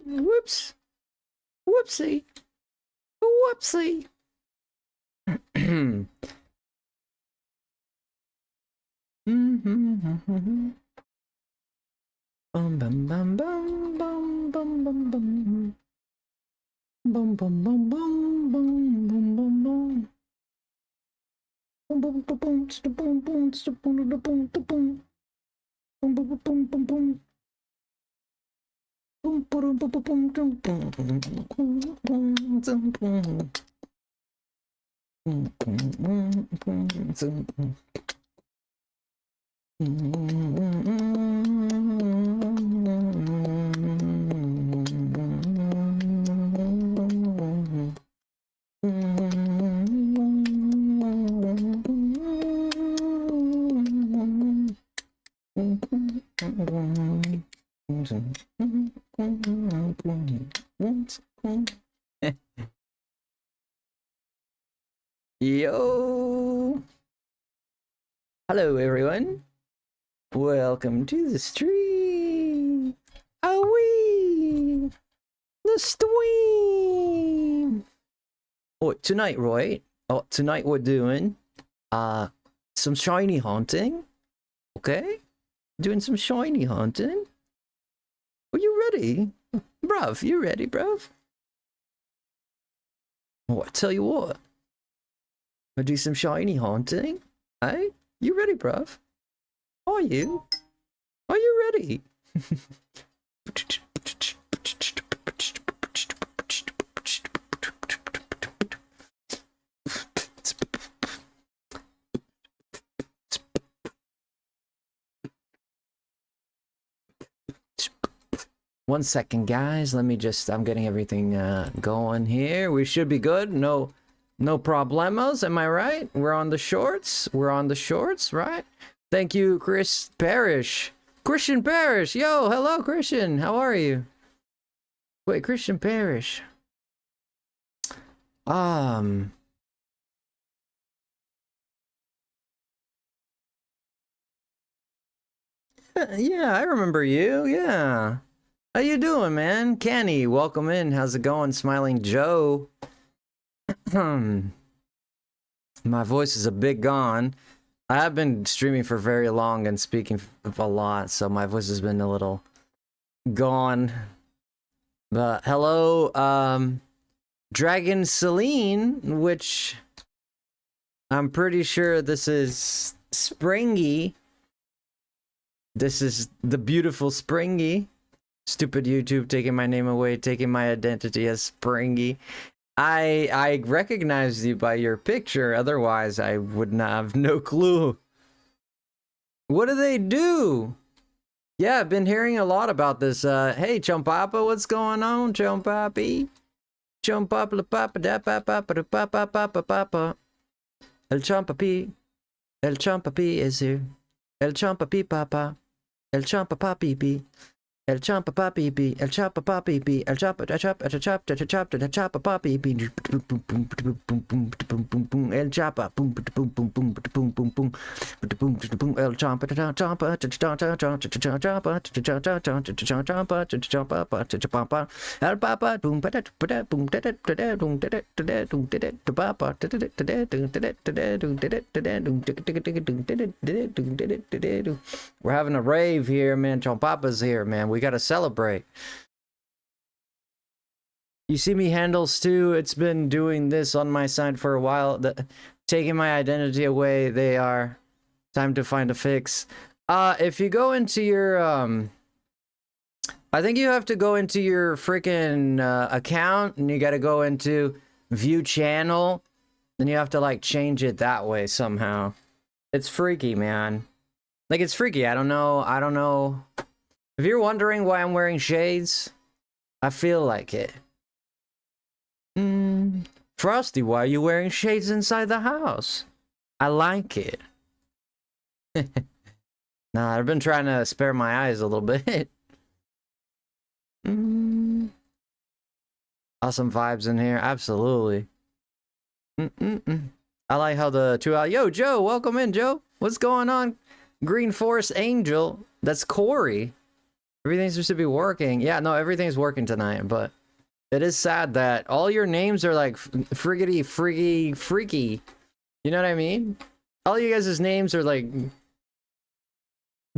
Whoops. Whoopsie. Whoopsie. Bum bum bum bum bum bum bum bum. Bum bum bum bum bum bum bum bum. Bum bum bum bum bum bum bum bum bum bum. Bum bum bum bum bum. Boom boom boom boom boom boom boom boom boom boom boom. Yo! Hello everyone! Welcome to the stream! Awee! The stream! Oh, tonight, right? Oh, tonight we're doing some shiny hunting. Okay? Doing some shiny hunting. Are you ready? Bruv, you ready, bruv? Oh, I tell you what. I'll do some shiny hunting. Hey? You ready, bruv? Are you? Are you ready? One second, guys. Let me just... I'm getting everything going here. We should be good. No problemos. Am I right? We're on the shorts. We're on the shorts, right? Thank you, Chris Parrish. Christian Parrish. Yo, hello, Christian. How are you? Wait, Christian Parrish. Yeah, I remember you. Yeah. How you doing, man? Kenny, welcome in. How's it going, Smiling Joe? My voice is a bit gone. I have been streaming for very long and speaking a lot, so my voice has been a little gone. But hello, Dragon Celine, which I'm pretty sure this is Springy. This is the beautiful Springy. Stupid YouTube taking my name away, taking my identity as Springy. I recognized you by your picture, otherwise I would not have no clue. What do they do? Yeah, I've been hearing a lot about this. Hey, Chumpapa, what's going on, Chumpapi? Chomp papa la papa da papa papa papa papa papa. El Chompapi. El Chompapi is here. El Chompapi papa. El Chompapapi. El Champa Papi, El Chapa Papi, El Chapa, El Chapa, El Chapa, El Chapa, El Chapa Papi, El Chapa, boom, boom, boom, boom, boom, boom, boom, boom, El Champa, Champa, Champa, El Papa, boom, boom, we're having a rave here, man. Chompapa's here, man. We gotta celebrate. You see me handles too. It's been doing this on my side for a while. Taking my identity away. They are. Time to find a fix. If you go into your I think you have to go into your freaking account, and you gotta go into view channel. Then you have to like change it that way somehow. It's freaky, man. Like, it's freaky. I don't know. If you're wondering why I'm wearing shades, I feel like it. Frosty, why are you wearing shades inside the house? I like it. Nah, I've been trying to spare my eyes a little bit. Awesome vibes in here. Absolutely. I like how the two out. Yo, Joe, welcome in, Joe. What's going on? Green Forest Angel, that's Corey. Everything seems to be working. Yeah, no, everything's working tonight, but it is sad that all your names are like friggity, freaky. You know what I mean? All you guys' names are like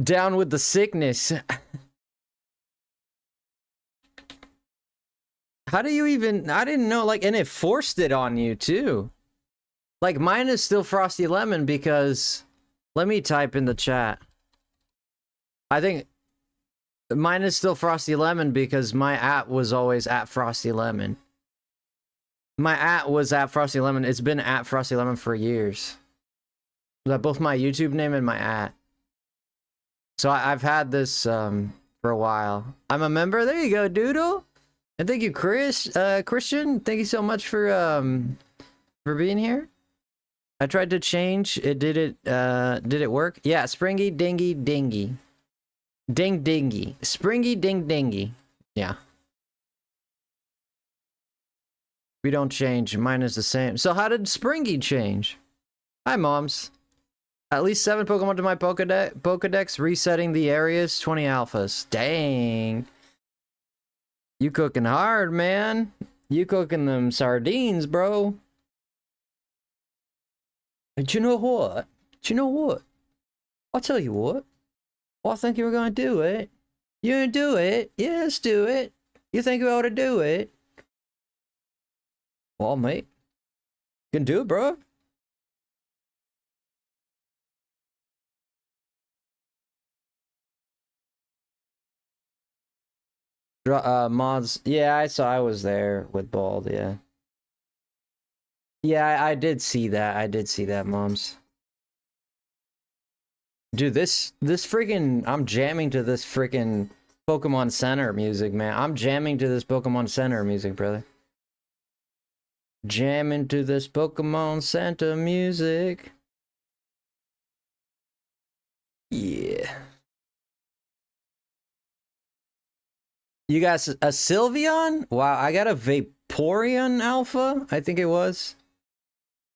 down with the sickness. How do you even, I didn't know, like, and it forced it on you too. Like, mine is still FrostyLemon because, let me type in the chat. I think mine is still FrostyLemon because my @ was always at FrostyLemon. My @ was at FrostyLemon. It's been at FrostyLemon for years. Both my YouTube name and my @. So I've had this for a while. I'm a member. There you go, Doodle. And thank you, Christian. Thank you so much for being here. I tried to change. Did it work? Yeah, Springy Dingy Dingy. Ding Dingy. Springy Ding Dingy. Yeah. We don't change. Mine is the same. So how did Springy change? Hi, moms. At least 7 Pokemon to my Pokedex. Resetting the areas. 20 alphas. Dang. You cooking hard, man. You cooking them sardines, bro. And you know what? I'll tell you what. I think you were gonna do it. You gonna do it? Yes, do it. You think you ought to do it? Well, mate. You can do it, bro. Mods. Yeah, I was there with Bald, yeah. Yeah, I did see that, moms. Dude, this freaking, I'm jamming to this freaking Pokemon Center music, man. I'm jamming to this Pokemon Center music, brother. Jamming to this Pokemon Center music. Yeah. You got a Sylveon? Wow, I got a Vaporeon Alpha, I think it was.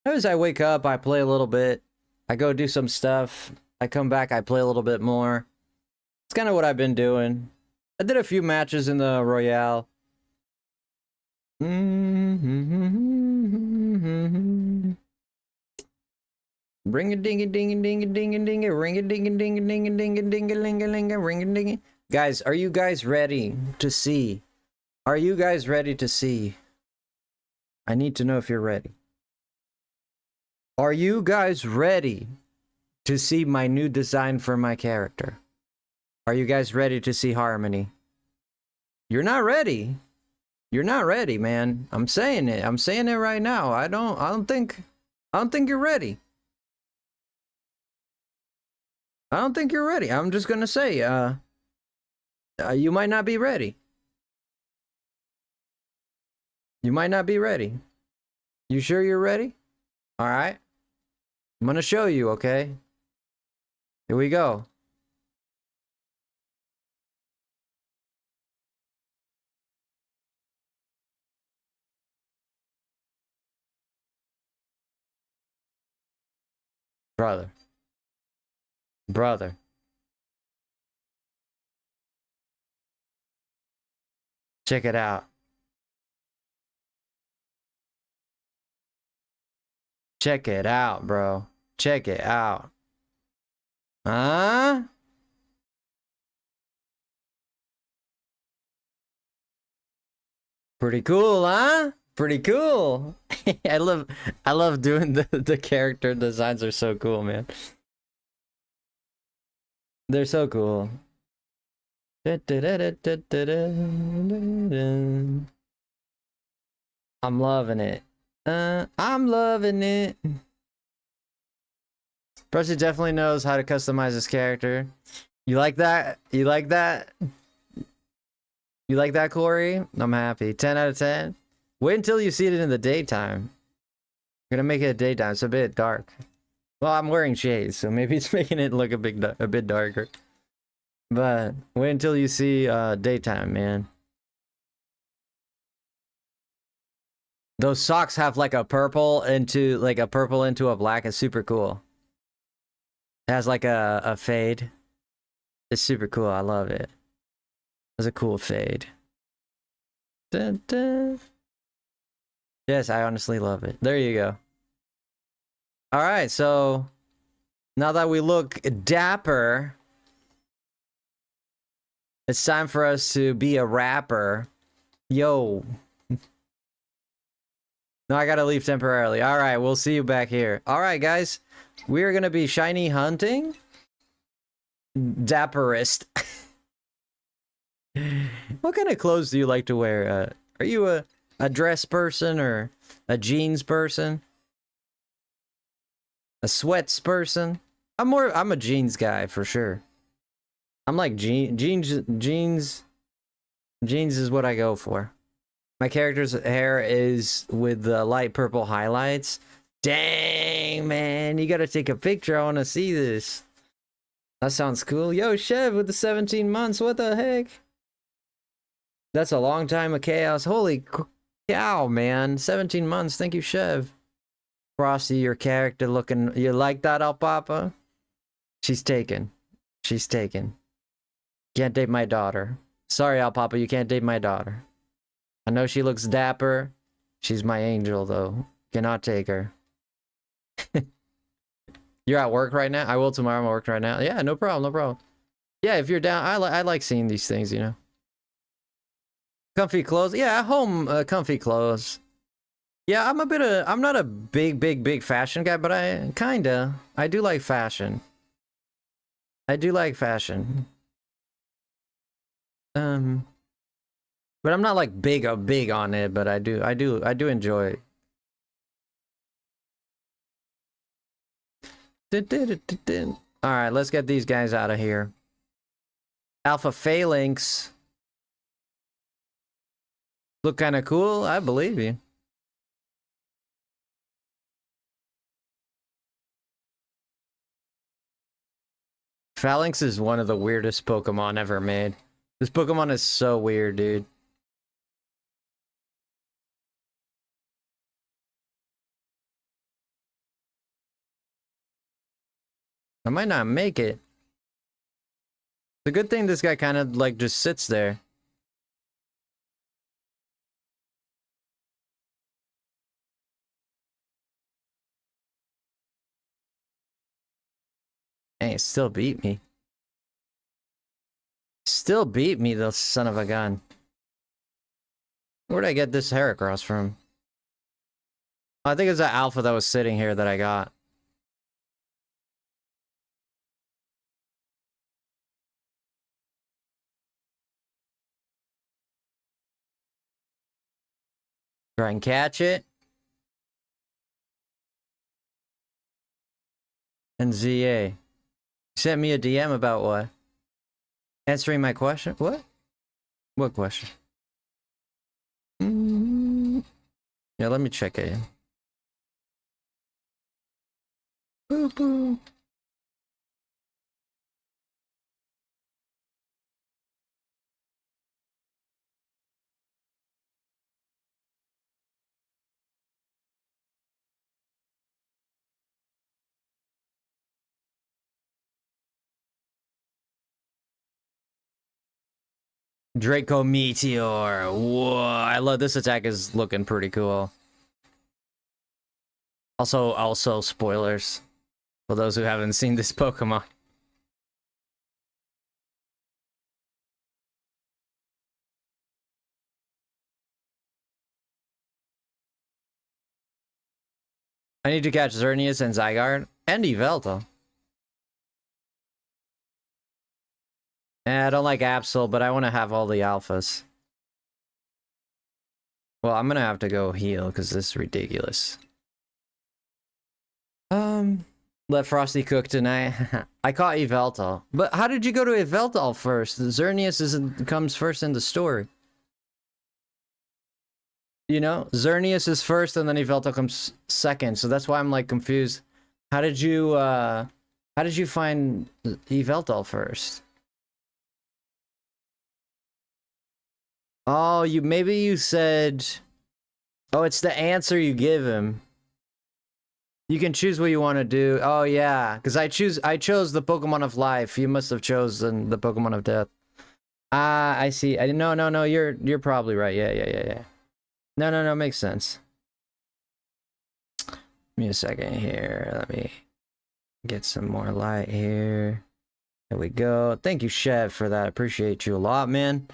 As I wake up, I play a little bit. I go do some stuff. I come back, I play a little bit more. It's kind of what I've been doing. I did a few matches in the Royale. Ring a ding a ding a ding a ding a ding a ring a ding a ding a ding a ding a ding a ling a ling a ring a ding a. Guys, are you guys ready to see? Are you guys ready to see? I need to know if you're ready. Are you guys ready to see my new design for my character? Are you guys ready to see Harmony? You're not ready. You're not ready, man. I'm saying it. I'm saying it right now. I don't think you're ready. I don't think you're ready. I'm just gonna say, you might not be ready. You might not be ready. You sure you're ready? All right. I'm gonna show you, okay? Here we go. Brother. Brother. Check it out. Check it out, bro. Check it out. Huh? Pretty cool, huh? Pretty cool. I love doing the character designs are so cool, man. They're so cool. I'm loving it. I'm loving it. Frosty definitely knows how to customize his character. You like that? You like that? You like that, Corey? I'm happy. 10 out of 10. Wait until you see it in the daytime. I'm gonna make it daytime. It's a bit dark. Well, I'm wearing shades, so maybe it's making it look a bit darker. But wait until you see daytime, man. Those socks have like a purple into a black. It's super cool. It has like a fade. It's super cool. I love it. It's a cool fade. Dun, dun. Yes, I honestly love it. There you go. All right, so now that we look dapper, it's time for us to be a rapper. Yo. No, I gotta leave temporarily. All right, we'll see you back here. All right, guys. We are gonna be shiny hunting. Dapperist. What kind of clothes do you like to wear? Are you a dress person or a jeans person? A sweats person? I'm a jeans guy for sure. I'm like jeans is what I go for. My character's hair is with the light purple highlights. Dang, man, you gotta take a picture. I want to see this. That sounds cool. Yo, Chev with the 17 months. What the heck? That's a long time of chaos. Holy cow, man. 17 months. Thank you, Chev. Frosty, your character looking... You like that, Alpapa? She's taken. She's taken. Can't date my daughter. Sorry, Alpapa, you can't date my daughter. I know she looks dapper. She's my angel, though. Cannot take her. You're at work right now? I will tomorrow. I'm at work right now. Yeah, no problem, no problem. Yeah, if you're down, I like seeing these things, you know. Comfy clothes. Yeah, home comfy clothes. Yeah, I'm not a big fashion guy, but I do like fashion. I do like fashion. But I'm not like big on it, but I do enjoy it. All right, let's get these guys out of here. Alpha Phalanx. Look kind of cool. I believe you. Phalanx is one of the weirdest Pokemon ever made. This Pokemon is so weird, dude. I might not make it. It's a good thing this guy kind of like just sits there. Hey, still beat me. Still beat me, the son of a gun. Where'd I get this Heracross from? I think it's the alpha that was sitting here that I got. Try and catch it. And ZA. You sent me a DM about what? Answering my question? What? What question? Yeah, let me check it. Boo boo. Draco Meteor. Whoa, I love this attack is looking pretty cool. Also spoilers for those who haven't seen this Pokemon. I need to catch Xerneas and Zygarde and Yveltal. I don't like Absol, but I want to have all the alphas. Well, I'm gonna have to go heal because this is ridiculous. Let Frosty cook tonight. I caught Yveltal. But how did you go to Yveltal first? Xerneas comes first in the story. You know? Xerneas is first and then Yveltal comes second. So that's why I'm like confused. How did you find Yveltal first? Oh, maybe you said... Oh, it's the answer you give him. You can choose what you want to do. Oh yeah, because I chose the Pokemon of life. You must have chosen the Pokemon of death. Ah, I see. No. You're probably right. Yeah. No. Makes sense. Give me a second here. Let me get some more light here. There we go. Thank you, Chev, for that. I appreciate you a lot, man.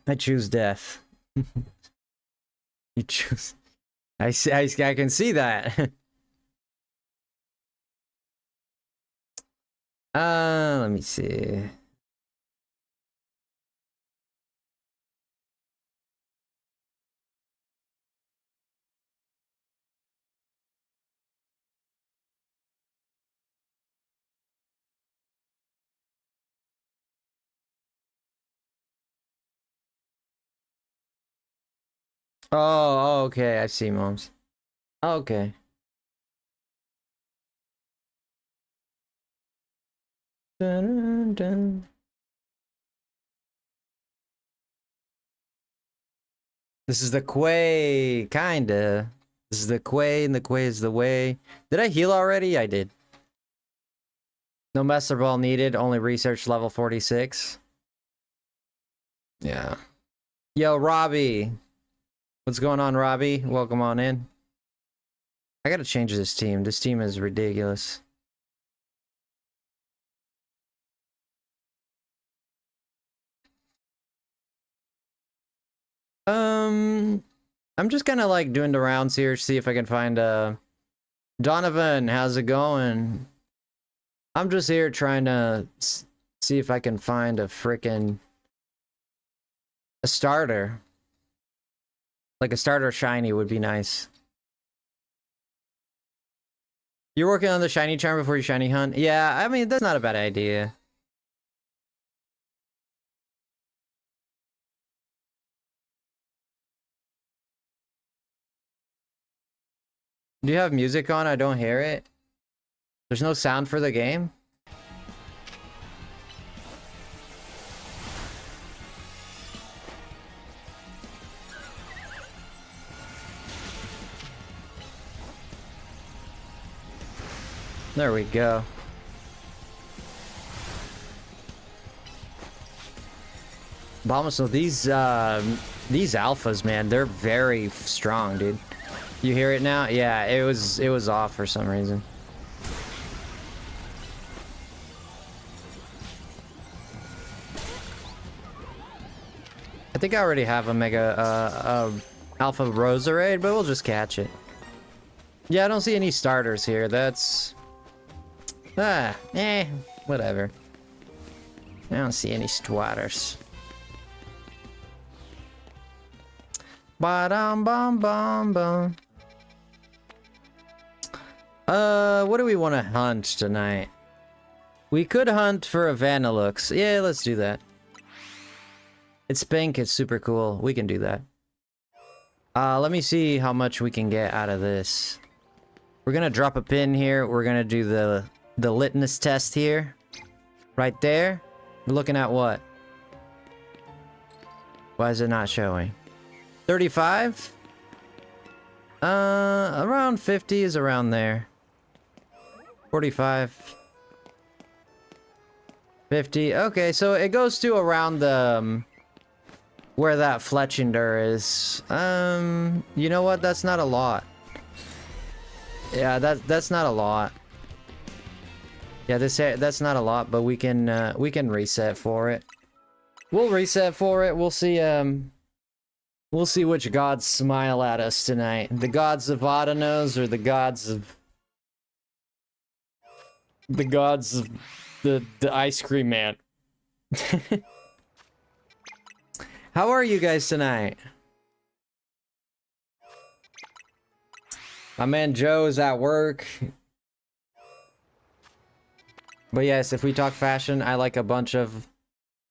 I choose death. You choose. I can see that. Let me see. Oh, okay. I see, moms. Okay. Dun, dun. This is the Quay, kinda. This is the Quay, and the Quay is the way. Did I heal already? I did. No Master Ball needed, only research level 46. Yeah. Yo, Robbie. What's going on, Robbie? Welcome on in. I gotta change this team. This team is ridiculous. I'm just kind of like doing the rounds here, see if I can find Donovan, how's it going? I'm just here trying to see if I can find a starter. Like a starter shiny would be nice. You're working on the shiny charm before you shiny hunt? Yeah, I mean, that's not a bad idea. Do you have music on? I don't hear it. There's no sound for the game? There we go. Bomba, so these alphas, man, they're very strong, dude. You hear it now? Yeah, it was off for some reason. I think I already have a Mega Alpha Roserade, but we'll just catch it. Yeah, I don't see any starters here. That's whatever. I don't see any starters. Ba-dum bum bum bum. What do we want to hunt tonight? We could hunt for a Vanillux. Yeah, let's do that. It's pink, it's super cool. We can do that. Let me see how much we can get out of this. We're gonna drop a pin here. We're gonna do the litmus test here. Right there. We're looking at what? Why is it not showing? 35? Around 50 is around there. 45. 50. Okay, so it goes to around the where that Fletchinder is. You know what? That's not a lot. Yeah, that's not a lot. Yeah, that's not a lot, but we can reset for it. We'll reset for it. We'll see which gods smile at us tonight. The gods of Adanos or the gods of the ice cream man. How are you guys tonight? My man Joe is at work. But yes, if we talk fashion, I like a bunch of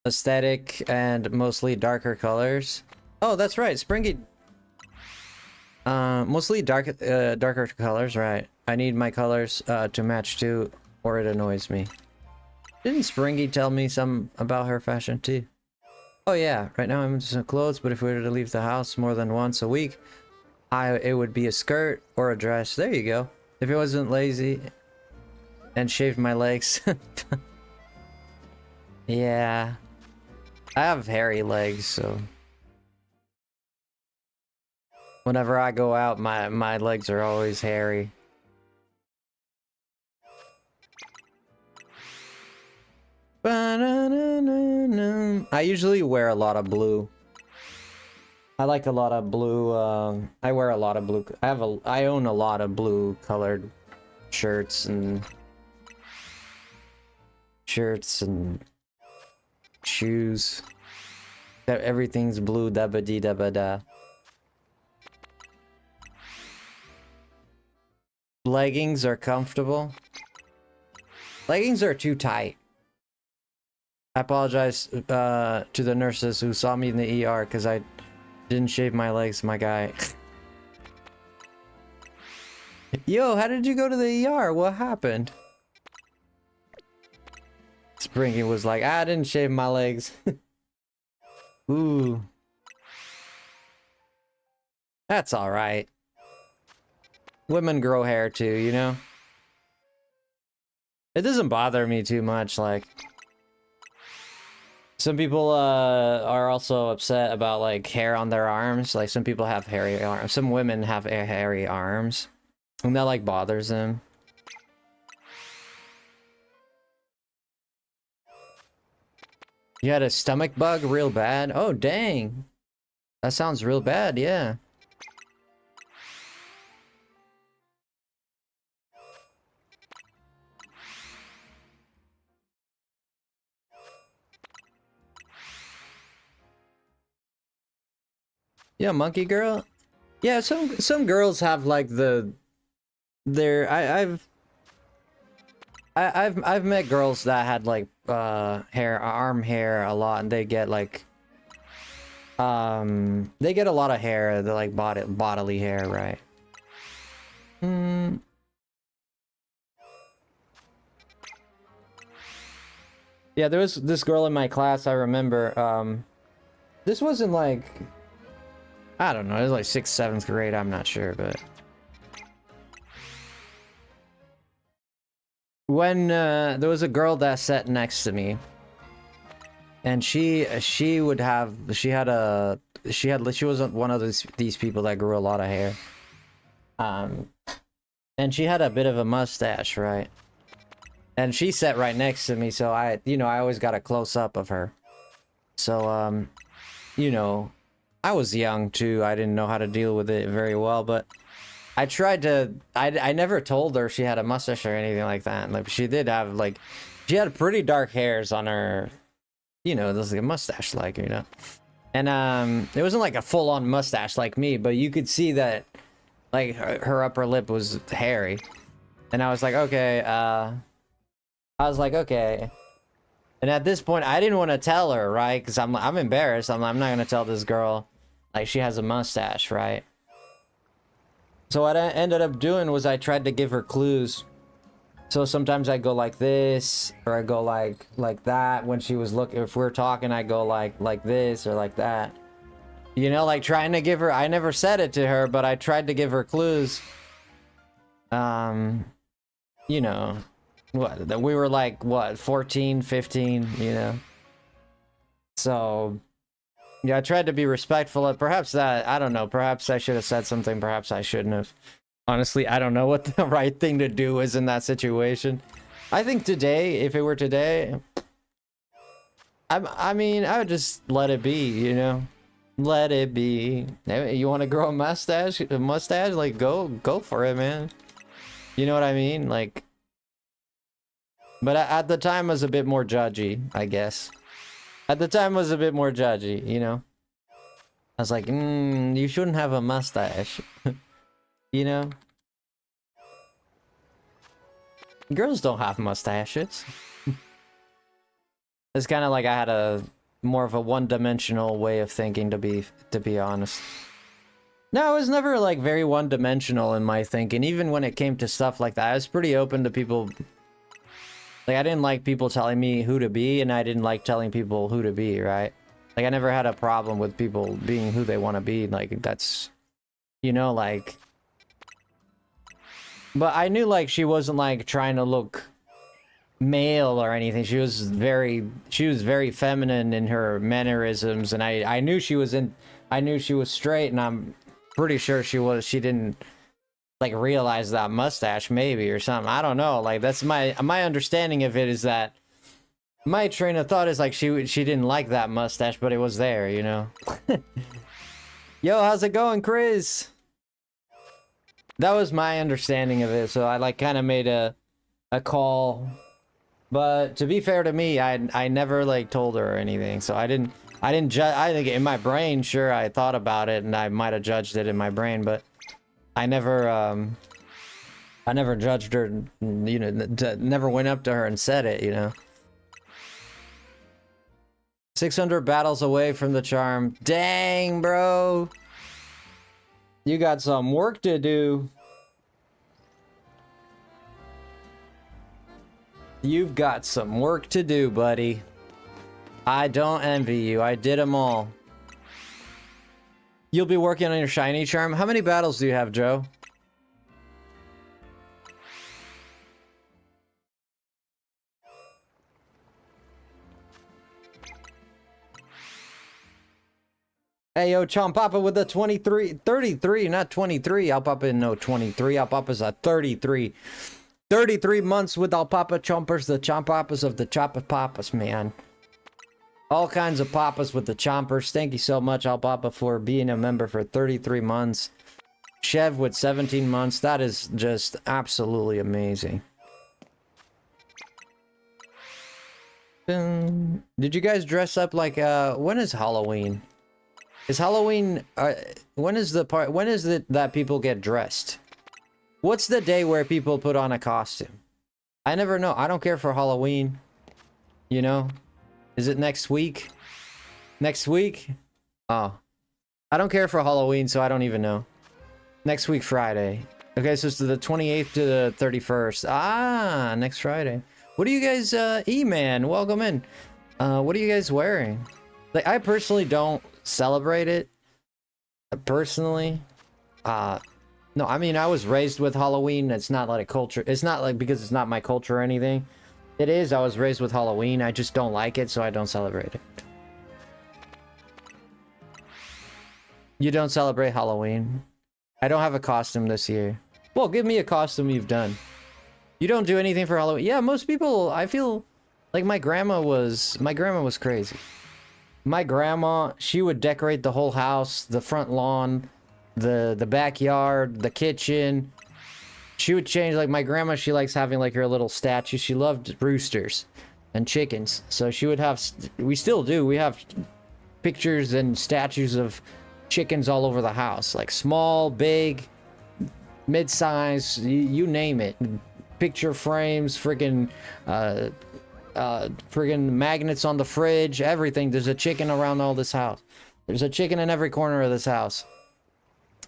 aesthetic and mostly darker colors. Oh, that's right, Springy. Mostly darker colors, right? I need my colors to match too, or it annoys me. Didn't Springy tell me some about her fashion too? Oh yeah, right now I'm into some clothes, but if we were to leave the house more than once a week, it would be a skirt or a dress. There you go. If it wasn't lazy and shaved my legs. Yeah. I have hairy legs, so whenever I go out, my legs are always hairy. I usually wear a lot of blue. I like a lot of blue. I wear a lot of blue. I own a lot of blue colored shirts and shoes. Everything's blue. Dabba dee dabba da. Leggings are comfortable. Leggings are too tight. I apologize to the nurses who saw me in the ER because I didn't shave my legs, my guy. Yo, how did you go to the ER? What happened? Springy was like, I didn't shave my legs. Ooh. That's alright. Women grow hair too, you know? It doesn't bother me too much, like... Some people are also upset about like hair on their arms. Like some people have hairy arms. Some women have hairy arms. And that like bothers them. You had a stomach bug real bad? Oh dang. That sounds real bad, yeah. Yeah, monkey girl. Yeah, some girls have like I've met girls that had like arm hair a lot, and they get like they get a lot of hair, the like bodily hair, right? Yeah, there was this girl in my class, I remember. This wasn't like, I don't know, it was like 6th, 7th grade, I'm not sure, but... When, there was a girl that sat next to me. And she wasn't one of these people that grew a lot of hair. And she had a bit of a mustache, right? And she sat right next to me, so I always got a close-up of her. So, you know... I was young too, I didn't know how to deal with it very well, but I tried to, I never told her she had a mustache or anything like that. Like she did have like, she had pretty dark hairs on her, you know, there's like a mustache like, you know. And it wasn't like a full-on mustache like me, but you could see that like her upper lip was hairy. And I was like, okay, And at this point, I didn't want to tell her, right? Because I'm embarrassed. I'm not going to tell this girl, like, she has a mustache, right? So what I ended up doing was I tried to give her clues. So sometimes I go like this, or I go like that when she was looking. If we're talking, I go like this or like that. You know, like trying to give her. I never said it to her, but I tried to give her clues. You know, what we were like what 14, 15. You know. So yeah, I tried to be respectful of perhaps that. I don't know. Perhaps I should have said something. Perhaps I shouldn't have. Honestly, I don't know what the right thing to do is in that situation. I think today, if it were today, I mean, I would just let it be, you know? Let it be. You want to grow a mustache? Like, go for it, man. You know what I mean? Like, but at the time I was a bit more judgy, I guess. At the time I was a bit more judgy, you know? I was like, you shouldn't have a mustache. You know? Girls don't have mustaches. It's kind of like I had a more of a one-dimensional way of thinking, to be honest. No, I was never like very one-dimensional in my thinking. Even when it came to stuff like that, I was pretty open to people. Like, I didn't like people telling me who to be, and I didn't like telling people who to be, right? Like, I never had a problem with people being who they want to be. Like, that's, you know, like... But I knew, like, she wasn't, like, trying to look male or anything. She was very feminine in her mannerisms, and I knew she was straight, and I'm pretty sure she didn't, like, realize that mustache, maybe, or something. I don't know. Like, that's my understanding of it, is that my train of thought is, like, she didn't like that mustache, but it was there, you know? Yo, how's it going, Chris? That was my understanding of it, so I, like, kind of made a call. But to be fair to me, I never, like, told her or anything, so I didn't judge. I think in my brain, sure, I thought about it, and I might have judged it in my brain, but I never judged her, you know, never went up to her and said it, you know. 600 battles away from the charm. Dang, bro. You got some work to do. You've got some work to do, buddy. I don't envy you. I did them all. You'll be working on your shiny charm. How many battles do you have, Joe? Hey, yo, Chompapa with the 33, not 23. Alpapa, no, 23. Alpapa's a 33. 33 months with Alpapa Chompers, the Chompapas of the Chompapapas, man. All kinds of papas with the Chompers. Thank you so much, Alpapa, for being a member for 33 months. Chev with 17 months. That is just absolutely amazing. Did you guys dress up like, when is Halloween? Is Halloween, when is it that people get dressed? What's the day where people put on a costume? I never know. I don't care for Halloween. You know? Is it next week? Next week? Oh. I don't care for Halloween, so I don't even know. Next week, Friday. Okay, so it's the 28th to the 31st. Ah, next Friday. What are you guys, E-Man, welcome in. What are you guys wearing? Like, I personally don't celebrate it. Personally. No, I mean, I was raised with Halloween. It's not like a culture. It's not like because it's not my culture or anything. It is. I was raised with Halloween. I just don't like it, so I don't celebrate it. You don't celebrate Halloween? I don't have a costume this year. Well, give me a costume you've done. You don't do anything for Halloween? Yeah, most people, I feel like my grandma was crazy. My grandma, she would decorate the whole house, the front lawn, the backyard, the kitchen. She would change, like, my grandma, she likes having, like, her little statue. She loved roosters and chickens. So she would have, we still do, we have pictures and statues of chickens all over the house. Like, small, big, mid-size, you name it. Picture frames, friggin' magnets on the fridge, everything. There's a chicken around all this house. There's a chicken in every corner of this house.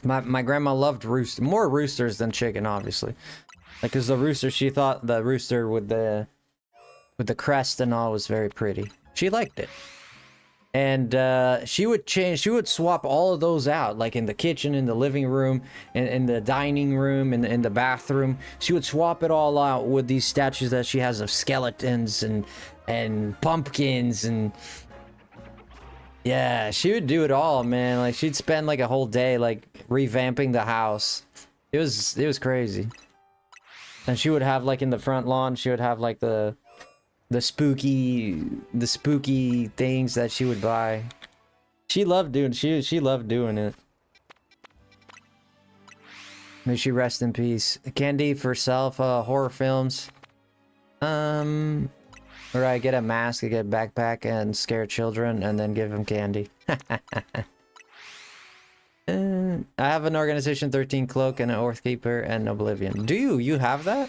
My grandma loved more roosters than chicken, obviously. Like, cause the rooster, she thought the rooster with the crest and all was very pretty. She liked it. And she would swap all of those out, like in the kitchen, in the living room, in the dining room, in the bathroom. She would swap it all out with these statues that she has of skeletons and pumpkins and yeah, she would do it all, man. Like she'd spend like a whole day like revamping the house. It was crazy. And she would have like in the front lawn, she would have like the spooky things that she would buy. She loved doing it. May she rest in peace. Candy for self, horror films. Or I get a mask, I get a backpack and scare children and then give them candy. I have an Organization 13 cloak and an Oathkeeper and Oblivion. Do you? You have that?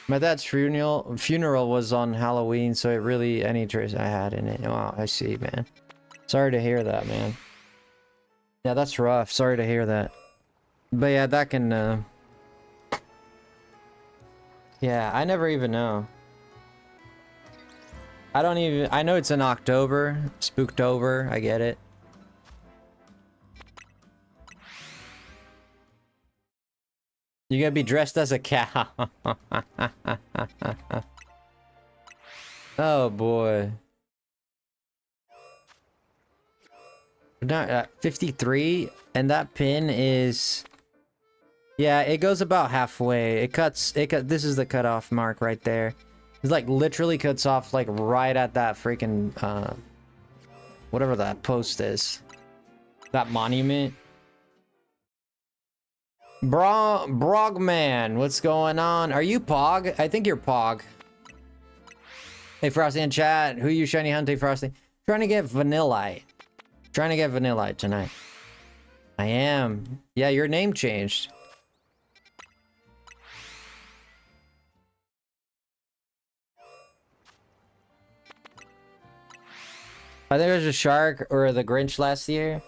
My dad's funeral was on Halloween, so it really any interest I had in it. Oh, I see, man. Sorry to hear that, man. Yeah, that's rough. Sorry to hear that. But yeah, that can, yeah, I never even know. I know it's in October. Spooktober, I get it. You gotta be dressed as a cow. Oh boy. Not 53, and that pin is... Yeah, it goes about halfway. This is the cutoff mark right there. It's like literally cuts off like right at that freaking whatever that post is. That monument. Brogman, what's going on? Are you Pog? I think you're Pog. Hey Frosty in chat, who you shiny hunting, Frosty? Trying to get Vanillite. Trying to get Vanillite tonight. I am. Yeah, your name changed. I think it was a shark or the Grinch last year.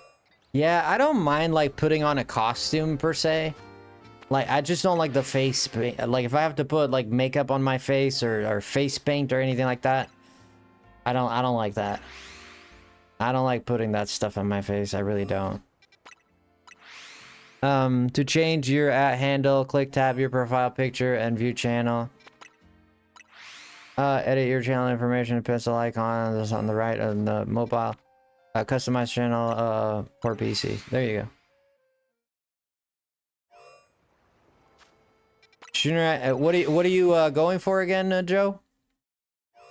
Yeah, I don't mind like putting on a costume per se. Like I just don't like the face paint. Like if I have to put like makeup on my face or face paint or anything like that, I don't like that. I don't like putting that stuff on my face. I really don't. To change your handle, click tab your profile picture and view channel. Edit your channel information, pencil icon that's on the right on the mobile. Customize channel for PC. There you go. Shooter, what are you going for again, Joe?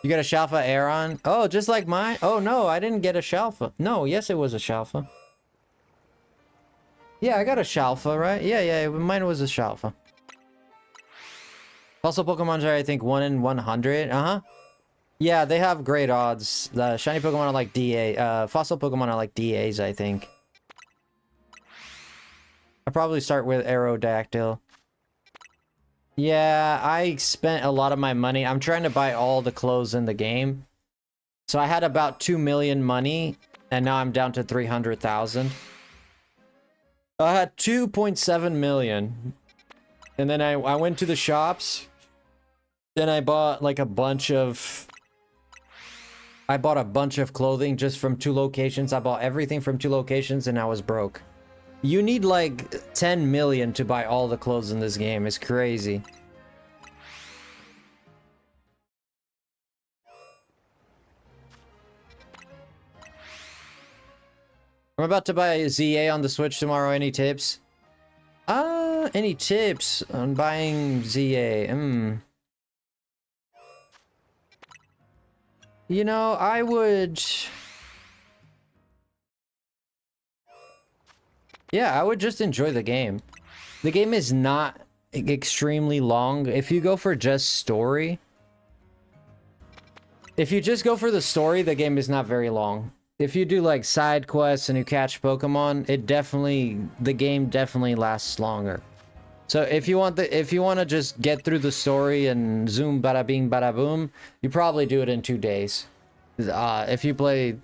You got a Shalfa Air on? Oh, just like mine? Oh no, I didn't get a Shalfa. No, yes it was a Shalfa. Yeah, I got a Shalfa, right? Yeah, mine was a Shalfa. Also, Pokemons are, I think, 1 in 100. Yeah, they have great odds. The shiny Pokemon are like DA. Fossil Pokemon are like DAs, I think. I'll probably start with Aerodactyl. Yeah, I spent a lot of my money. I'm trying to buy all the clothes in the game. So I had about 2 million money, and now I'm down to 300,000. I had 2.7 million. And then I went to the shops. Then I bought like a bunch of... I bought a bunch of clothing just from 2 locations. I bought everything from 2 locations and I was broke. You need like 10 million to buy all the clothes in this game. It's crazy. I'm about to buy a ZA on the Switch tomorrow. Any tips? Any tips on buying ZA? You know, I would... Yeah, I would just enjoy the game. The game is not extremely long. If you go for just story... If you just go for the story, the game is not very long. If you do like side quests and you catch Pokemon, the game definitely lasts longer. So if you want to just get through the story and zoom bada bing bada boom, you probably do it in 2 days. If you play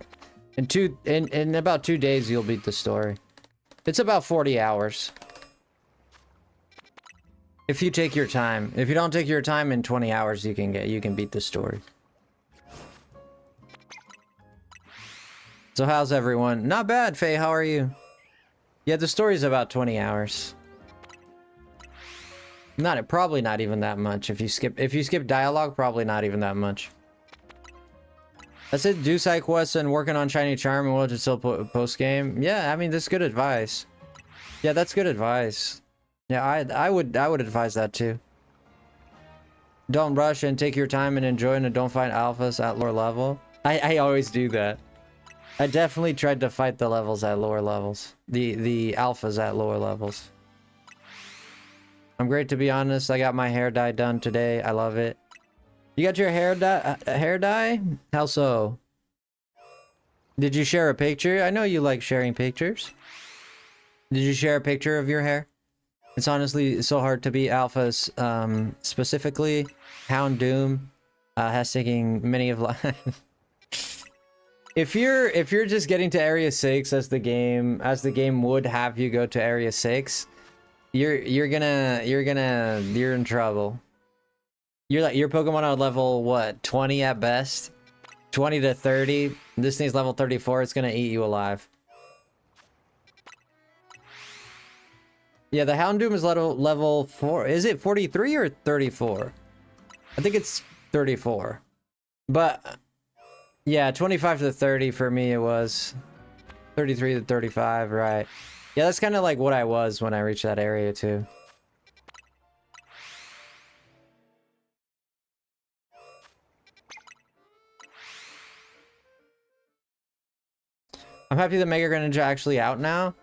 in about 2 days, you'll beat the story. It's about 40 hours. If you take your time. If you don't take your time, in 20 hours you can beat the story. So how's everyone? Not bad, Faye. How are you? Yeah, the story's about 20 hours. Probably not even that much. If you skip dialogue, probably not even that much. That's it. Do side quests and working on Shiny Charm and watch it still post game. Yeah, I mean that's good advice. Yeah, that's good advice. Yeah, I would advise that too. Don't rush and take your time and enjoy, and don't fight alphas at lower level. I always do that. I definitely tried to fight the levels at lower levels. The alphas at lower levels. I'm great, to be honest. I got my hair dye done today. I love it. You got your hair dye? How so? Did you share a picture? I know you like sharing pictures. Did you share a picture of your hair? It's honestly so hard to beat alphas. Specifically, Houndoom has taken many of life. If you're just getting to area 6 as the game would have you go to area 6, you're in trouble. Your Pokemon are level what, 20 at best? 20 to 30. This thing's level 34, it's gonna eat you alive. Yeah, the Houndoom is level 4. Is it 43 or 34? I think it's 34. But yeah, 25 to 30 for me it was. 33 to 35, right. Yeah, that's kind of like what I was when I reached that area too. I'm happy that Mega Greninja actually out now.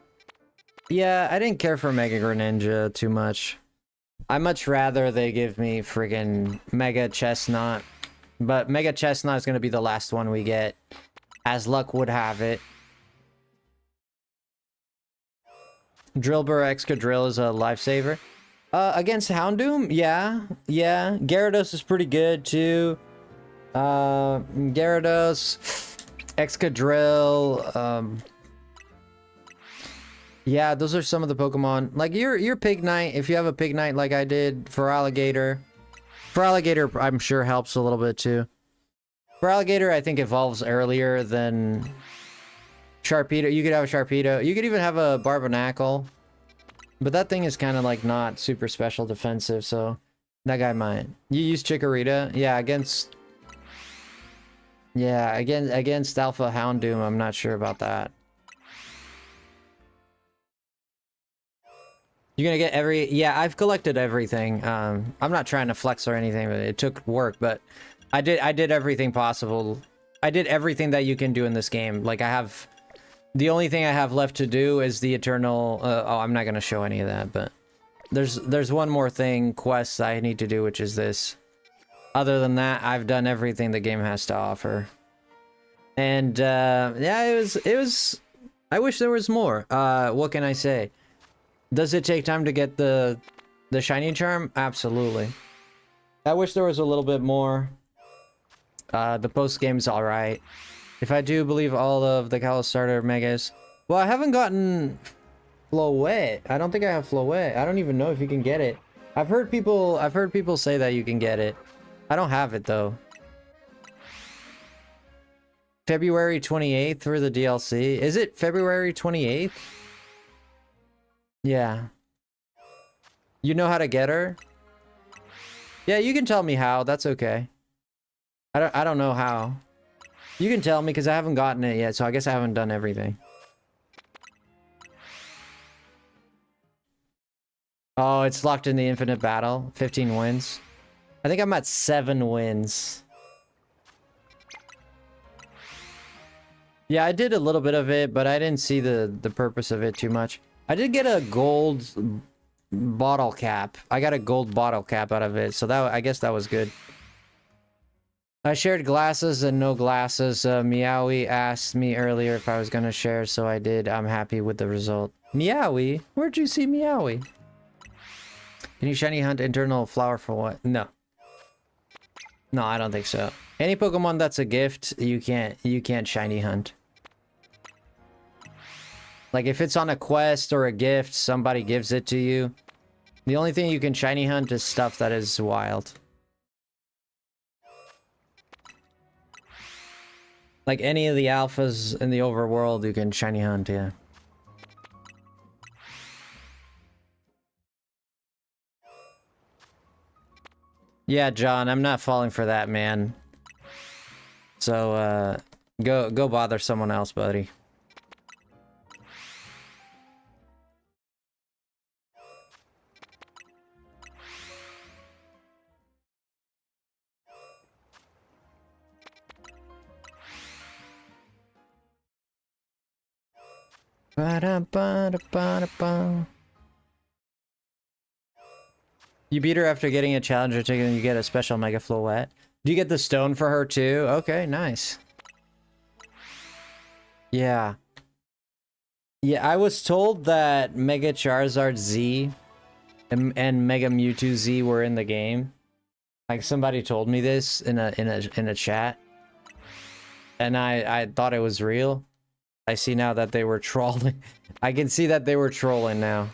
Yeah, I didn't care for Mega Greninja too much. I much rather they give me friggin' Mega Chestnut. But Mega Chestnut is going to be the last one we get, as luck would have it. Drillbur Excadrill is a lifesaver. Against Houndoom? Yeah. Gyarados is pretty good too. Gyarados, Excadrill, yeah, those are some of the Pokemon. Like your Pignite, if you have a Pignite like I did for Alligator. For Alligator, I'm sure helps a little bit too. For Alligator, I think evolves earlier than Sharpedo. You could have a Sharpedo. You could even have a Barbonacle. But that thing is kind of like not super special defensive, so that guy might. You use Chikorita? Yeah, against Alpha Houndoom, I'm not sure about that. You're gonna get yeah, I've collected everything. I'm not trying to flex or anything, but it took work, but I did everything possible. I did everything that you can do in this game. Like the only thing I have left to do is the eternal, oh, I'm not gonna show any of that, but there's one more quest I need to do, which is this. Other than that, I've done everything the game has to offer. And yeah, it was I wish there was more. What can I say? Does it take time to get the shiny charm? Absolutely. I wish there was a little bit more. The post game's alright. If I do believe all of the Kalos starter megas. Well, I haven't gotten Floette. I don't think I have Floette. I don't even know if you can get it. I've heard people say that you can get it. I don't have it though. February 28th for the DLC. Is it February 28th? Yeah. You know how to get her? Yeah, you can tell me how. That's okay. I don't know how. You can tell me because I haven't gotten it yet, so I guess I haven't done everything. Oh, it's locked in the infinite battle. 15 wins. I think I'm at 7 wins. Yeah, I did a little bit of it, but I didn't see the purpose of it too much. I did get a gold bottle cap. I got a gold bottle cap out of it, so that I guess that was good. I shared glasses and no glasses. Meowie asked me earlier if I was gonna share, so I did. I'm happy with the result. Meowie? Where'd you see Meowie? Can you shiny hunt internal flower for what? No. No, I don't think so. Any Pokemon that's a gift, you can't shiny hunt. Like if it's on a quest or a gift, somebody gives it to you. The only thing you can shiny hunt is stuff that is wild. Like any of the alphas in the overworld, you can shiny hunt, yeah. Yeah, John, I'm not falling for that, man. So, go bother someone else, buddy. Ba-da-ba-da-ba-da-ba. You beat her after getting a challenger ticket and you get a special Mega Floette. Do you get the stone for her too? Okay, nice. Yeah. Yeah, I was told that Mega Charizard Z and Mega Mewtwo Z were in the game. Like somebody told me this in a chat. And I thought it was real. I see now that they were trolling. I can see that they were trolling now.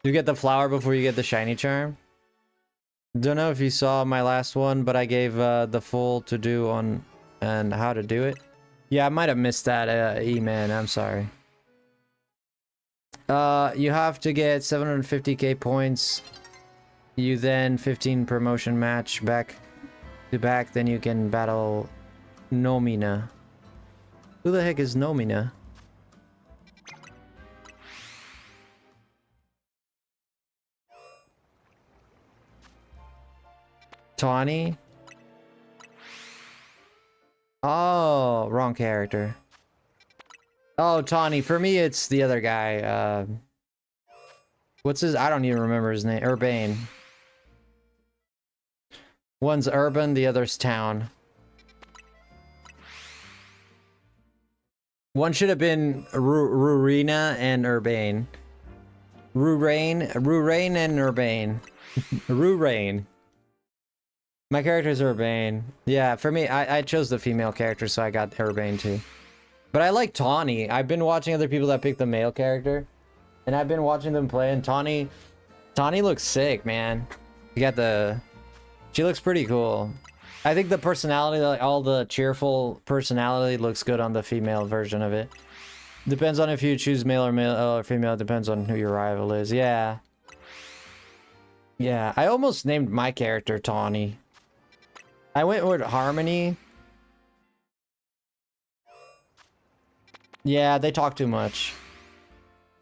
You get the flower before you get the shiny charm? Don't know if you saw my last one, but I gave the full to do on and how to do it. Yeah, I might have missed that, E-Man. I'm sorry. You have to get 750k points. You then 15 promotion match back to back. Then you can battle Nomina. Who the heck is Nomina? Tawny? Oh, wrong character. Oh, Tawny. For me, it's the other guy. What's his... I don't even remember his name. Urbane. One's urban, the other's town. One should have been Rurina and Urbane. Rurain and Urbane. Rurain. My character's Urbane. Yeah, for me, I chose the female character, so I got Urbane too. But I like Tawny. I've been watching other people that pick the male character. And I've been watching them play, and Tawny looks sick, man. You got the... She looks pretty cool. I think the personality, like all the cheerful personality looks good on the female version of it. Depends on if you choose male or female. It depends on who your rival is. Yeah. Yeah, I almost named my character Tawny. I went with Harmony. Yeah, they talk too much.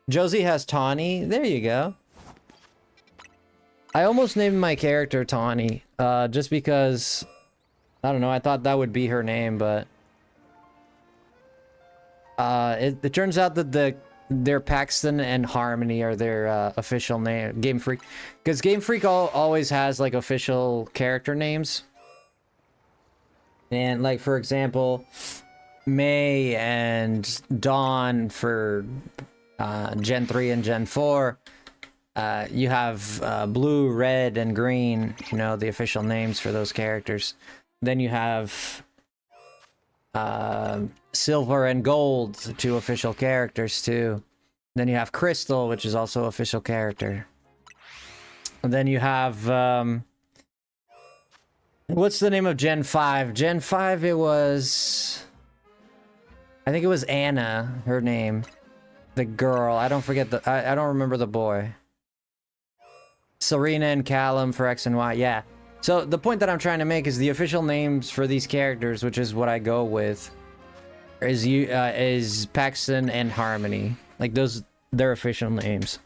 Josie has Tawny. There you go. I almost named my character Tawny, just because, I don't know, I thought that would be her name, but it turns out that their Paxton and Harmony are their official name. Game Freak, because Game Freak always has like official character names. And like, for example, May and Dawn for Gen 3 and Gen 4. You have blue, red, and green, you know, the official names for those characters. Then you have silver and gold, two official characters too. Then you have crystal, which is also official character. And then you have what's the name of Gen 5? Gen 5, it was... I think it was Anna, her name. The girl. I don't forget the... I don't remember the boy. Serena and Callum for X and Y. Yeah. So the point that I'm trying to make is the official names for these characters, which is what I go with, is Paxton and Harmony. Like those, their official names.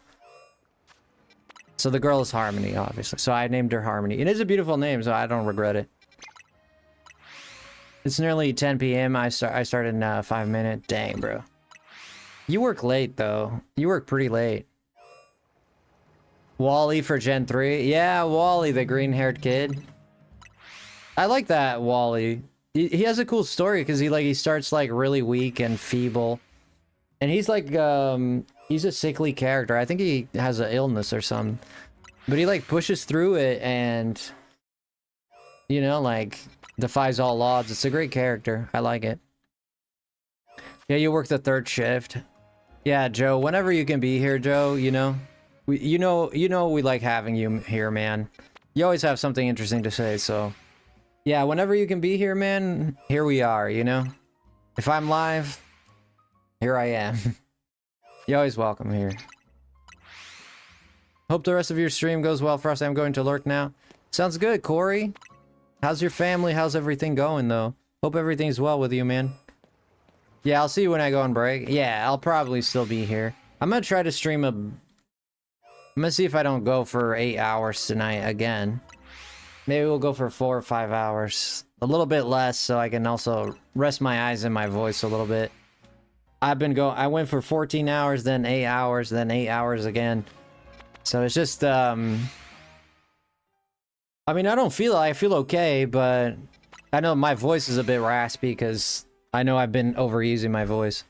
So the girl is Harmony, obviously. So I named her Harmony. It is a beautiful name, so I don't regret it. It's nearly 10 p.m. I started in 5 minutes. Dang, bro. You work late, though. You work pretty late. Wally for Gen 3. Yeah, Wally, the green-haired kid. I like that, Wally. he has a cool story because he starts like really weak and feeble, and he's like he's a sickly character. I think he has an illness or something, but he like pushes through it and, you know, like defies all odds. It's a great character. I like it. Yeah, you work the 3rd shift. Yeah, Joe, whenever you can be here, Joe, you know, you know we like having you here, man. You always have something interesting to say, so yeah, whenever you can be here, man, here we are, you know? If I'm live, here I am. You're always welcome here. Hope the rest of your stream goes well, Frosty. I'm going to lurk now. Sounds good, Corey. How's your family? How's everything going, though? Hope everything's well with you, man. Yeah, I'll see you when I go on break. Yeah, I'll probably still be here. I'm gonna try to stream I'm gonna see if I don't go for 8 hours tonight again. Maybe we'll go for 4 or 5 hours. A little bit less so I can also rest my eyes and my voice a little bit. I went for 14 hours, then 8 hours, then 8 hours again. So it's just, I mean, I feel okay, but I know my voice is a bit raspy because I know I've been overusing my voice.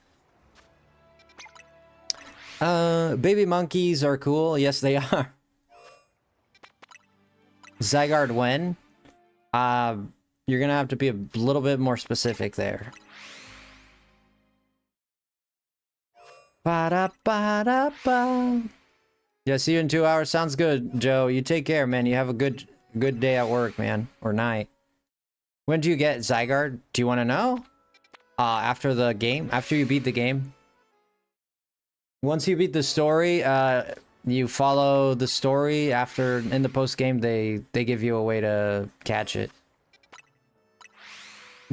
Baby monkeys are cool. Yes, they are. Zygarde when? You're gonna have to be a little bit more specific there. Ba-da-ba-da-ba. Yeah, see you in 2 hours. Sounds good, Joe. You take care, man. You have a good day at work, man. Or night. When do you get Zygarde? Do you want to know? After the game? After you beat the game? Once you beat the story, you follow the story. After, in the post-game, they give you a way to catch it.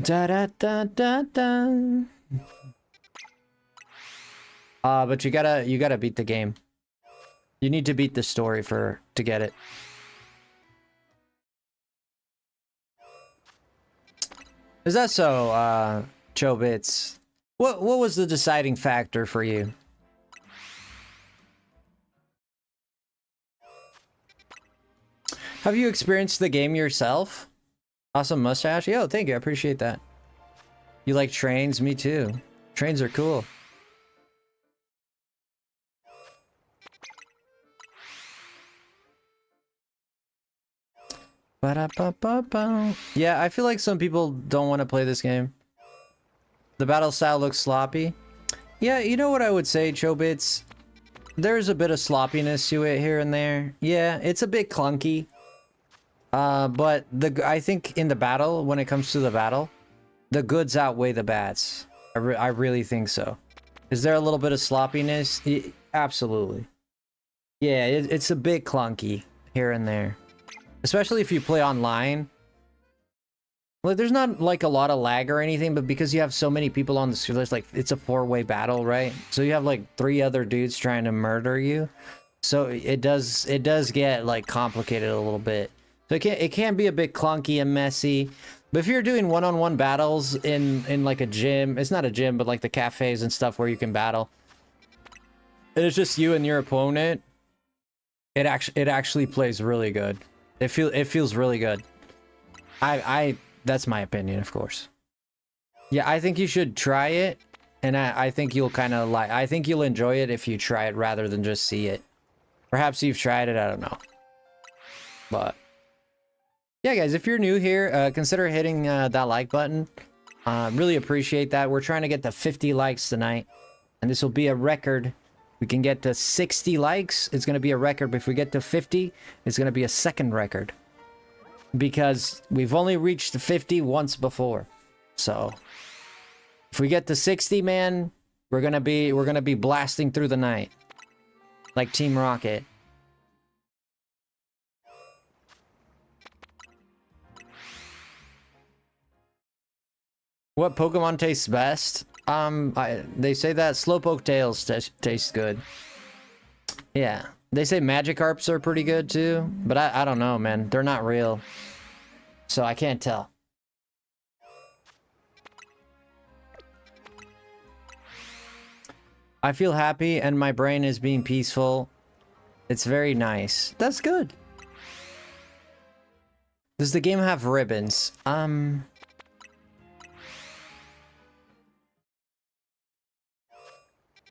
Da-da-da-da-da. But you gotta beat the game. You need to beat the story to get it. Is that so, Chobits? What was the deciding factor for you? Have you experienced the game yourself? Awesome mustache. Yo, thank you. I appreciate that. You like trains? Me too. Trains are cool. Ba-da-ba-ba-ba. Yeah, I feel like some people don't want to play this game. The battle style looks sloppy. Yeah, you know what I would say, Chobits? There's a bit of sloppiness to it here and there. Yeah, it's a bit clunky. But I think in the battle, when it comes to the battle, the goods outweigh the bads. I really think so. Is there a little bit of sloppiness? Absolutely. Yeah, it's a bit clunky here and there. Especially if you play online. Like, there's not like a lot of lag or anything, but because you have so many people on the server, there's like, it's a 4-way battle, right? So you have like 3 other dudes trying to murder you. So it does get like complicated a little bit. So it can be a bit clunky and messy. But if you're doing one-on-one battles in like a gym, it's not a gym, but like the cafes and stuff where you can battle, and it's just you and your opponent, it actually plays really good. It feels really good. That's my opinion, of course. Yeah, I think you should try it, and I think you'll kind of like. I think you'll enjoy it if you try it rather than just see it. Perhaps you've tried it. I don't know. But yeah, guys, if you're new here, consider hitting that like button. Really appreciate that. We're trying to get to 50 likes tonight, and this will be a record. We can get to 60 likes. It's going to be a record. But if we get to 50, it's going to be a second record. Because we've only reached the 50 once before. So if we get to 60, man, we're gonna be blasting through the night. Like Team Rocket. What Pokemon tastes best? They say that Slowpoke Tails taste good. Yeah. They say Magikarps are pretty good too, but I don't know, man. They're not real. So I can't tell. I feel happy and my brain is being peaceful. It's very nice. That's good. Does the game have ribbons?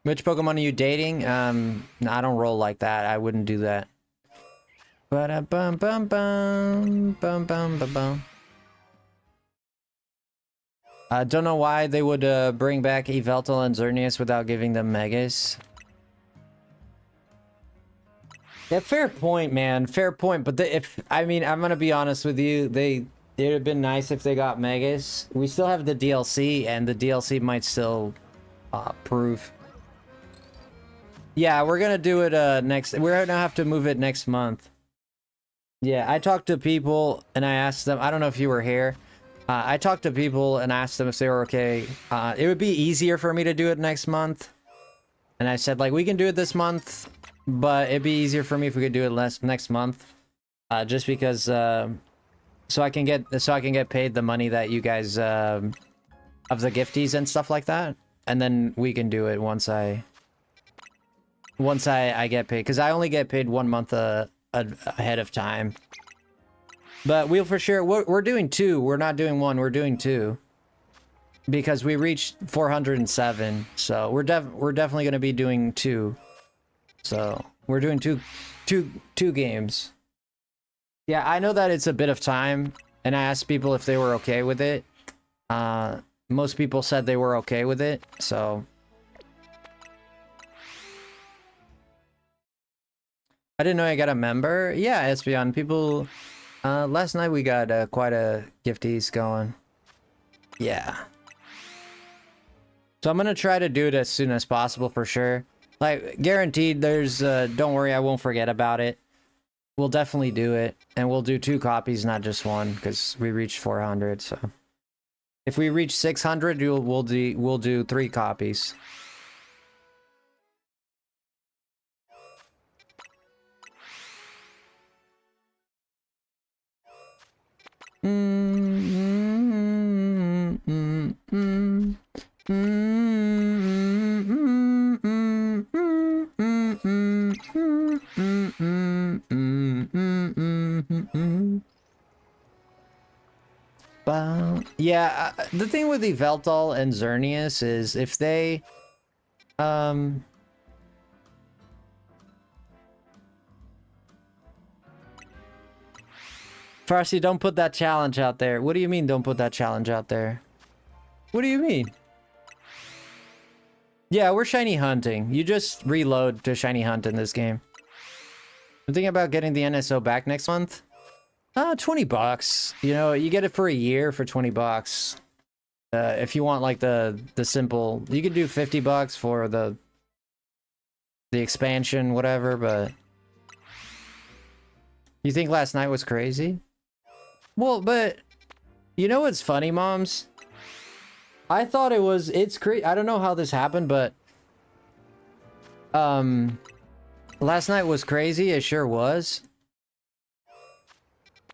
Which Pokemon are you dating? No, I don't roll like that. I wouldn't do that. Ba-da-bum, bum, bum, bum, bum, bum, bum. I don't know why they would bring back Yveltal and Xerneas without giving them Megas. Yeah, fair point, man. Fair point. But I mean, I'm gonna be honest with you. It would have been nice if they got Megas. We still have the DLC, and the DLC might still prove. Yeah, we're gonna do it next. We're gonna have to move it next month. Yeah, I talked to people and I asked them. I don't know if you were here. I talked to people and asked them if they were okay. It would be easier for me to do it next month. And I said, like, we can do it this month, but it'd be easier for me if we could do it next month. Just because, so I can get paid the money that you guys, of the gifties and stuff like that. And then we can do it once I get paid. Because I only get paid 1 month ahead of time. But we'll for sure, we're doing 2. We're not doing 1, we're doing 2. Because we reached 407. So we're definitely going to be doing 2. So we're doing two games. Yeah, I know that it's a bit of time. And I asked people if they were okay with it. Most people said they were okay with it. So I didn't know I got a member. Yeah, Espeon. People, last night we got quite a gifties going. Yeah. So I'm gonna try to do it as soon as possible for sure. Like, guaranteed, there's, don't worry, I won't forget about it. We'll definitely do it. And we'll do 2 copies, not just 1, because we reached 400, so. If we reach 600, we'll do 3 copies. Yeah, the thing with Yveltal and Xerneas is if they Frosty, don't put that challenge out there. What do you mean don't put that challenge out there? What do you mean? Yeah, we're shiny hunting. You just reload to shiny hunt in this game. I'm thinking about getting the NSO back next month. 20 bucks. You know, you get it for a year for 20 bucks. If you want like the simple, you could do 50 bucks for the expansion, whatever, but you think last night was crazy? Well, but you know what's funny, moms? I thought it's crazy. I don't know how this happened, but last night was crazy. It sure was.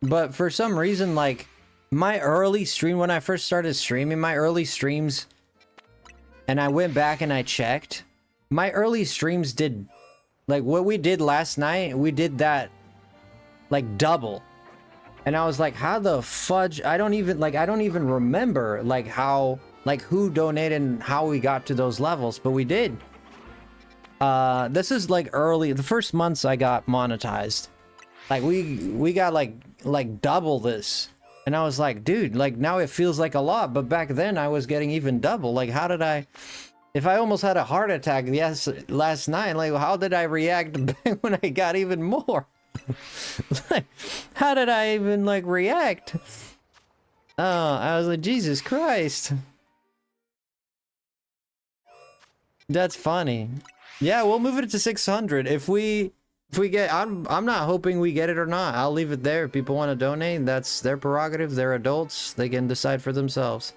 But for some reason, like, my early stream, when I first started streaming, my early streams, and I went back and I checked, my early streams did, like, what we did last night, we did that, like, double. And I was like, how the fudge? I don't even remember, like, how, like, who donated and how we got to those levels, but we did. This is, like, early, the first months I got monetized. Like, we got, like double this. And I was like, dude, like, now it feels like a lot, but back then I was getting even double. Like, how did if I almost had a heart attack, last night, like, how did I react back when I got even more? Like, how did I even, like, react? Oh, I was like, Jesus Christ. That's funny. Yeah, we'll move it to 600. If we get, I'm not hoping we get it or not. I'll leave it there. If people want to donate, that's their prerogative. They're adults. They can decide for themselves.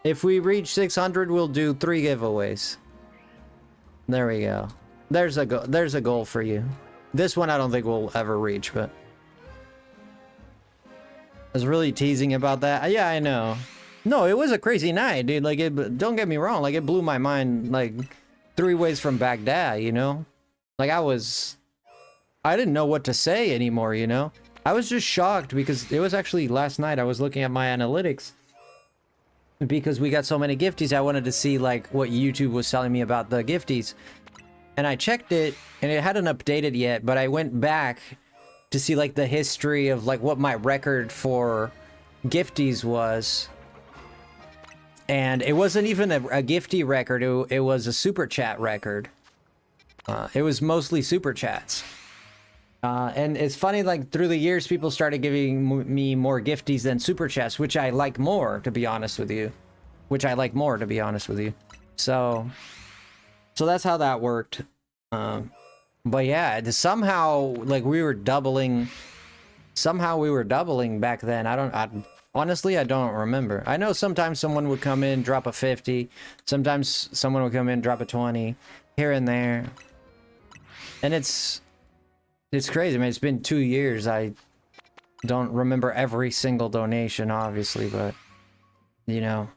If we reach 600, we'll do 3 giveaways. There we go. There's a goal for you. This one I don't think we'll ever reach, but I was really teasing about that. Yeah, I know. No, it was a crazy night, dude. Like, don't get me wrong. Like, it blew my mind, like, 3 ways from Baghdad, you know? Like, I didn't know what to say anymore, you know? I was just shocked because it was actually last night I was looking at my analytics because we got so many gifties, I wanted to see like what YouTube was telling me about the gifties. And I checked it and it hadn't updated yet, but I went back to see like the history of like what my record for gifties was. And it wasn't even a gifty record, it was a super chat record. It was mostly super chats. And it's funny, like through the years, people started giving me more gifties than super chats, which I like more, to be honest with you. So that's how that worked. But yeah, somehow, like we were doubling back then. Honestly, I don't remember. I know sometimes someone would come in, drop a 50. Sometimes someone would come in, drop a 20, here and there. And it's crazy, man. It's been 2 years. I don't remember every single donation, obviously, but you know,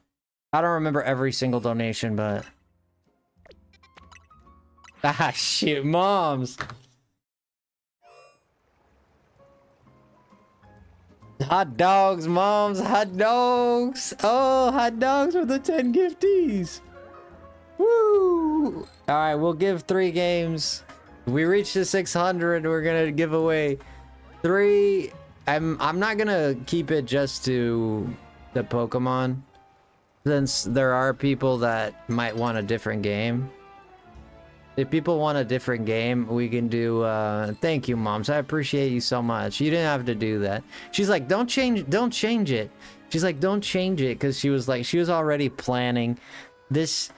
I don't remember every single donation, but ah, shit, moms. Hot dogs, moms, hot dogs. Oh, hot dogs for the 10 gifties. Woo! All right, we'll give 3 games. If we reach the 600, we're gonna give away 3. I'm not gonna keep it just to the Pokemon, since there are people that might want a different game. If people want a different game, we can do, thank you, moms. I appreciate you so much. You didn't have to do that. She's like, don't change it. She's like, don't change it. Cause she was already planning this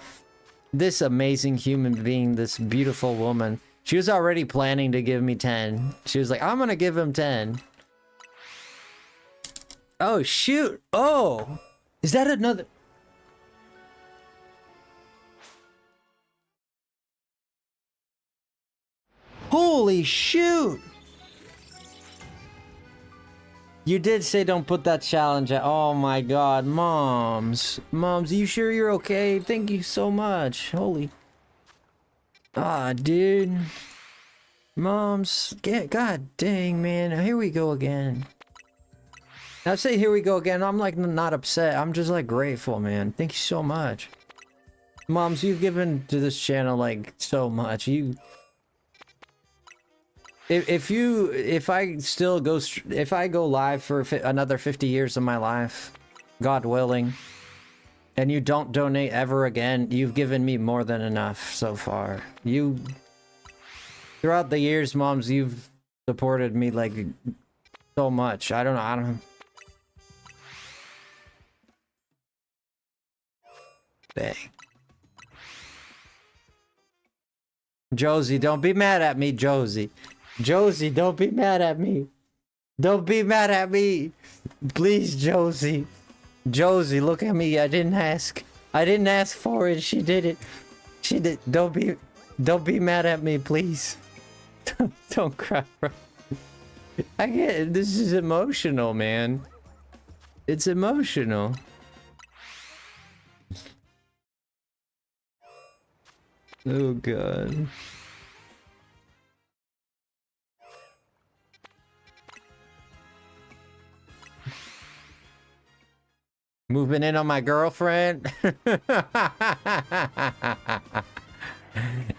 amazing human being, this beautiful woman. She was already planning to give me 10. She was like, I'm gonna give him 10. Oh, shoot. Oh, is that another? Holy shoot! You did say don't put that challenge at— oh my god, moms. Moms, you sure you're okay? Thank you so much. Holy. Ah, dude. Moms, god dang, man. Here we go again. I say here we go again. I'm like not upset. I'm just like grateful, man. Thank you so much. Moms, you've given to this channel like so much. If I go live for another 50 years of my life, God willing, and you don't donate ever again, you've given me more than enough so far. Throughout the years, moms, you've supported me like so much. I don't know. Dang. Josie, don't be mad at me, Josie. Josie, don't be mad at me. Don't be mad at me. Please, Josie. Josie, look at me. I didn't ask. I didn't ask for it. She did it. She did. Don't be mad at me, please. Don't cry, bro. I get it. This is emotional, man. It's emotional. Oh, God. Moving in on my girlfriend.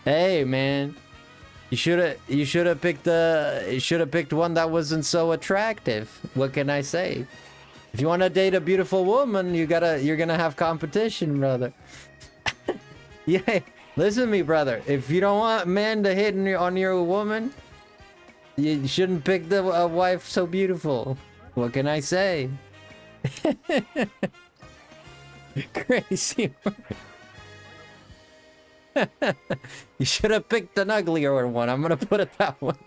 Hey, man. You should have picked one that wasn't so attractive. What can I say? If you want to date a beautiful woman, you're gonna have competition, brother. Yeah, listen to me, brother. If you don't want men to hit on your woman, you shouldn't pick a wife so beautiful. What can I say? Crazy. You should have picked an uglier one. I'm gonna put it that one.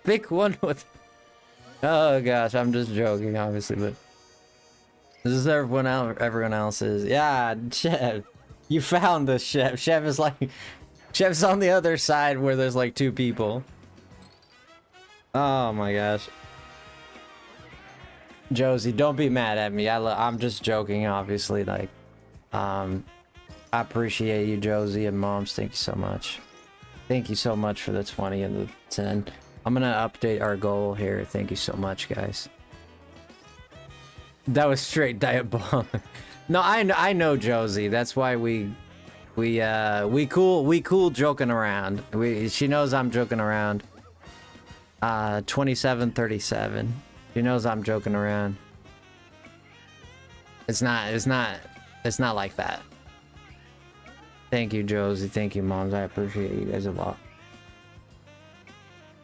Pick one with— oh gosh, I'm just joking, obviously, but this is everyone else's. Yeah, Chef, you found this, Chef. Chef's on the other side where there's like 2 people. Oh my gosh. Josie, don't be mad at me. I'm just joking, obviously. Like, I appreciate you, Josie, and moms. Thank you so much. Thank you so much for the 20 and the 10. I'm gonna update our goal here. Thank you so much, guys. That was straight diabolic. No, I know Josie. That's why we cool joking around. She knows I'm joking around. 2737. She knows I'm joking around. It's not like that. Thank you, Josie. Thank you, moms. I appreciate you guys a lot.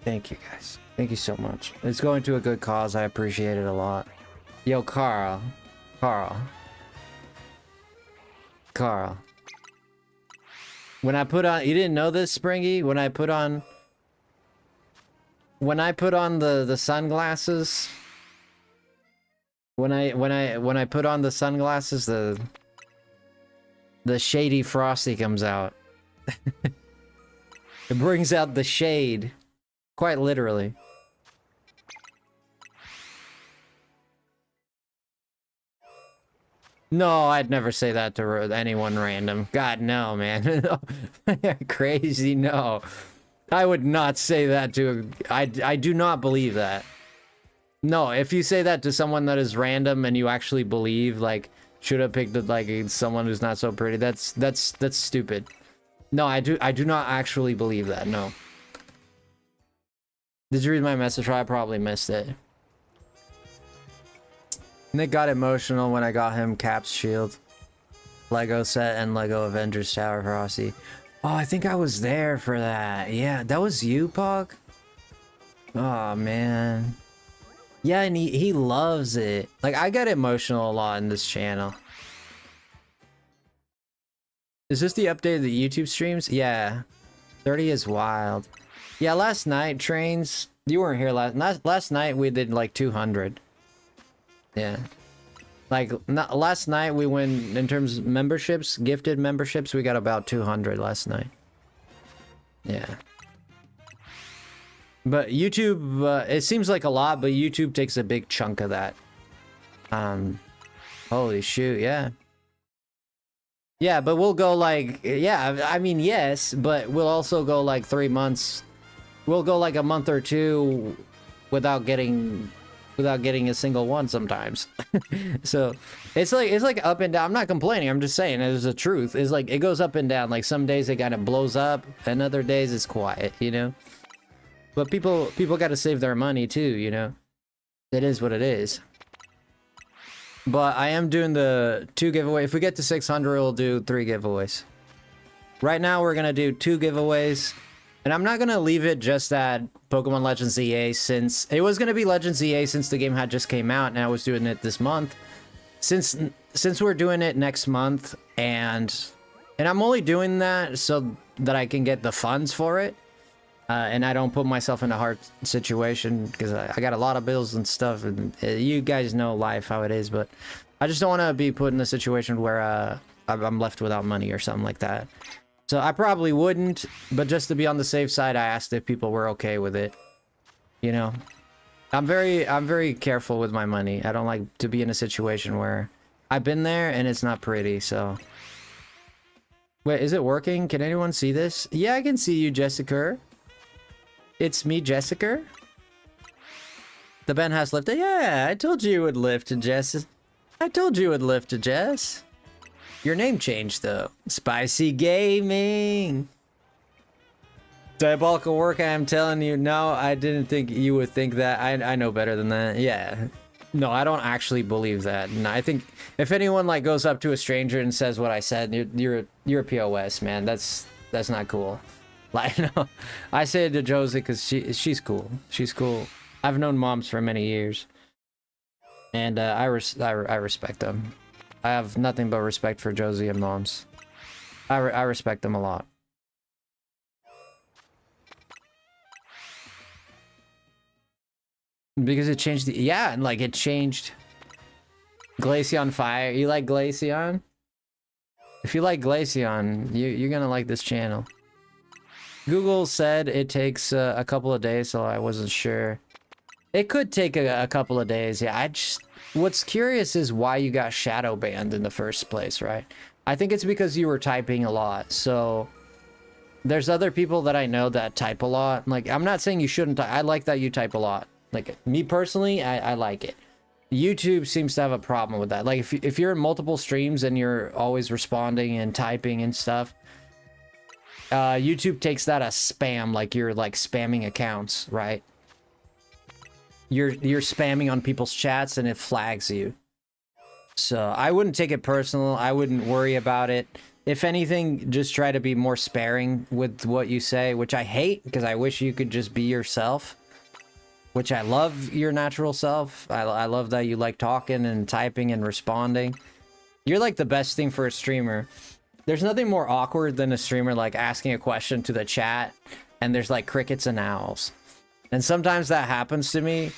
Thank you, guys. Thank you so much. It's going to a good cause. I appreciate it a lot. Yo, Carl. When I put on, you didn't know this, Springy? When I put on the sunglasses, when I put on the sunglasses, the shady Frosty comes out. It brings out the shade, quite literally. No, I'd never say that to anyone random. God, no, man. Crazy, no. I would not say that to... I do not believe that. No, if you say that to someone that is random and you actually believe, like, should have picked, like, someone who's not so pretty, that's stupid. No, I do not actually believe that, no. Did you read my message? I probably missed it. Nick got emotional when I got him Cap's shield, Lego set, and Lego Avengers Tower Frosty. Oh, I think I was there for that. Yeah, that was you, Pog? Oh, man. Yeah, and he loves it. Like, I get emotional a lot in this channel. Is this the update of the YouTube streams? Yeah. 30 is wild. Yeah, last night, Trains, you weren't here last night we did like 200. Yeah. Like, last night we went, in terms of memberships, gifted memberships, we got about 200 last night. Yeah. But YouTube, it seems like a lot, but YouTube takes a big chunk of that. Holy shoot, yeah. Yeah, but we'll go like, yeah, I mean, yes, but we'll also go like 3 months. We'll go like a month or two without getting a single one sometimes. So it's like up and down. I'm not complaining, I'm just saying it is the truth. It's like it goes up and down. Like some days it kind of blows up and other days it's quiet, you know. But people got to save their money too, you know. It is what it is. But I am doing the 2 giveaway. If we get to 600, we'll do 3 giveaways. Right now we're gonna do 2 giveaways. And I'm not gonna leave it just at Pokemon Legends EA, since it was gonna be Legends EA since the game had just came out and I was doing it this month. Since we're doing it next month, and I'm only doing that so that I can get the funds for it, and I don't put myself in a hard situation because I got a lot of bills and stuff, and you guys know life how it is. But I just don't want to be put in a situation where I'm left without money or something like that. So I probably wouldn't, but just to be on the safe side, I asked if people were okay with it. You know, I'm very careful with my money. I don't like to be in a situation where I've been there and it's not pretty. So wait, is it working? Can anyone see this? Yeah, I can see you, Jessica. It's me, Jessica. The Ben has lifted. Yeah, I told you it would lift, Jess. I told you it would lift, Jess. Your name changed, though. Spicy Gaming. Diabolical work, I am telling you. No, I didn't think you would think that. I know better than that. Yeah. No, I don't actually believe that. No, I think if anyone like goes up to a stranger and says what I said, you're a POS, man. That's not cool. Like, no, I say it to Josie because she's cool. She's cool. I've known moms for many years, and I respect them. I have nothing but respect for Josie and moms. I respect them a lot. Because it changed the... Yeah, and like it changed... Glaceon Fire. You like Glaceon? If you like Glaceon, you're gonna like this channel. Google said it takes a couple of days, so I wasn't sure. It could take a couple of days, yeah. What's curious is why you got shadow banned in the first place, right? I think it's because you were typing a lot, so... There's other people that I know that type a lot. Like, I'm not saying you shouldn't type. I like that you type a lot. Like, me personally, I like it. YouTube seems to have a problem with that. Like if you're in multiple streams and you're always responding and typing and stuff, YouTube takes that as spam, like you're like spamming accounts, right? You're spamming on people's chats and it flags you. So I wouldn't take it personal. I wouldn't worry about it. If anything, just try to be more sparing with what you say, which I hate because I wish you could just be yourself. Which I love your natural self. I love that you like talking and typing and responding. You're like the best thing for a streamer. There's nothing more awkward than a streamer like asking a question to the chat and there's like crickets and owls. And sometimes that happens to me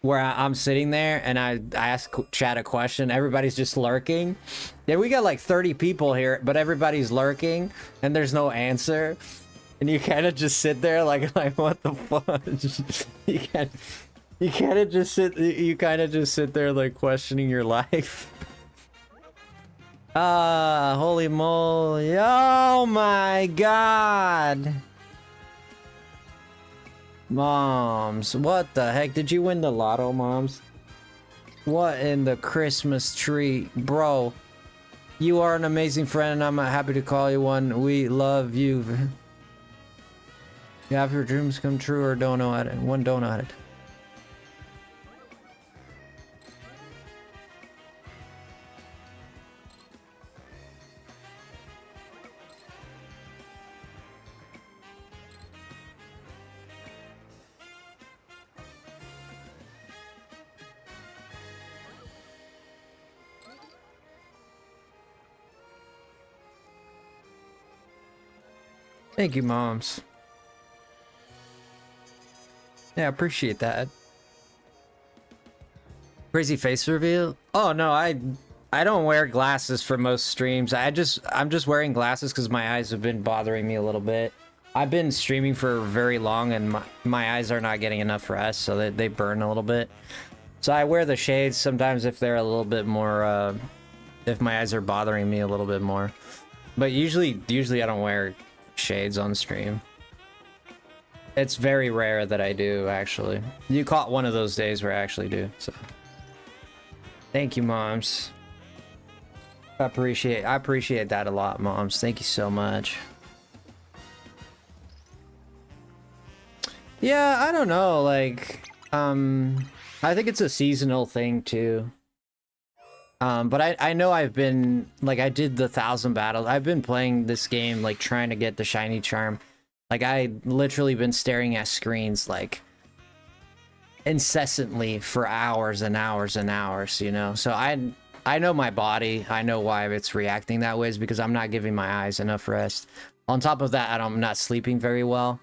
where I'm sitting there and I ask chat a question. Everybody's just lurking. Yeah, we got like 30 people here, but everybody's lurking and there's no answer. And you kind of just sit there like what the fuck? you kind of just sit there like questioning your life. Holy moly. Oh my god. Moms, what the heck? Did you win the lotto, moms? What in the Christmas tree? Bro, you are an amazing friend and I'm happy to call you one. We love you. You have your dreams come true or don't know at it. One don't know at it. Thank you, moms. Yeah, I appreciate that. Crazy face reveal? Oh no, I don't wear glasses for most streams. I'm just wearing glasses because my eyes have been bothering me a little bit. I've been streaming for very long and my eyes are not getting enough rest, so they burn a little bit. So I wear the shades sometimes if they're a little bit more, if my eyes are bothering me a little bit more. But usually I don't wear shades on stream. It's very rare that I do, actually. You caught one of those days where I actually do, so. Thank you, moms. I appreciate that a lot, moms. Thank you so much. Yeah, I don't know, like, I think it's a seasonal thing, too. But I know I've been, like, I did the 1,000 battles. I've been playing this game, like, trying to get the shiny charm. Like, I literally been staring at screens, like, incessantly for hours and hours and hours, you know? So I know my body. I know why it's reacting that way is because I'm not giving my eyes enough rest. On top of that, I'm not sleeping very well.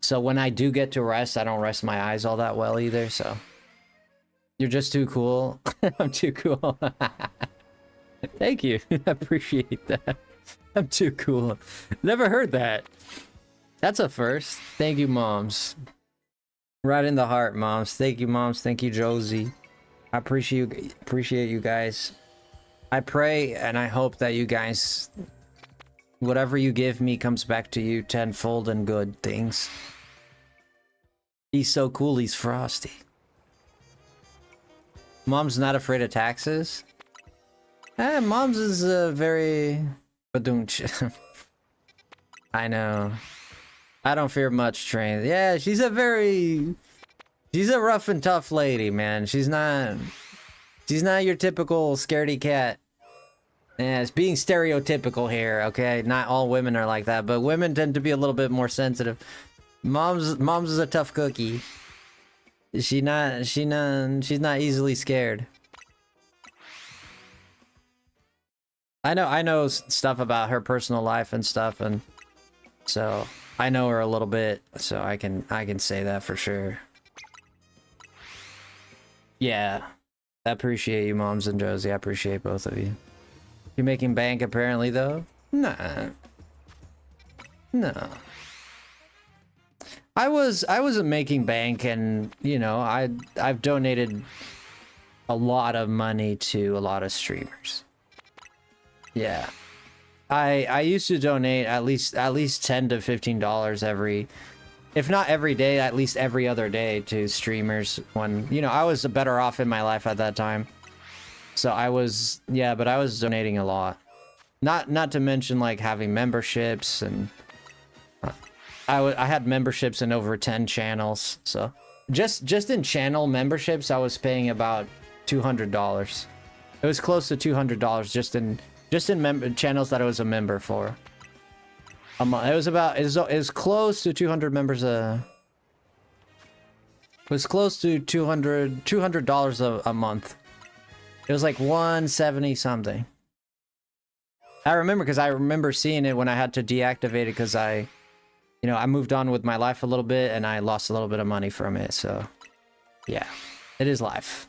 So when I do get to rest, I don't rest my eyes all that well either, so. You're just too cool. I'm too cool. Thank you. I appreciate that. I'm too cool. Never heard that. That's a first. Thank you, moms. Right in the heart, moms. Thank you, moms. Thank you, Josie. I appreciate you guys. I pray and I hope that you guys, whatever you give me comes back to you tenfold and good things. He's so cool, he's Frosty. Mom's not afraid of taxes? Mom's is very... Badunch. I know. I don't fear much, train. Yeah, she's a rough and tough lady, man. She's not your typical scaredy cat. Yeah, it's being stereotypical here, okay? Not all women are like that, but women tend to be a little bit more sensitive. Mom's is a tough cookie. She's not easily scared. I know stuff about her personal life and stuff, and so I know her a little bit, so I can say that for sure. Yeah. I appreciate you, moms and Josie. I appreciate both of you. You're making bank apparently though? Nah. No. I wasn't making bank, and you know, I've donated a lot of money to a lot of streamers. Yeah. I used to donate at least $10 to $15 if not every day, at least every other day to streamers when, you know, I was better off in my life at that time. So I was, yeah, but I was donating a lot. Not to mention like having memberships, and I had memberships in over 10 channels. So just in channel memberships, I was paying about $200. It was close to $200 just in channels that I was a member for. It was close to 200 members it was close to $200 a month. It was like 170 something. I remember because I remember seeing it when I had to deactivate it because I moved on with my life a little bit and I lost a little bit of money from it. So yeah, it is life.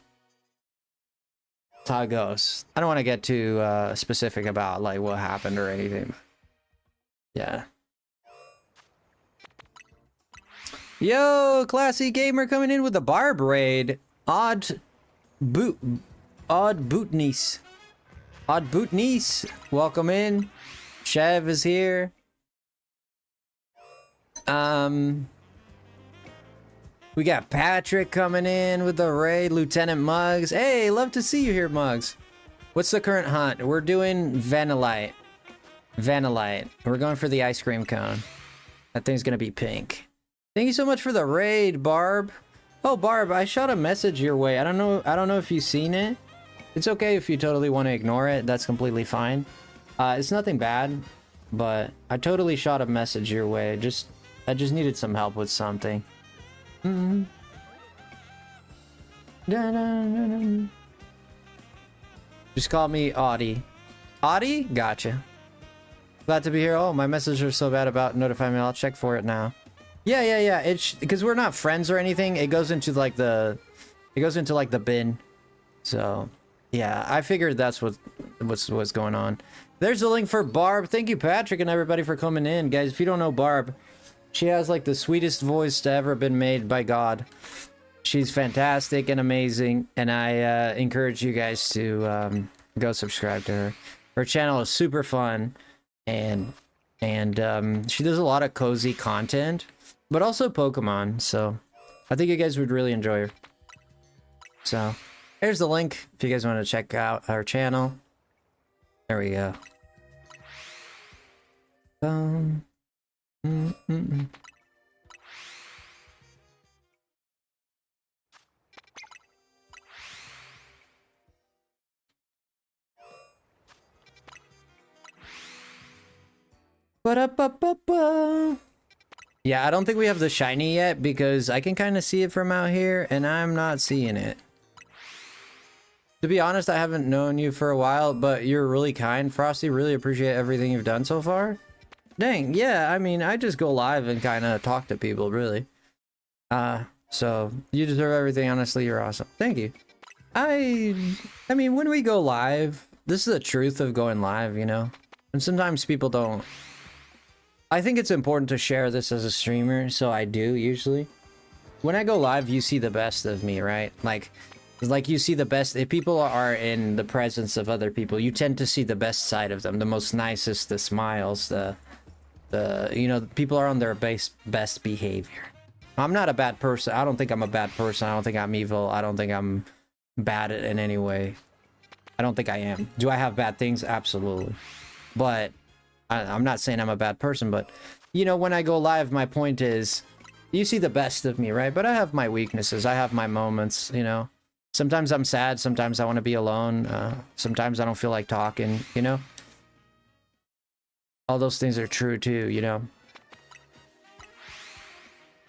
That's how it goes. I don't want to get too specific about like what happened or anything. Yeah. Yo, classy gamer coming in with a barb raid. Odd Bootniece. Welcome in. Chev is here. We got Patrick coming in with the raid. Lieutenant Muggs. Hey, love to see you here, Muggs. What's the current hunt? We're doing Vanillite. We're going for the ice cream cone. That thing's gonna be pink. Thank you so much for the raid, Barb. Oh, Barb, I shot a message your way. I don't know if you've seen it. It's okay if you totally want to ignore it. That's completely fine. It's nothing bad, but I totally shot a message your way. I just needed some help with something. Just call me Audie. Audie? Gotcha. Glad to be here. Oh, my messages are so bad about notifying me. I'll check for it now. Yeah. It's because we're not friends or anything. It goes into like the bin. So yeah, I figured that's what's going on. There's a link for Barb. Thank you, Patrick, and everybody for coming in, guys. If you don't know Barb, she has like the sweetest voice to ever been made by God. She's fantastic and amazing, and I encourage you guys to go subscribe to her. Her channel is super fun, and she does a lot of cozy content, but also Pokemon. So I think you guys would really enjoy her. So here's the link if you guys want to check out our channel. There we go. Ba-da-ba-ba-ba. Yeah, I don't think we have the shiny yet because I can kind of see it from out here and I'm not seeing it. To be honest, I haven't known you for a while, but you're really kind, Frosty. Really appreciate everything you've done so far. Dang, yeah, I mean, I just go live and kind of talk to people, really. So you deserve everything, honestly. You're awesome. Thank you. I mean, when we go live, this is the truth of going live, you know? And sometimes people don't. I think it's important to share this as a streamer, so I do, usually. When I go live, you see the best of me, right? Like you see the best. If people are in the presence of other people, you tend to see the best side of them, the most nicest, the smiles, you know, people are on their best behavior. I'm not a bad person. I don't think I'm a bad person. I don't think I'm evil. I don't think I'm bad in any way. I don't think I am. Do I have bad things? Absolutely. But I'm not saying I'm a bad person, but you know, when I go live, my point is you see the best of me, right? But I have my weaknesses. I have my moments, you know. Sometimes I'm sad. Sometimes I want to be alone. Sometimes I don't feel like talking, you know. All those things are true too, you know.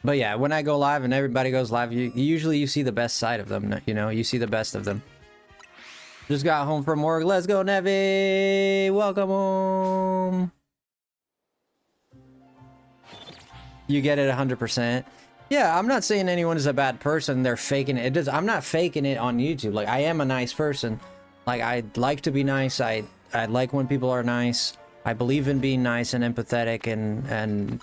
But yeah, when I go live and everybody goes live, usually you see the best side of them, you know. You see the best of them. Just got home from work. Let's go, Nevi. Welcome home. You get it 100%. Yeah, I'm not saying anyone is a bad person. They're faking it. I'm not faking it on YouTube. Like, I am a nice person. Like, I like to be nice. I like when people are nice. I believe in being nice and empathetic and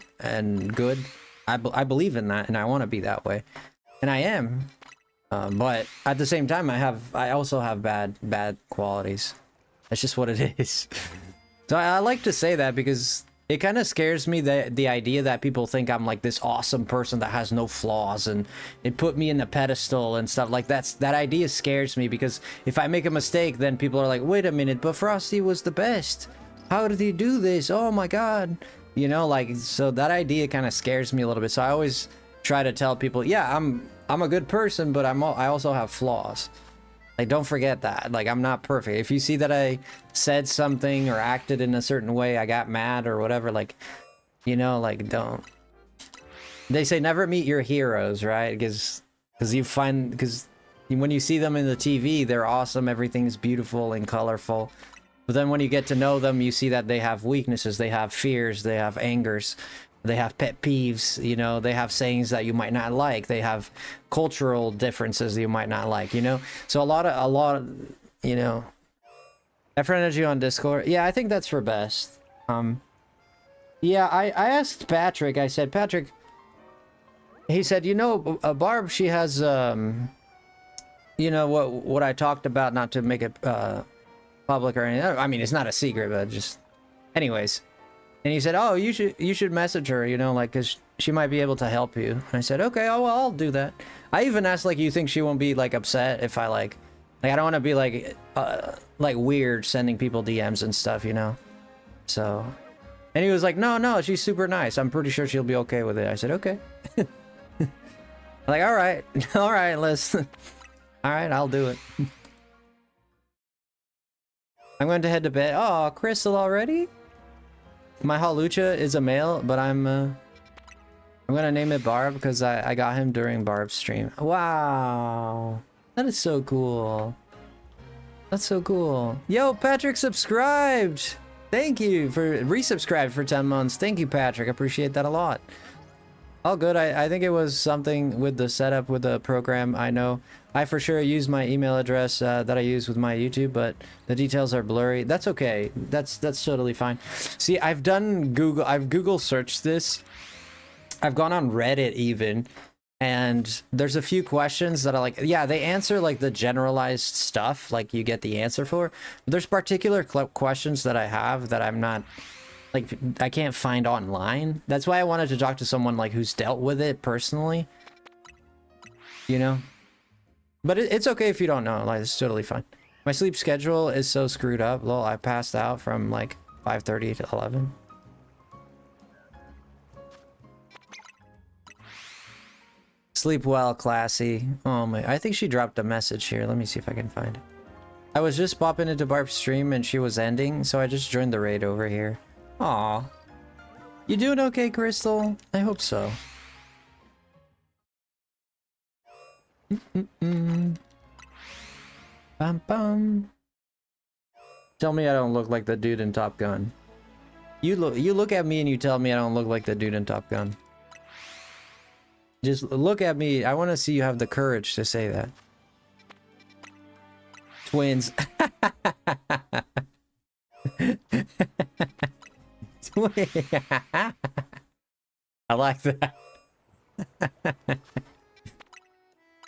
good. I believe in that, and I want to be that way. And I am. But at the same time, I also have bad qualities. That's just what it is. So I like to say that because it kind of scares me that the idea that people think I'm like this awesome person that has no flaws, and it put me in the pedestal and stuff like that idea scares me, because if I make a mistake, then people are like, wait a minute, but Frosty was the best. How did he do this? Oh my god. You know, like, so that idea kind of scares me a little bit. So I always try to tell people, yeah, I'm a good person, but I also have flaws. Like, don't forget that. Like, I'm not perfect. If you see that I said something or acted in a certain way, I got mad or whatever, like, you know, like, don't. They say never meet your heroes, right? Because when you see them in the TV, they're awesome, everything's beautiful and colorful. But then when you get to know them, you see that they have weaknesses, they have fears, they have angers, they have pet peeves, you know, they have sayings that you might not like, they have cultural differences that you might not like, you know? So a lot of, you know, effort energy on Discord. Yeah, I think that's for best. Yeah, I asked Patrick, I said, Patrick, he said, you know, Barb, she has, you know, what I talked about, not to make it, public or anything. I mean, it's not a secret, but just, anyways. And he said, oh, you should message her, you know, like, because she might be able to help you. And I said, okay, oh, well, I'll do that. I even asked, like, you think she won't be, like, upset if I, like I don't want to be, like weird sending people DMs and stuff, you know? So, and he was like, no, she's super nice. I'm pretty sure she'll be okay with it. I said, okay. Like, all right, listen. All right, I'll do it. I'm going to head to bed. Oh, Crystal already? My Halucha is a male, but I'm gonna name it Barb because I got him during Barb's stream. Wow, that is so cool. That's so cool. Yo, Patrick subscribed. Thank you for resubscribed for 10 months. Thank you, Patrick. I appreciate that a lot. All good. I think it was something with the setup with the program. I know I for sure used my email address that I use with my YouTube, but the details are blurry. That's okay. That's totally fine. See, I've Google searched this. I've gone on Reddit even, and there's a few questions that are like, yeah, they answer like the generalized stuff, like you get the answer for. But there's particular questions that I have that I'm not, like, I can't find online. That's why I wanted to talk to someone like who's dealt with it personally, you know? But it's okay if you don't know, like, it's totally fine. My sleep schedule is so screwed up. Lol, I passed out from like 5:30 to 11. Sleep well, classy. Oh my, I think she dropped a message here. Let me see if I can find it. I was just popping into Barb's stream and she was ending, so I just joined the raid over here. Aw. You doing okay, Crystal? I hope so. Bum bum. Tell me I don't look like the dude in Top Gun. You look at me and you tell me I don't look like the dude in Top Gun. Just look at me. I want to see you have the courage to say that. Twins. I like that.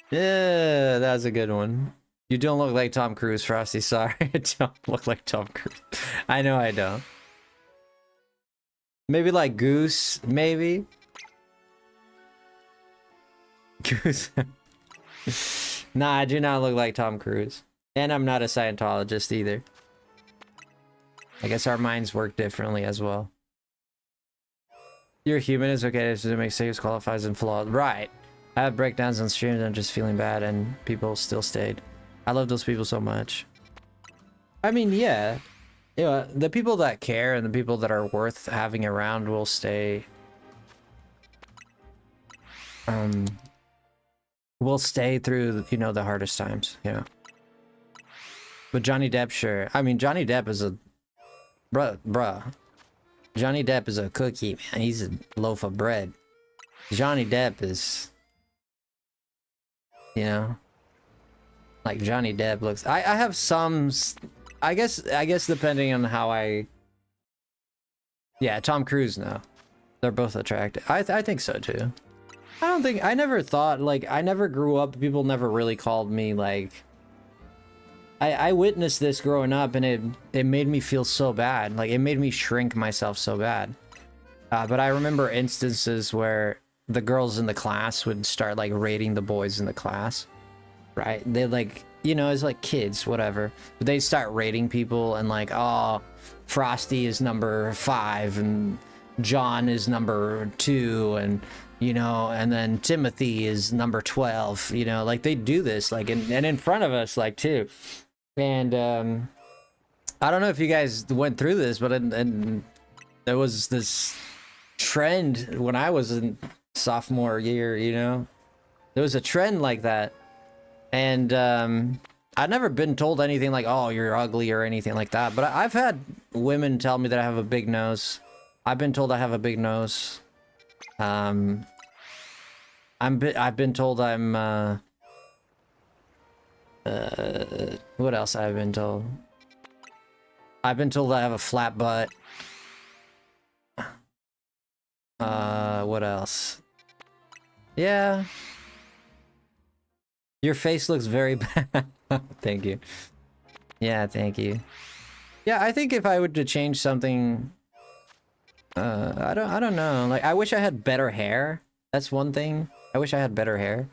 Yeah, that was a good one. You don't look like Tom Cruise, Frosty. Sorry, I don't look like Tom Cruise. I know I don't. Maybe like Goose, maybe. Goose. Nah, I do not look like Tom Cruise. And I'm not a Scientologist either. I guess our minds work differently as well. You're human, it's okay to make mistakes, qualifies, and flawed. Right. I have breakdowns on streams, I'm just feeling bad, and people still stayed. I love those people so much. I mean, yeah. You know, the people that care and the people that are worth having around will stay. Will stay through, you know, the hardest times, you know. But Johnny Depp, sure. I mean, Johnny Depp is a... Bruh. Johnny Depp is a cookie, man. He's a loaf of bread. Johnny Depp is... You know? Like, Johnny Depp looks... I have some... I guess depending on how I... Yeah, Tom Cruise, no. They're both attractive. I think so, too. I never thought, like, I never grew up, people never really called me, like... I witnessed this growing up, and it made me feel so bad. Like, it made me shrink myself so bad. But I remember instances where the girls in the class would start like rating the boys in the class, right? They like, you know, it's like kids, whatever. But they start rating people and like, oh, Frosty is number 5 and John is number 2 and, you know, and then Timothy is number 12, you know, like they do this like and in front of us like too. And I don't know if you guys went through this, but and there was this trend when I was in sophomore year, you know, there was a trend like that. And I'd never been told anything like, oh, you're ugly or anything like that. But I've had women tell me that I have a big nose. I've been told I have a big nose. I've been told I'm what else I've been told? I've been told I have a flat butt. What else? Yeah. Your face looks very bad. Thank you. Yeah, thank you. Yeah, I think if I were to change something, I don't know. Like, I wish I had better hair. That's one thing. I wish I had better hair.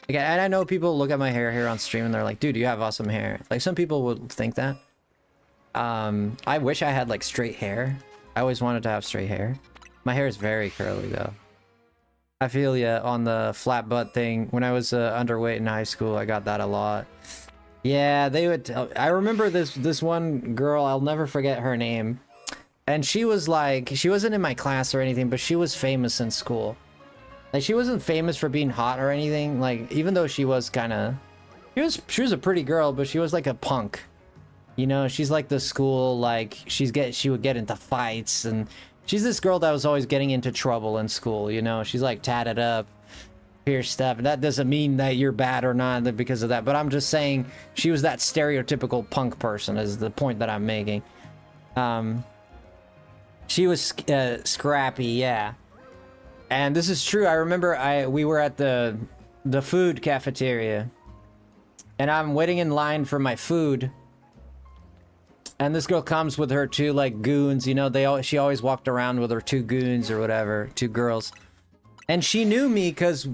Like, and I know people look at my hair here on stream and they're like, dude, you have awesome hair. Like, some people would think that. I wish I had like straight hair. I always wanted to have straight hair. My hair is very curly though. I feel ya on the flat butt thing. When I was underweight in high school, I got that a lot. Yeah, they would I remember this one girl, I'll never forget her name. And she was like, she wasn't in my class or anything, but she was famous in school. Like, she wasn't famous for being hot or anything. Like, even though she was kind of, she was a pretty girl, but she was like a punk. You know, she's like the school, like, she would get into fights, and she's this girl that was always getting into trouble in school, you know? She's like tatted up, pierced up, and that doesn't mean that you're bad or not because of that, but I'm just saying she was that stereotypical punk person is the point that I'm making. She was scrappy, yeah. And this is true. I remember we were at the food cafeteria, and I'm waiting in line for my food. And this girl comes with her 2 like goons, you know, she always walked around with her 2 goons or whatever, 2 girls. And she knew me because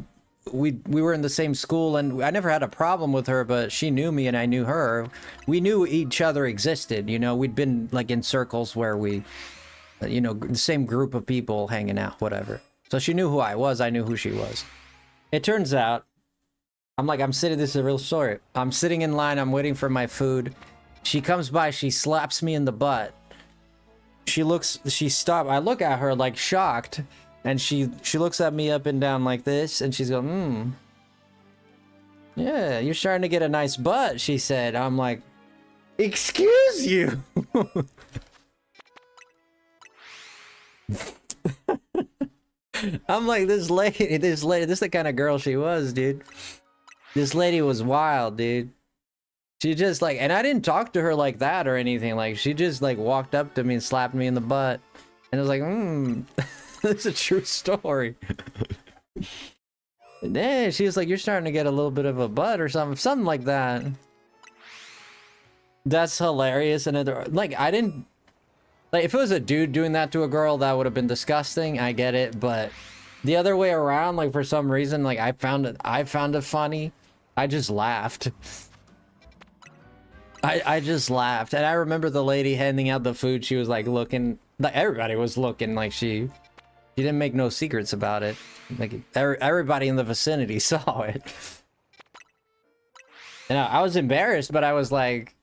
we were in the same school, and I never had a problem with her, but she knew me and I knew her. We knew each other existed, you know, we'd been like in circles where we, you know, the same group of people hanging out, whatever. So she knew who I was, I knew who she was. It turns out, this is a real story. I'm sitting in line, I'm waiting for my food. She comes by, she slaps me in the butt. She stopped. I look at her like shocked, and she looks at me up and down like this, and she's going, yeah, you're starting to get a nice butt, she said. I'm like, excuse you. I'm like, this is the kind of girl she was, dude. This lady was wild, dude. She just like, and I didn't talk to her like that or anything. Like, she just like walked up to me and slapped me in the butt. And I was like, that's a true story. Yeah, she was like, you're starting to get a little bit of a butt or something like that. That's hilarious. And like, I didn't, like, if it was a dude doing that to a girl, that would have been disgusting. I get it. But the other way around, like, for some reason, like, I found it funny. I just laughed. I just laughed. And I remember the lady handing out the food. She was like looking, like everybody was looking, like she didn't make no secrets about it. Like everybody in the vicinity saw it. And I was embarrassed, but I was like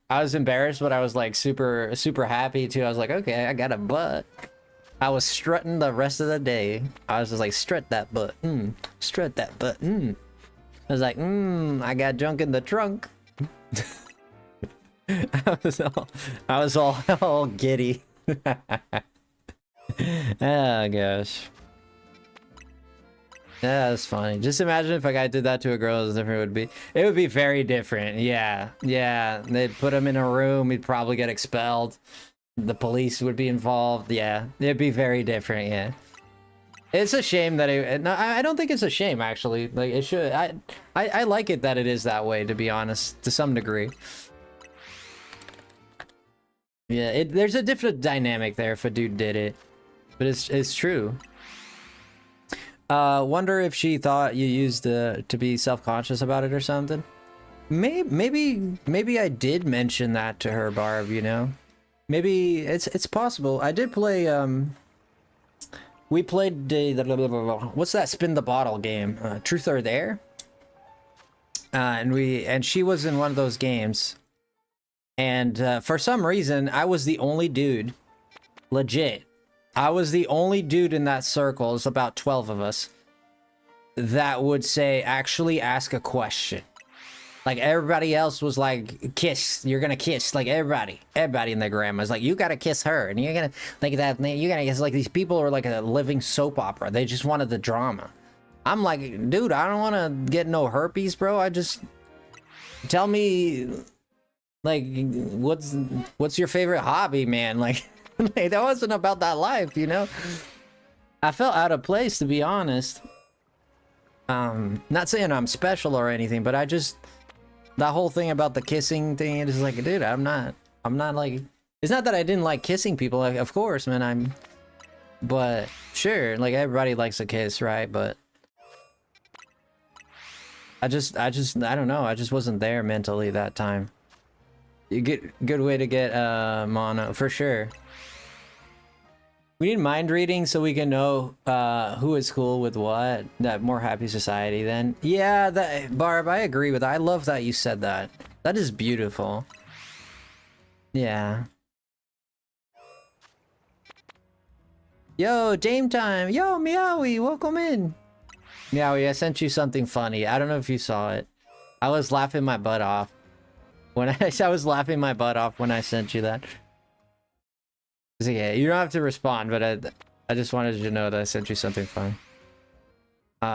super, super happy too. I was like, okay, I got a butt. I was strutting the rest of the day. I was just like, strut that butt. Strut that butt. I was like, I got junk in the trunk. I was all giddy. Oh gosh. Yeah, that's funny. Just imagine if a guy did that to a girl, as different it would be. It would be very different. Yeah. They'd put him in a room. He'd probably get expelled. The police would be involved. Yeah, it'd be very different. Yeah. It's a shame that no, I don't think it's a shame actually. Like it should. I like it that it is that way, to be honest, to some degree. Yeah, there's a different dynamic there if a dude did it. but it's true. Wonder if she thought you used to be self-conscious about it or something. Maybe I did mention that to her, Barb, you know? Maybe it's possible. I did play, we played what's that spin the bottle game? Truth or Dare? And she was in one of those games. And for some reason, I was the only dude, legit. I was the only dude in that circle, it's about 12 of us, that would say, actually ask a question. Like, everybody else was like, kiss, you're gonna kiss, like, everybody in their grandma's like, you gotta kiss her, and you're gonna, like, that, you gotta kiss, like, these people are like a living soap opera, they just wanted the drama. I'm like, dude, I don't wanna get no herpes, bro, I just, tell me, like, what's your favorite hobby, man, like, that wasn't about that life, you know? I felt out of place, to be honest. Not saying I'm special or anything, but I just, that whole thing about the kissing thing, it is like, dude, I'm not like, it's not that I didn't like kissing people, like, of course, man, but sure, like, everybody likes a kiss, right? But I don't know, I just wasn't there mentally that time. You get, good way to get, mono, for sure. We need mind reading so we can know who is cool with what. That more happy society then. Yeah, that Barb, I agree with that. I love that you said that. That is beautiful. Yeah. Yo, Dame time. Yo, Meowie, welcome in. Meowie, I sent you something funny. I don't know if you saw it. I was laughing my butt off. When I was laughing my butt off when I sent you that. So yeah, you don't have to respond, but I just wanted you to know that I sent you something fun.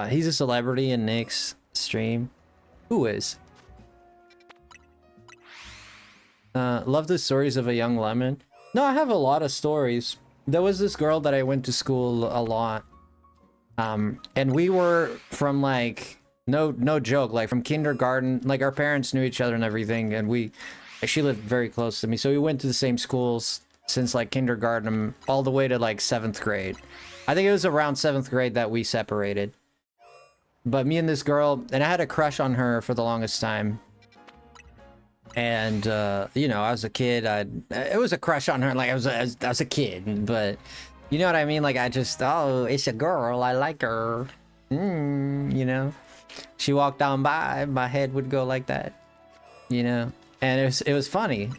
He's a celebrity in Nick's stream. Who is? Love the stories of a young lemon. No, I have a lot of stories. There was this girl that I went to school a lot. And we were from like, no joke, like from kindergarten, like our parents knew each other and everything, and she lived very close to me, so we went to the same schools since like kindergarten all the way to like 7th grade. I think it was around 7th grade that we separated. But me and this girl, and I had a crush on her for the longest time. And you know, I was a kid, it was a crush on her, like I was a kid, but you know what I mean? Like I just, oh, it's a girl, I like her. You know? She walked down by, my head would go like that. You know? And it was funny.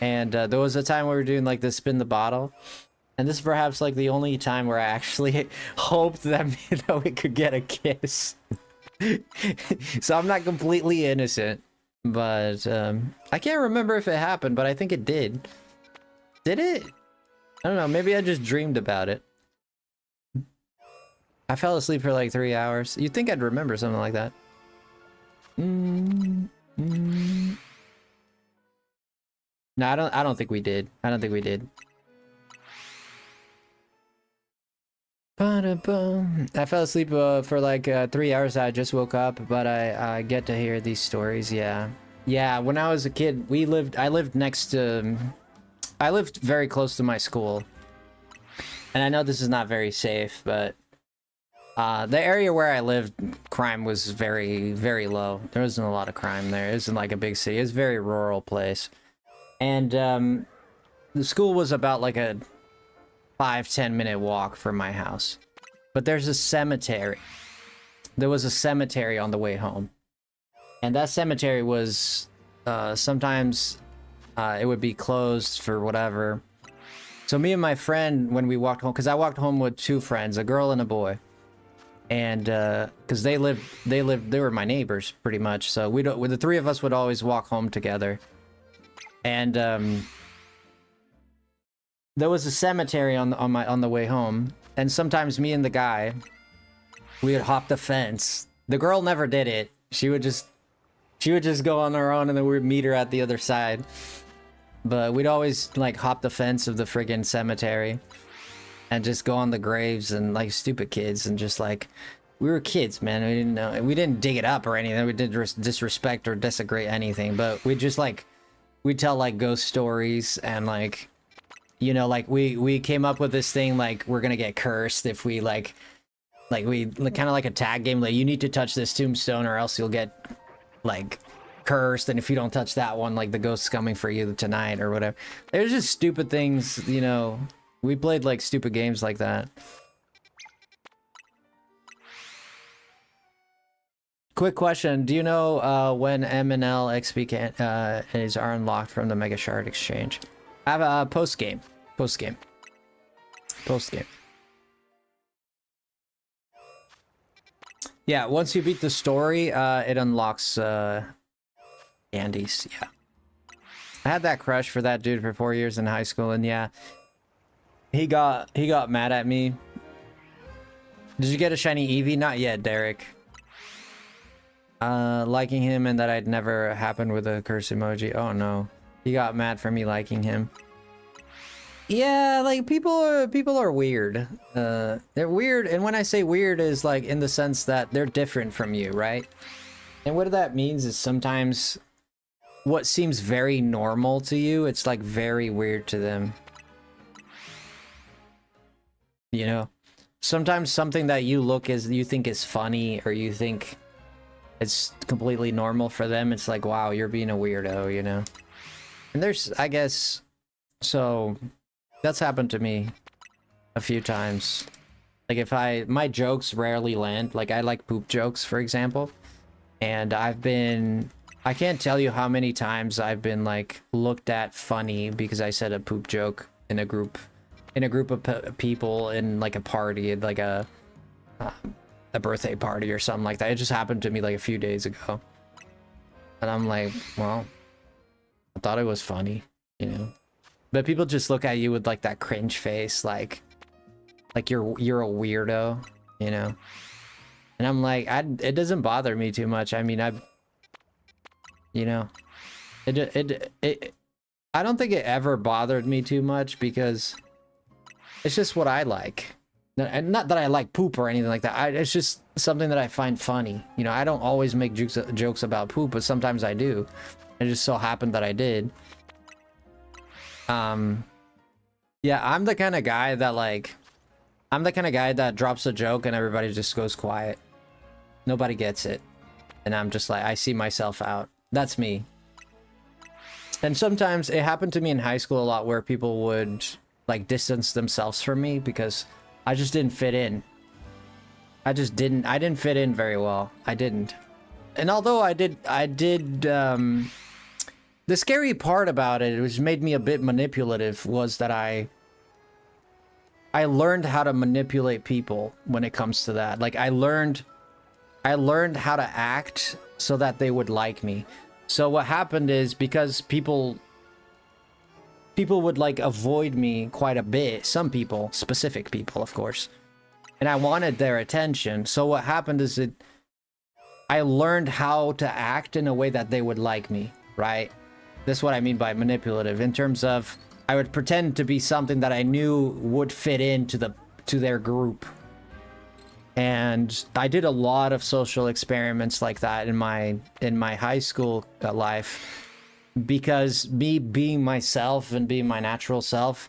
And there was a time we were doing like the spin the bottle, and this is perhaps like the only time where I actually hoped that we could get a kiss. So I'm not completely innocent, but I can't remember if it happened, but I think it did. Did it? I don't know, maybe I just dreamed about it. I fell asleep for like 3 hours. You'd think I'd remember something like that. No, I don't think we did. I don't think we did. I fell asleep for like 3 hours. I just woke up, but I get to hear these stories. Yeah. Yeah, when I was a kid, I lived very close to my school. And I know this is not very safe, but the area where I lived, crime was very, very low. There wasn't a lot of crime there. It wasn't like a big city. It was a very rural place. And the school was about like a 5-10 minute walk from my house. But there's a cemetery. There was a cemetery on the way home. And that cemetery was sometimes it would be closed for whatever. So me and my friend, when we walked home, because I walked home with 2 friends, a girl and a boy. And because they were my neighbors pretty much. So the 3 of us would always walk home together. And there was a cemetery on the way home, and sometimes me and the guy, we would hop the fence. The girl never did it. She would just go on her own, and then we'd meet her at the other side. But we'd always like hop the fence of the friggin' cemetery and just go on the graves, and like stupid kids, and just like, we were kids, man. We didn't know, we didn't dig it up or anything. We didn't disrespect or disagree anything, but we just like, we'd tell like ghost stories, and like You know, like we came up with this thing like we're gonna get cursed if we like we kind of like a tag game, like you need to touch this tombstone or else you'll get like cursed, and if you don't touch that one, like the ghost's coming for you tonight or whatever. There's just stupid things, you know. We played like stupid games like that. Quick question, do you know when M and L XP are unlocked from the Mega Shard exchange? I have a post game. Yeah, once you beat the story, it unlocks Andes. Yeah, I had that crush for that dude for 4 years in high school, and yeah, he got mad at me. Did you get a shiny Eevee? Not yet, Derek. Liking him and that I'd never happened with a curse emoji. Oh no, he got mad for me liking him. Yeah, like people are weird. They're weird, and when I say weird is like in the sense that they're different from you, right? And what that means is sometimes what seems very normal to you, it's like very weird to them. You know? Sometimes something that you think is funny, or you think it's completely normal for them, it's like, wow, you're being a weirdo, you know? And there's, I guess, so that's happened to me a few times. Like if my jokes rarely land, like I like poop jokes, for example. And I can't tell you how many times I've been like looked at funny because I said a poop joke in a group of people in like a party, like a birthday party or something like that. It just happened to me like a few days ago. And I'm like, well, I thought it was funny, you know? But people just look at you with like that cringe face, like you're a weirdo, you know? And I'm like, it doesn't bother me too much. I mean, you know, I don't think it ever bothered me too much because it's just what I like. And not that I like poop or anything like that. It's just something that I find funny. You know, I don't always make jokes about poop, but sometimes I do. It just so happened that I did. Yeah, I'm the kind of guy that drops a joke and everybody just goes quiet. Nobody gets it. And I'm just like, I see myself out. That's me. And sometimes it happened to me in high school a lot where people would like distance themselves from me because I just didn't fit in. I didn't fit in very well. I didn't. And although I did, the scary part about it, which made me a bit manipulative, was that I learned how to manipulate people when it comes to that. Like I learned how to act so that they would like me. So what happened is, because people would like avoid me quite a bit, some people, specific people, of course, and I wanted their attention. So what happened is I learned how to act in a way that they would like me, right? That's what I mean by manipulative, in terms of I would pretend to be something that I knew would fit into their group. And I did a lot of social experiments like that in my high school life, because me being myself and being my natural self,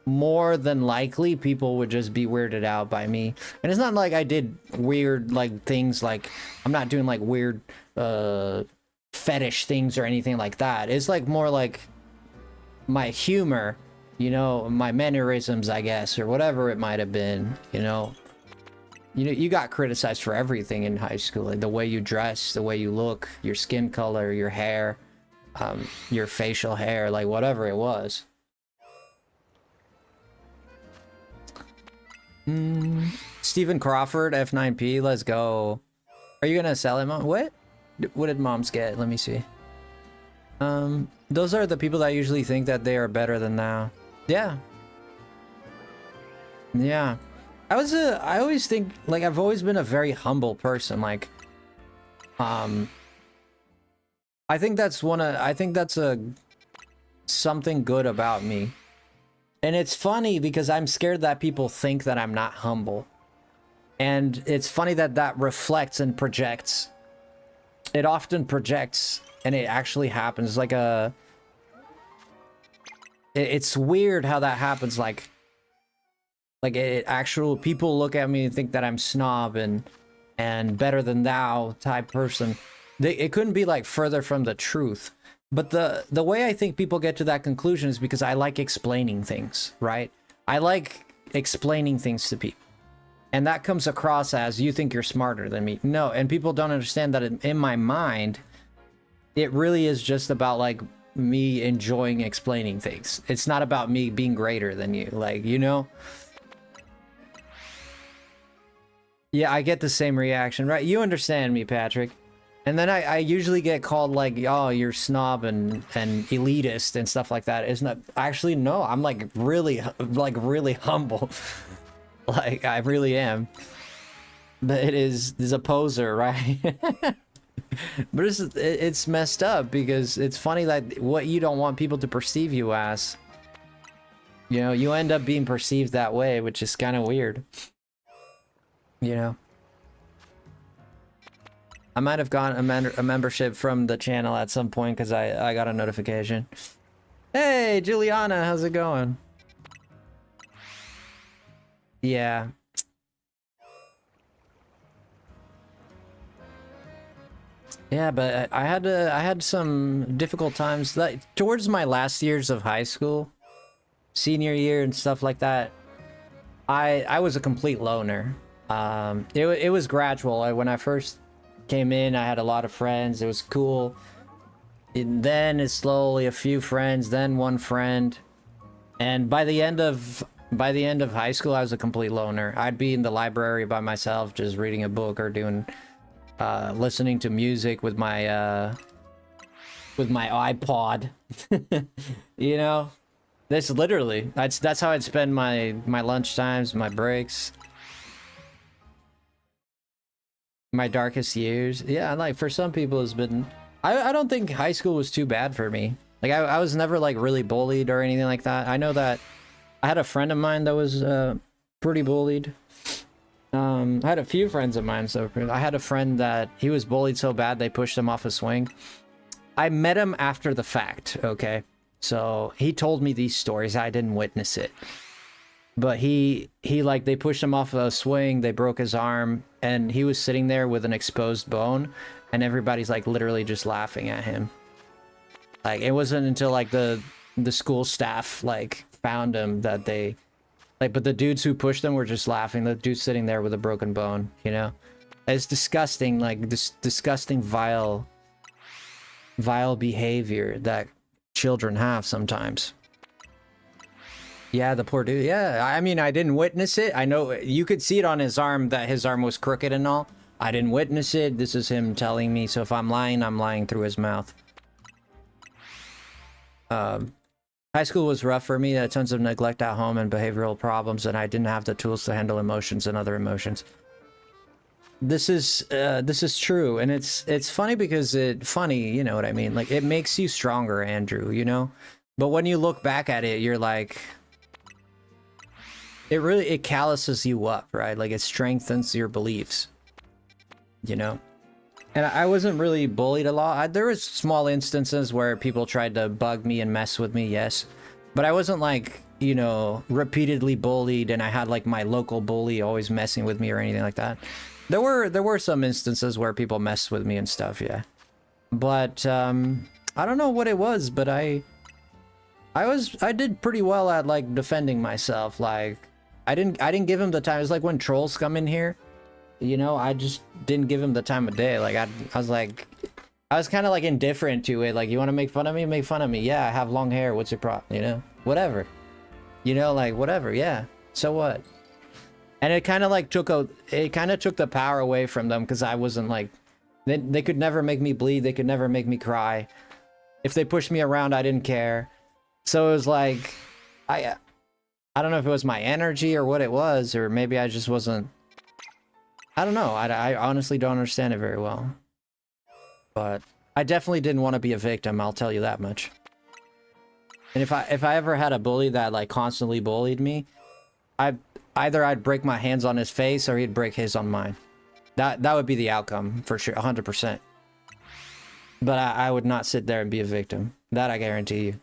more than likely people would just be weirded out by me. And it's not like I did weird like things, like I'm not doing like weird fetish things or anything like that. It's like more like my humor, you know, my mannerisms, I guess, or whatever it might have been, you know. You got criticized for everything in high school, like the way you dress, the way you look, your skin color, your hair, your facial hair, like whatever it was. Stephen Crawford, F9P, let's go. Are you gonna sell him? What did moms get? Let me see. Those are the people that usually think that they are better than thou. Yeah. Yeah. I always think, like, I've always been a very humble person. Like, I think that's something good about me. And it's funny because I'm scared that people think that I'm not humble. And it's funny that reflects and projects. It often projects, and it actually happens. Like it's weird how that happens. Like actual people look at me and think that I'm snob and better than thou type person. It couldn't be like further from the truth. But the way I think people get to that conclusion is because I like explaining things, right? I like explaining things to people. And that comes across as, you think you're smarter than me. No, and people don't understand that in my mind, it really is just about like me enjoying explaining things. It's not about me being greater than you, like, you know? Yeah, I get the same reaction, right? You understand me, Patrick. And then I usually get called like, oh, you're snob and elitist and stuff like that. Isn't that actually? No, I'm like really humble. Like I really am. But it is a poser, right? But it's messed up because it's funny that what you don't want people to perceive you as, you know, you end up being perceived that way, which is kind of weird. You know, I might have gotten a membership from the channel at some point because I got a notification. Hey, Juliana, how's it going? Yeah. Yeah, but I had some difficult times like towards my last years of high school, senior year and stuff like that. I was a complete loner. It was gradual. When I first came in, I had a lot of friends. It was cool. And then it's slowly a few friends, then one friend. And by the end of high school, I was a complete loner. I'd be in the library by myself, just reading a book or doing listening to music with my iPod. You know, that's literally that's how I'd spend my lunch times, my breaks, my darkest years. Yeah, like for some people it's been, I don't think high school was too bad for me. Like I was never like really bullied or anything like that. I know that I had a friend of mine that was pretty bullied. I had a few friends of mine, so I had a friend that he was bullied so bad they pushed him off a swing. I met him after the fact, okay? So he told me these stories. I didn't witness it. But he like, they pushed him off a swing, they broke his arm, and he was sitting there with an exposed bone, and everybody's like literally just laughing at him. Like it wasn't until like the school staff like found him that they like, but the dudes who pushed them were just laughing. The dude's sitting there with a broken bone, you know? It's disgusting, like this disgusting vile behavior that children have sometimes. Yeah, the poor dude. Yeah, I mean, I didn't witness it. I know you could see it on his arm that his arm was crooked and all. I didn't witness it. This is him telling me. So if I'm lying through his mouth. High school was rough for me. Tons of neglect at home and behavioral problems, and I didn't have the tools to handle emotions and other emotions. This is true, and it's funny because you know what I mean? Like it makes you stronger, Andrew, you know? But when you look back at it, you're like, it calluses you up, right? Like it strengthens your beliefs, you know? And I wasn't really bullied a lot. There was small instances where people tried to bug me and mess with me, yes. But I wasn't like, you know, repeatedly bullied and I had like my local bully always messing with me or anything like that. There were some instances where people messed with me and stuff, yeah. But I don't know what it was, but I did pretty well at like defending myself. Like I didn't give him the time. It's like when trolls come in here. You know, I just didn't give him the time of day. Like I was kind of like indifferent to it. Like, you want to make fun of me? Make fun of me. Yeah, I have long hair. What's your problem? You know, whatever. You know, like whatever. Yeah. So what? And it kind of like took the power away from them because I wasn't like, they could never make me bleed. They could never make me cry. If they pushed me around, I didn't care. So it was like, I don't know if it was my energy or what it was, or maybe I just wasn't. I don't know. I honestly don't understand it very well. But I definitely didn't want to be a victim, I'll tell you that much. And if I ever had a bully that like constantly bullied me, I'd break my hands on his face or he'd break his on mine. That would be the outcome for sure, 100%. But I would not sit there and be a victim. That I guarantee you.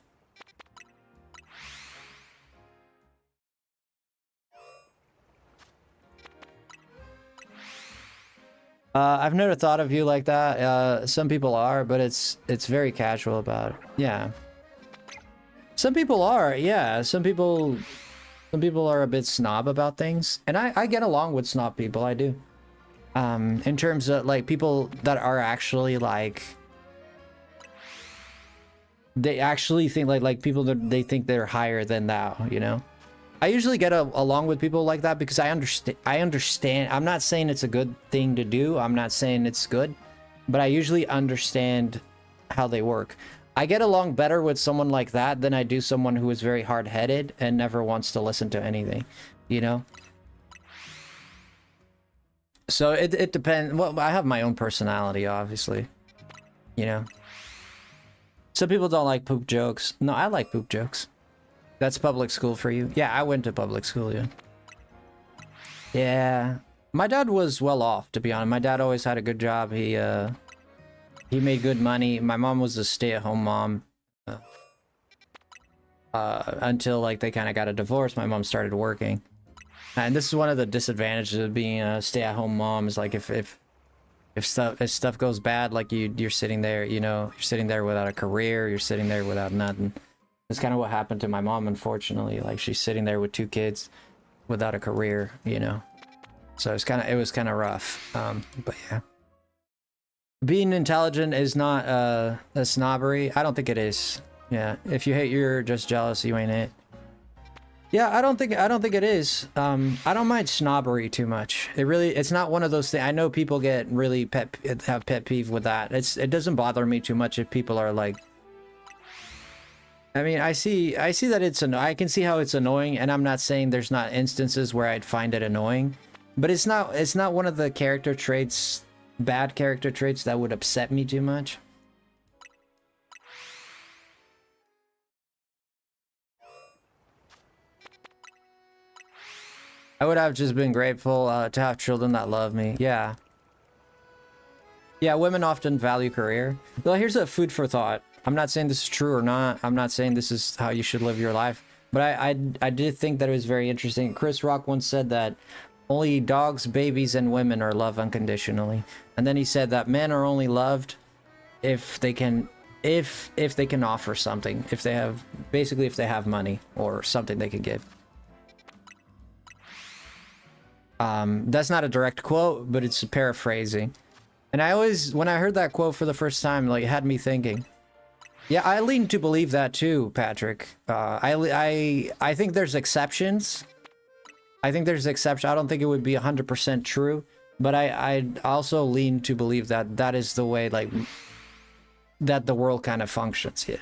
I've never thought of you like that. Some people are, but it's very casual about it. Yeah. Some people are, yeah. Some people are a bit snob about things, and I get along with snob people. I do. In terms of like people that are actually like, they actually think like people that they think they're higher than thou, you know. I usually get along with people like that because I understand. I'm not saying it's a good thing to do. I'm not saying it's good, but I usually understand how they work. I get along better with someone like that than I do someone who is very hard-headed and never wants to listen to anything, you know? So it depends. Well, I have my own personality, obviously, you know? Some people don't like poop jokes. No, I like poop jokes. That's public school for you. Yeah, I went to public school, yeah. Yeah. My dad was well off, to be honest. My dad always had a good job. He made good money. My mom was a stay-at-home mom. Until, like, they kind of got a divorce, my mom started working. And this is one of the disadvantages of being a stay-at-home mom, is, like, if stuff goes bad, like, you're sitting there, you know, you're sitting there without a career, you're sitting there without nothing. That's kind of what happened to my mom, unfortunately. Like, she's sitting there with 2 kids without a career, you know. So it was kind of rough. But yeah. Being intelligent is not a snobbery. I don't think it is. Yeah. If you hate, you're just jealous, you ain't it. Yeah, I don't think it is. I don't mind snobbery too much. It's not one of those things. I know people get really have pet peeve with that. It doesn't bother me too much if people are like, I mean, I see that I can see how it's annoying, and I'm not saying there's not instances where I'd find it annoying, but it's not one of the character traits, bad character traits that would upset me too much. I would have just been grateful to have children that love me. Yeah. Yeah, women often value career. Well, here's a food for thought. I'm not saying this is true or not. I'm not saying this is how you should live your life. But I did think that it was very interesting. Chris Rock once said that only dogs, babies, and women are loved unconditionally. And then he said that men are only loved if they can offer something. If they have money or something they can give. That's not a direct quote, but it's paraphrasing. And when I heard that quote for the first time, like, it had me thinking. Yeah, I lean to believe that too, Patrick. I think there's exceptions. I don't think it would be 100% true, but I also lean to believe that that is the way, like, that the world kind of functions. Yeah.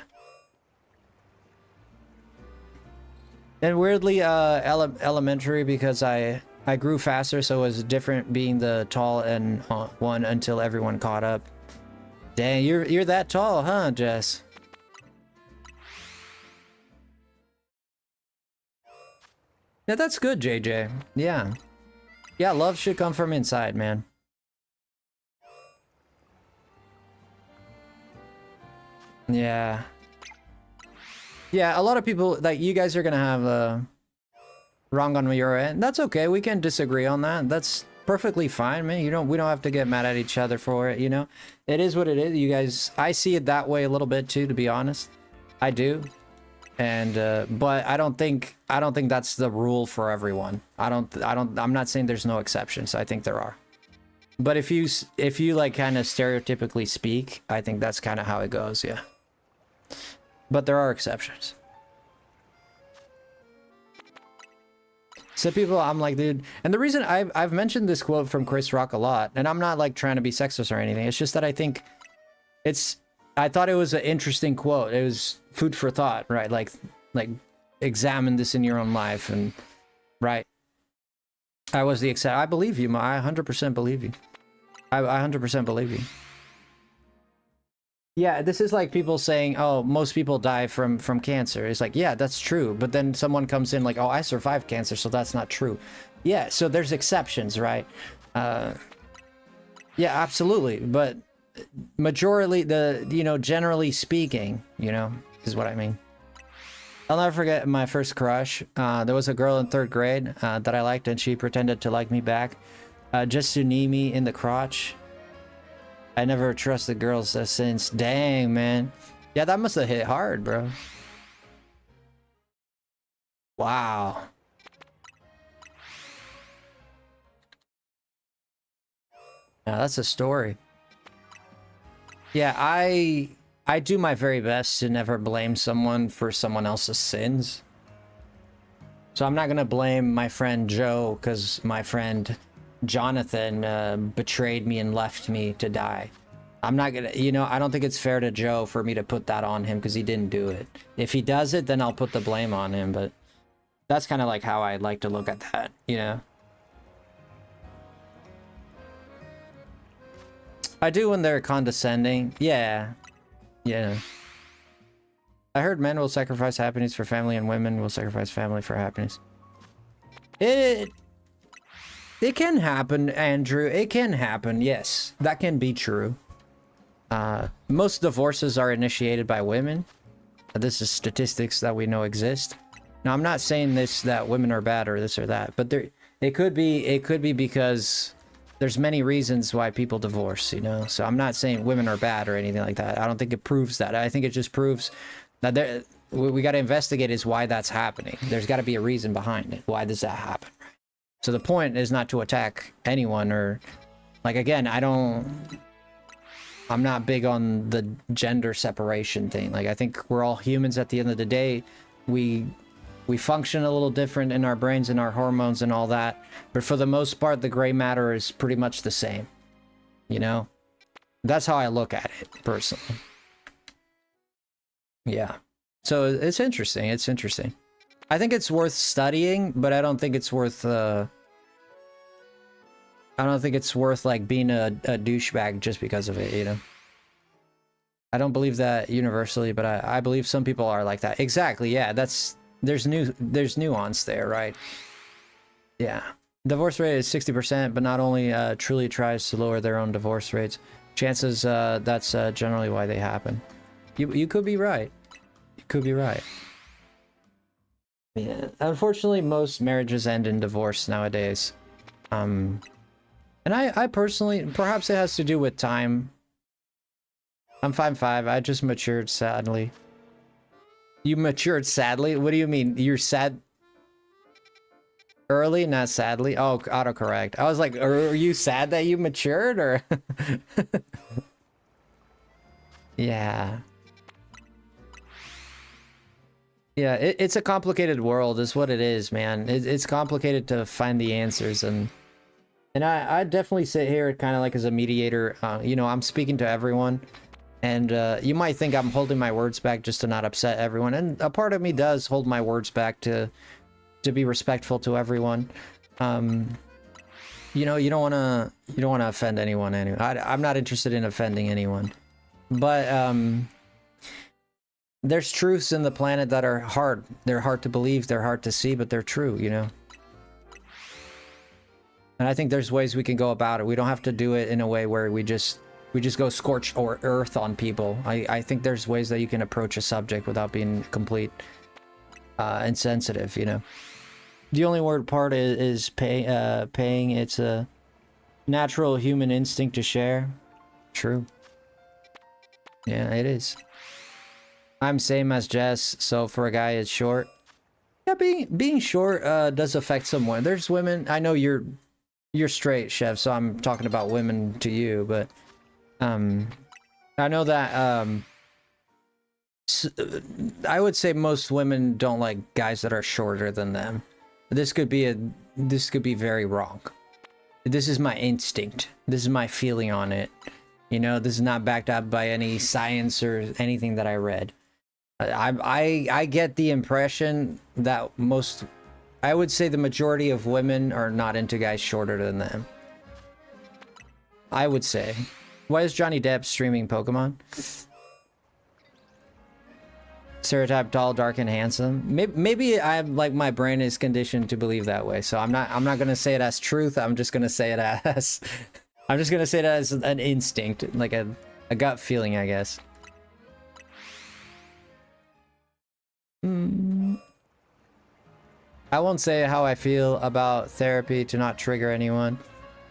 And weirdly, elementary, because I grew faster, so it was different being the tall and one until everyone caught up. Dang, you're that tall, huh, Jess? Yeah, that's good, JJ. Yeah. Yeah, love should come from inside, man. Yeah. Yeah, a lot of people, like, you guys are gonna have wrong on your end. That's okay. We can disagree on that. That's perfectly fine, man. We don't have to get mad at each other for it, you know? It is what it is. You guys, I see it that way a little bit too, to be honest. I do. And but I don't think that's the rule for everyone. I'm not saying there's no exceptions. I think there are. But if you like kind of stereotypically speak, I think that's kind of how it goes, yeah. But there are exceptions. So people, I'm like, dude, and the reason I've mentioned this quote from Chris Rock a lot, and I'm not like trying to be sexist or anything. It's just that I think I thought it was an interesting quote. It was food for thought, right? Like examine this in your own life, and right. I believe you. I 100% believe you. I 100% believe you. Yeah, this is like people saying, oh, most people die from cancer. It's like, yeah, that's true. But then someone comes in like, oh, I survived cancer, so that's not true. Yeah, so there's exceptions, right? Yeah, absolutely. But majority, generally speaking, is what I mean. I'll never forget my first crush. There was a girl in 3rd grade that I liked, and she pretended to like me back just to knee me in the crotch. I never trusted girls since. Dang, man. Yeah, that must have hit hard, bro. Wow. Yeah, that's a story. Yeah, I do my very best to never blame someone for someone else's sins. So I'm not gonna blame my friend Joe because my friend Jonathan betrayed me and left me to die. I'm not gonna, you know, I don't think it's fair to Joe for me to put that on him because he didn't do it. If he does it, then I'll put the blame on him, but that's kind of like how I'd like to look at that, you know? I do when they're condescending. Yeah. Yeah. I heard men will sacrifice happiness for family and women will sacrifice family for happiness. It can happen, Andrew. It can happen, yes. That can be true. Most divorces are initiated by women. This is statistics that we know exist. Now, I'm not saying this that women are bad or this or that, but it could be because there's many reasons why people divorce, you know? So I'm not saying women are bad or anything like that. I don't think it proves that. I think it just proves that we got to investigate is why that's happening. There's got to be a reason behind it. Why does that happen? So the point is not to attack anyone or, like, again, I'm not big on the gender separation thing. Like, I think we're all humans at the end of the day. We function a little different in our brains and our hormones and all that. But for the most part, the gray matter is pretty much the same. You know? That's how I look at it, personally. Yeah. So it's interesting. It's interesting. I think it's worth studying, but I don't think it's worth, I don't think it's worth, like, being a douchebag just because of it, you know? I don't believe that universally, but I believe some people are like that. Exactly, yeah, there's nuance there, right? Yeah. Divorce rate is 60%, but not only truly tries to lower their own divorce rates. Chances, that's generally why they happen. You could be right. You could be right. Yeah. Unfortunately, most marriages end in divorce nowadays. And I personally, perhaps it has to do with time. I'm 5'5". I just matured, sadly. You matured sadly? What do you mean? You're sad? Early, not sadly? Oh, autocorrect. I was like, are you sad that you matured, or? Yeah. Yeah, it's a complicated world, is what it is, man. It's complicated to find the answers, and I definitely sit here kind of like as a mediator. You know, I'm speaking to everyone, and you might think I'm holding my words back just to not upset everyone, and a part of me does hold my words back to be respectful to everyone. You know, you don't want to offend anyone anyway. I'm not interested in offending anyone, but there's truths in the planet that are hard. They're hard to believe, they're hard to see, but they're true, you know? And I think there's ways we can go about it. We don't have to do it in a way where we just go scorched or earth on people. I think there's ways that you can approach a subject without being complete insensitive, you know? The only word part is paying. It's a natural human instinct to share. True. Yeah, it is. I'm same as Jess, so for a guy it's short. Yeah, being short does affect someone. There's women, I know you're straight, Chef, so I'm talking about women to you, but I know that I would say most women don't like guys that are shorter than them. This could be very wrong. This is my instinct. This is my feeling on it. You know, this is not backed up by any science or anything that I read. I get the impression that I would say the majority of women are not into guys shorter than them. I would say. Why is Johnny Depp streaming Pokemon? Stereotype tall, dark, and handsome. Maybe I'm like, my brain is conditioned to believe that way. So I'm not gonna say it as truth. I'm just gonna say it as an instinct, like a gut feeling, I guess. I won't say how I feel about therapy to not trigger anyone.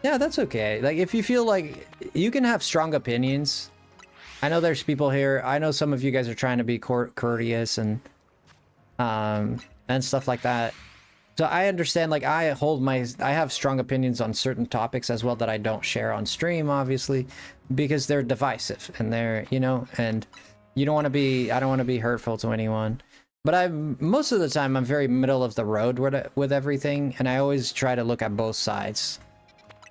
Yeah, that's okay. Like, if you feel like you can have strong opinions. I know there's people here. I know some of you guys are trying to be courteous and stuff like that. So I understand, like, I have strong opinions on certain topics as well that I don't share on stream, obviously, because they're divisive and they're, you know, and you don't want to be, I don't want to be hurtful to anyone. But most of the time, I'm very middle of the road with everything, and I always try to look at both sides.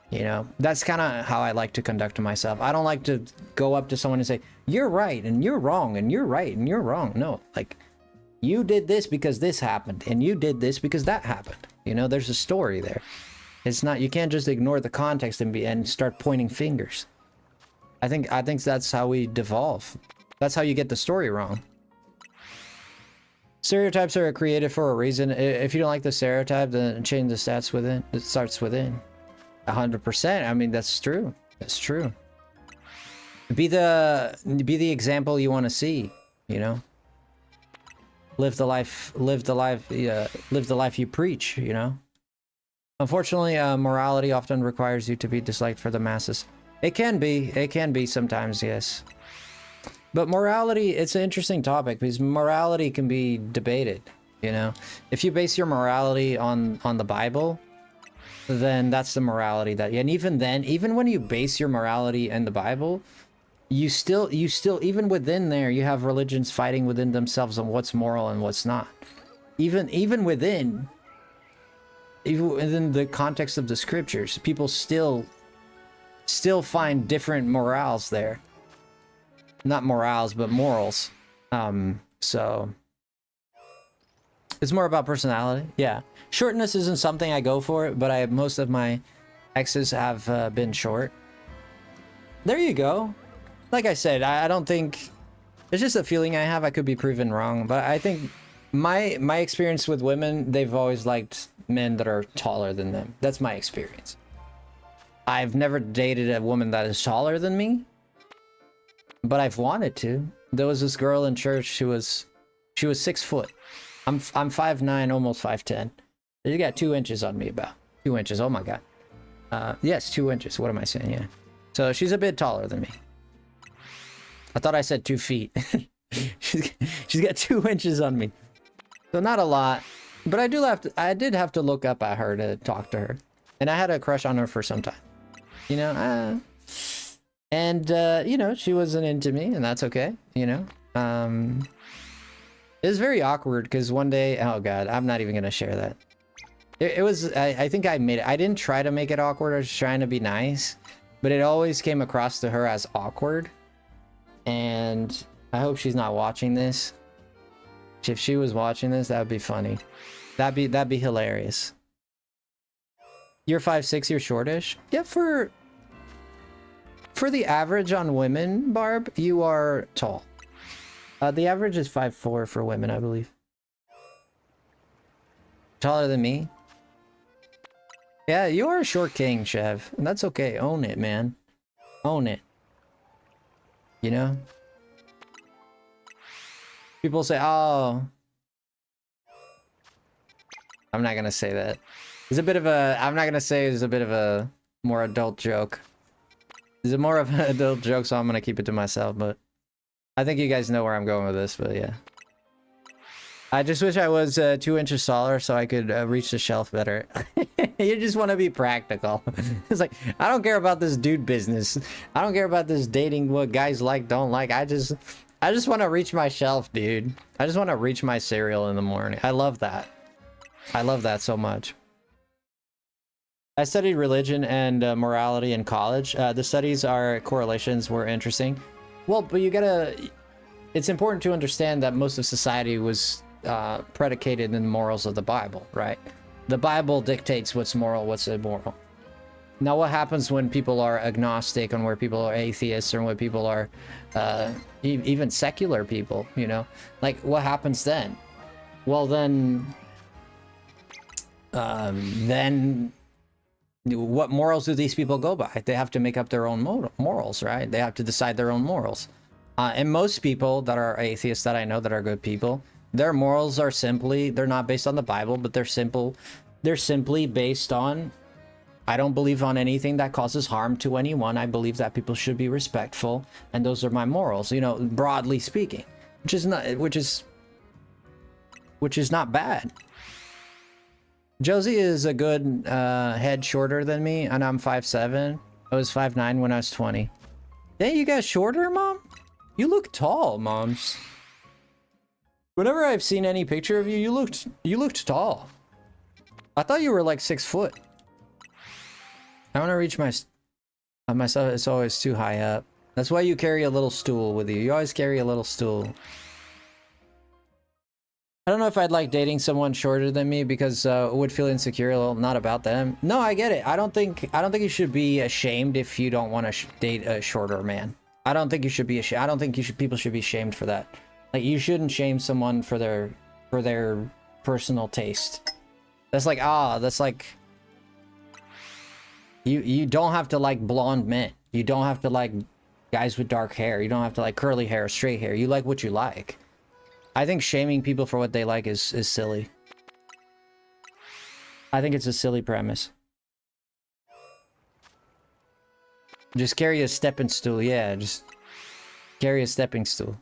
You know, that's kind of how I like to conduct myself. I don't like to go up to someone and say, you're right, and you're wrong, and you're right, and you're wrong. No, like, you did this because this happened, and you did this because that happened. You know, there's a story there. It's not, you can't just ignore the context and start pointing fingers. I think that's how we devolve. That's how you get the story wrong. Stereotypes are created for a reason. If you don't like the stereotype, then change the stats within. It starts within. 100%. I mean, that's true. That's true. Be the example you want to see, you know? Live the life you preach, you know? Unfortunately, morality often requires you to be disliked for the masses. It can be sometimes, yes. But morality, it's an interesting topic because morality can be debated, you know? If you base your morality on the Bible, then that's the morality that, and even then, even when you base your morality in the Bible, you still even within there, you have religions fighting within themselves on what's moral and what's not. Even within the context of the scriptures, people still find different morals there. Not morals, but morals. So it's more about personality. Yeah. Shortness isn't something I go for, but most of my exes have been short. There you go. Like I said, I don't think... It's just a feeling I have. I could be proven wrong, but I think my experience with women, they've always liked men that are taller than them. That's my experience. I've never dated a woman that is taller than me, but I've wanted to. There was this girl in church. She was 6 foot. I'm 5'9", almost 5'10". You got 2 inches on me, about 2 inches. Oh my god. Yes, 2 inches. What am I saying? Yeah. So she's a bit taller than me. I thought I said 2 feet. she's got 2 inches on me. So not a lot, but I did have to look up at her to talk to her, and I had a crush on her for some time. You know, you know, she wasn't into me, and that's okay. You know, it was very awkward because one day, oh god, I'm not even gonna share that. It was, I think I made it. I didn't try to make it awkward. I was trying to be nice, but it always came across to her as awkward. And I hope she's not watching this. If she was watching this, that would be funny. That'd be hilarious. You're 5'6", you're shortish. Yeah, for the average on women, Barb, you are tall. The average is 5'4" for women, I believe. Taller than me. Yeah, you are a short king, Chev. And that's okay. Own it, man. Own it. You know? People say, oh... I'm not gonna say that. It's a bit of a... I'm not gonna say it's a bit of a more adult joke. It's a more of an adult joke, so I'm gonna keep it to myself, but... I think you guys know where I'm going with this, but yeah. I just wish I was 2 inches taller so I could reach the shelf better. You just want to be practical. It's like, I don't care about this dude business. I don't care about this dating, what guys like, don't like. I just want to reach my shelf, dude. I just want to reach my cereal in the morning. I love that. I love that so much. I studied religion and morality in college. The studies, our correlations were interesting. Well, but you gotta... It's important to understand that most of society was predicated in the morals of the Bible, right? The Bible dictates what's moral, what's immoral. Now, what happens when people are agnostic, and where people are atheists, or when people are even secular people, you know? Like, what happens then? Well, then what morals do these people go by? They have to make up their own morals, right? They have to decide their own morals. And most people that are atheists that I know that are good people, their morals are simply, they're not based on the Bible, but they're simply based on I don't believe on anything that causes harm to anyone. I believe that people should be respectful, and those are my morals, you know, broadly speaking, which is not bad. Josie is a good head shorter than me, and I'm 5'7". I was 5'9" when I was 20. Hey, you got shorter, Mom? You look tall, Moms. Whenever I've seen any picture of you, you looked tall. I thought you were like 6 foot. I want to reach myself. It's always too high up. That's why you carry a little stool with you. You always carry a little stool. I don't know if I'd like dating someone shorter than me because I would feel insecure. Well, not about them. No, I get it. I don't think you should be ashamed if you don't want to date a shorter man. I don't think you should be ashamed. I don't think people should be shamed for that. Like, you shouldn't shame someone for their personal taste. That's like you don't have to like blonde men. You don't have to like guys with dark hair. You don't have to like curly hair, straight hair. You like what you like. I think shaming people for what they like is silly. I think it's a silly premise. Just carry a stepping stool. Yeah, just carry a stepping stool.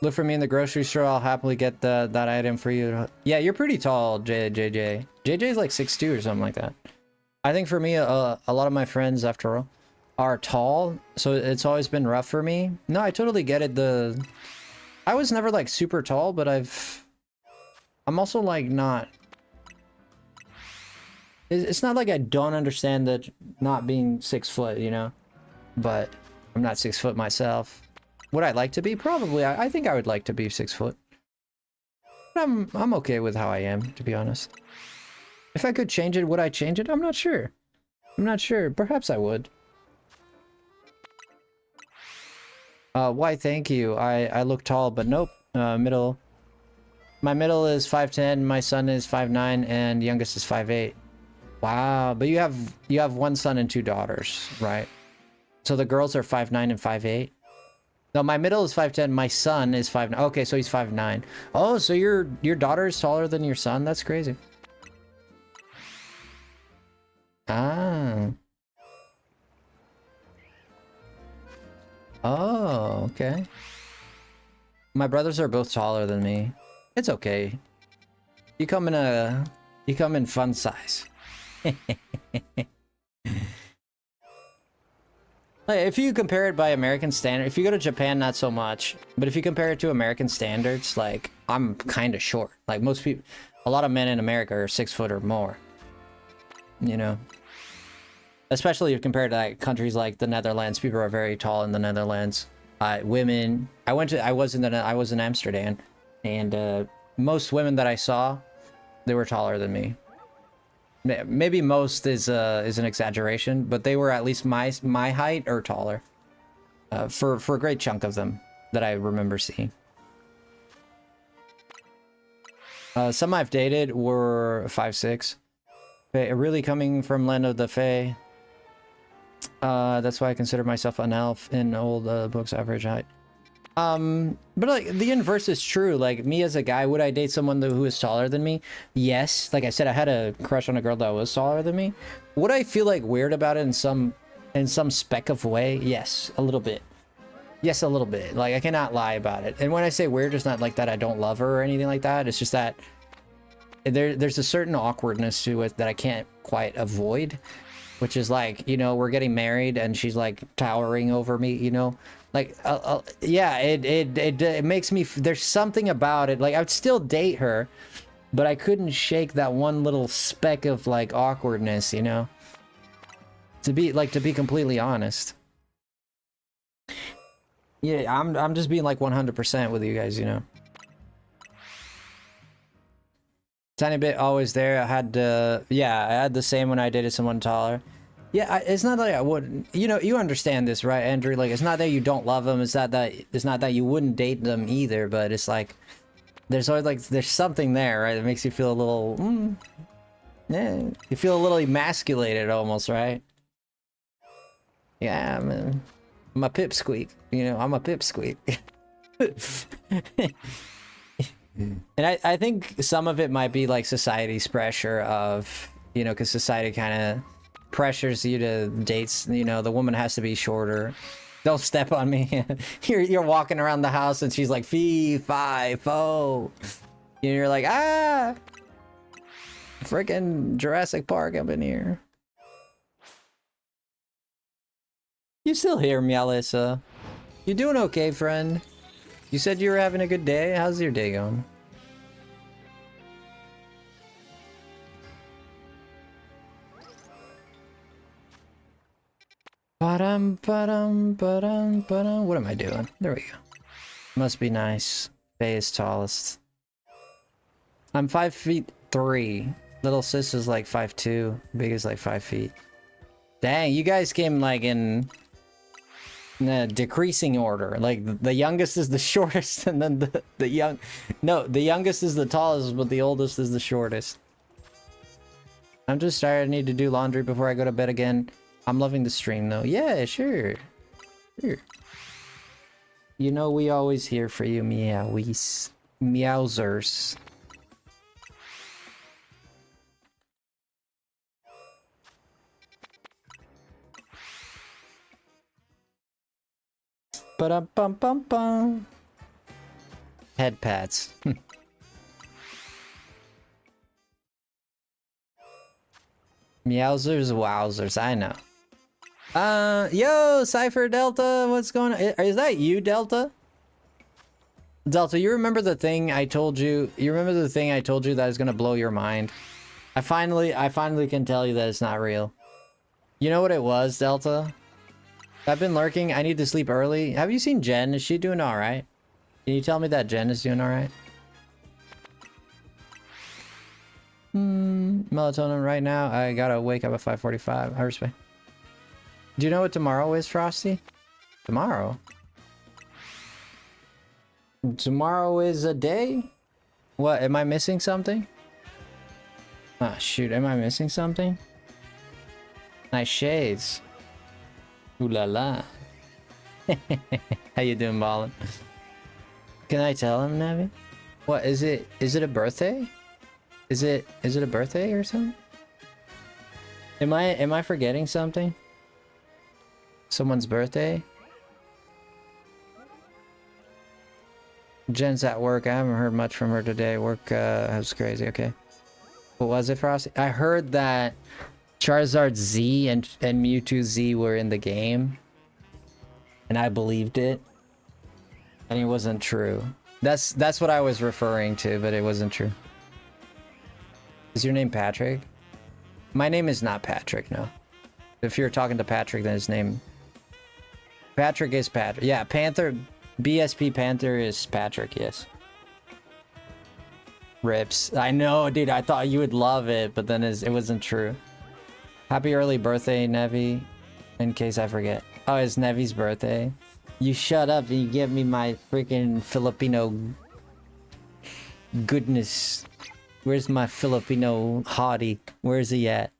Look for me in the grocery store. I'll happily get that item for you. Yeah, you're pretty tall, JJ. JJ's like 6'2" or something like that. I think for me, a lot of my friends, after all, are tall, so it's always been rough for me. No, I totally get it. I was never like super tall, but I'm also like not. It's not like I don't understand that not being 6 foot, you know, but I'm not 6 foot myself. Would I like to be? Probably. I think I would like to be 6 foot. But I'm okay with how I am, to be honest. If I could change it, would I change it? I'm not sure. I'm not sure. Perhaps I would. Why, thank you. I look tall, but nope. Middle. My middle is 5'10", my son is 5'9", and youngest is 5'8". Wow, but you have one son and 2 daughters, right? So the girls are 5'9" and 5'8". No, my middle is 5'10", my son is 5'9". Okay, so he's 5'9". Oh, so your daughter is taller than your son? That's crazy. Ah. Oh, okay. My brothers are both taller than me. It's okay. You come in fun size. Like, if you compare it by American standard, if you go to Japan, not so much. But if you compare it to American standards, like, I'm kind of short. Like, most people, a lot of men in America are 6 foot or more. You know? Especially if compared to like countries like the Netherlands, people are very tall in the Netherlands. Women, I was in Amsterdam, and most women that I saw, they were taller than me. Maybe most is an exaggeration, but they were at least my height or taller. For a great chunk of them that I remember seeing. Some I've dated were 5'6". Really coming from Land of the Fae. That's why I consider myself an elf in old books average height. But like the inverse is true. Like me as a guy, would I date someone who is taller than me? Yes. Like I said, I had a crush on a girl that was taller than me. Would I feel like weird about it in some speck of way? Yes, a little bit. Yes, a little bit. Like I cannot lie about it. And when I say weird, it's not like that I don't love her or anything like that. It's just that there's a certain awkwardness to it that I can't quite avoid. Which is like, you know, we're getting married and she's like towering over me, you know, like, yeah, it makes me, there's something about it. Like I would still date her, but I couldn't shake that one little speck of like awkwardness, you know, to be completely honest. Yeah, I'm just being like 100% with you guys, you know. Tiny bit always there. I had the same when I dated someone taller. Yeah, it's not that I wouldn't, you know, you understand this, right, Andrew? Like, it's not that you don't love them. It's not that you wouldn't date them either. But it's like, there's always like, there's something there, right? That makes you feel a little, yeah, you feel a little emasculated almost, right? Yeah, I'm a pipsqueak. You know, I'm a pipsqueak. And I think some of it might be like society's pressure of, You know, because society kind of pressures you to dates. You know, the woman has to be shorter. Don't step on me. You're walking around the house and she's like, fee, fi, fo. And you're like, ah! Freaking Jurassic Park up in here. You still here, Meowlissa? You doing okay, friend? You said you were having a good day? How's your day going? Ba-dum, ba-dum, ba-dum, ba-dum. What am I doing? There we go. Must be nice. Faye is tallest. I'm 5'3". Little sis is like 5'2". Big is like 5 feet. Dang, you guys came like in a decreasing order. Like the youngest is the shortest, and then the youngest is the tallest, but the oldest is the shortest. I'm just tired. I need to do laundry before I go to bed again. I'm loving the stream though. Yeah, sure. Sure. You know we always here for you, meowies. Meowsers. Ba-da-bum-bum-bum. Head pats. Meowsers, wowzers, I know. Yo, Cypher Delta, what's going on? Is that you, Delta? Delta, you remember the thing I told you? You remember the thing I told you that is gonna blow your mind? I finally can tell you that it's not real. You know what it was, Delta? I've been lurking. I need to sleep early. Have you seen Jen? Is she doing alright? Can you tell me that Jen is doing alright? Melatonin right now. I gotta wake up at 5:45. I respect. Do you know what tomorrow is, Frosty? Tomorrow? Tomorrow is a day? What? Am I missing something? Ah, shoot. Am I missing something? Nice shades. Ooh la la. How you doing, Ballin? Can I tell him, Navi? What is it? Is it a birthday? Is it a birthday or something? Am I forgetting something? Someone's birthday? Jen's at work. I haven't heard much from her today. Work was crazy. Okay. What was it, Frosty? I heard that Charizard Z and Mewtwo Z were in the game, and I believed it, and it wasn't true. That's what I was referring to, but it wasn't true. Is your name Patrick? My name is not Patrick, no. If you're talking to Patrick, then his name... Patrick is Patrick. Yeah, Panther... BSP Panther is Patrick, yes. Rips. I know, dude, I thought you would love it, but then it wasn't true. Happy early birthday, Nevi. In case I forget. Oh, it's Nevi's birthday. You shut up and you give me my freaking Filipino goodness. Where's my Filipino hottie? Where's he at?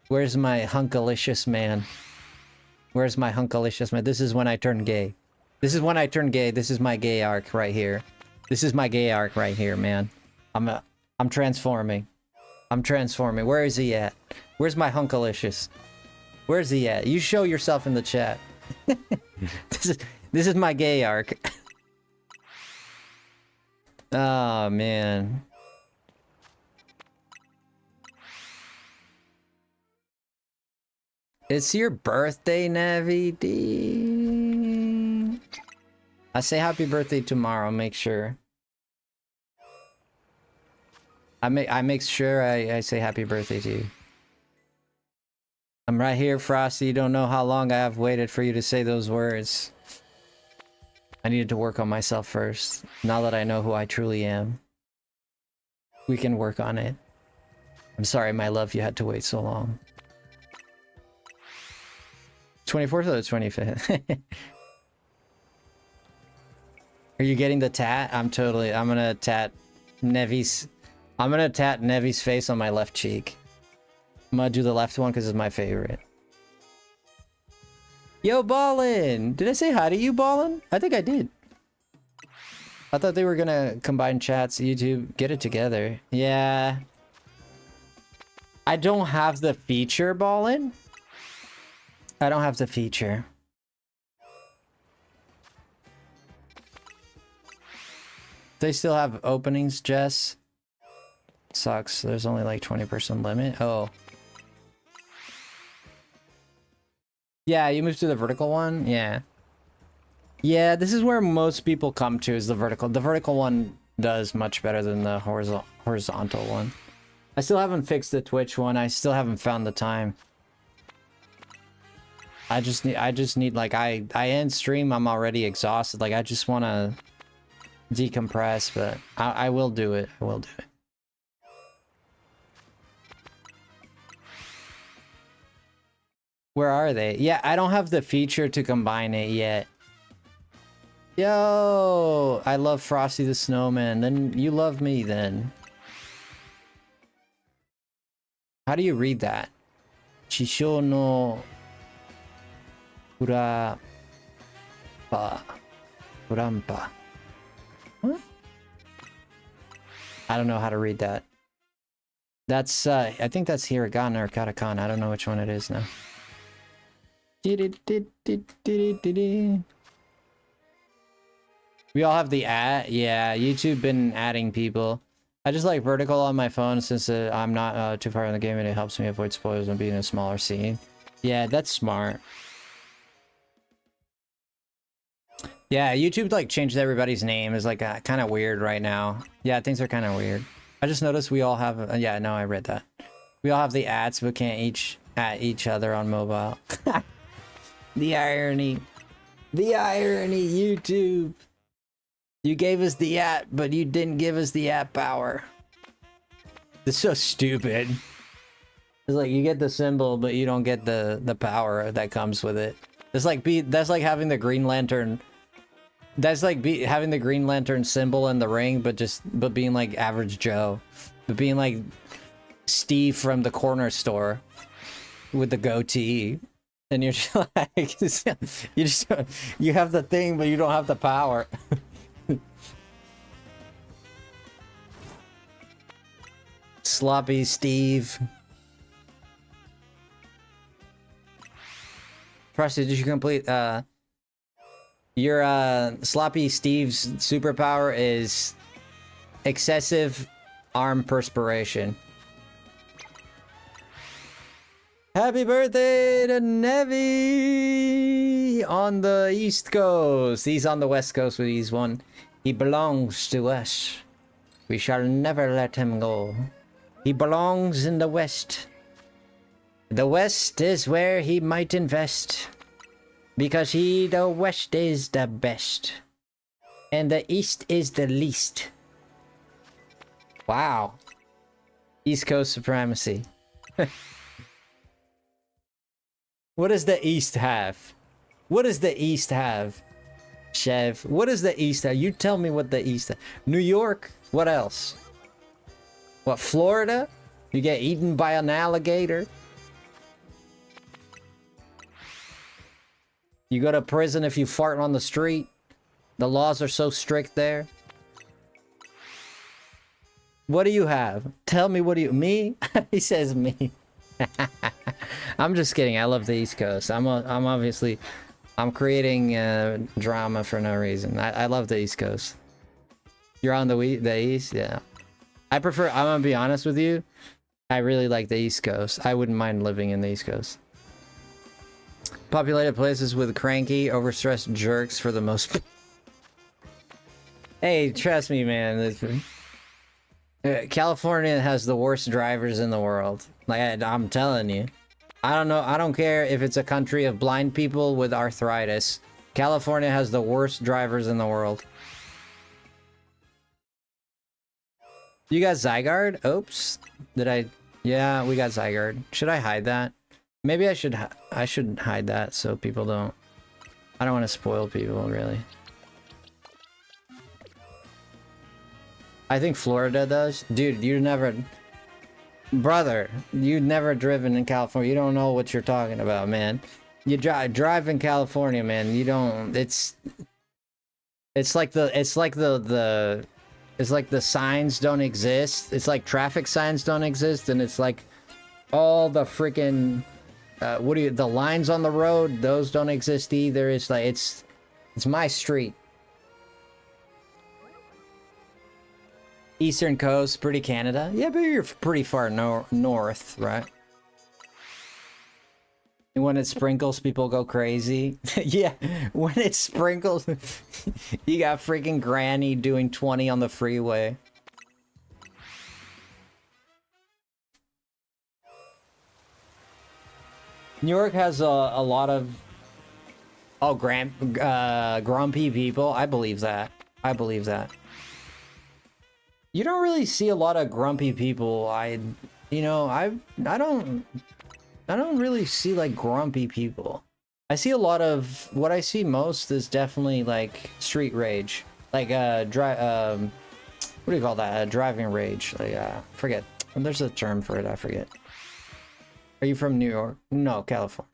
Where's my hunkalicious man? Where's my hunkalicious man? This is when I turn gay. This is when I turn gay. This is my gay arc right here. This is my gay arc right here, man. I'm transforming. I'm transforming. Where is he at? Where's my hunkalicious? Where's he at? You show yourself in the chat. This is my gay arc. Oh man. It's your birthday, Navi D. I say happy birthday tomorrow, make sure. I make sure I say happy birthday to you. I'm right here, Frosty. You don't know how long I have waited for you to say those words. I needed to work on myself first. Now that I know who I truly am, we can work on it. I'm sorry, my love, you had to wait so long. 24th or the 25th? Are you getting the tat? I'm gonna tat Nevi's face on my left cheek. I'm gonna do the left one because it's my favorite. Yo, Ballin! Did I say hi to you, Ballin? I think I did. I thought they were gonna combine chats. YouTube, get it together. Yeah. I don't have the feature, Ballin. I don't have the feature. They still have openings, Jess. Sucks. There's only like 20% limit. Oh. Yeah, you moved to the vertical one? Yeah. Yeah, this is where most people come to, is the vertical. The vertical one does much better than the horizontal one. I still haven't fixed the Twitch one. I still haven't found the time. I just need like I end stream, I'm already exhausted. Like I just want to decompress, but I will do it. I will do it. Where are they? Yeah, I don't have the feature to combine it yet. Yo, I love Frosty the Snowman. Then you love me then. How do you read that? Chisho no Urapa. Urampa. What? I don't know how to read that. That's, I think that's hiragana or katakana. I don't know which one it is now. We all have the ad. Yeah, YouTube been adding people. I just like vertical on my phone since I'm not too far in the game and it helps me avoid spoilers and being in a smaller scene. Yeah, that's smart. Yeah, YouTube like changed everybody's name. Is like kind of weird right now. Yeah, things are kind of weird. I just noticed we all have. Yeah, no, I read that. We all have the ads, but can't each at each other on mobile. The irony. The irony, YouTube. You gave us the app, but you didn't give us the app power. It's so stupid. It's like you get the symbol, but you don't get the power that comes with it. It's like that's like having the Green Lantern. That's like having the Green Lantern symbol in the ring, but being like average Joe, but being like Steve from the corner store with the goatee, and you're just like you have the thing, but you don't have the power. Sloppy Steve. Frosty, did you complete your Sloppy Steve's superpower is excessive arm perspiration. Happy birthday to Nevi on the East Coast. He's on the West Coast, but he's one. He belongs to us. We shall never let him go. He belongs in the West. The West is where he might invest. Because the West is the best. And the East is the least. Wow. East Coast supremacy. What does the East have? What does the East have? Chev, what does the East have? You tell me what the East have. New York? What else? What, Florida? You get eaten by an alligator? You go to prison if you fart on the street? The laws are so strict there. What do you have? Tell me, what do you... Me? He says me. I'm just kidding. I love the East Coast. I'm obviously... I'm creating drama for no reason. I love the East Coast. You're on the East? Yeah. I'm gonna be honest with you. I really like the East Coast. I wouldn't mind living in the East Coast. Populated places with cranky, overstressed jerks for the most part. Hey, trust me, man. California has the worst drivers in the world. Like, I'm telling you. I don't know. I don't care if it's a country of blind people with arthritis. California has the worst drivers in the world. You got Zygarde? Oops. Did I? Yeah, we got Zygarde. Should I hide that? Maybe I should hide that so people don't... I don't want to spoil people, really. I think Florida does. Dude, you never... Brother, you've never driven in California. You don't know what you're talking about, man. You drive in California, man. You don't... It's like the signs don't exist. It's like traffic signs don't exist, and it's like All the freaking the lines on the road, those don't exist either. It's like it's my street. Eastern coast, pretty Canada. Yeah, but you're pretty far north, right? And when it sprinkles, people go crazy. Yeah, when it sprinkles, you got freaking Granny doing 20 on the freeway. New York has a lot of grumpy people. I believe that. I believe that. You don't really see a lot of grumpy people. I don't really see like grumpy people. I see a lot of what I see most is definitely like street rage, like what do you call that? Driving rage. Like forget. There's a term for it. I forget. Are you from New York? No, California.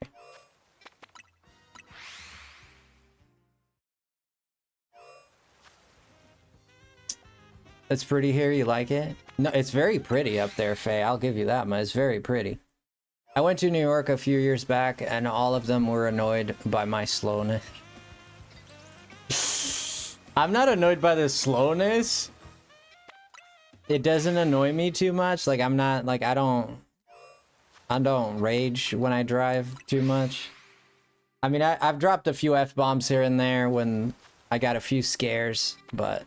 It's pretty here, you like it? No, it's very pretty up there, Faye. I'll give you that much. It's very pretty. I went to New York a few years back, and all of them were annoyed by my slowness. I'm not annoyed by the slowness. It doesn't annoy me too much. Like, I'm not, like, I don't rage when I drive too much. I mean, I've dropped a few F-bombs here and there when I got a few scares, but...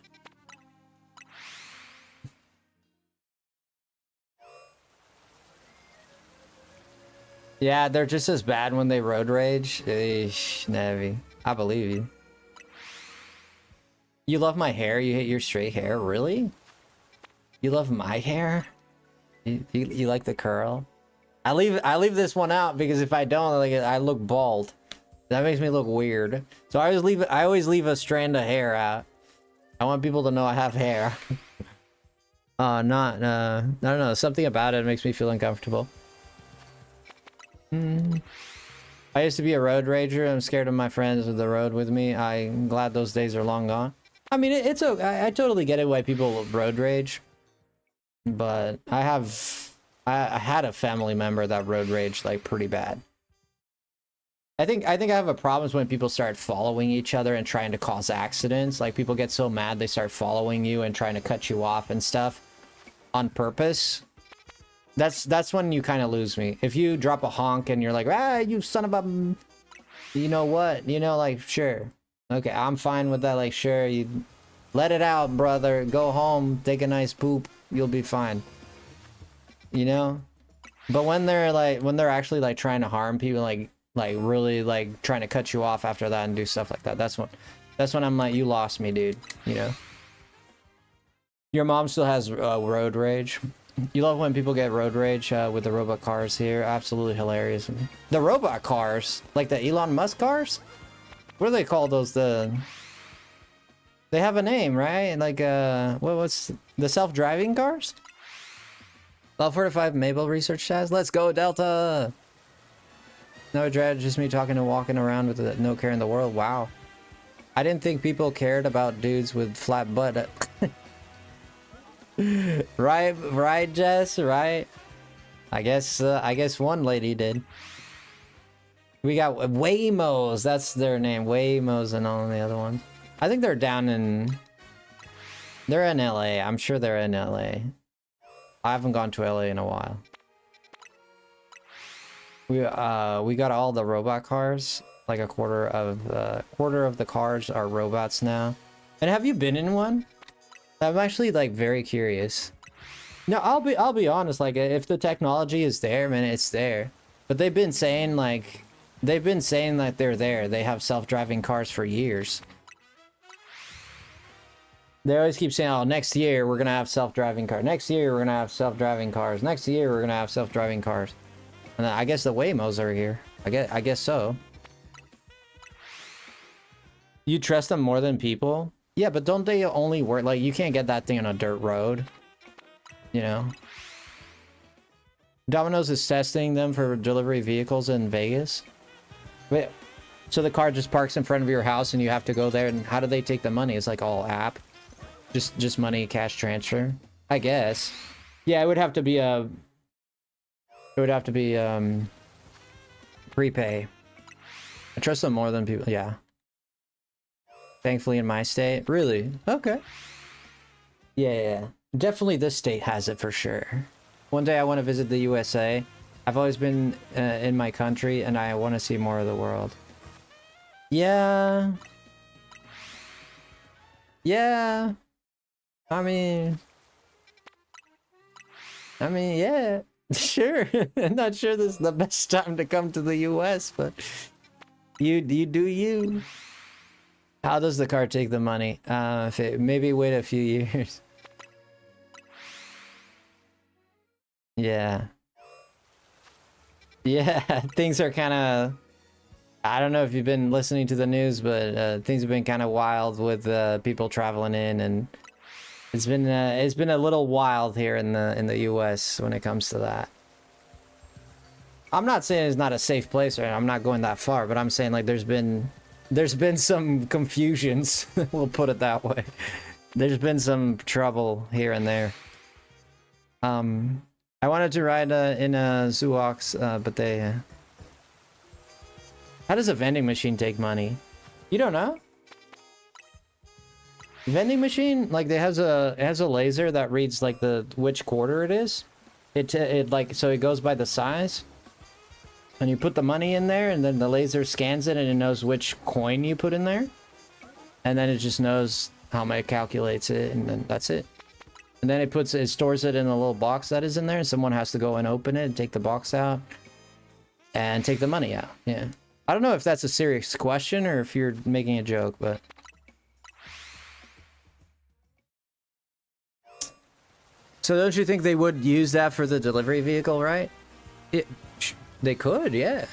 Yeah, they're just as bad when they road rage. Eesh, Navi. I believe you. You love my hair? You hate your straight hair? Really? You love my hair? You like the curl? I leave this one out because if I don't, like, I look bald. That makes me look weird. So I always leave a strand of hair out. I want people to know I have hair. I don't know. Something about it makes me feel uncomfortable. I used to be a road rager. I'm scared of my friends with the road with me. I'm glad those days are long gone. I mean, it's okay. I totally get it why people road rage. But I had a family member that road raged like pretty bad. I think I have a problem when people start following each other and trying to cause accidents. Like people get so mad they start following you and trying to cut you off and stuff on purpose. That's when you kind of lose me. If you drop a honk and you're like, ah, you son of a, you know what? You know, like, sure. Okay, I'm fine with that. Like, sure, you let it out, brother. Go home, take a nice poop. You'll be fine. You know? But when they're actually like trying to harm people, like really like trying to cut you off after that and do stuff like that, that's when I'm like, you lost me, dude. You know? Your mom still has road rage. You love when people get road rage with the robot cars here. Absolutely hilarious. The robot cars? Like the Elon Musk cars? What do they call those? They have a name, right? Like, what's the self-driving cars? Level 45 Mabel research task. Let's go, Delta! No dread, just me talking and walking around with no care in the world. Wow. I didn't think people cared about dudes with flat butt. Right, Jess, right? I guess one lady did. We got Waymos, that's their name. Waymos and all the other ones. I think they're they're in LA. I'm sure they're in LA. I haven't gone to LA in a while. We got all the robot cars. Like a quarter of the cars are robots now. And have you been in one? I'm actually like very curious. No, I'll be honest, like if the technology is there, man, it's there. But they've been saying that they're there. They have self-driving cars for years. They always keep saying, oh, next year we're gonna have self-driving cars. Next year we're gonna have self-driving cars. Next year we're gonna have self-driving cars. And I guess the Waymos are here. I guess so. You trust them more than people? Yeah, but don't they only work, like, you can't get that thing on a dirt road, you know? Domino's is testing them for delivery vehicles in Vegas. Wait, so the car just parks in front of your house and you have to go there, and how do they take the money? It's like all app? Just money, cash transfer? I guess. Yeah, it would have to be a It would have to be prepay. I trust them more than people. Yeah. Thankfully, in my state, really. Okay. Yeah. Definitely, this state has it for sure. One day, I want to visit the USA. I've always been in my country, and I want to see more of the world. Yeah. Yeah. I mean, yeah. Sure. I'm not sure this is the best time to come to the US, but you do you. How does the car take the money? Maybe wait a few years. Yeah. Yeah, things are kind of... I don't know if you've been listening to the news, but things have been kind of wild with people traveling in, and it's been a little wild here in the US when it comes to that. I'm not saying it's not a safe place, or I'm not going that far, but I'm saying like there's been some confusions. We'll put it that way. There's been some trouble here and there. I wanted to ride in a Zoox, but they... How does a vending machine take money? You don't know? Vending machine, like, it has a laser that reads like which quarter it is. It like, so it goes by the size. And you put the money in there, and then the laser scans it, and it knows which coin you put in there. And then it just knows how much it calculates it, and then that's it. And then it stores it in a little box that is in there, and someone has to go and open it and take the box out and take the money out. Yeah. I don't know if that's a serious question or if you're making a joke, but... So don't you think they would use that for the delivery vehicle, right? They could, yeah.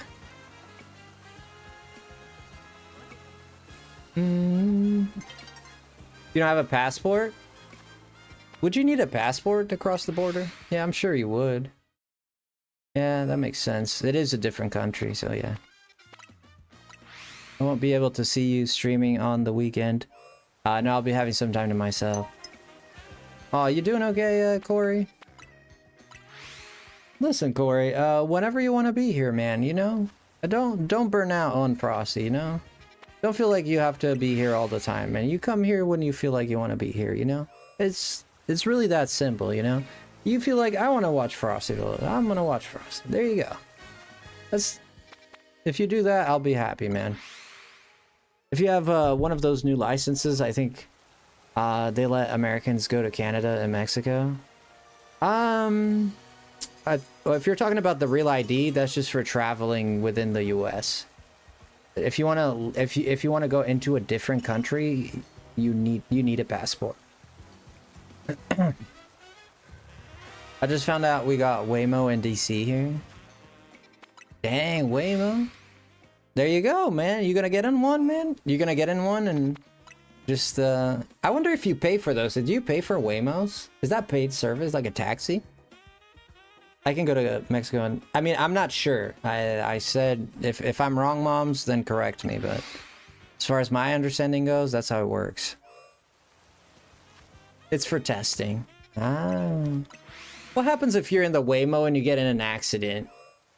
You don't have a passport? Would you need a passport to cross the border? Yeah, I'm sure you would. Yeah, that makes sense. It is a different country, so yeah. I won't be able to see you streaming on the weekend. No, I'll be having some time to myself. Oh, you doing okay, Corey? Listen, Corey, whenever you want to be here, man, you know? Don't burn out on Frosty, you know? Don't feel like you have to be here all the time, man. You come here when you feel like you want to be here, you know? It's really that simple, you know? You feel like, I want to watch Frosty, I'm gonna watch Frosty. There you go. If you do that, I'll be happy, man. If you have one of those new licenses, I think they let Americans go to Canada and Mexico. If you're talking about the real ID, that's just for traveling within the US. If you wanna go into a different country, you need a passport. I just found out we got Waymo in DC here. Dang, Waymo. There you go, man. You gonna get in one, man? You gonna get in one and just, I wonder if you pay for those. Did you pay for Waymos? Is that paid service, like a taxi? I can go to Mexico and... I mean, I'm not sure. I said, if I'm wrong, moms, then correct me, but... As far as my understanding goes, that's how it works. It's for testing. Ah. What happens if you're in the Waymo and you get in an accident?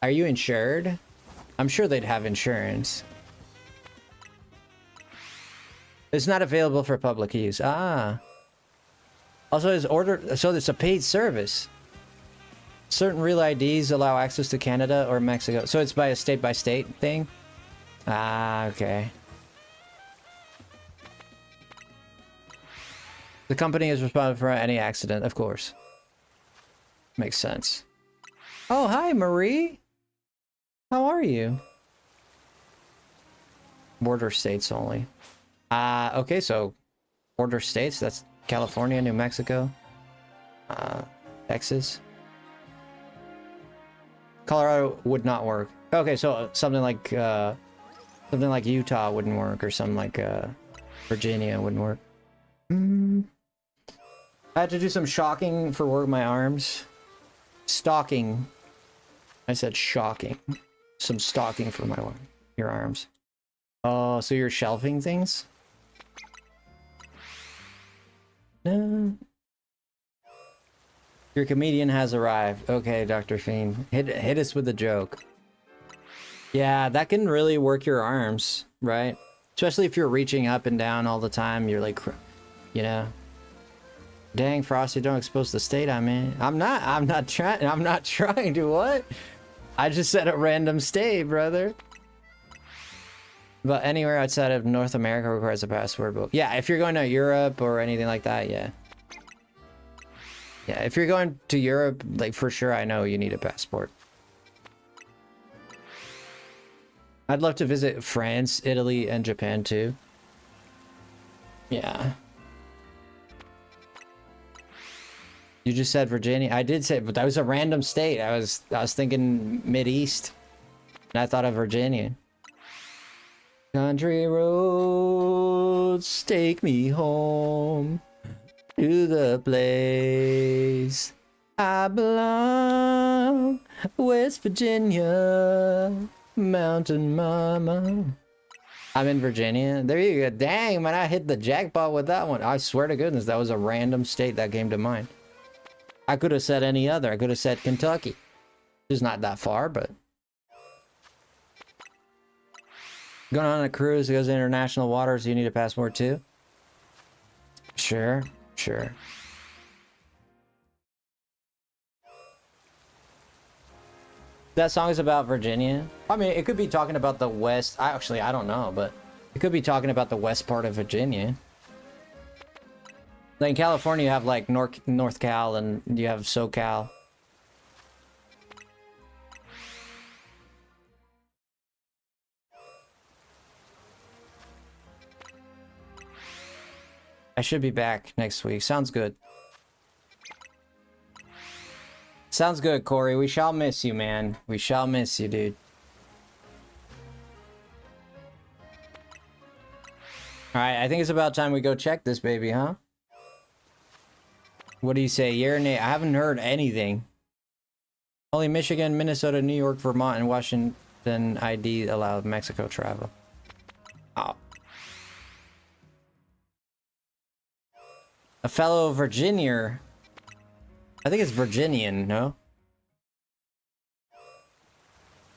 Are you insured? I'm sure they'd have insurance. It's not available for public use. Ah. Also, so it's a paid service. Certain real IDs allow access to Canada or Mexico. So it's by a state-by-state thing? Ah, okay. The company is responsible for any accident, of course. Makes sense. Oh, hi, Marie. How are you? Border states only. Okay, so border states, that's California, New Mexico, Texas. Colorado would not work. Okay, so something like Utah wouldn't work, or something like Virginia wouldn't work. I had to do some shocking for work my arms. Stalking. I said shocking. Some stalking for your arms. Oh, so you're shelving things? No. Your comedian has arrived. Okay, Dr. Fiend. Hit us with a joke. Yeah, that can really work your arms, right? Especially if you're reaching up and down all the time. You're like, you know. Dang, Frosty, don't expose the state I'm in. I'm not trying to what? I just said a random state, brother. But anywhere outside of North America requires a passport. But yeah, if you're going to Europe or anything like that, yeah. Yeah, if you're going to Europe, like for sure, I know you need a passport. I'd love to visit France, Italy, and Japan too. Yeah. You just said Virginia. I did say, but that was a random state. I was thinking Mid-East, and I thought of Virginia. Country roads take me home to the place I belong, West Virginia, Mountain Mama. I'm in Virginia. There you go. Dang, man, I hit the jackpot with that one. I swear to goodness, that was a random state that came to mind. I could have said any other. I could have said Kentucky. It's not that far, but... Going on a cruise that goes to international waters, you need a passport too? Sure, sure. That song is about Virginia. I mean, it could be talking about the west. Actually, I don't know, but it could be talking about the west part of Virginia. Like in California, you have like North Cal and you have SoCal. I should be back next week. Sounds good. Sounds good, Corey. We shall miss you, man. We shall miss you, dude. Alright, I think it's about time we go check this baby, huh? What do you say? Year and eight? I haven't heard anything. Only Michigan, Minnesota, New York, Vermont, and Washington ID allow Mexico travel. Oh. A fellow Virginian. I think it's Virginian, no?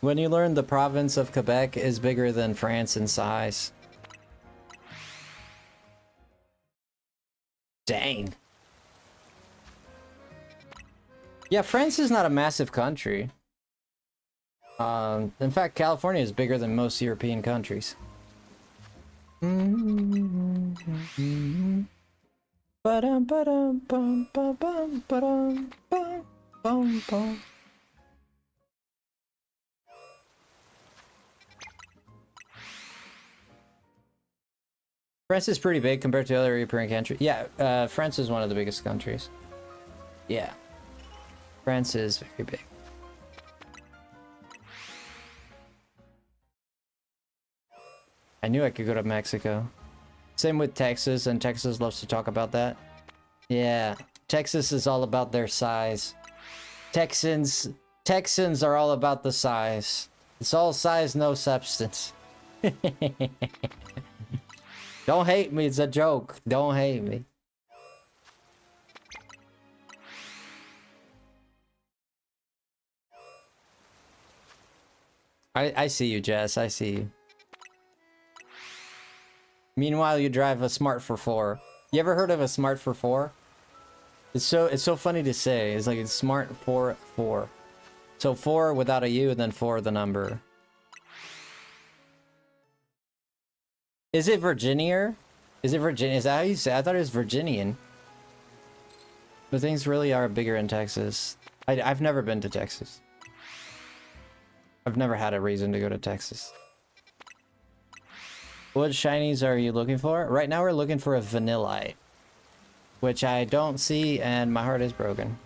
When you learn the province of Quebec is bigger than France in size. Dang. Yeah, France is not a massive country. In fact, California is bigger than most European countries. Ba-dum, ba-dum, bum, bum, bum, ba-dum, bum, bum, bum. France is pretty big compared to other European countries. Yeah, France is one of the biggest countries. Yeah. France is very big. I knew I could go to Mexico. Same with Texas, and Texas loves to talk about that. Yeah, Texas is all about their size. Texans are all about the size. It's all size, no substance. Don't hate me, it's a joke. Don't hate me. I see you, Jess. I see you. Meanwhile, you drive a Smart for 4. You ever heard of a Smart for 4? It's so funny to say. It's like it's Smart for 4. So 4 without a U and then 4 the number. Is it Virginia? Is it Virginia? Is that how you say it? I thought it was Virginian. But things really are bigger in Texas. I've never been to Texas. I've never had a reason to go to Texas. What shinies are you looking for? Right now we're looking for a Vanillite, which I don't see, and my heart is broken.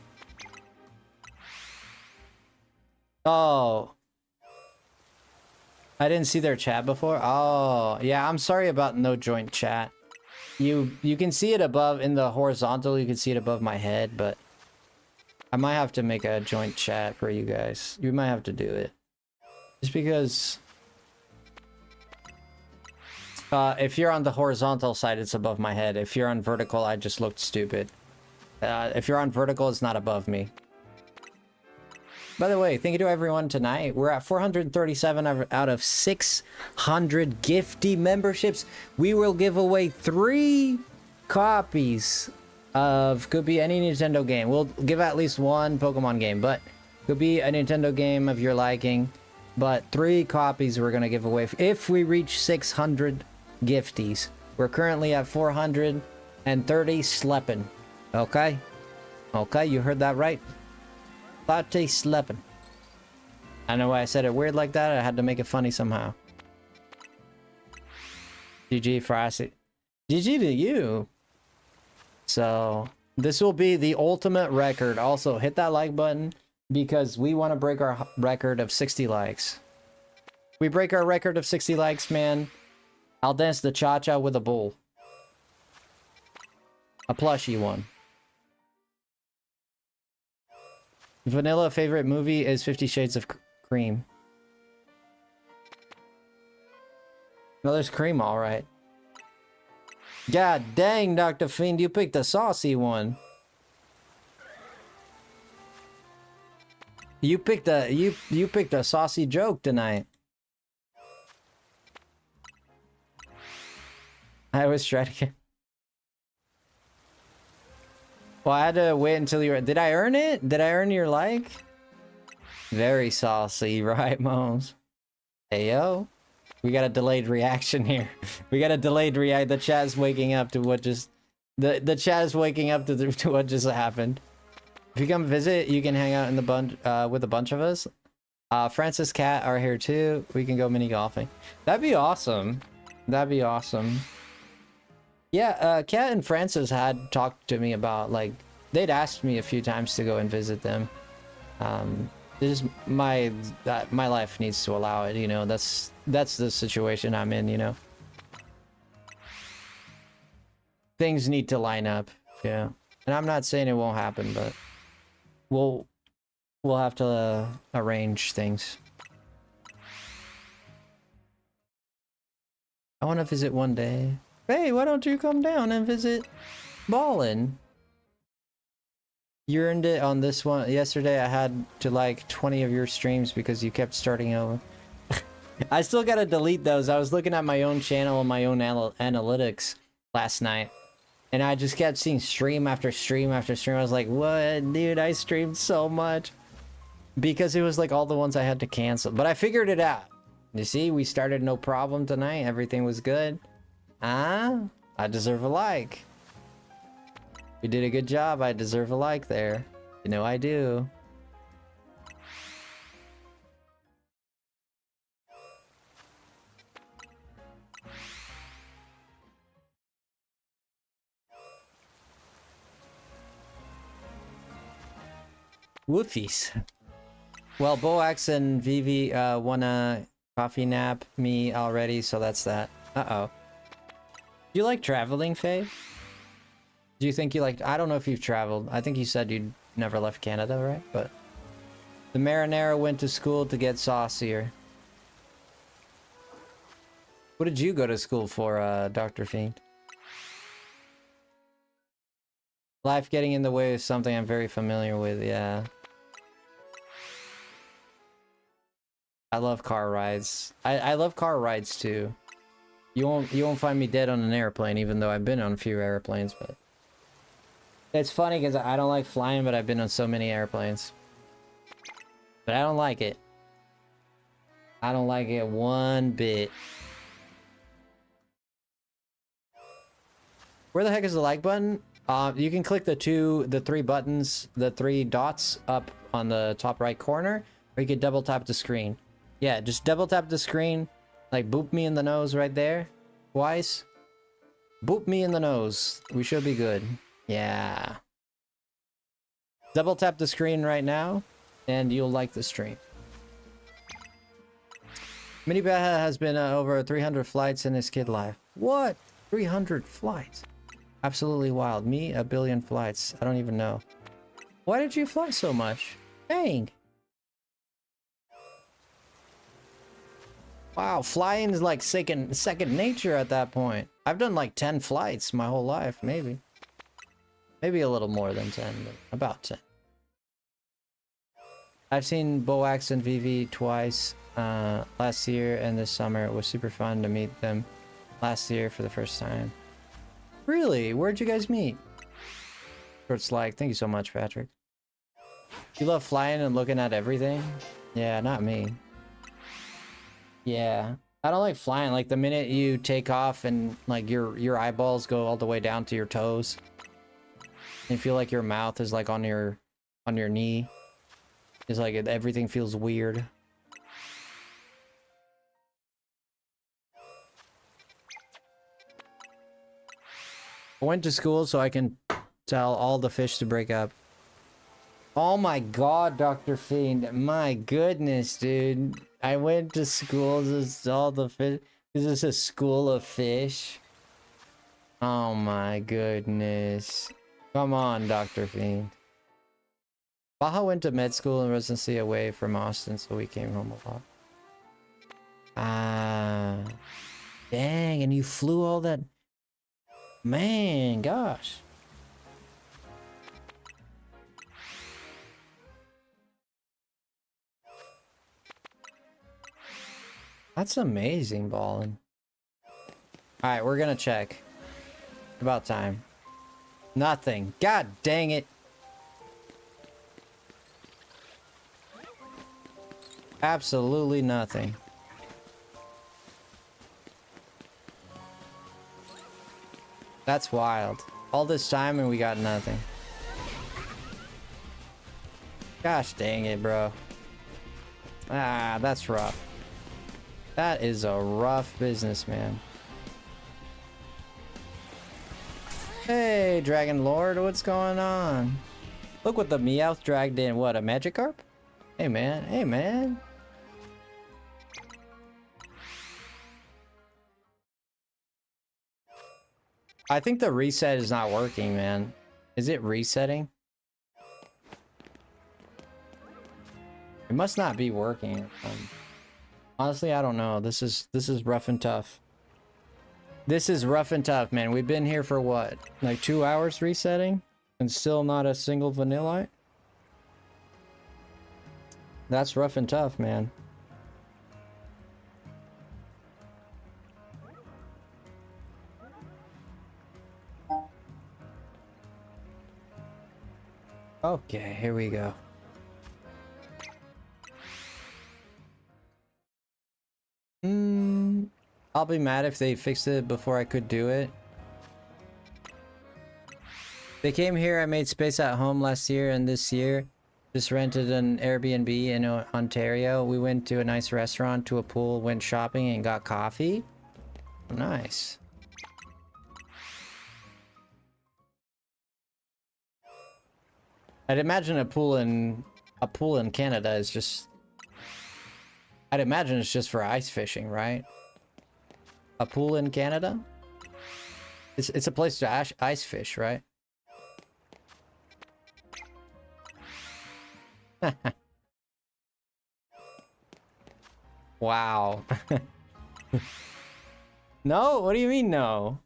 Oh. I didn't see their chat before? Oh, yeah, I'm sorry about no joint chat. You can see it above in the horizontal, you can see it above my head, but I might have to make a joint chat for you guys. You might have to do it. Just because... if you're on the horizontal side, it's above my head. If you're on vertical, I just looked stupid. If you're on vertical, it's not above me. By the way, thank you to everyone tonight. We're at 437 out of 600 gifty memberships. We will give away 3 copies of, could be any Nintendo game. We'll give at least 1 Pokemon game, but could be a Nintendo game of your liking. But 3 copies we're going to give away if we reach 600 gifties. We're currently at 430 sleppin'. Okay? Okay, you heard that right. Latte sleppin'. I know why I said it weird like that. I had to make it funny somehow. GG, Frosty. GG to you. So, this will be the ultimate record. Also, hit that like button because we want to break our record of 60 likes. If we break our record of 60 likes, man, I'll dance the cha-cha with a bull. A plushie one. Vanilla favorite movie is 50 Shades of Cream. No, there's cream, all right. God dang, Dr. Fiend, you picked the saucy one. You picked a saucy joke tonight. I was trying to get... Well, I had to wait until you were... Did I earn it? Did I earn your like? Very saucy, right, Moms? Hey, yo. We got a delayed reaction here. We got a delayed react. The chat's waking up to what just... The chat is waking up to what just happened. If you come visit, you can hang out in the bunch with a bunch of us. Francis, Cat are here too. We can go mini golfing. That'd be awesome. That'd be awesome. Yeah, Kat and Francis had talked to me about, like, they'd asked me a few times to go and visit them. This is my life needs to allow it, you know. That's the situation I'm in, you know. Things need to line up, yeah. And I'm not saying it won't happen, but we'll have to arrange things. I want to visit one day. Hey, why don't you come down and visit Ballin'? You earned it on this one. Yesterday I had to like 20 of your streams because you kept starting over. I still gotta delete those. I was looking at my own channel and my own analytics last night. And I just kept seeing stream after stream after stream. I was like, what? Dude, I streamed so much. Because it was like all the ones I had to cancel. But I figured it out. You see, we started no problem tonight. Everything was good. I deserve a like. You did a good job. I deserve a like there. You know I do. Woofies. Well, Boax and Vivi wanna coffee nap me already, so that's that. Uh-oh. Do you like traveling, Faye? Do you think you like... I don't know if you've traveled. I think you said you'd never left Canada, right? But the Marinara went to school to get saucier. What did you go to school for, Dr. Fiend? Life getting in the way is something I'm very familiar with, yeah. I love car rides. I love car rides too. You won't find me dead on an airplane, even though I've been on a few airplanes, but it's funny because I don't like flying, but I've been on so many airplanes. But I don't like it. I don't like it one bit. Where the heck is the like button? You can click the 3 buttons, the 3 dots up on the top right corner, or you can double tap the screen. Yeah, just double tap the screen, like boop me in the nose right there, twice. Boop me in the nose. We should be good. Yeah. Double tap the screen right now, and you'll like the stream. Mini Baha has been over 300 flights in his kid life. What? 300 flights? Absolutely wild. Me, 1 billion flights. I don't even know. Why did you fly so much? Dang. Wow, flying is like second nature at that point. I've done like 10 flights my whole life, maybe. Maybe a little more than 10, but about 10. I've seen Boax and Vivi twice last year and this summer. It was super fun to meet them last year for the first time. Really? Where'd you guys meet? Short like, thank you so much, Patrick. You love flying and looking at everything? Yeah, not me. Yeah. I don't like flying. Like the minute you take off and like your eyeballs go all the way down to your toes. You feel like your mouth is like on your knee. It's like everything feels weird. I went to school so I can tell all the fish to break up. Oh my god, Dr. Fiend. My goodness, dude. I went to school to tell all the fish. Is this a school of fish? Oh my goodness. Come on, Dr. Fiend. Baja went to med school and residency away from Austin, so we came home a lot. Ah. Dang, and you flew all that... Man, gosh. That's amazing, Ballin. Alright, we're gonna check. About time. Nothing. God dang it. Absolutely nothing. That's wild. All this time and we got nothing. Gosh dang it, bro. Ah, that's rough. That is a rough business, man. Hey, Dragon Lord, what's going on? Look what the Meowth dragged in. What, a Magikarp? Hey, man. Hey, man. I think the reset is not working, man. Is it resetting? It must not be working. Honestly, I don't know. This is rough and tough. This is rough and tough, man. We've been here for what? Like 2 hours resetting? And still not a single Vanillite? That's rough and tough, man. Okay, here we go. I'll be mad if they fixed it before I could do it. They came here, I made space at home last year, and this year just rented an Airbnb in Ontario. We went to a nice restaurant, to a pool, went shopping, and got coffee. Nice. I'd imagine a pool in Canada is just... I'd imagine it's just for ice fishing, right? A pool in Canada? It's a place to ice fish, right? Wow. No? What do you mean no?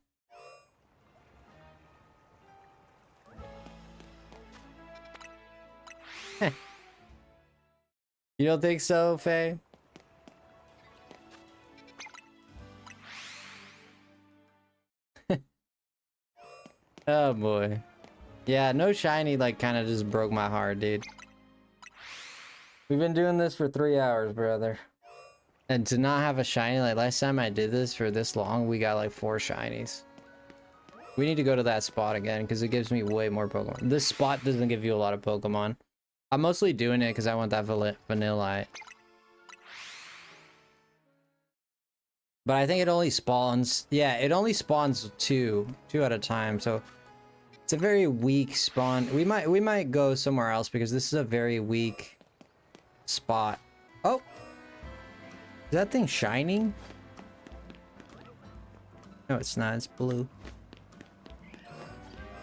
You don't think so, Faye? Oh boy. Yeah, no shiny like kind of just broke my heart, dude. We've been doing this for 3 hours, brother. And to not have a shiny, like last time I did this for this long, we got like 4 shinies. We need to go to that spot again because it gives me way more Pokemon. This spot doesn't give you a lot of Pokemon. I'm mostly doing it because I want that Vanillite. But I think it only spawns... Yeah, it only spawns two at a time, so... It's a very weak spawn. We might go somewhere else because this is a very weak spot. Oh! Is that thing shining? No, it's not. It's blue.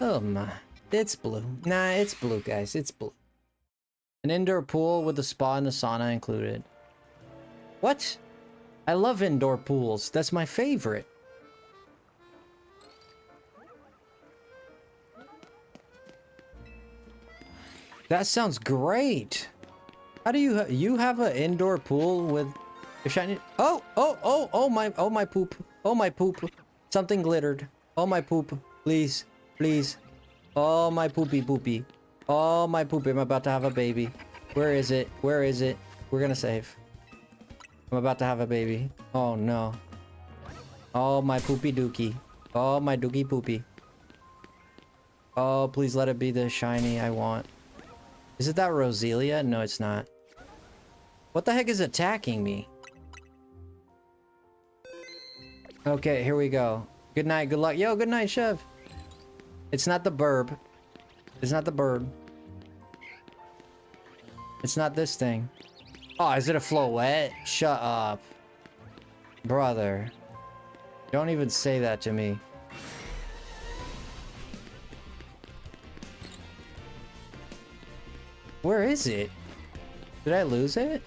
Oh my. It's blue. Nah, it's blue, guys. It's blue. An indoor pool with a spa and a sauna included. What? I love indoor pools. That's my favorite. That sounds great. How do you have an indoor pool with a shiny? Oh my poop. Oh my poop. Something glittered. Oh my poop. Please. Please. Oh my poopy. Oh my poopy. I'm about to have a baby. Where is it? Where is it? We're gonna save. I'm about to have a baby. Oh no. Oh my poopy dookie. Oh my dookie poopy. Oh, please let it be the shiny I want. Is it that Roselia? No, it's not. What the heck is attacking me? Okay, here we go. Good night, good luck. Yo, good night, Chev. It's not the burb. It's not the bird. It's not this thing. Oh, is it a Floette? Shut up. Brother. Don't even say that to me. Where is it? Did I lose it?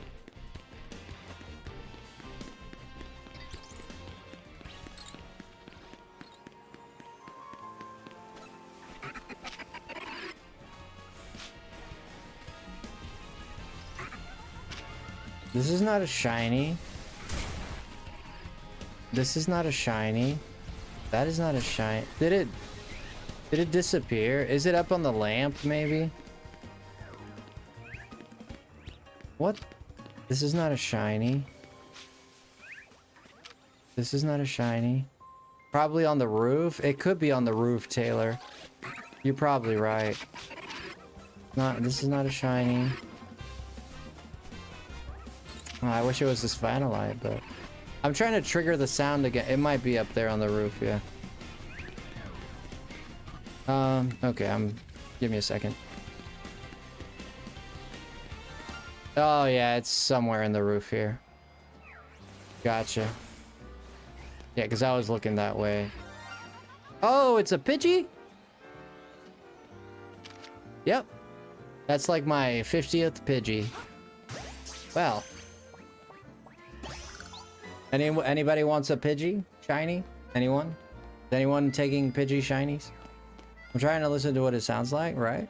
This is not a shiny. This is not a shiny. That is not a shiny. Did it disappear? Is it up on the lamp, maybe? What? This is not a shiny. This is not a shiny. Probably on the roof? It could be on the roof, Taylor. You're probably right. This is not a shiny. Oh, I wish it was this Vanillite, but... I'm trying to trigger the sound again. It might be up there on the roof, yeah. Okay, give me a second. Oh, yeah, it's somewhere in the roof here. Gotcha. Yeah, because I was looking that way. Oh, it's a Pidgey? Yep. That's like my 50th Pidgey. Well. Anybody wants a Pidgey? Shiny? Anyone? Is anyone taking Pidgey shinies? I'm trying to listen to what it sounds like, right?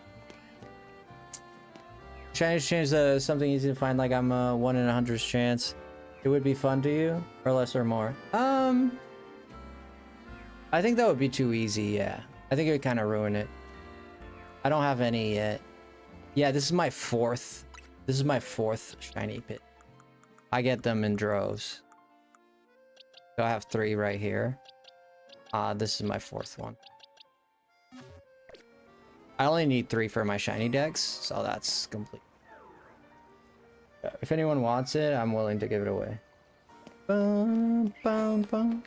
Shinies change something easy to find, like I'm a 1 in 100's chance. It would be fun to you? Or less or more? I think that would be too easy, yeah. I think it would kind of ruin it. I don't have any yet. Yeah, this is my fourth. This is my fourth shiny pit. I get them in droves. So I have 3 right here. This is my 4th one. I only need 3 for my shiny decks, so that's complete. If anyone wants it, I'm willing to give it away. Bum, bum, bum.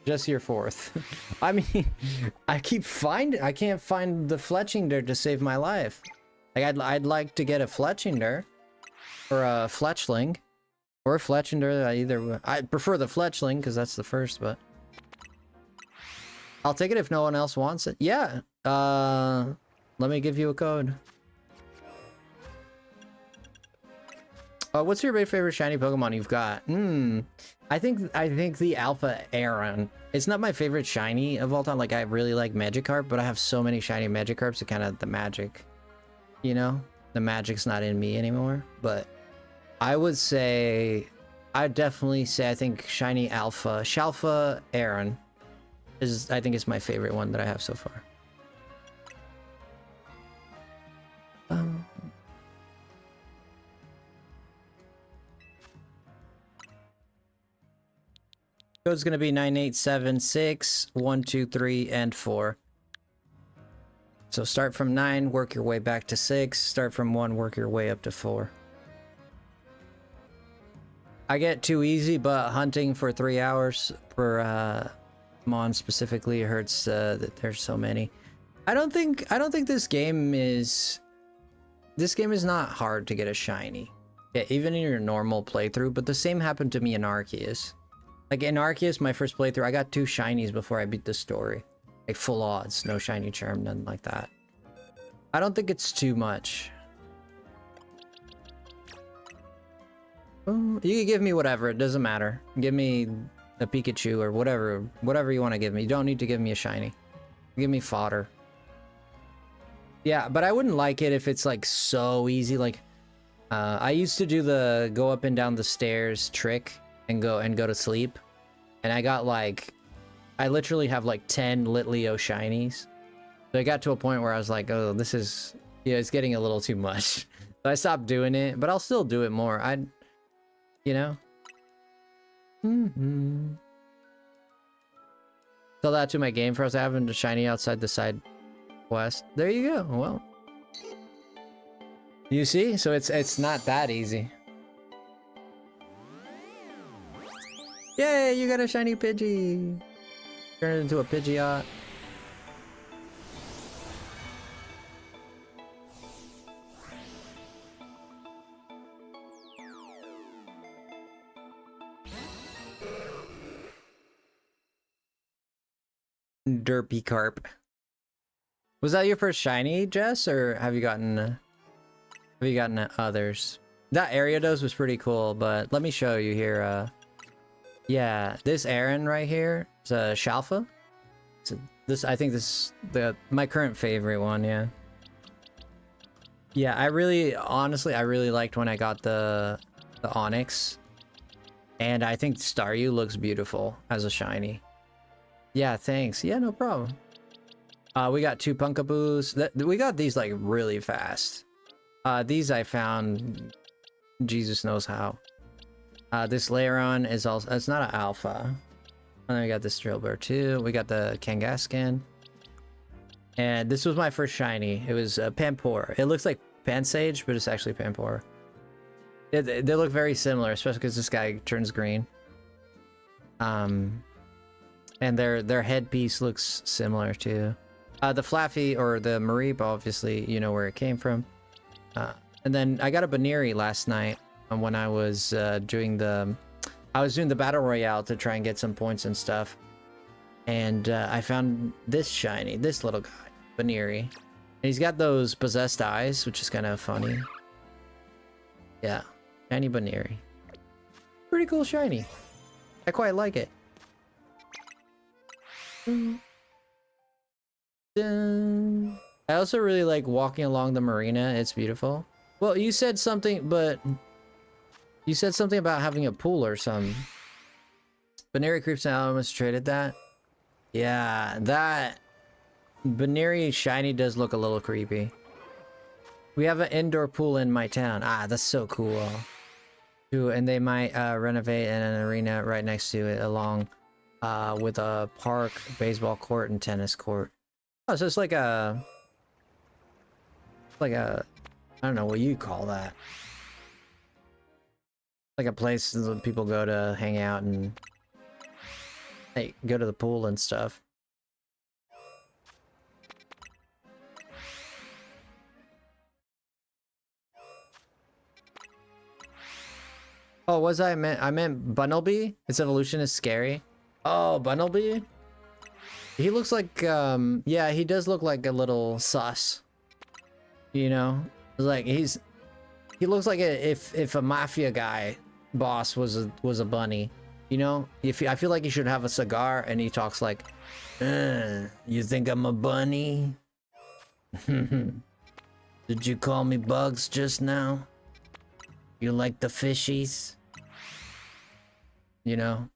Just your 4th. I mean, I can't find the Fletchinder to save my life. Like, I'd like to get a Fletchinder. Or a Fletchling. Or a Fletchinder, either. I prefer the Fletchling, because that's the first, but... I'll take it if no one else wants it. Yeah. Let me give you a code. What's your favorite shiny Pokemon you've got? I think the Alpha Aron. It's not my favorite shiny of all time. Like, I really like Magikarp, but I have so many shiny Magikarps that kind of the magic, you know? The magic's not in me anymore, but I would say, I'd definitely say I think shiny Shalfa Aron I think it's my favorite one that I have so far. Code's gonna be 9876 123 and 4. So start from 9, work your way back to 6. Start from 1, work your way up to 4. I get too easy, but hunting for 3 hours per mon specifically hurts that there's so many. I don't think this game is not hard to get a shiny. Yeah, even in your normal playthrough, but the same happened to me in Arceus. Like in Arceus, my first playthrough, I got 2 shinies before I beat the story. Like full odds, no shiny charm, nothing like that. I don't think it's too much. You can give me whatever, it doesn't matter. Give me a Pikachu or whatever you want to give me. You don't need to give me a shiny. Give me fodder. Yeah, but I wouldn't like it if it's like so easy. Like, I used to do the go up and down the stairs trick and go to sleep, and I got like, I literally have like 10 Lit Leo shinies. So I got to a point where I was like, oh, this is, yeah, it's getting a little too much. So I stopped doing it, but I'll still do it more. You know. Tell that to my game for us having a shiny outside the side quest. There you go. Well, you see, so it's not that easy. Yay! You got a shiny Pidgey. Turn it into a Pidgeot. Derpy Carp. Was that your first shiny, Jess, or have you gotten others? That Ariados was pretty cool, but let me show you here. Yeah, this Aaron right here is a Shalfa. This, I think this is my current favorite one. Yeah. Yeah, honestly, I really liked when I got the Onyx, and I think Staryu looks beautiful as a shiny. Yeah, thanks. Yeah, no problem. We got 2 Punkaboos. We got these like really fast. These I found Jesus knows how. This Lairon is also, it's not an alpha. And then we got this Drillbur too. We got the Kangaskhan. And this was my first shiny. It was Pampora. It looks like Pansage, but it's actually Pampora. They look very similar, especially because this guy turns green. And their headpiece looks similar too. The Flaffy or the Mareep, obviously, you know where it came from. And then I got a Baneri last night when I was doing the battle royale to try and get some points and stuff. And I found this shiny, this little guy, Baneri. And he's got those possessed eyes, which is kind of funny. Yeah, shiny Baneri. Pretty cool shiny. I quite like it. I also really like walking along the marina. It's beautiful. Well, you said something about having a pool or something. Baneri creeps out. I almost traded that. Yeah, that Baneri shiny does look a little creepy. We have an indoor pool in my town. Ah, that's so cool. Ooh, and they might renovate an arena right next to it along with a park, baseball court, and tennis court. Oh, so it's like a I don't know what you call that. Like a place that people go to hang out and hey, go to the pool and stuff. Oh, I meant Bunnelby? Its evolution is scary. Oh, Bunnelby? He looks like, yeah, he does look like a little sus. You know? Like, he looks like if a mafia guy boss was a bunny. You know? I feel like he should have a cigar and he talks like, you think I'm a bunny? Did you call me Bugs just now? You like the fishies? You know?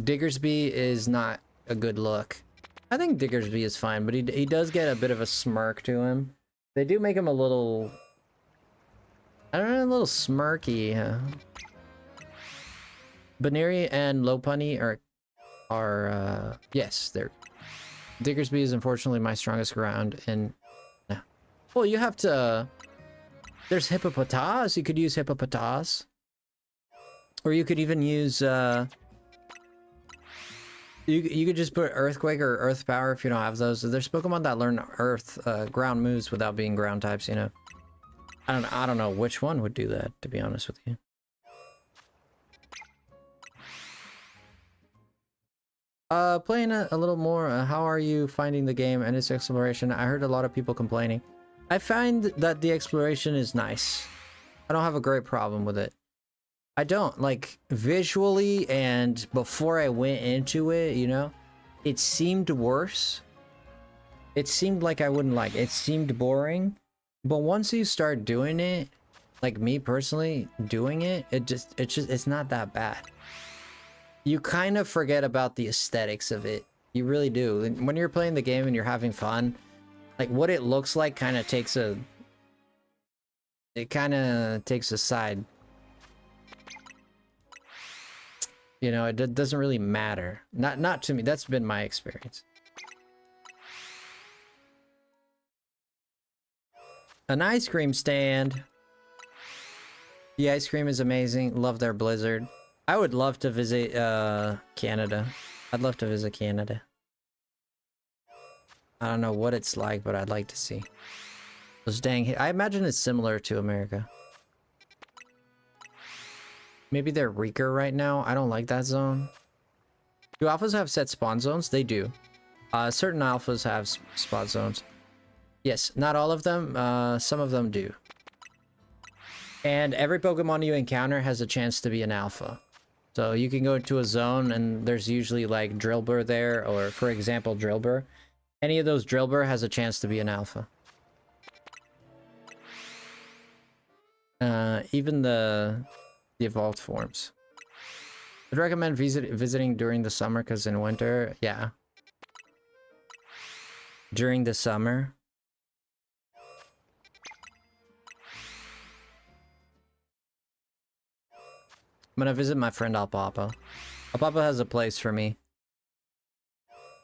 Diggersby is not a good look. I think Diggersby is fine, but he does get a bit of a smirk to him. They do make him a little, I don't know, a little smirky. Baneri and Lopunny are yes, they're. Diggersby is unfortunately my strongest ground, and well, you have to. There's Hippopotas. You could use Hippopotas, or you could even use. You could just put Earthquake or Earth Power if you don't have those. There's Pokemon that learn Earth ground moves without being ground types. You know, I don't know which one would do that, to be honest with you. Playing a little more. How are you finding the game and its exploration? I heard a lot of people complaining. I find that the exploration is nice. I don't have a great problem with it. I don't, like, visually, and before I went into it, you know, it seemed worse. it seemed like I wouldn't like it. It seemed boring, but once you start doing it, like me personally doing it, it's not that bad. You kind of forget about the aesthetics of it. You really do. And when you're playing the game and you're having fun, like what it looks like kind of takes a side. You know, it doesn't really matter. Not to me. That's been my experience. An ice cream stand. The ice cream is amazing. Love their blizzard. I would love to visit Canada. I'd love to visit Canada. I don't know what it's like, but I'd like to see. Those dang... I imagine it's similar to America. Maybe they're weaker right now. I don't like that zone. Do alphas have set spawn zones? They do. Certain alphas have spawn zones. Yes, not all of them. Some of them do. And every Pokemon you encounter has a chance to be an alpha. So you can go into a zone and there's usually like Drillbur there, or for example Drillbur. Any of those Drillbur has a chance to be an alpha. Even the evolved forms. I'd recommend visiting during the summer, because in winter, yeah. During the summer. I'm gonna visit my friend Alpapa. Alpapa has a place for me.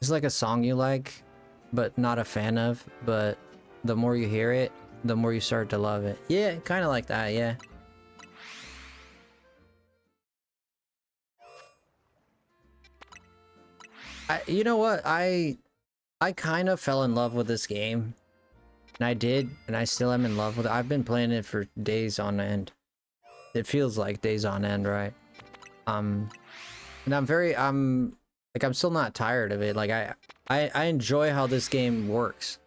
It's like a song you like, but not a fan of, but the more you hear it, the more you start to love it. Yeah, kind of like that, yeah. You know what? I kind of fell in love with this game. And I did, and I still am in love with it. I've been playing it for days on end. It feels like days on end, right? And I'm still not tired of it. Like I enjoy how this game works.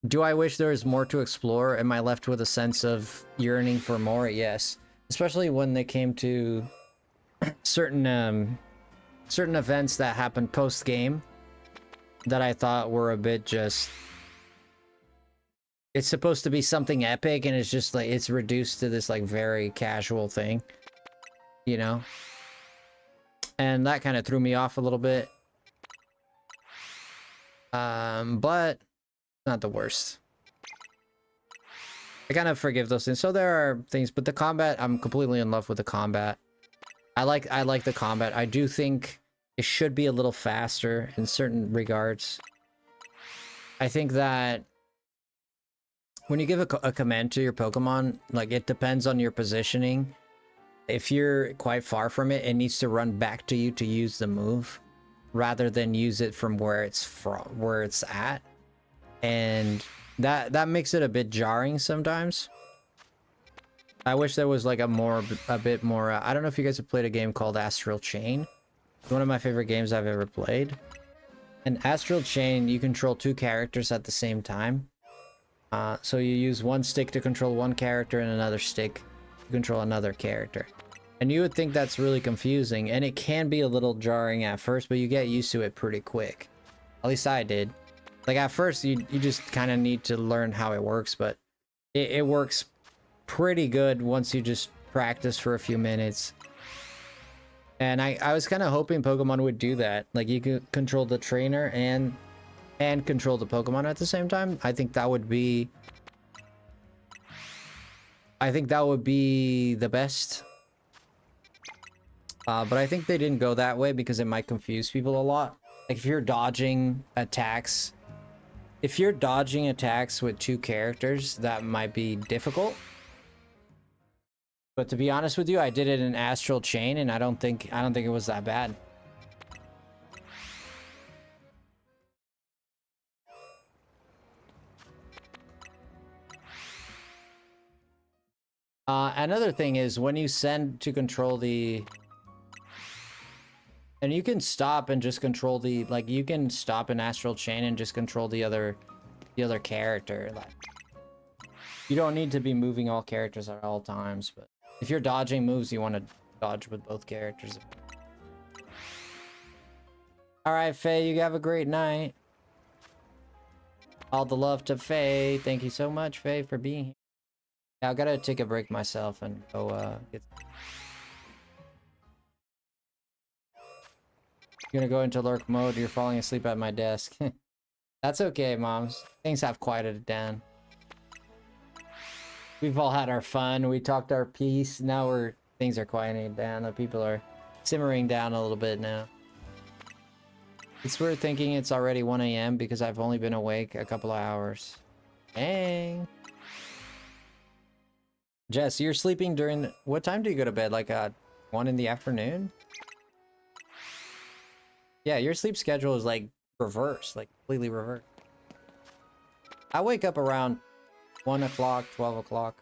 Do I wish there was more to explore? Am I left with a sense of yearning for more? Yes. Especially when they came to certain events that happened post-game that I thought were a bit just... It's supposed to be something epic, and it's just like, it's reduced to this like very casual thing, you know? And that kind of threw me off a little bit. But not the worst. I kind of forgive those things. So there are things, but the combat, I'm completely in love with the combat. I like the combat. I do think it should be a little faster in certain regards. I think that when you give a command to your Pokemon, like, it depends on your positioning. If you're quite far from it, it needs to run back to you to use the move, rather than use it from where it's at. And that makes it a bit jarring sometimes. I wish there was like a bit more. I don't know if you guys have played a game called Astral Chain. It's one of my favorite games I've ever played. In Astral Chain, you control two characters at the same time. So you use one stick to control one character and another stick to control another character. And you would think that's really confusing, and it can be a little jarring at first, but you get used to it pretty quick. At least I did. Like, at first, you just kind of need to learn how it works, but it works pretty good once you just practice for a few minutes. And I was kind of hoping Pokemon would do that. Like, you could control the trainer and control the Pokemon at the same time. I think that would be the best. But I think they didn't go that way because it might confuse people a lot. Like, if you're dodging attacks with two characters, that might be difficult. But to be honest with you, I did it in Astral Chain, and I don't think it was that bad. Another thing is, when you send to control the... And you can stop and just control the... Like, you can stop in Astral Chain and just control the other character. Like, you don't need to be moving all characters at all times, but if you're dodging moves, you want to dodge with both characters. Alright, Faye, you have a great night. All the love to Faye. Thank you so much, Faye, for being here. Yeah, I gotta take a break myself and go get... You're gonna go into lurk mode. You're falling asleep at my desk. That's okay, moms. Things have quieted down. We've all had our fun. We talked our piece. Now things are quieting down. The people are simmering down a little bit now. It's weird thinking it's already 1 a.m. because I've only been awake a couple of hours. Dang. Jess, you're sleeping during... What time do you go to bed? Like 1 in the afternoon? Yeah, your sleep schedule is like reversed, like completely reversed. I wake up around 1 o'clock, 12 o'clock.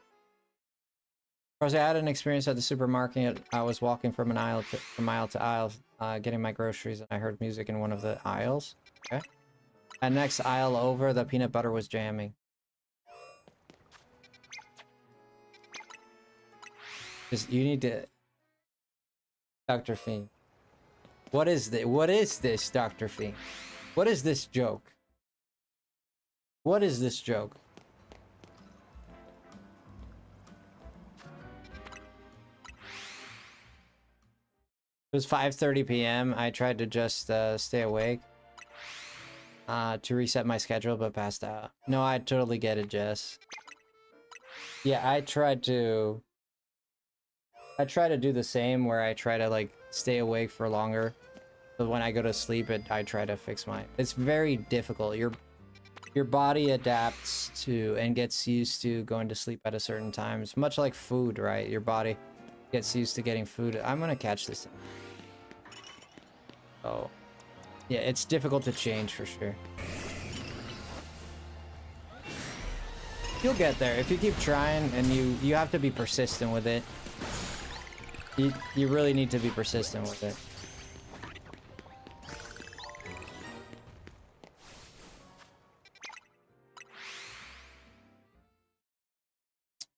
I had an experience at the supermarket. I was walking from aisle to aisle, getting my groceries, and I heard music in one of the aisles. Okay. And next aisle over, the peanut butter was jamming. You need to... Dr. Fiend. What is this, Dr. Fiend? What is this joke? What is this joke? It was 5:30 p.m. I tried to just stay awake to reset my schedule, but passed out. No, I totally get it, Jess. Yeah, I try to do the same, where I try to like stay awake for longer. But when I go to sleep, I try to fix my... It's very difficult. Your body adapts to and gets used to going to sleep at a certain time. It's much like food, right? Your body gets used to getting food. I'm gonna catch this. Oh. Yeah, it's difficult to change for sure. You'll get there if you keep trying, and you have to be persistent with it. You really need to be persistent with it.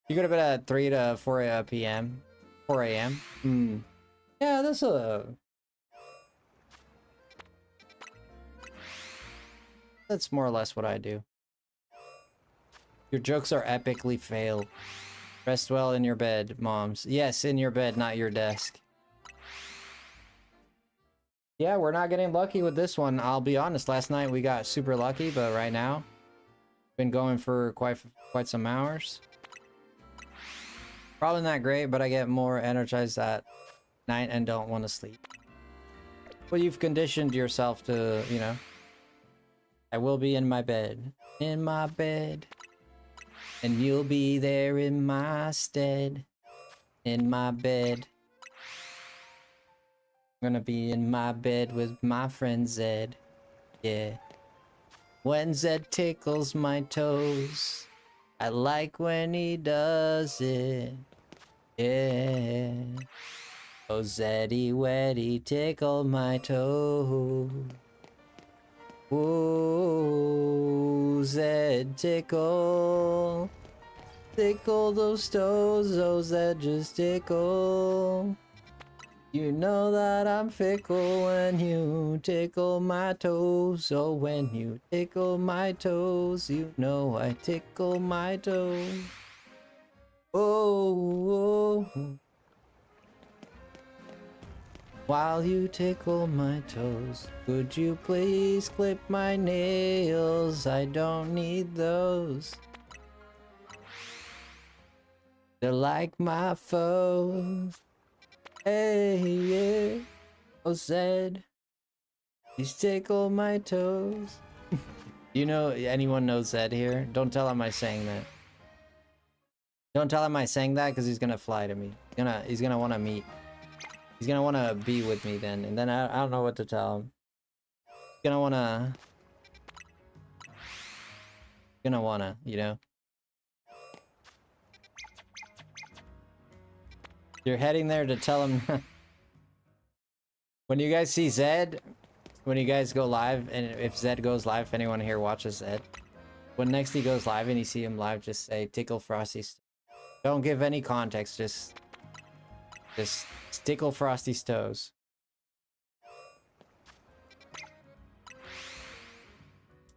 You go to bed at 3 to 4 p.m. 4 a.m. Yeah, that's more or less what I do. Your jokes are epically failed. Rest well in your bed, moms. Yes, in your bed, not your desk. Yeah, we're not getting lucky with this one. I'll be honest, last night we got super lucky, but right now, been going for quite some hours. Probably not great, but I get more energized at night and don't want to sleep. Well, you've conditioned yourself to, you know, I will be in my bed. In my bed. And you'll be there in my stead. In my bed. I'm gonna be in my bed with my friend Zed. Yeah. When Zed tickles my toes, I like when he does it. Yeah. Oh, Zeddy Weddy, tickle my toe. Whoa, Zed, tickle. Tickle those toes, oh Zed, just tickle. You know that I'm fickle when you tickle my toes. Oh, when you tickle my toes, you know I tickle my toes. Oh, oh. While you tickle my toes, would you please clip my nails? I don't need those. They're like my foes. Hey, yeah. Oh, Zed, please tickle my toes. You know, anyone knows Zed here? Don't tell him I sang that. Don't tell him I sang that, because he's gonna fly to me. He's gonna want to meet. He's gonna want to be with me then, and then I don't know what to tell him. He's gonna wanna, you know. You're heading there to tell him. When you guys see Zed, when you guys go live, and if Zed goes live, if anyone here watches Zed, when next he goes live and you see him live, just say tickle Frosty's. Don't give any context, just tickle Frosty's toes.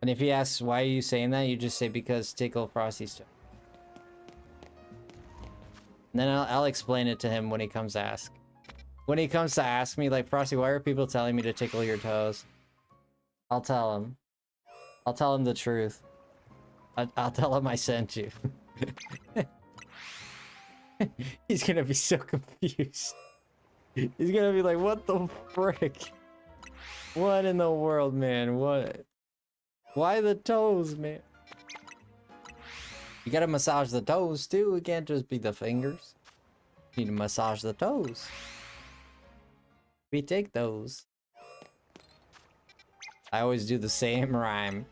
And if he asks why are you saying that, you just say because tickle Frosty's toe. And then I'll explain it to him when he comes to ask. When he comes to ask me, like, Frosty, why are people telling me to tickle your toes? I'll tell him. I'll tell him the truth. I'll tell him I sent you. He's gonna be so confused. He's gonna be like, what the frick? What in the world, man? What? Why the toes, man? You gotta massage the toes too. It can't just be the fingers. You need to massage the toes. We take those. I always do the same rhyme.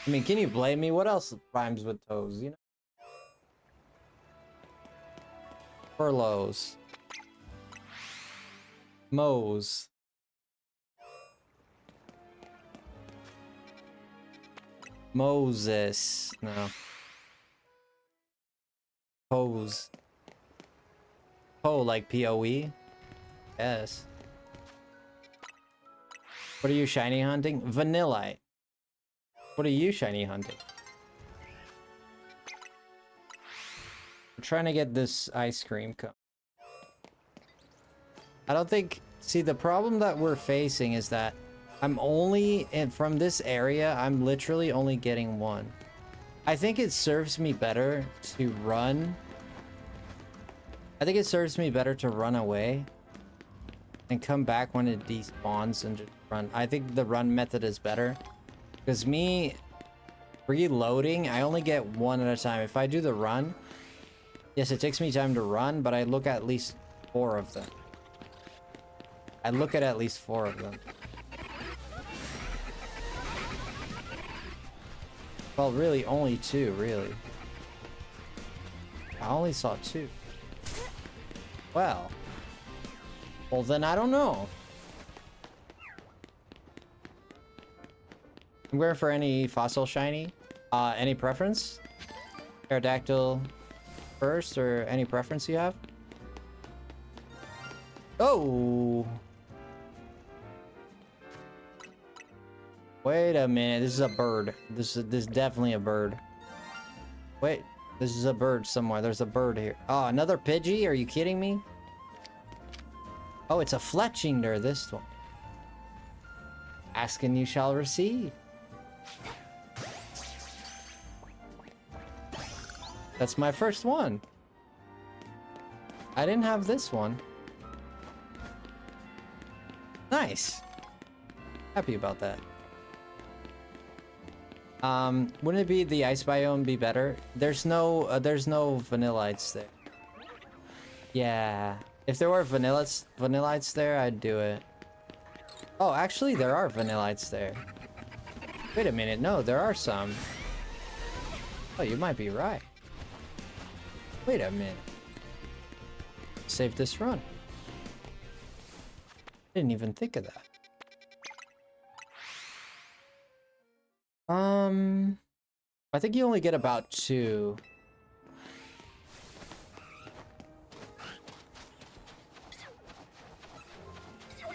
I mean, can you blame me? What else rhymes with toes, you know? Furloughs. Mows. Moses. No. Pose. Oh, like P-O-E? Yes. What are you shiny hunting? Vanillite. What are you shiny hunting? We're trying to get this ice cream cone. I don't think... See, the problem that we're facing is that I'm only... And from this area, I'm literally only getting one. I think it serves me better to run. I think it serves me better to run away and come back when it despawns and just run. I think the run method is better. Because me reloading, I only get one at a time. If I do the run, yes, it takes me time to run, but I look at least 4 of them. I look at least 4 of them. Well, really, only 2, really. I only saw 2. Well, then I don't know. I'm going for any fossil shiny. Any preference? Pterodactyl first, or any preference you have? Oh! Wait a minute, this is a bird. This is definitely a bird. Wait, this is a bird somewhere. There's a bird here. Oh, another Pidgey? Are you kidding me? Oh, it's a Fletchinder, this one. Ask and you shall receive. That's my first one. I didn't have this one. Nice. Happy about that. Wouldn't it be the ice biome be better? There's no vanillites there. Yeah. If there were vanillites there, I'd do it. Oh, actually, there are vanillites there. Wait a minute. No, there are some. Oh, you might be right. Wait a minute. Save this run. Didn't even think of that. I think you only get about 2.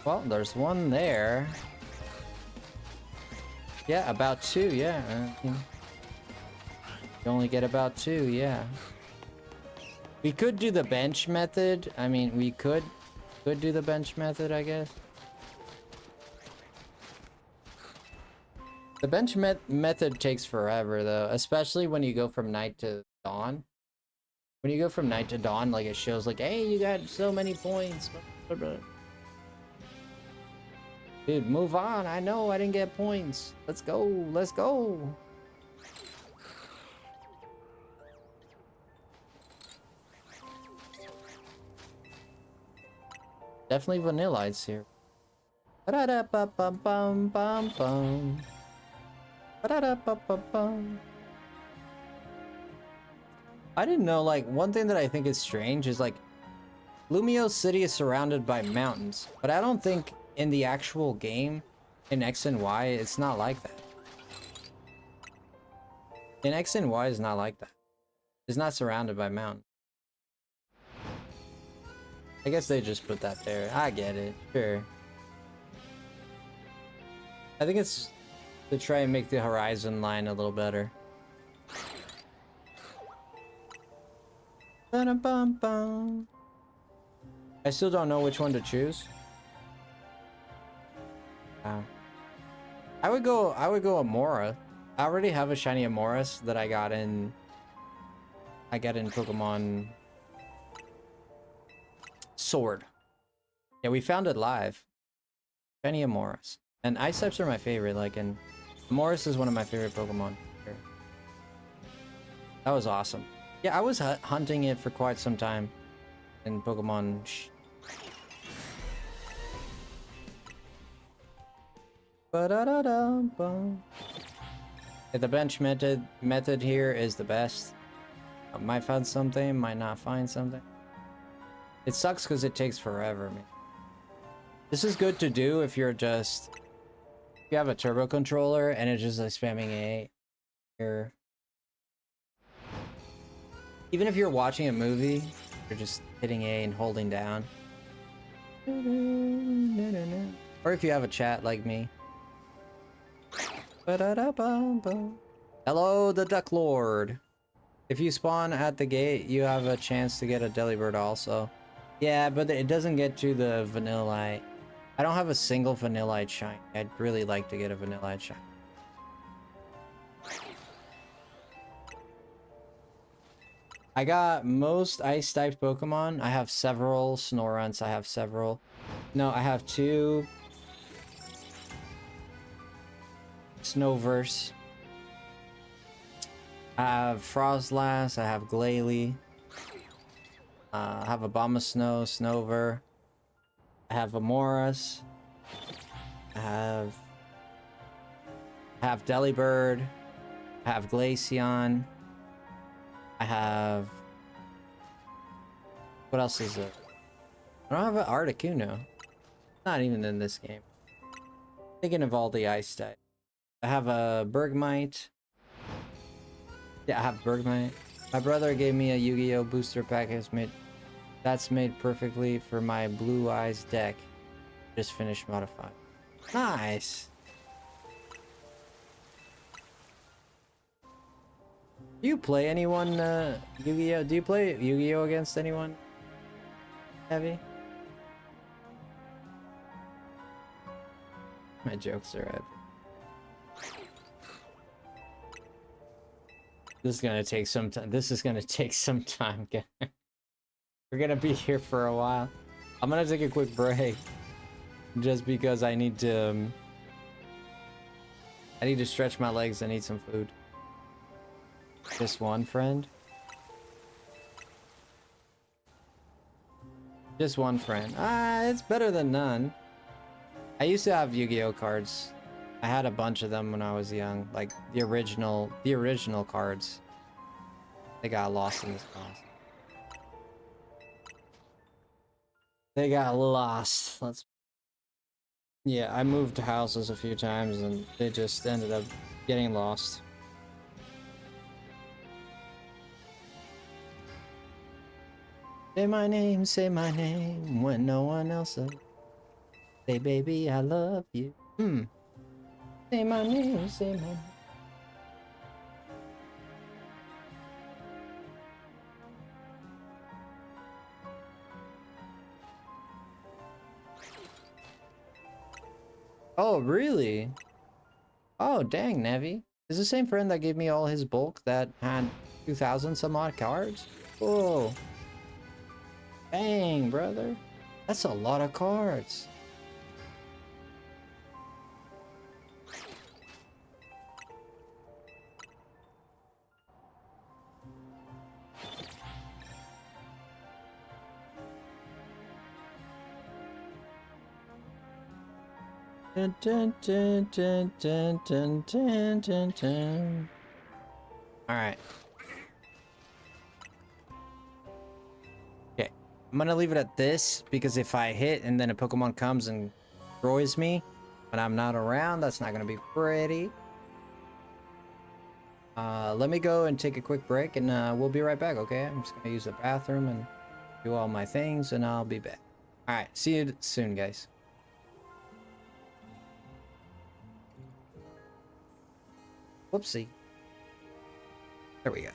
Well, there's one there. Yeah, about 2, yeah. You only get about 2, yeah. We could do the bench method. I mean, we could do the bench method, I guess. The bench method takes forever, though, especially when you go from night to dawn. When you go from night to dawn, like, it shows, like, hey, you got so many points. Dude, move on. I know I didn't get points. Let's go. Let's go. Definitely vanillites here. Ba-da-da-ba-bum-bum-bum-bum. Ba-da-da-ba-ba-bum. I didn't know, like, one thing that I think is strange is, like, Lumio City is surrounded by mountains, but I don't think in the actual game, in X and Y, it's not like that. In X and Y, it's not like that. It's not surrounded by mountains. I guess they just put that there. I get it. Sure. I think it's to try and make the horizon line a little better. Ba-da-bum-bum. I still don't know which one to choose. I would go Amora. I already have a shiny Amoras that I got in Pokemon Sword. Yeah, we found it live. Shiny Amoras. And Ice types are my favorite, and Amoras is one of my favorite Pokemon. That was awesome. Yeah, I was hunting it for quite some time in Pokemon. Ba-da-da-da-bum. Yeah, the bench method here is the best. I might find something, might not find something. It sucks because it takes forever, man. This is good to do if you have a turbo controller and it's just spamming A. Here. Even if you're watching a movie, you're just hitting A and holding down. Or if you have a chat like me. Hello, the Duck Lord. If you spawn at the gate, you have a chance to get a Delibird also. Yeah, but it doesn't get to the Vanillite. I don't have a single Vanillite shine. I'd really like to get a Vanillite shine. I got most Ice-type Pokemon. I have several Snorunts. I have several. No, I have 2 Snowverse. I have Frostlass. I have Glalie. I have Abomasnow, Snover. I have Amoras. I have Delibird. I have Glaceon. I have... What else is it? I don't have an Articuno. Not even in this game. Thinking of all the ice type. I have a Bergmite. Yeah, I have Bergmite. My brother gave me a Yu-Gi-Oh! Booster pack. That's made perfectly for my Blue Eyes deck. Just finished modifying. Nice! Do you play anyone, Yu-Gi-Oh? Do you play Yu-Gi-Oh against anyone? Heavy? My jokes are epic. This is gonna take some time. This is gonna take some time, guys. We're gonna be here for a while. I'm gonna take a quick break. Just because I need to stretch my legs and eat some food. Just one friend? Just one friend. It's better than none. I used to have Yu-Gi-Oh cards. I had a bunch of them when I was young, like the original cards. They got lost in this class. They got lost. Yeah, I moved houses a few times and they just ended up getting lost. Say my name when no one else does. Say baby, I love you. Say my name, say my name. Oh, really? Oh, dang, Nevi. Is the same friend that gave me all his bulk that had 2,000 some odd cards? Whoa. Dang, brother. That's a lot of cards. Dun, dun, dun, dun, dun, dun, dun, dun, dun. All right. Okay, I'm gonna leave it at this because if I hit and then a Pokemon comes and destroys me when I'm not around, that's not gonna be pretty. Let me go and take a quick break and we'll be right back, okay? I'm just gonna use the bathroom and do all my things and I'll be back. All right, see you soon, guys. Whoopsie. There we go.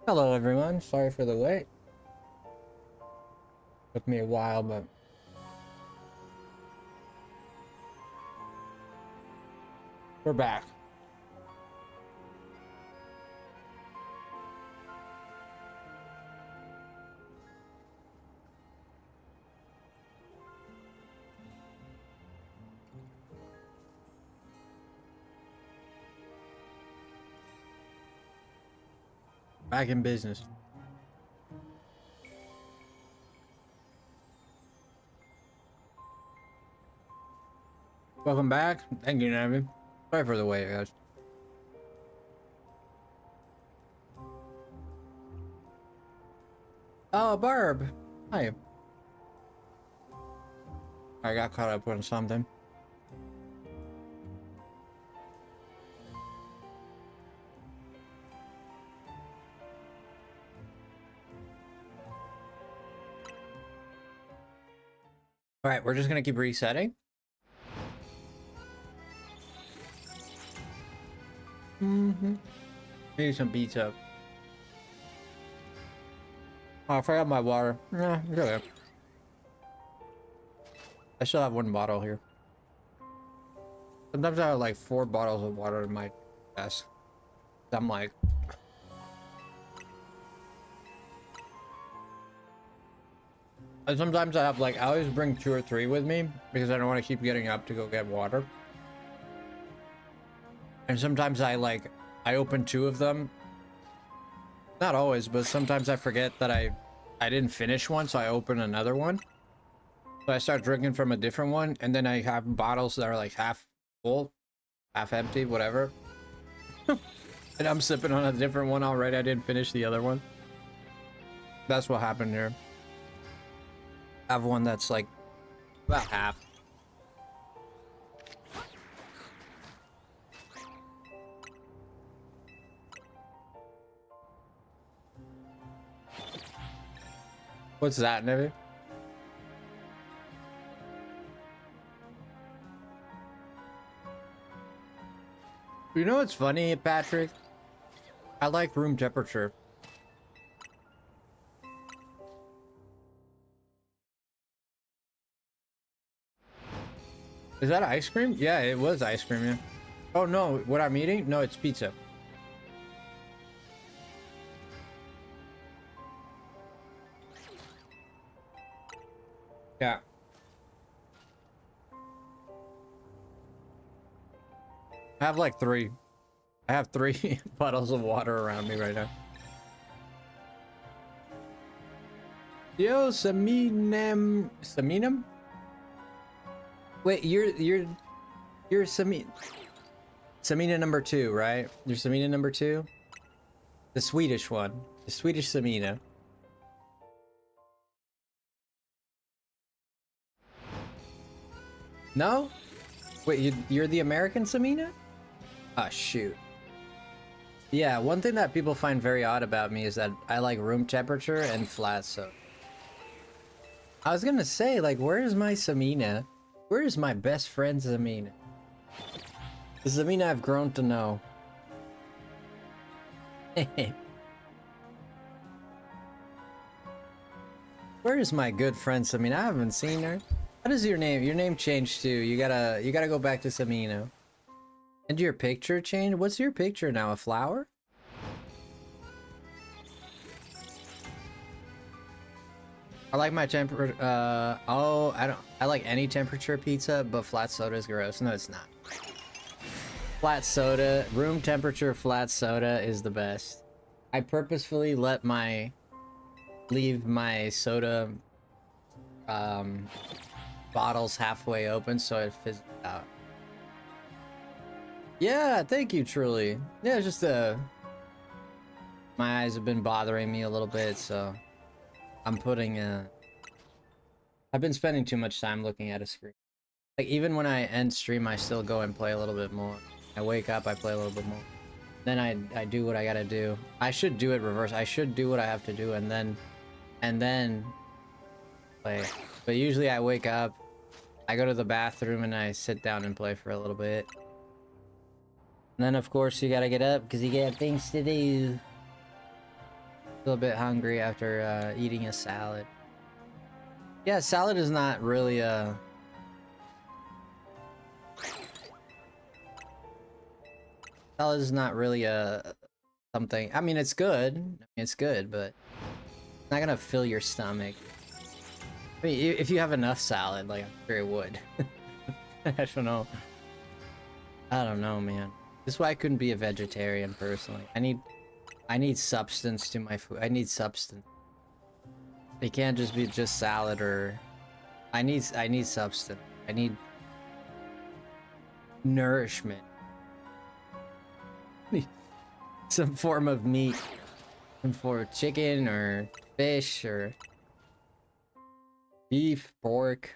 Hello everyone, sorry for the wait. Took me a while, but we're back. Back in business. Welcome back. Thank you, Navi. Sorry for the wait, guys. Oh, Barb. Hi. I got caught up on something. All right, we're just gonna keep resetting. Maybe some pizza. Oh, I forgot my water. Yeah, it's okay. I still have one bottle here. Sometimes I have like 4 bottles of water in my desk. I'm like, and sometimes I have like, I always bring 2 or 3 with me because I don't want to keep getting up to go get water. And sometimes I open 2 of them. Not always, but sometimes I forget that I didn't finish one, so I open another one. So I start drinking from a different one, and then I have bottles that are like half full, half empty, whatever. And I'm sipping on a different one already. I didn't finish the other one. That's what happened here. I have one that's like about half. What's that, Nevi? You know what's funny, Patrick? I like room temperature. Is that ice cream? Yeah, it was ice cream, yeah. Oh no, what I'm eating? No, it's pizza. Yeah. I have like 3. I have 3 bottles of water around me right now. Yo, Saminum? Wait, you're Samina number 2, right? You're Samina number 2? The Swedish one. The Swedish Samina. No? Wait, you're the American Samina? Ah, shoot. Yeah, one thing that people find very odd about me is that I like room temperature and flat soda. I was gonna say, like, where is my Samina? Where is my best friend Samina? The Samina I've grown to know. Where is my good friend Samina? I haven't seen her. What is your name? Your name changed too. You gotta go back to Samina. And your picture changed? What's your picture now? A flower? I like my temperature. Oh, I like any temperature pizza, but flat soda is gross. No, it's not. Flat soda, room temperature flat soda is the best. I purposefully leave my soda bottles halfway open so it fizzles out. Yeah, thank you, truly. Yeah, it's just my eyes have been bothering me a little bit, so I'm putting I've been spending too much time looking at a screen. Like, even when I end stream, I still go and play a little bit more. I wake up, I play a little bit more. Then I do what I gotta do. I should do it reverse. I should do what I have to do and then play. But usually I wake up, I go to the bathroom, and I sit down and play for a little bit. And then, of course, you gotta get up because you got things to do. Feel a bit hungry after eating a salad. Yeah, salad is not really a... Salad is not really a something. I mean, it's good. I mean, it's good, but it's not gonna fill your stomach. I mean, if you have enough salad, like I'm sure it would. I don't know. I don't know, man. This is why I couldn't be a vegetarian personally. I need substance to my food. I need substance. It can't just be just salad or... I need substance. I need nourishment. Some form of meat. Some form of chicken or fish or beef, pork.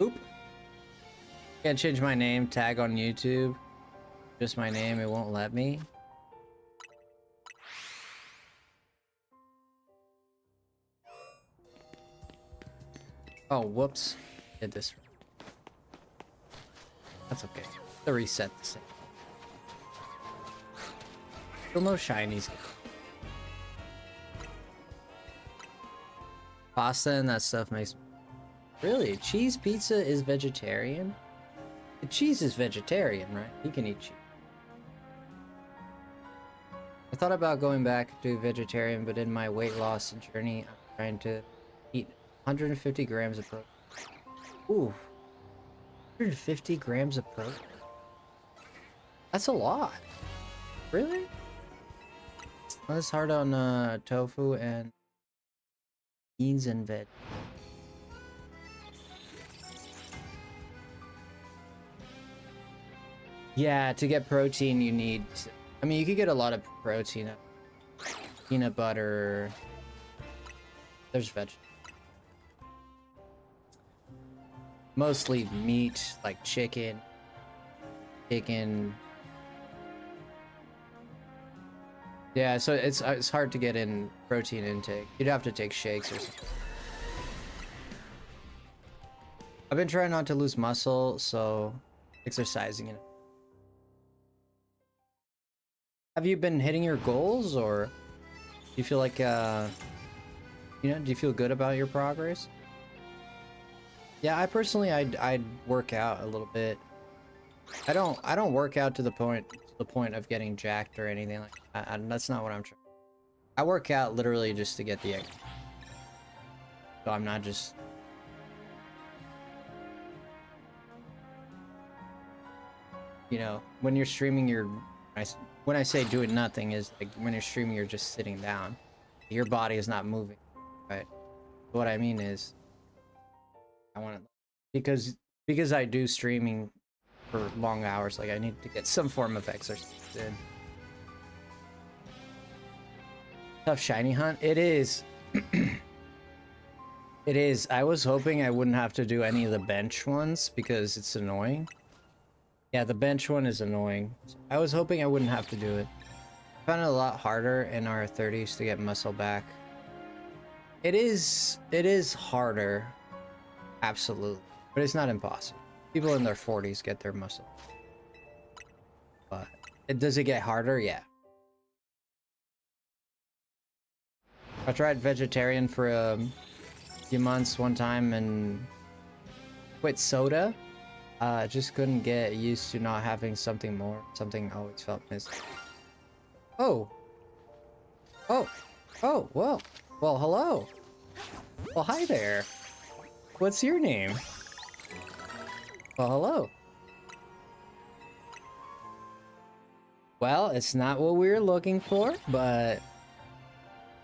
Oop. Can't change my name tag on YouTube. Just my name, it won't let me. Oh, whoops. Did this. That's okay. The reset the same. Still no shinies. Pasta and that stuff makes... Really? Cheese pizza is vegetarian? The cheese is vegetarian, right? You can eat cheese. I thought about going back to vegetarian, but in my weight loss journey, I'm trying to eat 150 grams of protein. Ooh. 150 grams of protein? That's a lot. Really? That's hard on tofu and beans and veg. Yeah, to get protein you need... I mean, you could get a lot of protein. Peanut butter. There's veg. Mostly meat, like chicken. Yeah, so it's hard to get in protein intake. You'd have to take shakes or something. I've been trying not to lose muscle, so exercising it. Have you been hitting your goals, or do you feel like, you know, do you feel good about your progress? Yeah, I personally, I'd work out a little bit. I don't work out to the point of getting jacked or anything like that. That's not what I'm trying. I work out literally just to get the egg. So I'm not just... You know, when you're streaming, when I say doing nothing is like when you're streaming, you're just sitting down. Your body is not moving, right? What I mean is, I want to, because I do streaming for long hours, like I need to get some form of exercise in. Tough shiny hunt? It is. It is. I was hoping I wouldn't have to do any of the bench ones because it's annoying. Yeah, the bench one is annoying. I was hoping I wouldn't have to do it. I found it a lot harder in our 30s to get muscle back. It is harder. Absolutely. But it's not impossible. People in their 40s get their muscle. But does it get harder? Yeah. I tried vegetarian for a few months one time and quit soda. Just couldn't get used to not having something more. Something always felt missing. Oh. Oh. Oh, well, hello. Well, hi there. What's your name? Well, hello. Well, it's not what we were looking for, but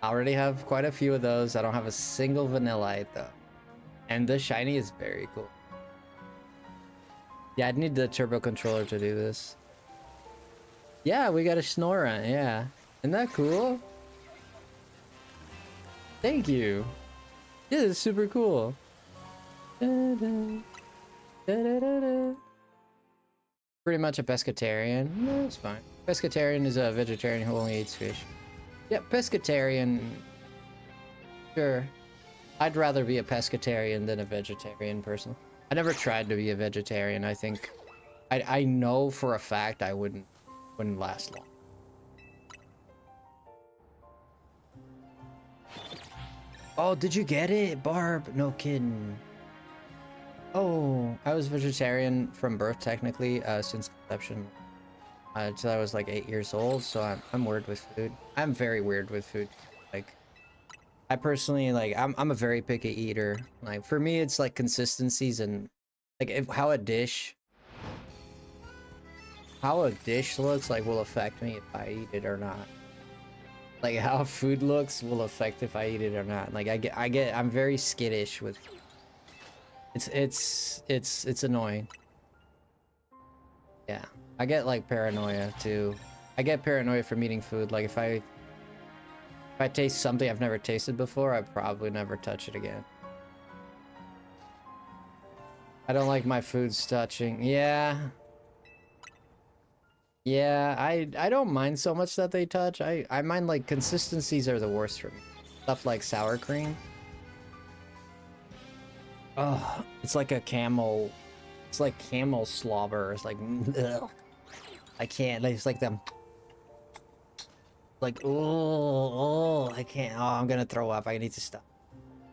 I already have quite a few of those. I don't have a single Vanillite, though. And the shiny is very cool. Yeah, I'd need the turbo controller to do this. Yeah, we got a Snorunt, yeah. Isn't that cool? Thank you. Yeah, it's super cool. Da-da, da-da-da-da. Pretty much a pescatarian. No, it's fine. Pescatarian is a vegetarian who only eats fish. Yeah, pescatarian. Sure. I'd rather be a pescatarian than a vegetarian person. I never tried to be a vegetarian. I think I know for a fact I wouldn't last long. Oh, did you get it, Barb? No kidding. Oh, I was vegetarian from birth, technically, since conception, until I was like 8 years old. So I'm weird with food. I'm very weird with food. Like, I personally like I'm a very picky eater. Like for me, it's like consistencies and like how a dish looks like will affect me if I eat it or not. Like how food looks will affect if I eat it or not. Like I'm very skittish with. It's annoying. Yeah, I get like paranoia too. I get paranoia from eating food. Like if I taste something I've never tasted before, I probably never touch it again. I don't like my foods touching. Yeah. Yeah, I don't mind so much that they touch. I mind like consistencies are the worst for me. Stuff like sour cream. Oh, it's like a camel. It's like camel slobber. It's like, ugh. I can't. It's like them. Like, oh, I can't. Oh, I'm gonna throw up. I need to stop.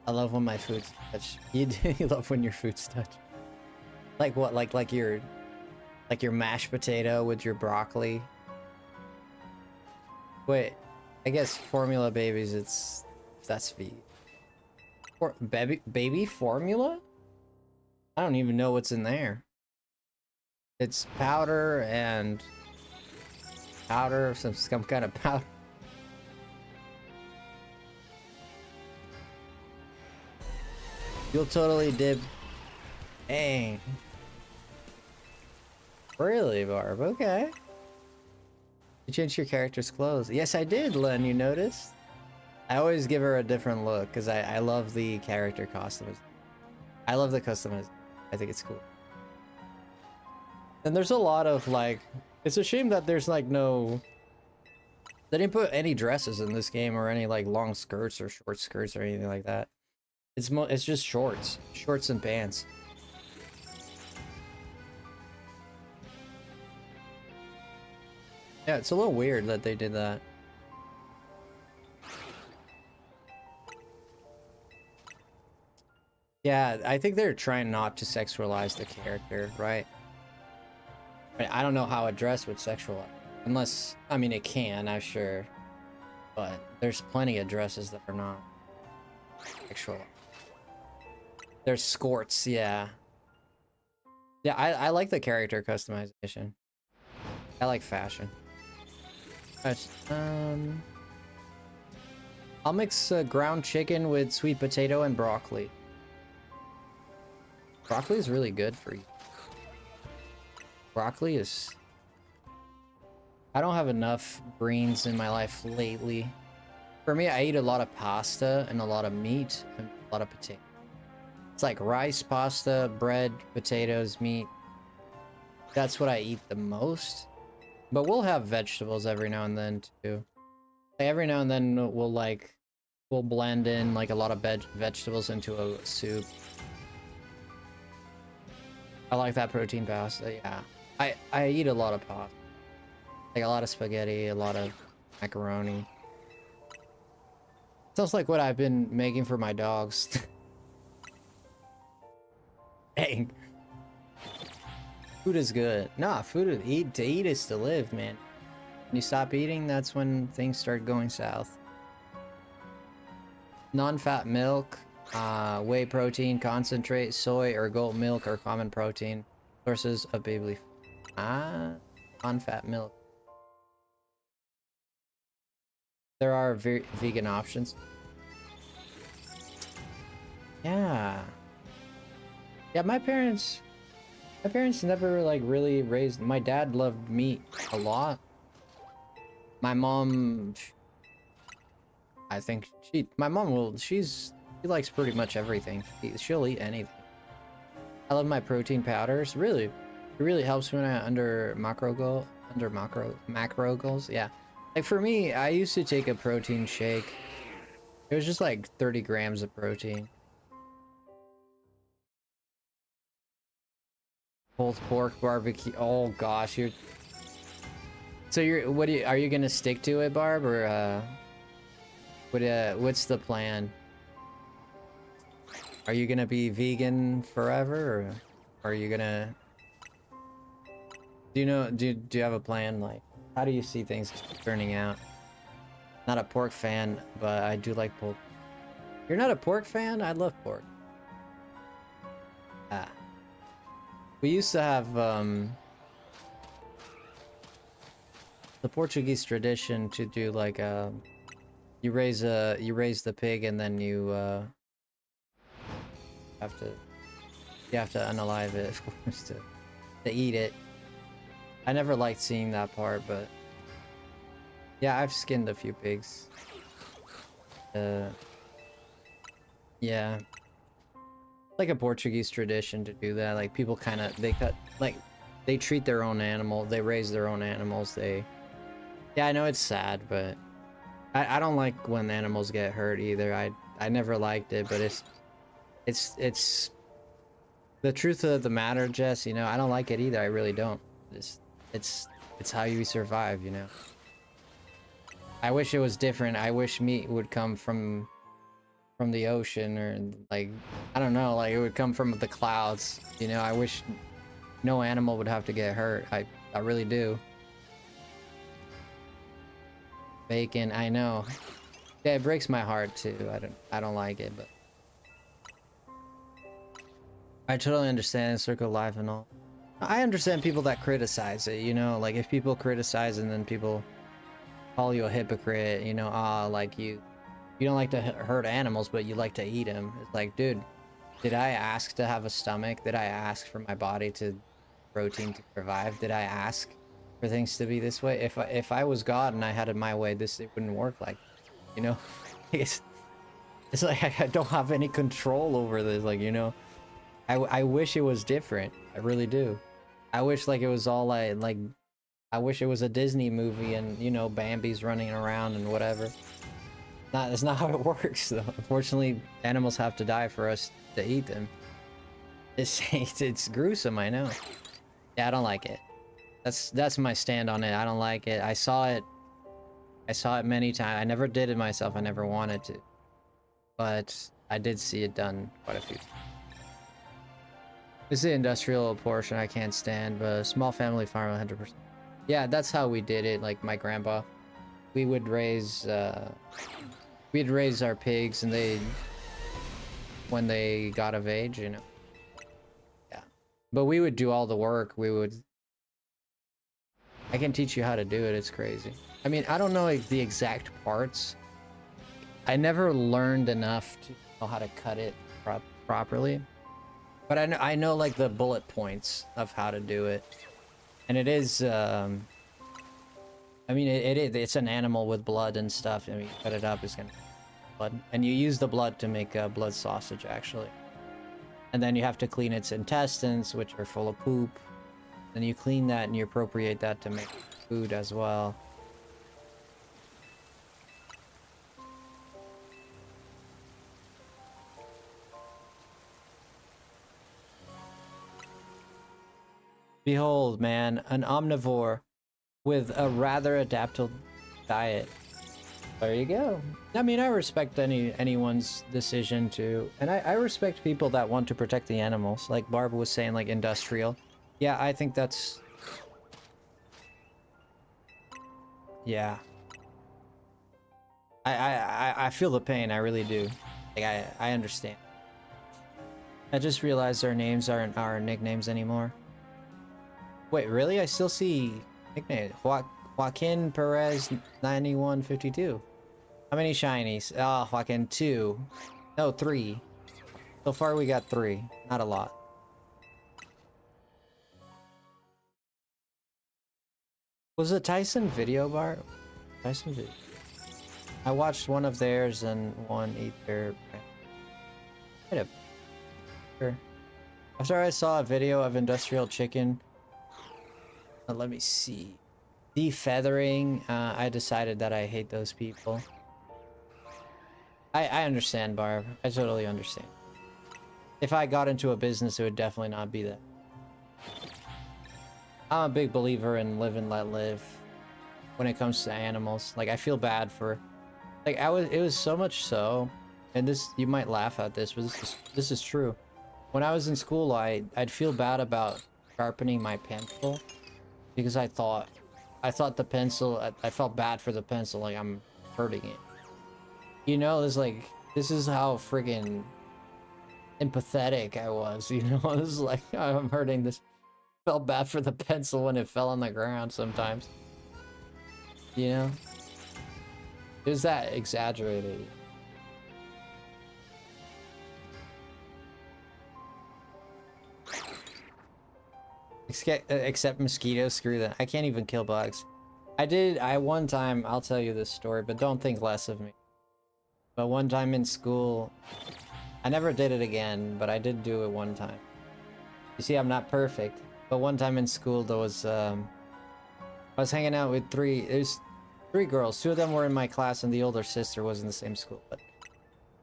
I love when my food's touch. You love when your food's touch. Like what? Like your mashed potato with your broccoli. Wait, I guess formula babies. That's vegan. Or baby formula? I don't even know what's in there. It's powder and powder, some kind of powder. You'll totally dip. Dang. Really, Barb? Okay. You changed your character's clothes. Yes, I did, Len. You noticed? I always give her a different look because I love the character costumes. I love the customization. I think it's cool. And there's a lot of like, it's a shame that there's like no, they didn't put any dresses in this game or any like long skirts or short skirts or anything like that. It's just shorts and pants. Yeah, it's a little weird that they did that. Yeah, I think they're trying not to sexualize the character, right? I don't know how a dress would sexualize. Unless, I mean, it can, I'm sure. But there's plenty of dresses that are not sexual. There's skirts, yeah. Yeah, I like the character customization. I like fashion. I'll mix ground chicken with sweet potato and broccoli. Broccoli is really good for you. Broccoli is... I don't have enough greens in my life lately. For me, I eat a lot of pasta and a lot of meat and a lot of potato. It's like rice, pasta, bread, potatoes, meat. That's what I eat the most. But we'll have vegetables every now and then too. Like every now and then we'll blend in like a lot of vegetables into a soup. I like that protein pasta, yeah. I eat a lot of pasta. Like a lot of spaghetti, a lot of macaroni. Sounds like what I've been making for my dogs. Dang. Food is good. Nah, to eat is to live, man. When you stop eating, that's when things start going south. Non-fat milk, whey protein, concentrate, soy, or goat milk are common protein sources of baby food. Non-fat milk. There are vegan options. Yeah. Yeah, my parents never like really raised. My dad loved meat a lot. My mom, I think she likes pretty much everything. She'll eat anything. I love my protein powders. Really, it really helps when I under macro goals. Yeah, like for me, I used to take a protein shake. It was just like 30 grams of protein. Pulled pork barbecue. Oh gosh, you're. So you're. What do you? Are you gonna stick to it, Barb, or what's the plan? Are you gonna be vegan forever, or are you gonna? Do you know? Do you have a plan? Like, how do you see things turning out? Not a pork fan, but I do like pork. You're not a pork fan? I love pork. Ah. We used to have the Portuguese tradition to do like you raise the pig and then you have to unalive it, of course, to eat it. I never liked seeing that part, but yeah, I've skinned a few pigs. Yeah, like a Portuguese tradition to do that. Like people kind of they treat their own animal, they raise their own animals. Yeah, I know it's sad, but I don't like when animals get hurt either. I never liked it, but it's the truth of the matter, Jess. You know, I don't like it either. I really don't. It's how you survive, you know. I wish it was different. I wish meat would come from the ocean, or like, I don't know, like it would come from the clouds, you know. I wish no animal would have to get hurt. I really do. Bacon, I know. Yeah, it breaks my heart too. I don't like it, but I totally understand circle of life and all. I understand people that criticize it, you know, like if people criticize and then people call you a hypocrite, you know, like you don't like to hurt animals, but you like to eat them. It's like, dude, did I ask to have a stomach? Did I ask for my body to protein to survive? Did I ask for things to be this way? If I was God and I had it my way, it wouldn't work like, you know. It's like I don't have any control over this, like, you know. I wish it was different. I really do. I wish like it was all like I wish it was a Disney movie and, you know, Bambi's running around and whatever. That's not how it works though. Unfortunately, animals have to die for us to eat them. It's gruesome, I know. Yeah, I don't like it. That's my stand on it. I don't like it. I saw it many times. I never did it myself. I never wanted to. But I did see it done quite a few times. This is the industrial portion I can't stand, but small family farm 100%. Yeah, that's how we did it. Like my grandpa, we would raise we'd raise our pigs, and when they got of age, you know. Yeah, but we would do all the work. I can teach you how to do it. It's crazy. I mean, I don't know like the exact parts. I never learned enough to know how to cut it properly. But I know like the bullet points of how to do it. And it is, I mean, it's an animal with blood and stuff. I mean, you cut it up, it's gonna blood. And you use the blood to make blood sausage, actually. And then you have to clean its intestines, which are full of poop. Then you clean that and you appropriate that to make food as well. Behold, man, an omnivore with a rather adaptable diet. There you go. I mean, I respect anyone's decision to, and I respect people that want to protect the animals. Like Barb was saying, like industrial. Yeah, I think that's. Yeah. I feel the pain. I really do. Like I understand. I just realized our names aren't our nicknames anymore. Wait, really? I still see nickname Joaquin Perez 9152. How many shinies? Oh, Joaquin 2. No, 3. So far we got 3. Not a lot. Was it Tyson video bar? Tyson video. I watched one of theirs and one eat their. Sure. After I saw a video of industrial chicken. Let me see. Defeathering, I decided that I hate those people. I understand, Barb. I totally understand. If I got into a business, it would definitely not be that. I'm a big believer in live and let live when it comes to animals. Like, I feel bad for, like, it was so much so, and this, you might laugh at this, but this is true. When I was in school, I'd feel bad about sharpening my pencil because I thought the pencil, I felt bad for the pencil, like I'm hurting it. You know, it's like, this is how friggin' empathetic I was, you know? This is like, I'm hurting this. Felt bad for the pencil when it fell on the ground sometimes. You know? Is that exaggerated? Except mosquitoes, screw that. I can't even kill bugs. I one time, I'll tell you this story, but don't think less of me. But one time in school, I never did it again, but I did do it one time. You see, I'm not perfect. But one time in school, there was, I was hanging out with there's three girls. Two of them were in my class, and the older sister was in the same school.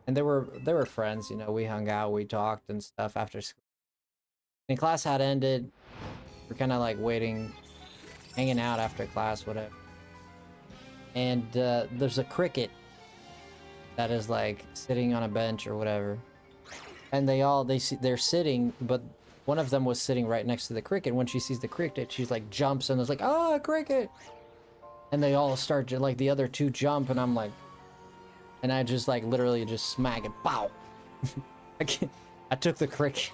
And they were friends, you know. We hung out, we talked and stuff after school. And class had ended. We're kind of like waiting, hanging out after class, whatever. And there's a cricket that is like sitting on a bench or whatever. And they're sitting, but one of them was sitting right next to the cricket. When she sees the cricket, she's like jumps and is like, "Ah, cricket!" And they all start to, like, the other two jump, and I'm like, and I just like literally just smack it, pow! I took the cricket.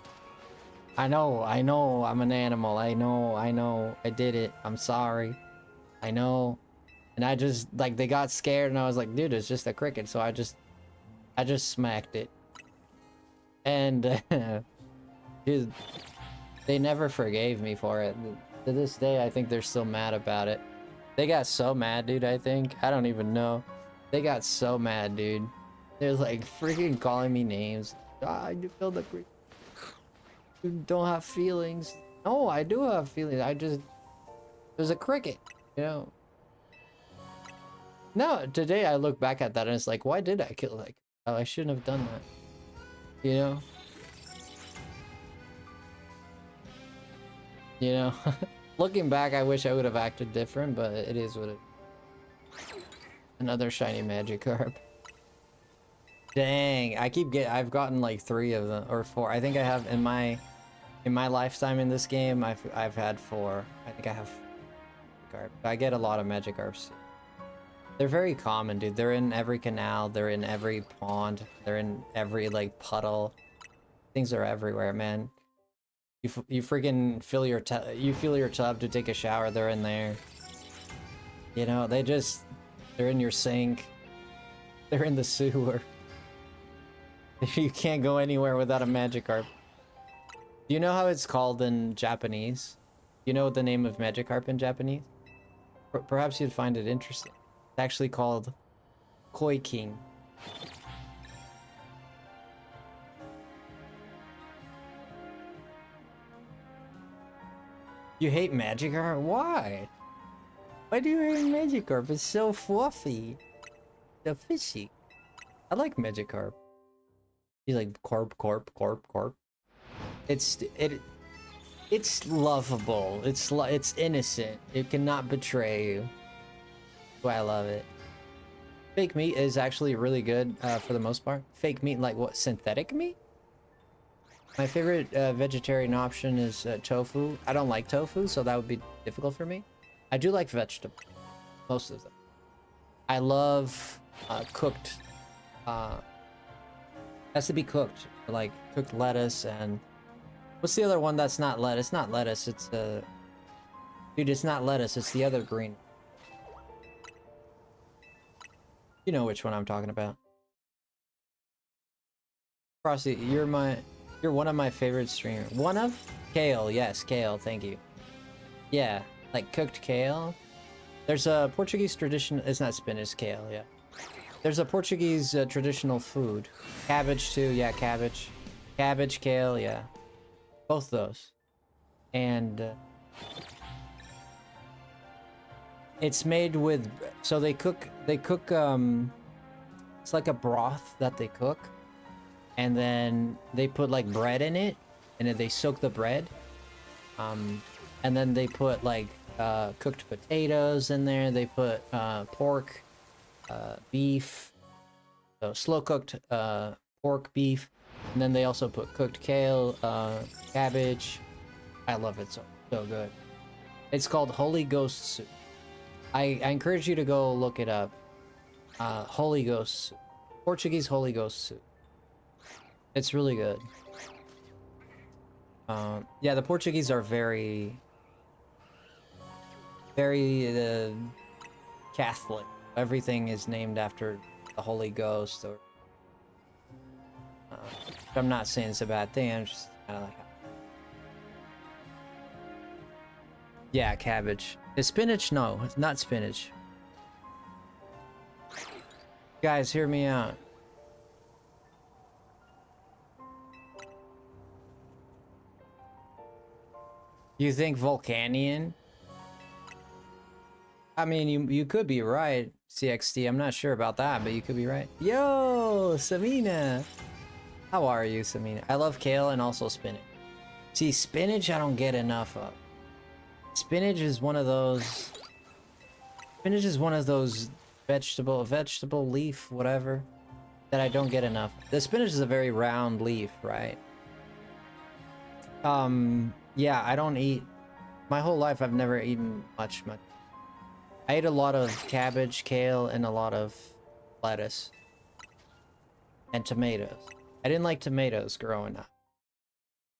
I know, I'm an animal. I know, I did it. I'm sorry. I know. And I just, like, they got scared, and I was like, dude, it's just a cricket. So I just smacked it. And dude, they never forgave me for it. To this day, I think they're still mad about it. They got so mad, dude, I think. I don't even know. They got so mad, dude. They're like freaking calling me names. Ah, you killed the cricket. You don't have feelings. No, I do have feelings. There's a cricket, you know. No, today I look back at that and it's like, why did I kill that? Oh, I shouldn't have done that. You know? You know? Looking back, I wish I would have acted different, but it is what it is. Another shiny Magikarp. Dang, I've gotten like 3 of them, or 4. I think I have in my lifetime in this game, I've had 4. I think I have Magikarp. I get a lot of Magikarps. They're very common, dude. They're in every canal, they're in every pond, they're in every like puddle. Things are everywhere, man. You freaking fill your tub to take a shower, they're in there. You know, they're in your sink. They're in the sewer. You can't go anywhere without a Magikarp. Do you know how it's called in Japanese? You know the name of Magikarp in Japanese? Perhaps you'd find it interesting. It's actually called Koi King. You hate Magikarp? Why? Why do you hate Magikarp? It's so fluffy. So fishy. I like Magikarp. He's like corp. It's lovable. It's innocent. It cannot betray you. Why I love it. Fake meat is actually really good for the most part. Fake meat, like what? Synthetic meat? My favorite vegetarian option is tofu. I don't like tofu, so that would be difficult for me. I do like vegetables. Most of them. I love cooked. Has to be cooked. Like cooked lettuce and... What's the other one that's not lettuce? It's not lettuce, it's dude, it's not lettuce, it's the other green. You know which one I'm talking about. Frosty, you're one of my favorite streamers. One of? Kale, yes, kale, thank you. Yeah, like cooked kale. There's a Portuguese tradition, it's not spinach, kale, yeah. There's a Portuguese traditional food. Cabbage too, yeah, cabbage. Cabbage, kale, yeah. Both those. And it's made with, so they cook it's like a broth that they cook, and then they put like bread in it, and then they soak the bread, And then they put like cooked potatoes in there. They put pork, beef, so slow cooked pork, beef, and then they also put cooked kale, cabbage. I love it, so good. It's called Holy Ghost soup. I encourage you to go look it up. Holy Ghost soup. Portuguese Holy Ghost soup. It's really good. Yeah, the Portuguese are very Catholic. Everything is named after the Holy Ghost, or I'm not saying it's a bad thing. I'm just kind of like, yeah, cabbage. Is spinach? No, it's not spinach. Guys, hear me out. You think Volcanian? I mean, you could be right, CXT. I'm not sure about that, but you could be right. Yo, Samina. How are you, Samina? I love kale and also spinach. See, spinach I don't get enough of. Spinach is one of those... Spinach is one of those vegetable leaf, whatever, that I don't get enough. The spinach is a very round leaf, right? Yeah, I don't eat... My whole life I've never eaten much. I ate a lot of cabbage, kale, and a lot of lettuce. And tomatoes. I didn't like tomatoes growing up.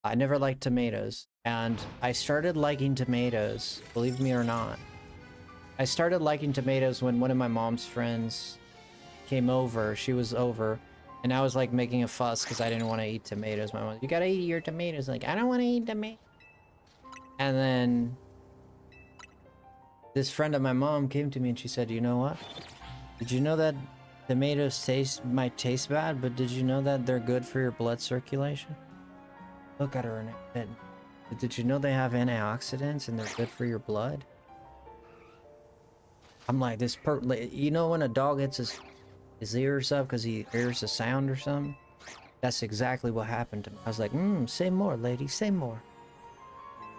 I never liked tomatoes. And I started liking tomatoes, believe me or not. I started liking tomatoes when one of my mom's friends came over. She was over. And I was like making a fuss because I didn't want to eat tomatoes. My mom, you gotta eat your tomatoes. Like, I don't want to eat tomatoes. And then this friend of my mom came to me and she said, you know what? Did you know that tomatoes might taste bad, but did you know that they're good for your blood circulation? Look at her and said, did you know they have antioxidants and they're good for your blood? I'm like, you know when a dog hits his ears up because he hears a sound or something? That's exactly what happened to me. I was like, say more, lady, say more.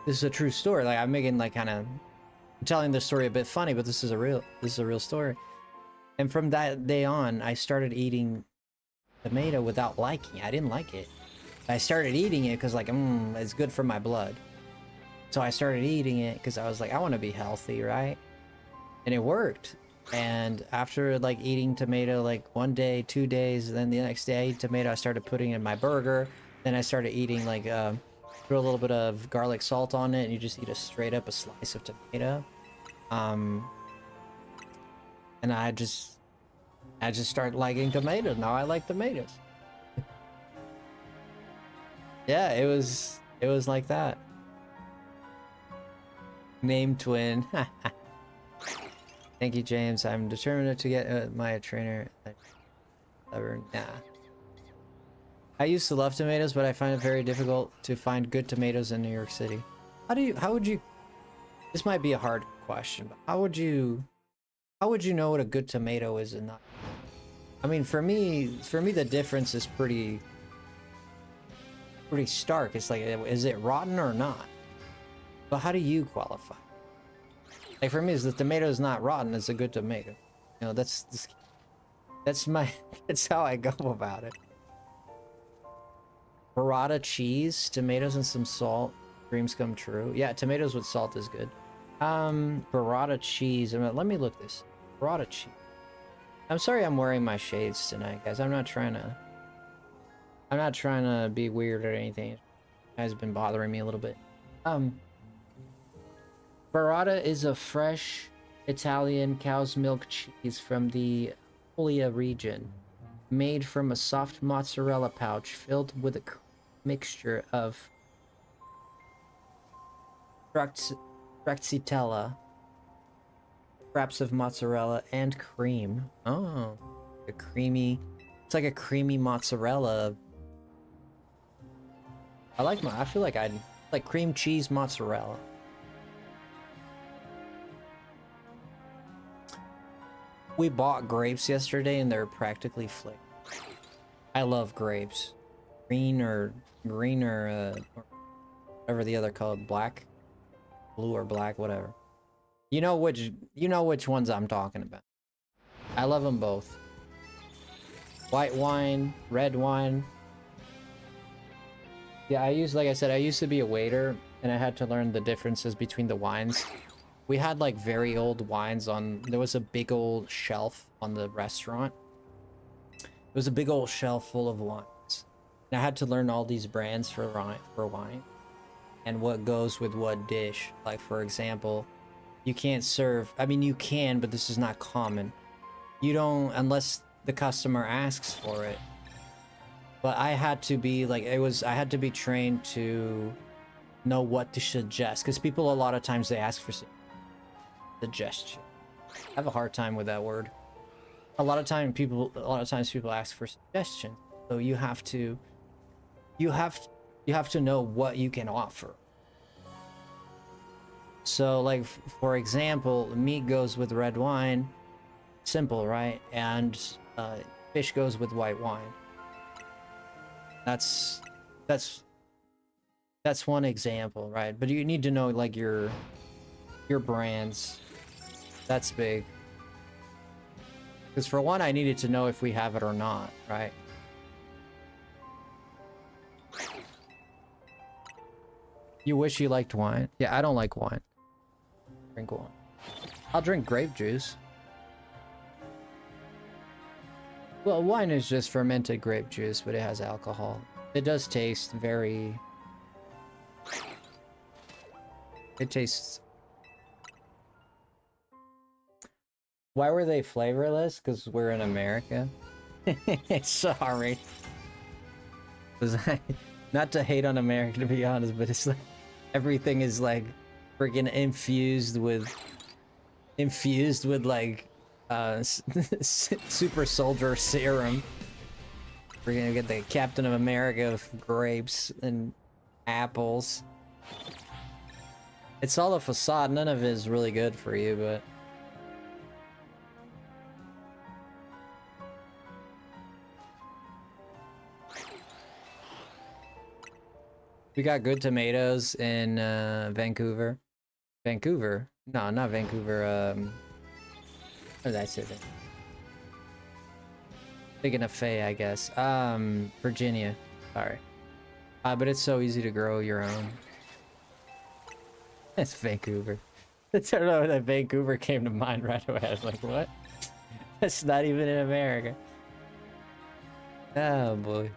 This is a true story. Like, I'm making like kind of telling the story a bit funny, but this is a real story. And from that day on, I started eating tomato without liking it. I didn't like it. I started eating it because like, it's good for my blood. So I started eating it because I was like, I want to be healthy, right? And it worked. And after like eating tomato like 1 day, 2 days, then the next day I ate tomato, I started putting it in my burger. Then I started eating like, throw a little bit of garlic salt on it and you just eat straight up a slice of tomato. And I just started liking tomatoes. Now I like tomatoes. Yeah, it was like that. Name twin. Thank you, James. I'm determined to get my trainer. Nah. I used to love tomatoes, but I find it very difficult to find good tomatoes in New York City. How would you, this might be a hard question, but how would you know what a good tomato is and not? I mean, for me, the difference is pretty stark. It's like, is it rotten or not? But how do you qualify? Like for me, is the tomato is not rotten, it's a good tomato. You know, that's how I go about it. Burrata cheese, tomatoes and some salt, dreams come true. Yeah, tomatoes with salt is good. Burrata cheese. Let me look this. Burrata cheese. I'm sorry I'm wearing my shades tonight, guys. I'm not trying to be weird or anything. It has been bothering me a little bit. Burrata is a fresh Italian cow's milk cheese from the Puglia region, made from a soft mozzarella pouch filled with a mixture of stracciatella, scraps of mozzarella, and cream. Oh, it's like a creamy mozzarella. I feel like I'd like cream cheese mozzarella. We bought grapes yesterday and they're practically flavored. I love grapes. Green or whatever the other color, black, blue or black, whatever. You know which ones I'm talking about. I love them both. White wine, red wine. Yeah, like I said, I used to be a waiter, and I had to learn the differences between the wines. We had like very old wines there was a big old shelf on the restaurant. It was a big old shelf full of wines. And I had to learn all these brands for wine and what goes with what dish. Like, for example, you can't serve, I mean, you can, but this is not common. You don't, unless the customer asks for it. But I had to be like, I had to be trained to know what to suggest, because people a lot of times they ask for suggestion. I have a hard time with that word. A lot of times people ask for suggestion. So you have to know what you can offer. So like, for example, meat goes with red wine. Simple, right? And fish goes with white wine. That's one example, right? But you need to know like your brands. That's big. Because for one, I needed to know if we have it or not, right? You wish you liked wine? Yeah, I don't like wine. Drink wine. I'll drink grape juice. Well, wine is just fermented grape juice, but it has alcohol. It does taste very... It tastes... Why were they flavorless? Because we're in America? Sorry. Not to hate on America, to be honest, but it's like... Everything is like freaking infused with like super soldier serum. We're gonna get the Captain of America of grapes and apples. It's all a facade. None of it is really good for you, but we got good tomatoes in Vancouver. Vancouver? No, not Vancouver. What did I say that? Big enough Faye, I guess. Virginia. Sorry. But it's so easy to grow your own. It's Vancouver. I don't know that Vancouver came to mind right away. I was like, what? That's not even in America. Oh boy.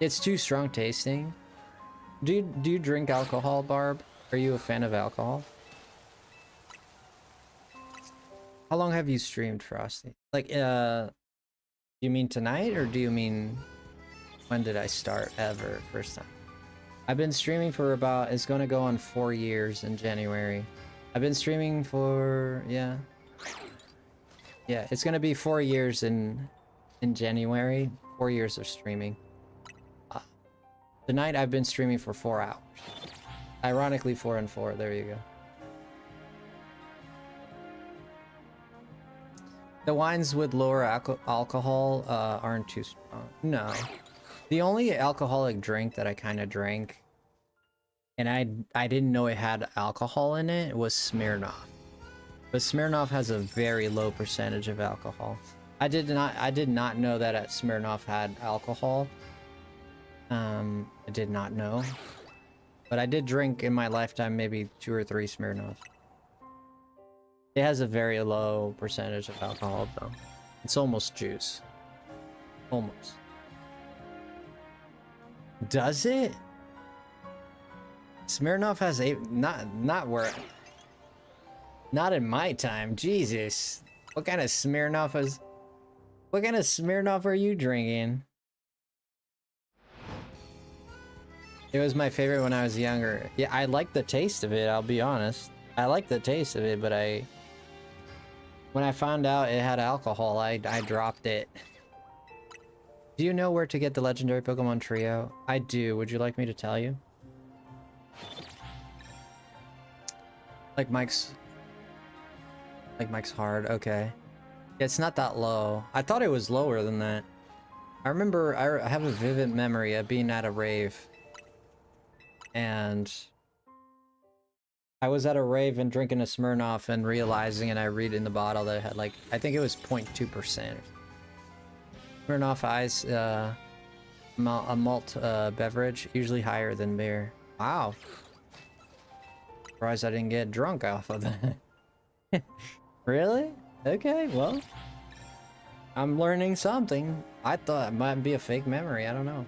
It's too strong tasting. Do you drink alcohol, Barb? Are you a fan of alcohol? How long have you streamed, Frosty? Like, do you mean tonight, or do you mean when did I start ever, first time? I've been streaming for about, it's gonna go on 4 years in January. I've been streaming for, yeah. Yeah, it's gonna be 4 years in January. 4 years of streaming. Tonight I've been streaming for 4 hours. Ironically, 4 and 4. There you go. The wines with lower alcohol aren't too strong. No. The only alcoholic drink that I kind of drank, and I didn't know it had alcohol in it, was Smirnoff. But Smirnoff has a very low percentage of alcohol. I did not know that Smirnoff had alcohol. I did not know. But I did drink in my lifetime maybe 2 or 3 Smirnoffs. It has a very low percentage of alcohol though. It's almost juice. Almost. Does it? Smirnoff has not in my time. Jesus. What kind of Smirnoff are you drinking? It was my favorite when I was younger. Yeah, I liked the taste of it, I'll be honest. I liked the taste of it, but when I found out it had alcohol, I dropped it. Do you know where to get the legendary Pokemon trio? I do. Would you like me to tell you? Like Mike's hard. Okay. It's not that low. I thought it was lower than that. I remember, I have a vivid memory of being at a rave. and I was at a rave and drinking a Smirnoff and realizing, and I read in the bottle that it had like, I think it was 0.2%. Smirnoff Ice, a malt beverage, usually higher than beer. Wow. Surprised I didn't get drunk off of that. Really? Okay, well. I'm learning something. I thought it might be a fake memory, I don't know.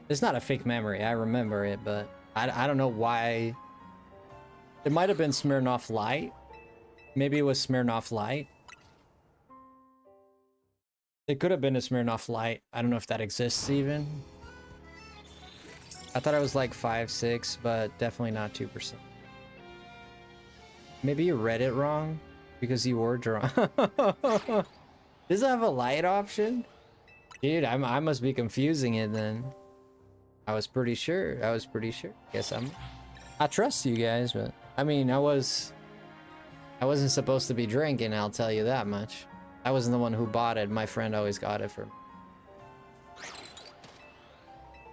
It's not a fake memory, I remember it, but I don't know why. It might have been Smirnoff Light. Maybe it was Smirnoff Light. It could have been a Smirnoff Light. I don't know if that exists even. I thought it was like 5, 6, but definitely not 2%. Maybe you read it wrong because you were drunk. Does it have a light option? Dude, I must be confusing it then. I was pretty sure. Guess I trust you guys, but I mean, I wasn't supposed to be drinking, I'll tell you that much. I wasn't the one who bought it. My friend always got it for me.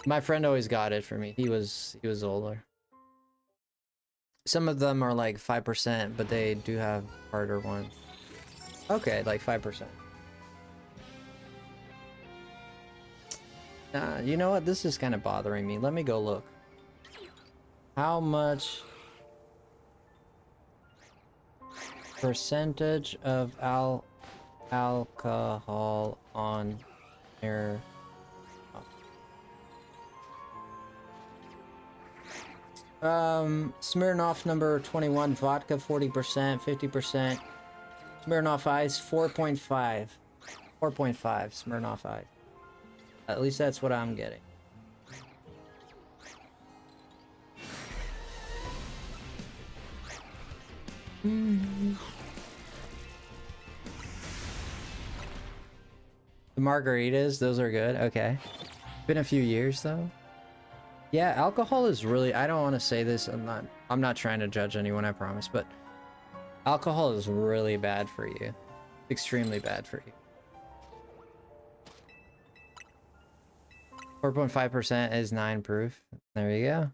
My friend always got it for me. He was older. Some of them are like 5%, but they do have harder ones. Okay, like 5%. You know what? This is kind of bothering me. Let me go look. How much percentage of alcohol on your Smirnoff number 21 vodka 40%, 50%. Smirnoff Ice 4.5. 4.5 Smirnoff Ice. At least that's what I'm getting. The margaritas, those are good. Okay. Been a few years though. Yeah, alcohol is really, I don't want to say this, I'm not trying to judge anyone, I promise, but alcohol is really bad for you. Extremely bad for you. 4.5% is 9 proof. There you go.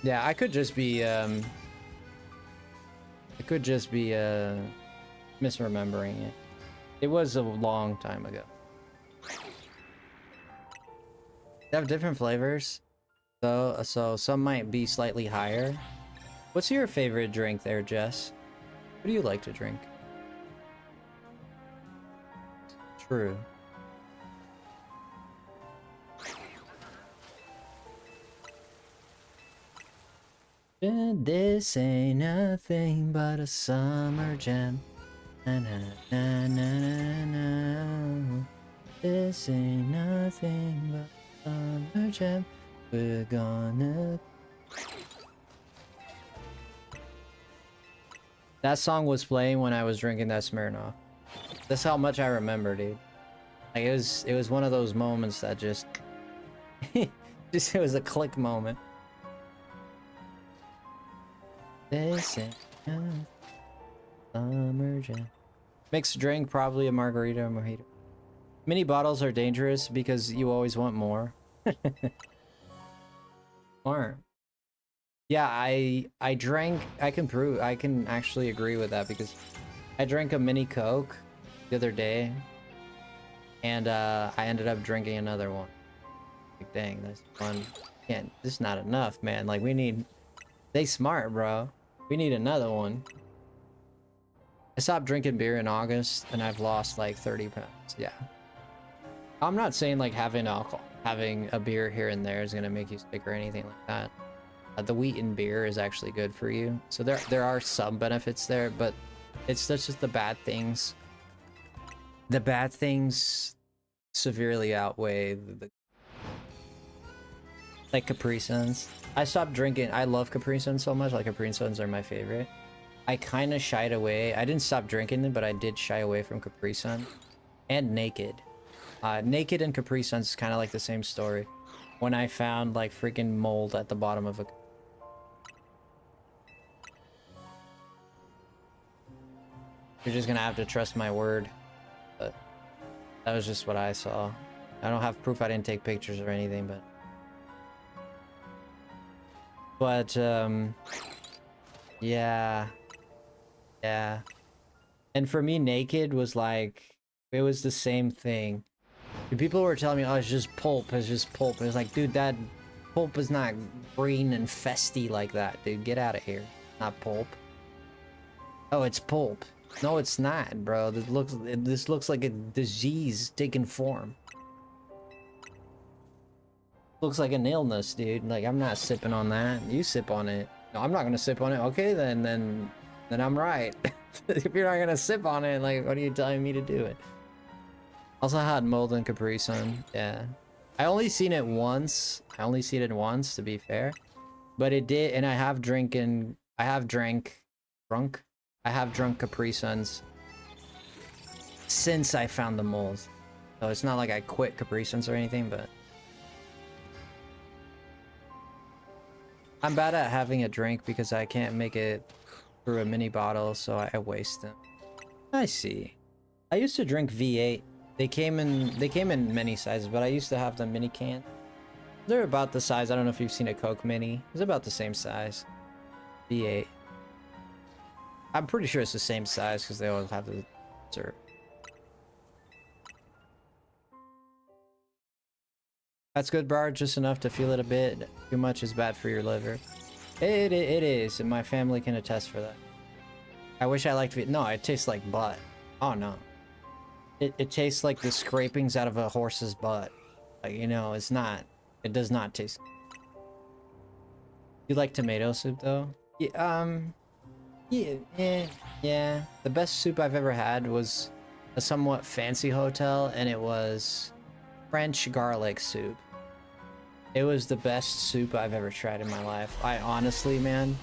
Yeah, I could just be misremembering it. It was a long time ago. They have different flavors, though, so some might be slightly higher. What's your favorite drink there, Jess? What do you like to drink? True. This ain't nothing but a summer jam. Na, na, na, na, na, na. This ain't nothing but a summer jam. We're gonna... That song was playing when I was drinking that Smirnoff. That's how much I remember, dude. Like, it was one of those moments that just... it was a click moment. This ain't nothing but a summer jam. Mixed drink, probably a margarita or mojito. Mini bottles are dangerous because you always want more. Smart. Yeah, I drank, I can actually agree with that because I drank a mini Coke the other day and I ended up drinking another one. Like, dang, this one can't, this is not enough, man. Like, we need, they smart, bro. We need another one. I stopped drinking beer in August and I've lost like 30 pounds. Yeah. I'm not saying like having a beer here and there is gonna make you sick or anything like that. The wheat in beer is actually good for you. So there are some benefits there, but it's just the bad things. The bad things severely outweigh the like Capri Suns. I stopped drinking. I love Capri Suns so much. Like, Capri Suns are my favorite. I kind of shied away. I didn't stop drinking them, but I did shy away from Capri Sun and Naked. Naked and Capri Suns is kind of like the same story. When I found like freaking mold at the bottom of a... You're just gonna have to trust my word. But that was just what I saw. I don't have proof I didn't take pictures or anything, but yeah. Yeah. And for me, naked was like, it was the same thing. People were telling me, oh, it's just pulp, it's just pulp. It was like, dude, that pulp is not green and festy like that, dude. Get out of here. Not pulp. Oh, it's pulp. No, it's not, bro. This looks like a disease taking form. Looks like an illness, dude. Like, I'm not sipping on that. You sip on it. No, I'm not gonna sip on it. Okay, then I'm right. If you're not gonna sip on it, like, what are you telling me to do it? Also had mold and Capri Sun. Yeah, I only seen it once. To be fair, but it did, and I have drunk Capri Suns since I found the mold. So it's not like I quit Capri Suns or anything, but I'm bad at having a drink because I can't make it through a mini bottle, so I waste them. I see. I used to drink V8. They came in many sizes, but I used to have the mini can. They're about the size. I don't know if you've seen a Coke Mini. It's about the same size. V8. I'm pretty sure it's the same size because they always have the dessert. That's good, Bard. Just enough to feel it a bit. Too much is bad for your liver. It is, and my family can attest for that. I wish I liked it. No, it tastes like butt. Oh no. It tastes like the scrapings out of a horse's butt. Like, you know, it does not taste. You like tomato soup though? Yeah, yeah. The best soup I've ever had was a somewhat fancy hotel, and it was French garlic soup. It was the best soup I've ever tried in my life. I honestly, man,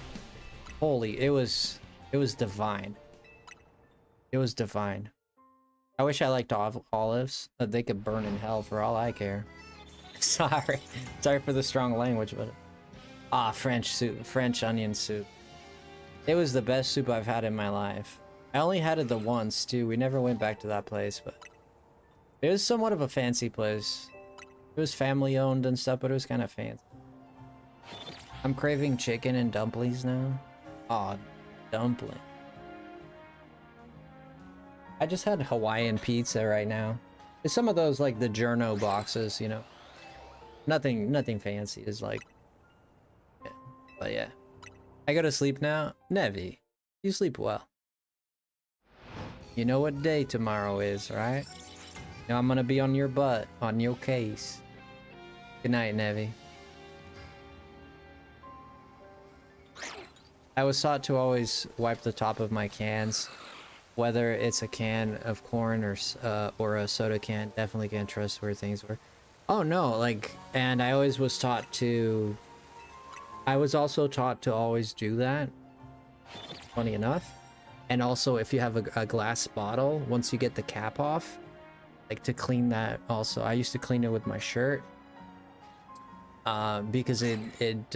holy, it was divine. It was divine. I wish I liked olives, but they could burn in hell for all I care. Sorry for the strong language, but French soup, French onion soup. It was the best soup I've had in my life. I only had it the once too. We never went back to that place, but it was somewhat of a fancy place. It was family owned and stuff, but it was kind of fancy. I'm craving chicken and dumplings now. Aw, dumpling. I just had Hawaiian pizza right now. It's some of those like the Journo boxes, you know. Nothing fancy. Is like, yeah. But yeah. I go to sleep now. Nevi, you sleep well. You know what day tomorrow is, right? Now I'm gonna be on your butt, on your case. Good night, Nevi. I was taught to always wipe the top of my cans, whether it's a can of corn or a soda can. Definitely can't trust where things were. Oh no, like, and I always was taught to. I was also taught to always do that. Funny enough. And also, if you have a glass bottle, once you get the cap off, like to clean that also. I used to clean it with my shirt. Because it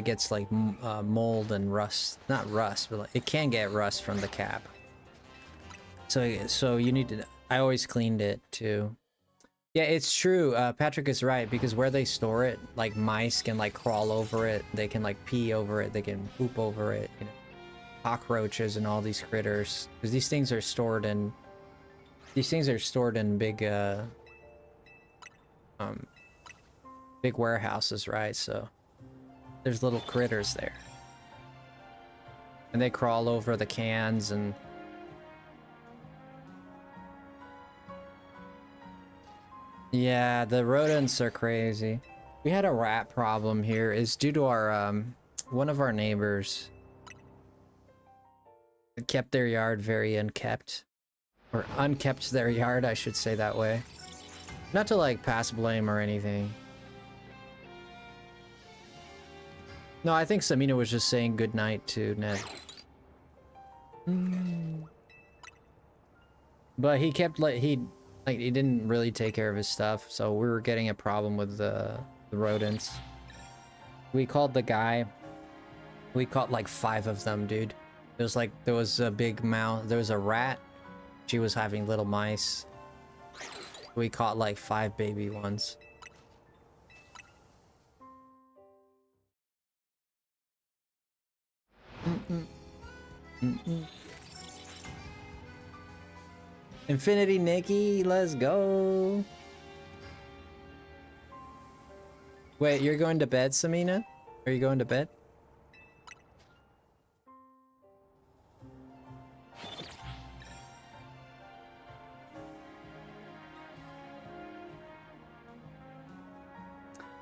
gets like mold and rust. Not rust, but like, it can get rust from the cap. So you need to. I always cleaned it too. Yeah, it's true. Patrick is right, because where they store it, like mice can like crawl over it. They can like pee over it. They can poop over it. You know, cockroaches and all these critters. Because these things are stored in. These things are stored in big big warehouses, right? So there's little critters there, and they crawl over the cans and. Yeah, the rodents are crazy. We had a rat problem here. It's due to our one of our neighbors kept their yard very unkept, or unkept their yard, I should say that way. Not to like pass blame or anything. No, I think Samina was just saying good night to Ned. But he kept he didn't really take care of his stuff, so we were getting a problem with the rodents. We called the guy. We caught like 5 of them, dude. It was like there was a big mouse. There was a rat. She was having little mice. We caught like 5 baby ones. Infinity Nikki, let's go. Wait, you're going to bed, Samina? Are you going to bed?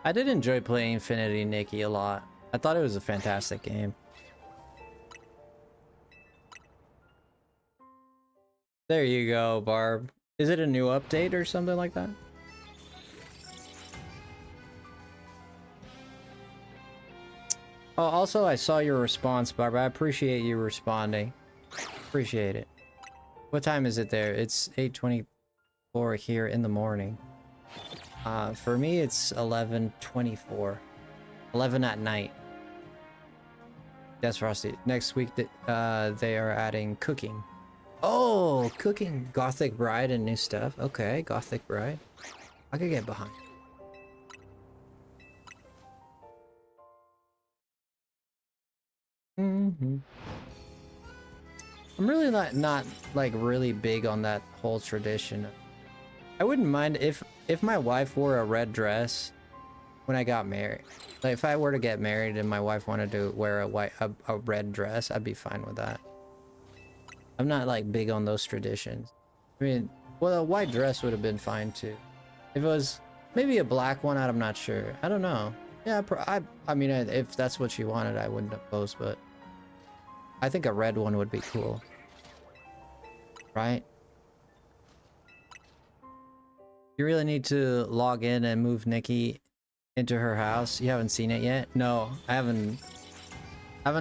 I did enjoy playing Infinity Nikki a lot. I thought it was a fantastic game. There you go, Barb. Is it a new update or something like that? Oh, also, I saw your response, Barb. I appreciate you responding. Appreciate it. What time is it there? It's 8:24 here in the morning. For me, it's 11:24. 11 at night. Yes, Frosty. Next week, they are adding cooking. Oh, cooking. Gothic Bride and new stuff. Okay, Gothic Bride. I could get behind. I'm really not like really big on that whole tradition. I wouldn't mind if my wife wore a red dress when I got married. Like if I were to get married and my wife wanted to wear a red dress, I'd be fine with that. I'm not like big on those traditions. I mean, well, a white dress would have been fine too. If it was maybe a black one, I'm not sure. I don't know. Yeah, I mean, if that's what she wanted, I wouldn't oppose, but I think a red one would be cool. Right? You really need to log in and move Nikki into her house. You haven't seen it yet? No, I haven't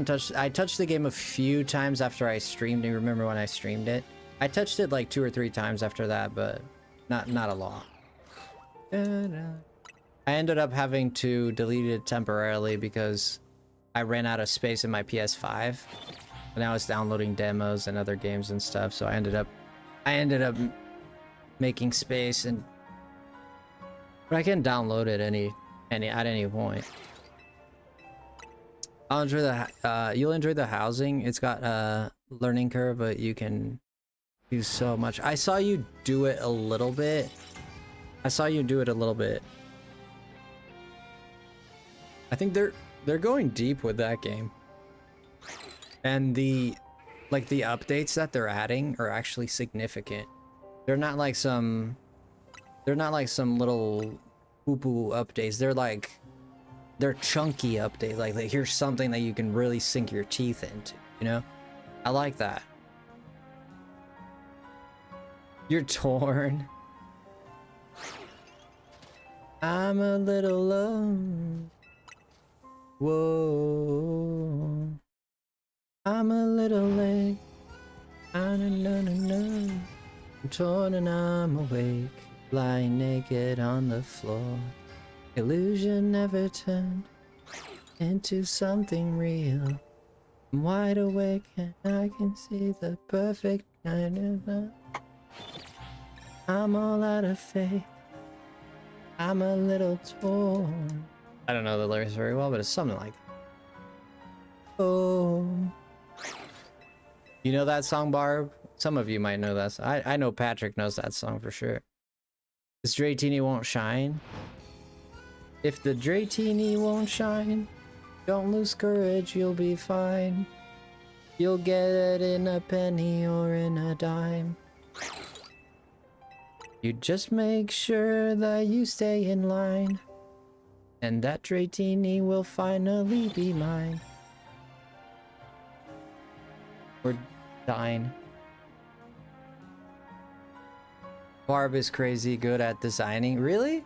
touched. I touched the game a few times after I streamed. Do you remember when I streamed it? I touched it like 2 or 3 times after that, but not a lot. I ended up having to delete it temporarily because I ran out of space in my PS5. And I was downloading demos and other games and stuff, so I ended up making space, and but I can download it at any point. I'll enjoy you'll enjoy the housing. It's got a learning curve, but you can do so much. I saw you do it a little bit. I think they're going deep with that game. And the updates that they're adding are actually significant. They're not like some little poo-poo updates. They're chunky updates. Like here's something that you can really sink your teeth into, you know? I like that. You're torn. I'm a little alone. Whoa. I'm a little late. I'm torn and I'm awake, lying naked on the floor. Illusion never turned into something real. I'm wide awake and I can see the perfect night. I'm all out of faith. I'm a little torn. I don't know the lyrics very well, but it's something like that. Oh. You know that song, Barb? Some of you might know that song. I know Patrick knows that song for sure. This Dratini won't shine. If the Dratini won't shine, don't lose courage, you'll be fine. You'll get it in a penny or in a dime. You just make sure that you stay in line, and that Dratini will finally be mine. We're dying. Barb is crazy good at designing. Really?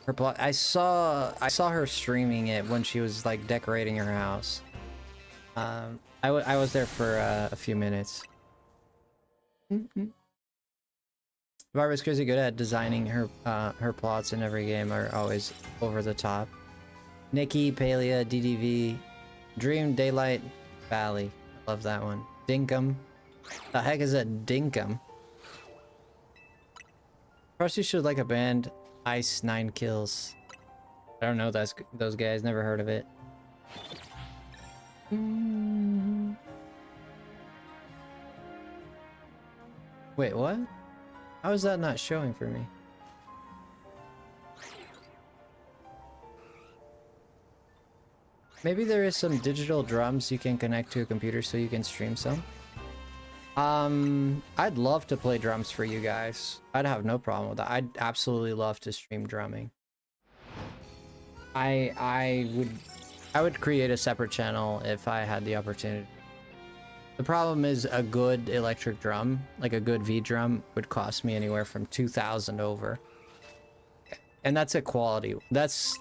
Her plot. I saw her streaming it when she was like decorating her house. I was there for a few minutes. Barb is crazy good at designing her plots in every game are always over the top. Nikki, Palia, DDV, Dream, Daylight, Valley. Love that one. Dinkum. The heck is a dinkum? Frosty should like a band. Ice 9 kills. I don't know those guys. Never heard of it. Wait, what? How is that not showing for me? Maybe there is some digital drums you can connect to a computer so you can stream some. I'd love to play drums for you guys. I'd have no problem with that. I'd absolutely love to stream drumming. I would create a separate channel if I had the opportunity. The problem is a good electric drum, like a good V drum, would cost me anywhere from 2,000 over. And that's a quality. That's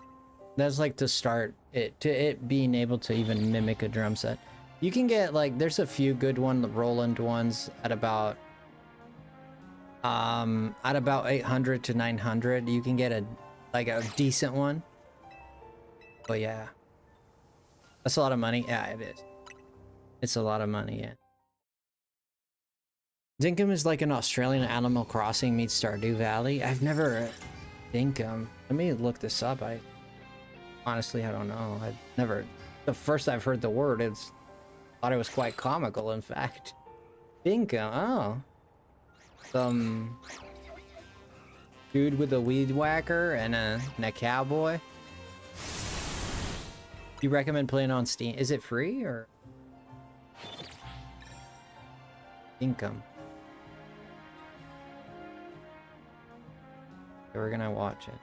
like to start it being able to even mimic a drum set. You can get like there's a few good Roland ones at about 800 to 900. You can get a decent one. But yeah. That's a lot of money. Yeah, it is. It's a lot of money, yeah. Dinkum is like an Australian Animal Crossing meets Stardew Valley. I've never... Dinkum. Let me look this up. Honestly, I don't know. I've never... The first I've heard the word, thought it was quite comical, in fact. Dinkum, oh. Some... dude with a weed whacker and a cowboy. You recommend playing on Steam? Is it free, or...? Income. So we're gonna watch it.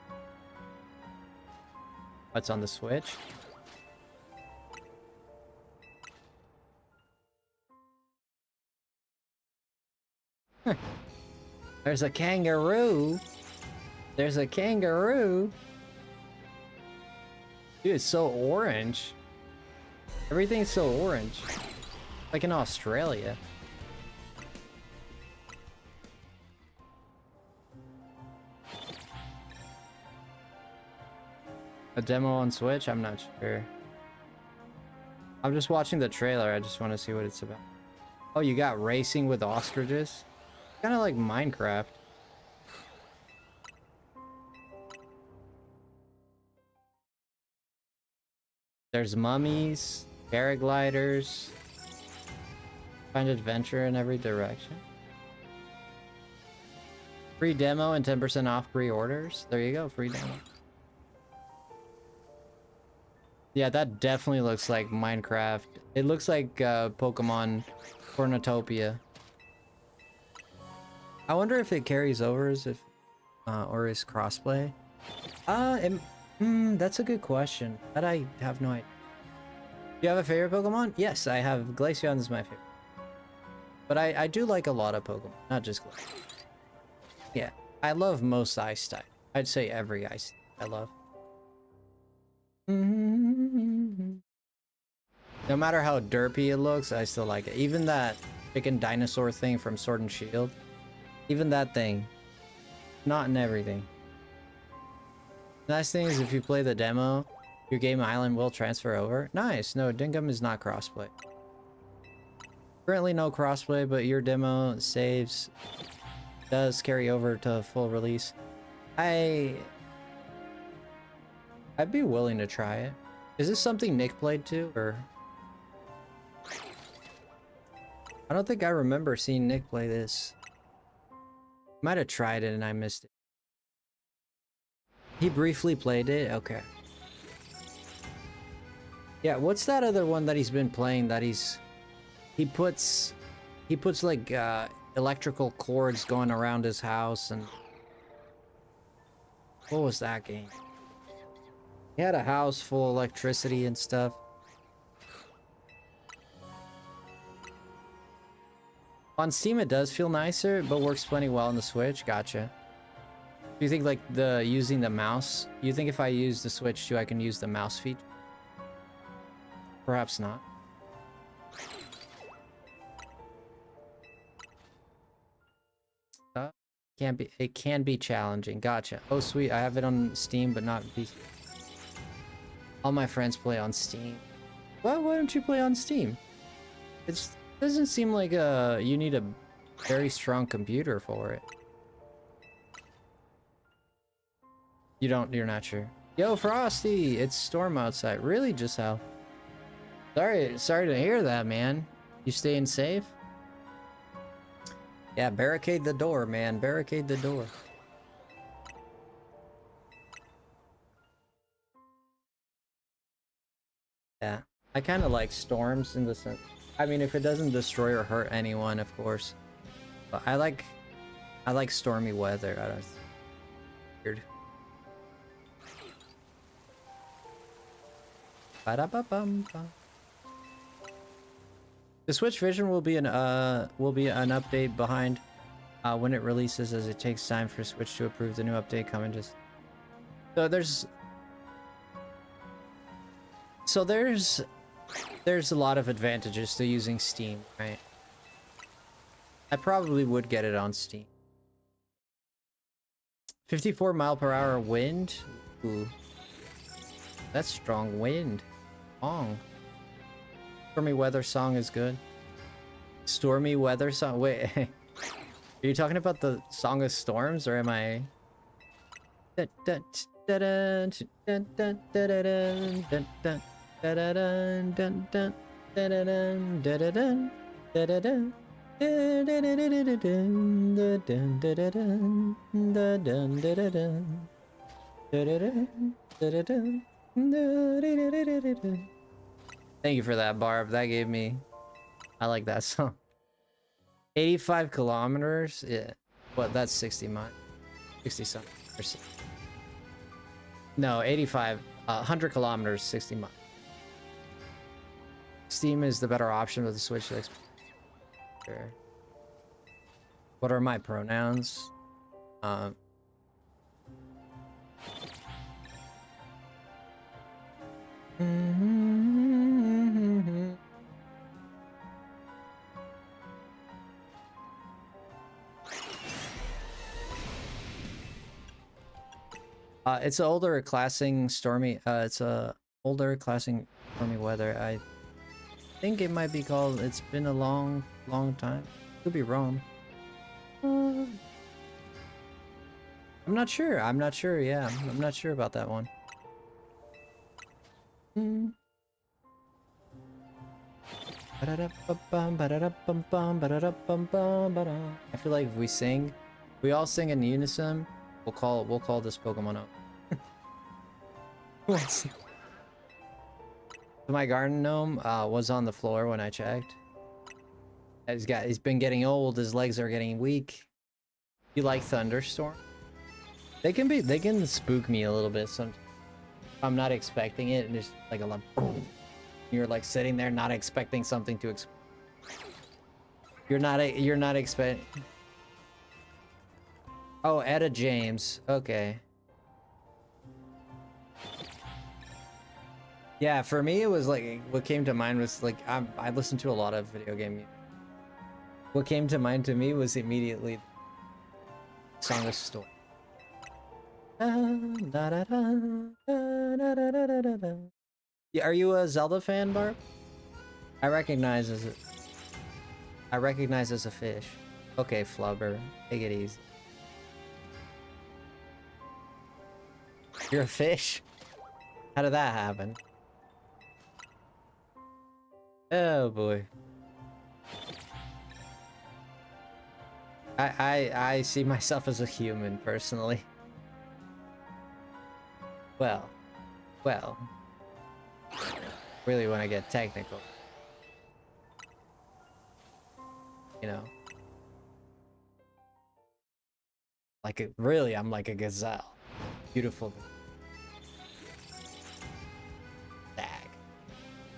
What's on the Switch? There's a kangaroo. There's a kangaroo. Dude, it's so orange. Everything's so orange. Like in Australia. A demo on Switch? I'm not sure. I'm just watching the trailer. I just want to see what it's about. Oh, you got racing with ostriches? Kind of like Minecraft. There's mummies, paragliders. Find adventure in every direction. Free demo and 10% off pre-orders. There you go, free demo. Yeah, that definitely looks like Minecraft. It looks like Pokemon Cornutopia. I wonder if it carries over as if, or is crossplay. That's a good question. That I have no idea. Do you have a favorite Pokemon? Yes, I have. Glaceon is my favorite. But I do like a lot of Pokemon, not just Glaceon. Yeah, I love most ice type. I'd say every ice type I love. No matter how derpy it looks, I still like it. Even that chicken dinosaur thing from Sword and Shield. Even that thing. Not in everything. Nice thing is if you play the demo, your game island will transfer over. Nice. No, Dinkum is not crossplay. Currently no crossplay, but your demo saves does carry over to full release. I'd be willing to try it. Is this something Nick played too, or? I don't think I remember seeing Nick play this. Might have tried it and I missed it. He briefly played it? Okay. Yeah, what's that other one that he's been playing that he puts like electrical cords going around his house, and what was that game? He had a house full of electricity and stuff. On Steam it does feel nicer, but works plenty well on the Switch. Gotcha. Do you think like using the mouse? You think if I use the Switch too, I can use the mouse feature? Perhaps not. It can be challenging. Gotcha. Oh sweet, I have it on Steam, but not PC. All my friends play on Steam. Well, why don't you play on Steam? It doesn't seem like you need a very strong computer for it. You're not sure. Yo, Frosty, it's storm outside. Really, just how? Sorry to hear that, man. You staying safe? Yeah, barricade the door, man. Barricade the door. Yeah, I kind of like storms in the sense. I mean, if it doesn't destroy or hurt anyone, of course. But I like stormy weather. I don't. Weird. Ba-da-ba-bum-bum. The Switch Vision will be an update behind when it releases, as it takes time for Switch to approve the new update coming. So there's a lot of advantages to using Steam, right? I probably would get it on Steam. 54-mile-per-hour wind. Ooh, that's strong wind. Long. Stormy weather song is good. Stormy weather song. Wait, are you talking about the Song of Storms, or am I? Thank you for that, Barb. That gave me... I like that song. 85 kilometers? Yeah. What, that's 60 miles. 60 something. No, 85. 100 kilometers, 60 miles. Steam is the better option with the Switch. Sure. What are my pronouns? It's an older classing stormy. It's a older classing stormy weather. I think it might be called. It's been a long time. Could be wrong. I'm not sure. Yeah, I'm not sure about that one. I feel like if we all sing in unison, we'll call this Pokemon up. My garden gnome was on the floor when I checked. He's been getting old. His legs are getting weak. You like thunderstorm? They can spook me a little bit sometimes. I'm not expecting it, and it's like a lump. You're like sitting there not expecting something to you're not expecting. Oh, Etta James. Okay. Yeah, for me it was like what came to mind was like I listened to a lot of video game music. What came to mind to me was immediately Song of Storm. Yeah, are you a Zelda fan, Barb? I recognize as a fish. Okay, Flubber, take it easy. You're a fish? How did that happen? Oh boy. I see myself as a human personally. Well. Really want to get technical. You know. I'm like a gazelle. Beautiful. Dag.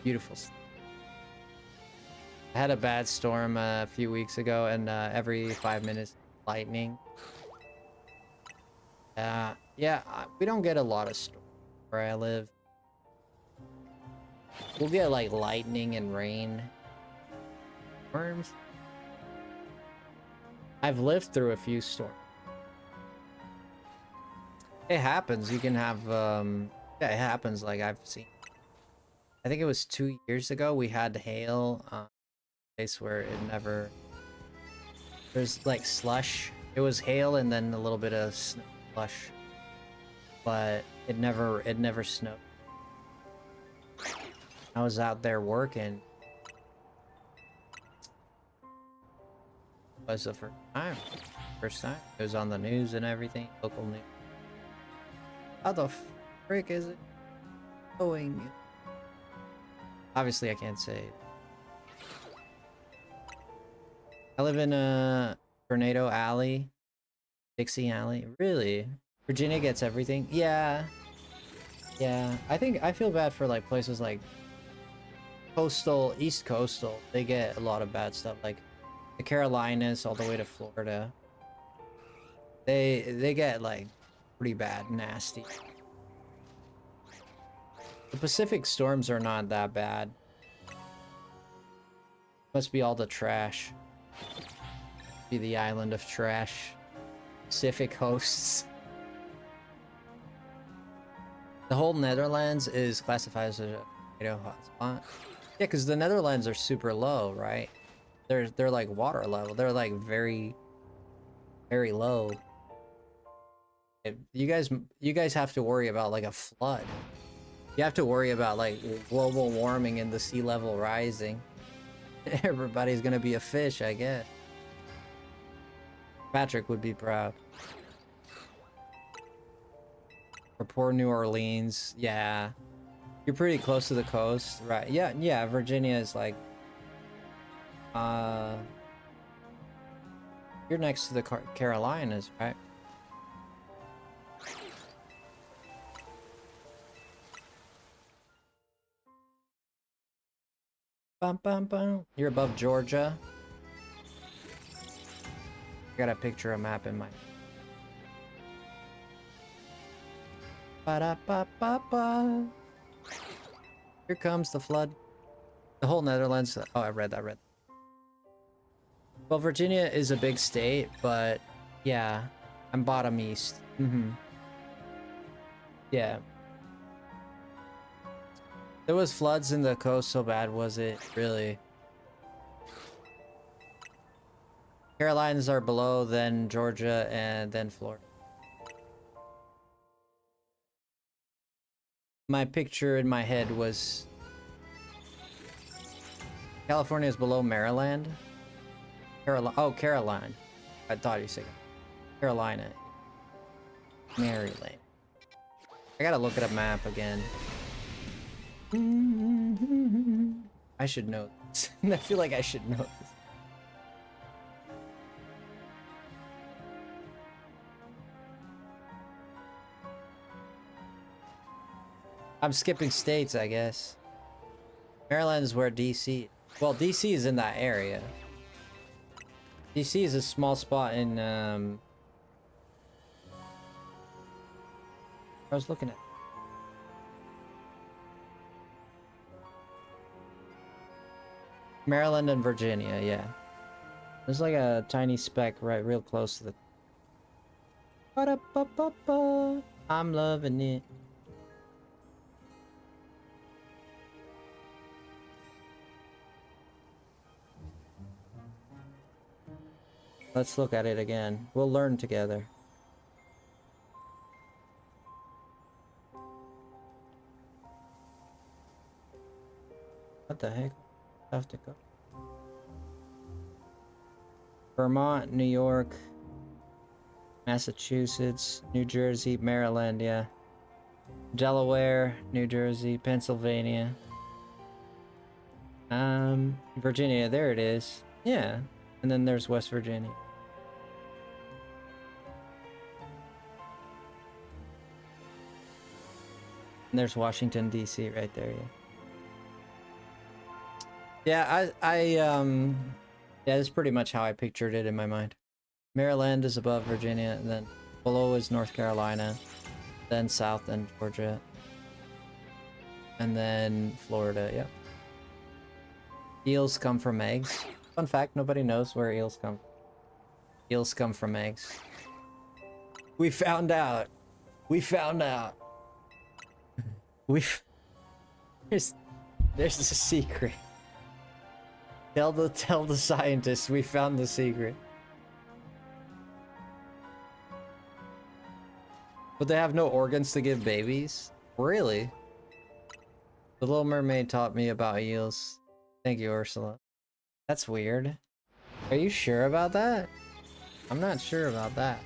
Beautiful. I had a bad storm a few weeks ago, and every 5 minutes, lightning. Yeah, we don't get a lot of storm where I live. We'll get like lightning and rain. Storms. I've lived through a few storms. It happens. You can have yeah, it happens. Like I've seen. I think it was 2 years ago we had hail. Place where it never. There's like slush. It was hail and then a little bit of slush. but it never snowed. I was out there working. It was the first time. First time. It was on the news and everything. Local news. How the frick is it going? Obviously, I can't say. I live in a Tornado Alley. Dixie Alley. Really? Virginia gets everything? Yeah. Yeah. I feel bad for like places like East Coastal. They get a lot of bad stuff. Like the Carolinas all the way to Florida. They get like pretty bad, nasty. The Pacific storms are not that bad. Must be all the trash. Be the island of trash. Pacific hosts. The whole Netherlands is classified as a tornado hotspot. Yeah, because the Netherlands are super low, right? They're like water level. They're like very, very low. You guys have to worry about like a flood. You have to worry about like global warming and the sea level rising. Everybody's gonna be a fish, I guess. Patrick would be proud. Or poor New Orleans. Yeah. You're pretty close to the coast, right? Yeah, yeah, Virginia is like... You're next to the Carolinas, right? Bum, bum, bum. You're above Georgia. I got a picture, a map in my... Ba-da-ba-ba-ba. Here comes the flood. The whole Netherlands... Oh, I read that. Well, Virginia is a big state, but... Yeah. I'm bottom east. Yeah. There was floods in the coast, so bad was it? Really? Carolinas are below, then Georgia, and then Florida. My picture in my head was... California is below Maryland? Caroline. I thought you said Carolina. Maryland. I gotta look at a map again. I should know this. I feel like I should know this. I'm skipping states, I guess. Maryland is where DC... Well, DC is in that area. DC is a small spot in, I was looking at... Maryland and Virginia, yeah. There's like a tiny speck right real close to the... Ba-da-ba-ba-ba. I'm loving it. Let's look at it again. We'll learn together. What the heck? I have to go. Vermont, New York, Massachusetts, New Jersey, Maryland, yeah. Delaware, New Jersey, Pennsylvania. Virginia, there it is. Yeah. And then there's West Virginia. And there's Washington, D.C. right there, yeah. Yeah, yeah, that's pretty much how I pictured it in my mind. Maryland is above Virginia, and then below is North Carolina, then South and Georgia, and then Florida, yep. Eels come from eggs. Fun fact, nobody knows where eels come from. Eels come from eggs. We found out. We found out. There's a secret. Tell the scientists we found the secret. But they have no organs to give babies? Really? The Little Mermaid taught me about eels. Thank you, Ursula. That's weird. Are you sure about that? I'm not sure about that.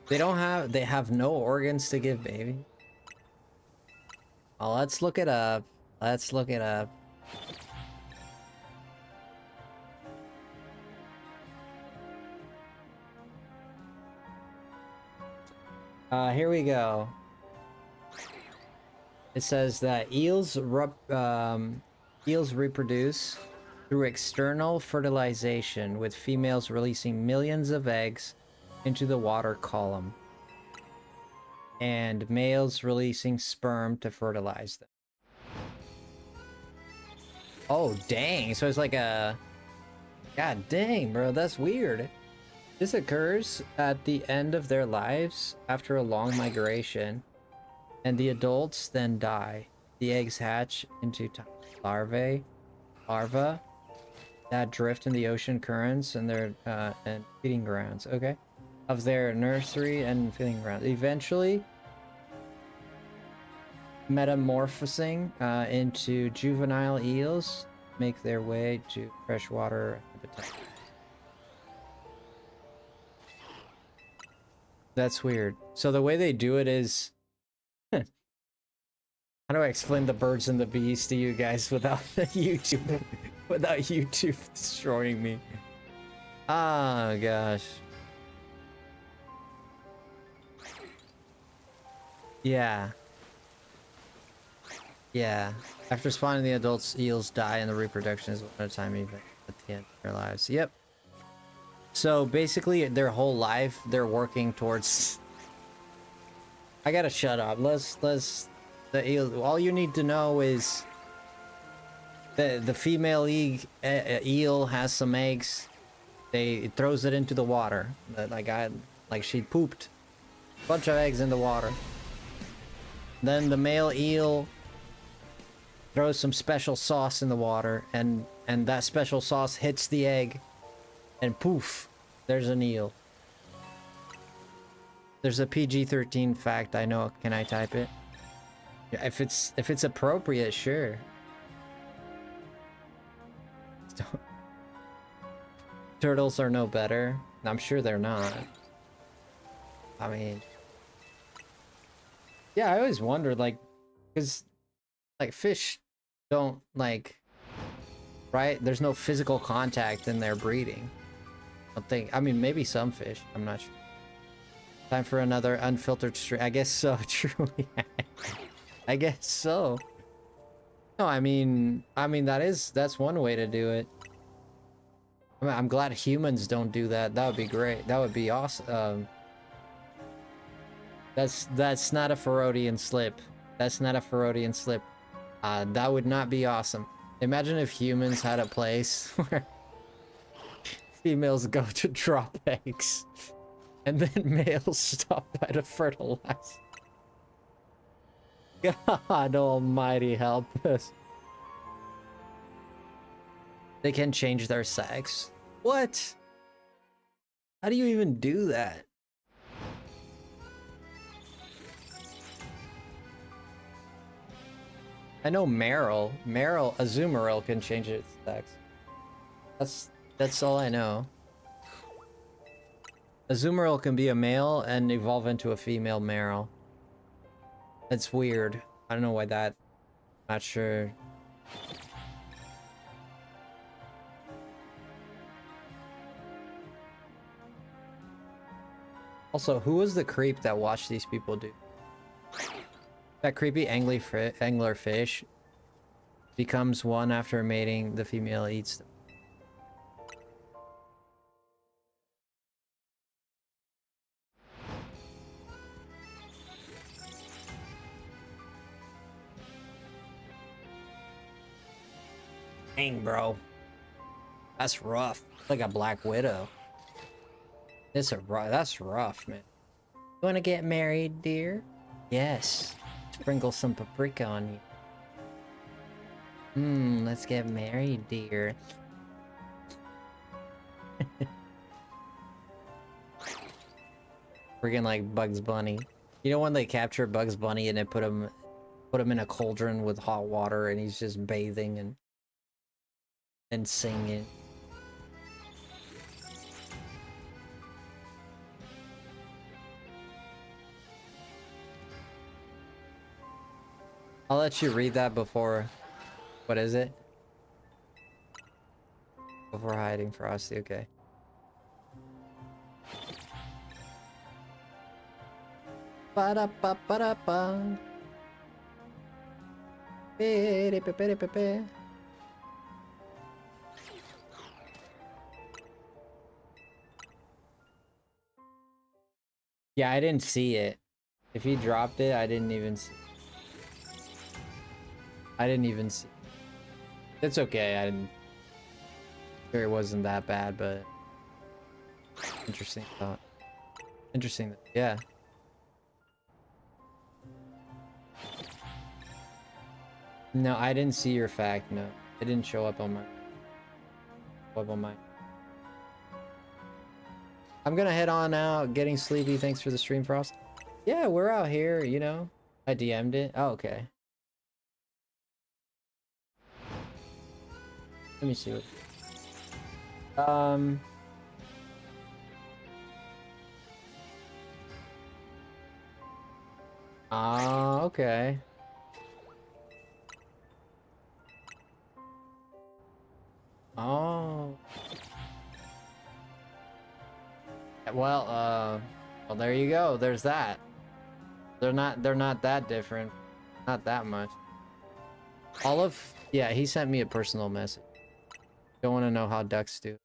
They have no organs to give baby. Oh, let's look it up. Let's look it up. Here we go. It says that eels reproduce through external fertilization, with females releasing millions of eggs into the water column, and males releasing sperm to fertilize them. Oh, dang. So it's like a... God dang, bro. That's weird. This occurs at the end of their lives after a long migration, and the adults then die. The eggs hatch into larvae that drift in the ocean currents and their and feeding grounds. Okay, of their nursery and feeding grounds. Eventually, metamorphosing into juvenile eels, make their way to freshwater habitat. That's weird. So the way they do it is... How do I explain the birds and the bees to you guys without YouTube without YouTube destroying me? Oh gosh. Yeah. Yeah. After spawning, the adults eels die and the reproduction is one at a time, even at the end of their lives. Yep. So basically their whole life they're working towards... I gotta shut up. The eel, all you need to know is the female eel has some eggs. It throws it into the water. Like she pooped a bunch of eggs in the water. Then the male eel throws some special sauce in the water, and that special sauce hits the egg, and poof, there's an eel. There's a PG-13 fact I know. Can I type it? If it's appropriate, sure. Turtles are no better. I'm sure they're not. I mean, yeah, I always wondered, like, because like fish don't like, right? There's no physical contact in their breeding. I mean, maybe some fish. I'm not sure. Time for another unfiltered stream. I guess so. Truly. I guess so. No, I mean that's one way to do it. I mean, I'm glad humans don't do that. That would be great. That would be awesome. That's not a Freudian slip. That's not a Freudian slip. That would not be awesome. Imagine if humans had a place where females go to drop eggs, and then males stop by to fertilize. God almighty help us. They can change their sex. What? How do you even do that? I know Azumarill can change its sex. That's all I know. Azumarill can be a male and evolve into a female Marill. That's weird. I don't know why that... Not sure. Also, who was the creep that watched these people do? That creepy anglerfish becomes one after mating. The female eats them. Dang, bro. That's rough. Like a Black Widow. That's rough, man. You wanna get married, dear? Yes. Sprinkle some paprika on you. Let's get married, dear. Freaking like Bugs Bunny. You know when they capture Bugs Bunny and they put him in a cauldron with hot water and he's just bathing and singing. I'll let you read that before. What is it? Before hiding Frosty, okay. Ba-da-ba-ba-da-ba. Be-de-be-be-de-be-be. Yeah, I didn't see it. If he dropped it, I didn't even see. I didn't even see. It's okay. I didn't. Sure, it wasn't that bad, but interesting thought. Interesting. Yeah. No, I didn't see your fact. No, it didn't show up on my. I'm gonna head on out. Getting sleepy. Thanks for the stream, Frost. Yeah, we're out here. You know, I DM'd it. Oh, okay. Let me see what. Okay. Oh. Well, there you go. There's that. They're not that different. Not that much. Olive? Yeah, he sent me a personal message. Don't want to know how ducks do.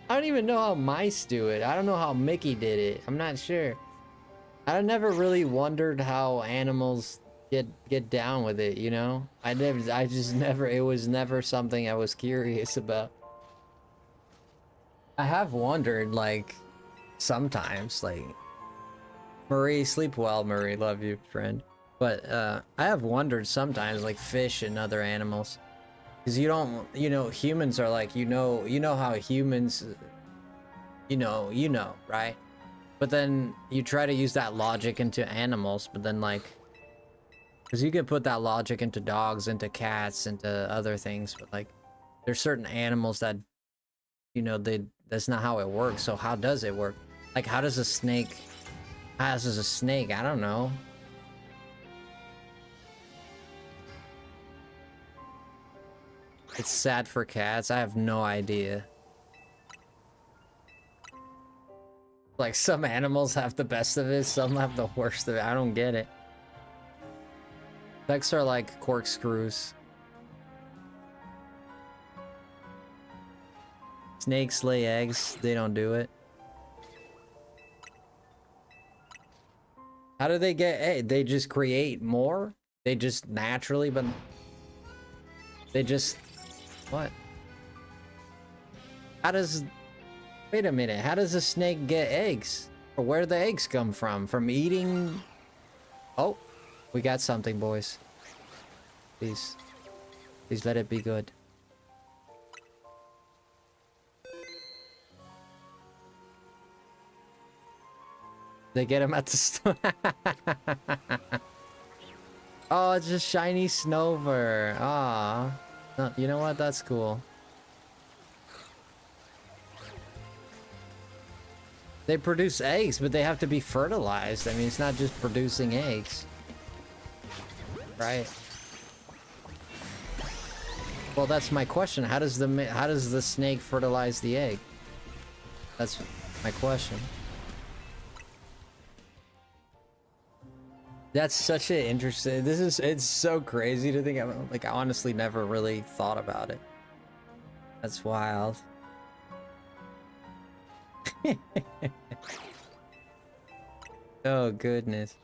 I don't even know how mice do it. I don't know how Mickey did it. I'm not sure. I never really wondered how animals get down with it, you know? I just never, it was never something I was curious about. I have wondered, like, sometimes, like, Marie, sleep well, Marie, love you, friend. But, I have wondered sometimes, like, fish and other animals. Because you don't, you know, humans are like, you know how humans, you know, right? But then you try to use that logic into animals, but then like, because you can put that logic into dogs, into cats, into other things, but like, there's certain animals that, you know, that's not how it works. So how does it work? Like, how does a snake, I don't know. It's sad for cats. I have no idea. Like, some animals have the best of it, some have the worst of it. I don't get it. Ducks are like corkscrews. Snakes lay eggs. They don't do it. How do they get eggs? They just create more? They just naturally, but... They just... What? How does... Wait a minute, how does a snake get eggs? Or where do the eggs come from? From eating... Oh, we got something, boys. Please. Please let it be good. They get them at the store. Oh, it's just shiny Snover. Ah, no, you know what? That's cool. They produce eggs, but they have to be fertilized. I mean, it's not just producing eggs, right? Well, that's my question. How does the snake fertilize the egg? That's my question. That's such an interesting. It's so crazy to think. I honestly never really thought about it. That's wild. Oh goodness.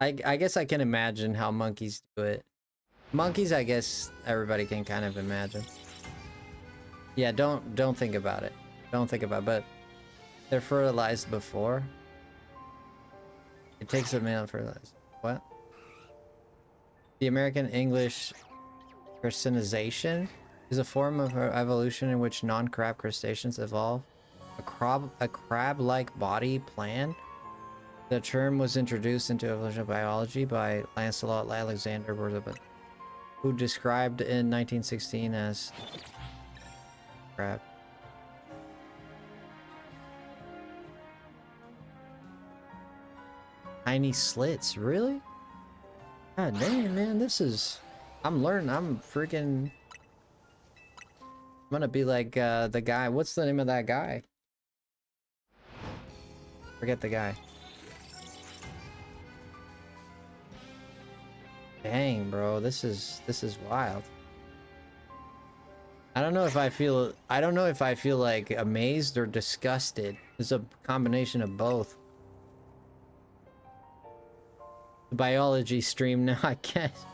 I guess I can imagine how monkeys do it. Monkeys, I guess everybody can kind of imagine. Yeah, don't think about it. Don't think about it, but they're fertilized before. It takes a male to fertilize. What? The American English Christianization is a form of evolution in which non-crab crustaceans evolve a crab-like body plan. The term was introduced into evolutionary biology by Lancelot Alexander, who described in 1916 as crab. Tiny slits, really? God damn, man, this is... I'm learning, I'm freaking... I'm gonna be like, the guy, what's the name of that guy? Forget the guy. Dang, bro, this is wild. I don't know if I feel like amazed or disgusted. It's a combination of both. The biology stream now, I guess.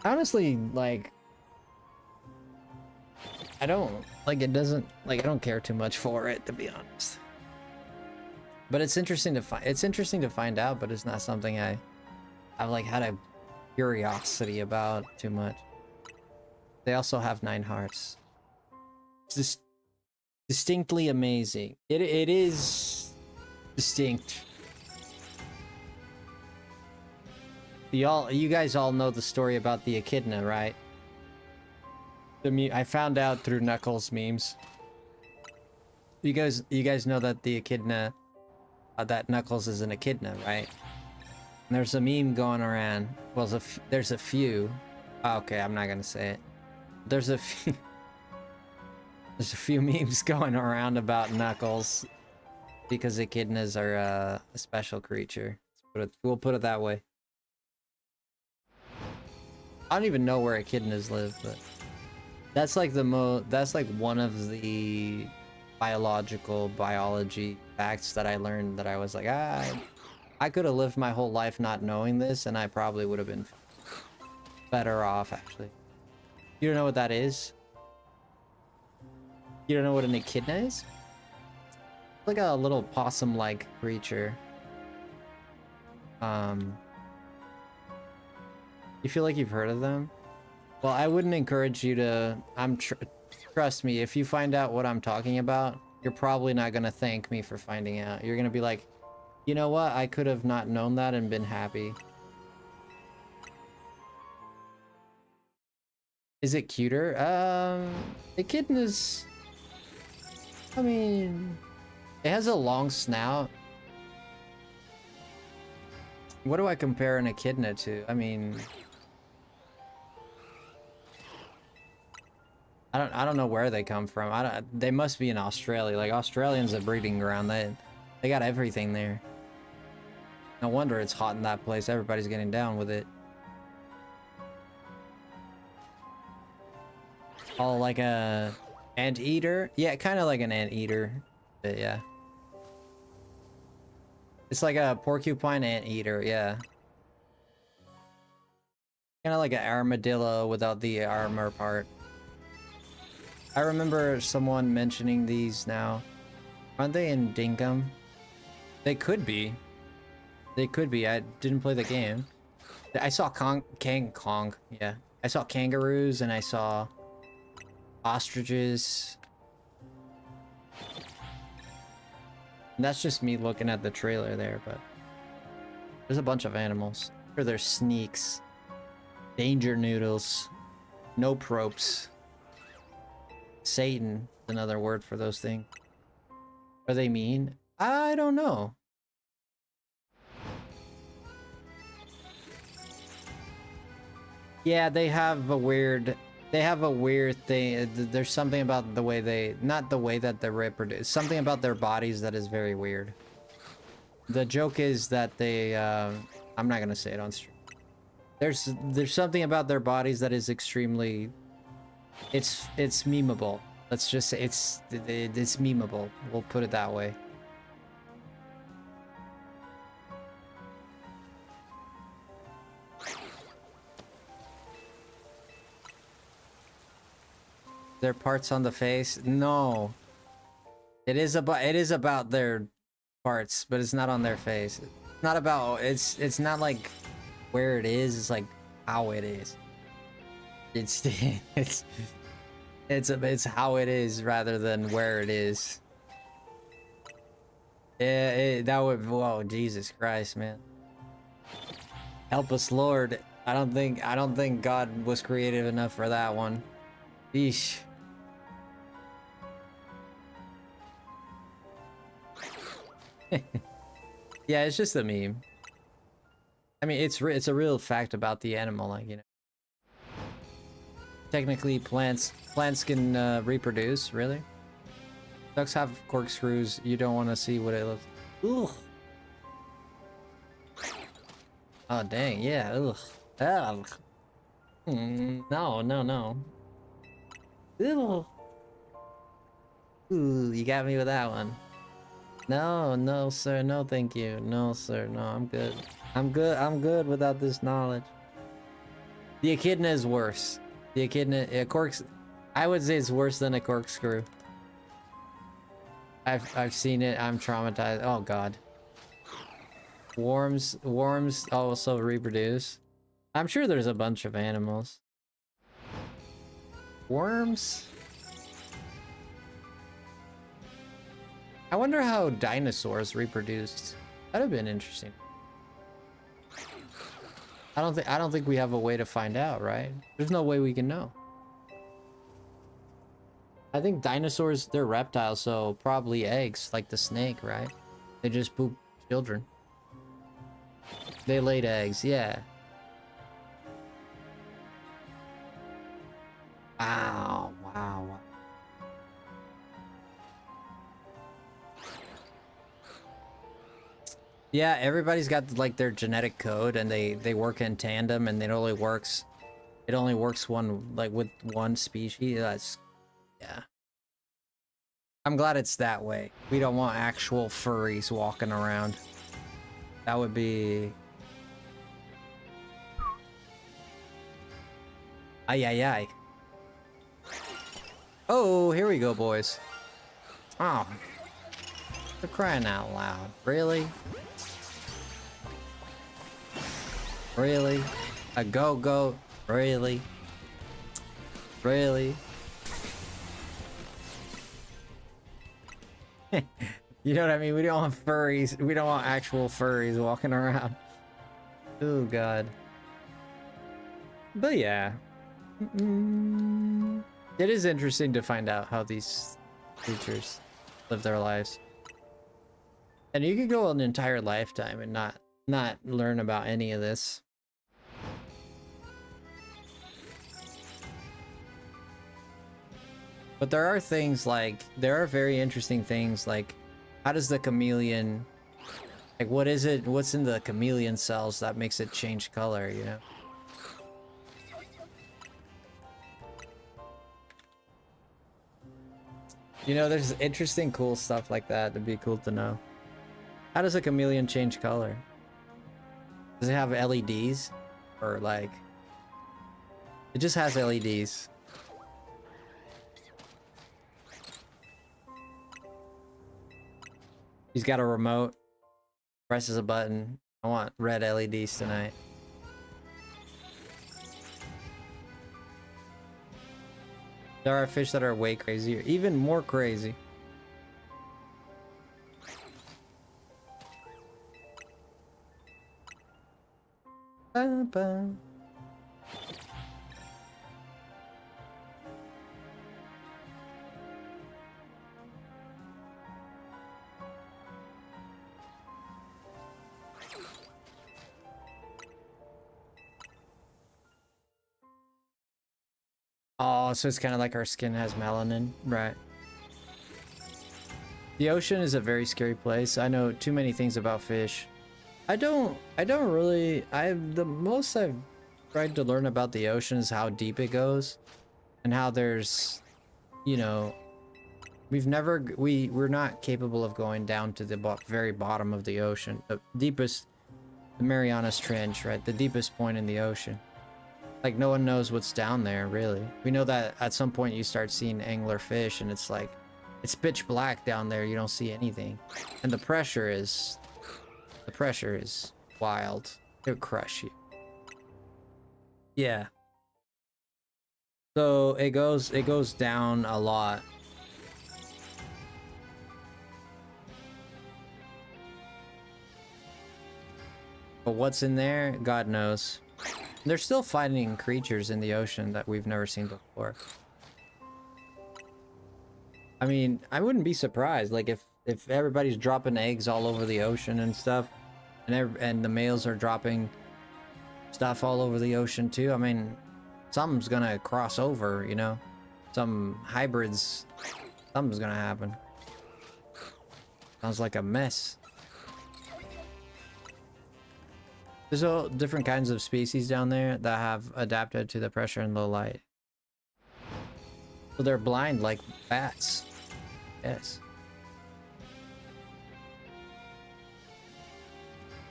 Honestly, like, I don't care too much for it, to be honest. But it's interesting to find out, but it's not something I've like had a curiosity about too much. They also have 9 hearts. It's just distinctly amazing. It is distinct. You guys all know the story about the echidna, right? I found out through Knuckles memes. You guys know that the echidna, that Knuckles is an echidna, right? And there's a meme going around. Well, there's a few. Okay, I'm not gonna say it. There's a few. There's a few memes going around about Knuckles because echidnas are a special creature. We'll put it that way. I don't even know where echidnas live, but that's like that's like one of the biology facts that I learned that I was like, I could have lived my whole life not knowing this and I probably would have been better off, actually. You don't know what that is? You don't know what an echidna is? It's like a little possum-like creature. You feel like you've heard of them? Well, I wouldn't encourage you to... trust me, if you find out what I'm talking about, you're probably not gonna thank me for finding out. You're gonna be like, you know what? I could have not known that and been happy. Is it cuter? Echidna's... I mean... It has a long snout. What do I compare an echidna to? I mean... I don't know where they come from. They must be in Australia. Like, Australians a breeding ground. They got everything there. No wonder it's hot in that place. Everybody's getting down with it. Oh, like a anteater? Yeah, kind of like an anteater. But yeah. It's like a porcupine anteater, yeah. Kind of like an armadillo without the armor part. I remember someone mentioning these now. Aren't they in Dinkum? They could be. They could be. I didn't play the game. I saw Kong. Yeah. I saw kangaroos and I saw ostriches. And that's just me looking at the trailer there, but there's a bunch of animals. Or there's sneaks, danger noodles, no propes. Satan is another word for those things. Are they mean? I don't know. Yeah, they have a weird thing. There's something about the way not the way that they reproduce. Something about their bodies that is very weird. The joke is that they, I'm not gonna say it on stream. There's something about their bodies that is extremely, it's memeable. Let's just say it's memeable. We'll put it that way. Their parts on the face? No. It is about their parts, but it's not on their face. It's not about, it's not like where it is like how it is. It's it's how it is rather than where it is. Yeah, that would. Whoa, Jesus Christ, man. Help us, Lord. I don't think God was creative enough for that one. Eesh. Yeah, it's just a meme. I mean, it's a real fact about the animal, like, you know. Technically, plants can reproduce. Really, ducks have corkscrews. You don't want to see what it looks. Ugh. Oh dang, yeah. Ugh. Ugh. No, no, no. Ugh. Ooh, you got me with that one. No, no, sir. No, thank you. No, sir. No, I'm good. I'm good without this knowledge. The echidna is worse. The echidna, I would say it's worse than a corkscrew. I've seen it. I'm traumatized. Oh God. Worms also reproduce. I'm sure there's a bunch of animals. Worms? I wonder how dinosaurs reproduced. That'd have been interesting. I don't think we have a way to find out, right? There's no way we can know. I think dinosaurs, they're reptiles, so probably eggs, like the snake, right? They just poop children. They laid eggs, yeah. Wow, wow, wow. Yeah, everybody's got like their genetic code, and they work in tandem, and it only works one, like, with one species. That's, yeah. I'm glad it's that way. We don't want actual furries walking around. That would be... Ay, ay, ay. Oh, here we go, boys. Oh. They're crying out loud. Really? Really? A go-go? Really? Really? You know what I mean? We don't want furries. We don't want actual furries walking around. Oh God. But yeah. It is interesting to find out how these creatures live their lives. And you could go an entire lifetime and not learn about any of this. But there are things like, there are very interesting things like, how does the chameleon, like, what is it, what's in the chameleon cells that makes it change color, you know? You know, there's interesting, cool stuff like that. It'd be cool to know. How does a chameleon change color? Does it have LEDs? Or like... It just has LEDs. He's got a remote. Presses a button. I want red LEDs tonight. There are fish that are way crazier. Even more crazy. Ba-ba. Oh, so it's kind of like our skin has melanin, right? The ocean is a very scary place. I know too many things about fish. I don't really, the most I've tried to learn about the ocean is how deep it goes and how there's, you know, we're not capable of going down to the very bottom of the ocean. The deepest, the Marianas Trench, right? The deepest point in the ocean. Like, no one knows what's down there, really. We know that at some point you start seeing angler fish, and it's like, it's pitch black down there. You don't see anything. And the pressure is wild. It'll crush you. Yeah. So it goes down a lot. But what's in there, God knows. They're still fighting creatures in the ocean that we've never seen before. I mean, I wouldn't be surprised, like if everybody's dropping eggs all over the ocean and stuff, and the males are dropping stuff all over the ocean too. I mean, something's gonna cross over, you know? Some hybrids, something's gonna happen. Sounds like a mess. There's all different kinds of species down there that have adapted to the pressure and low light. So they're blind like bats. Yes.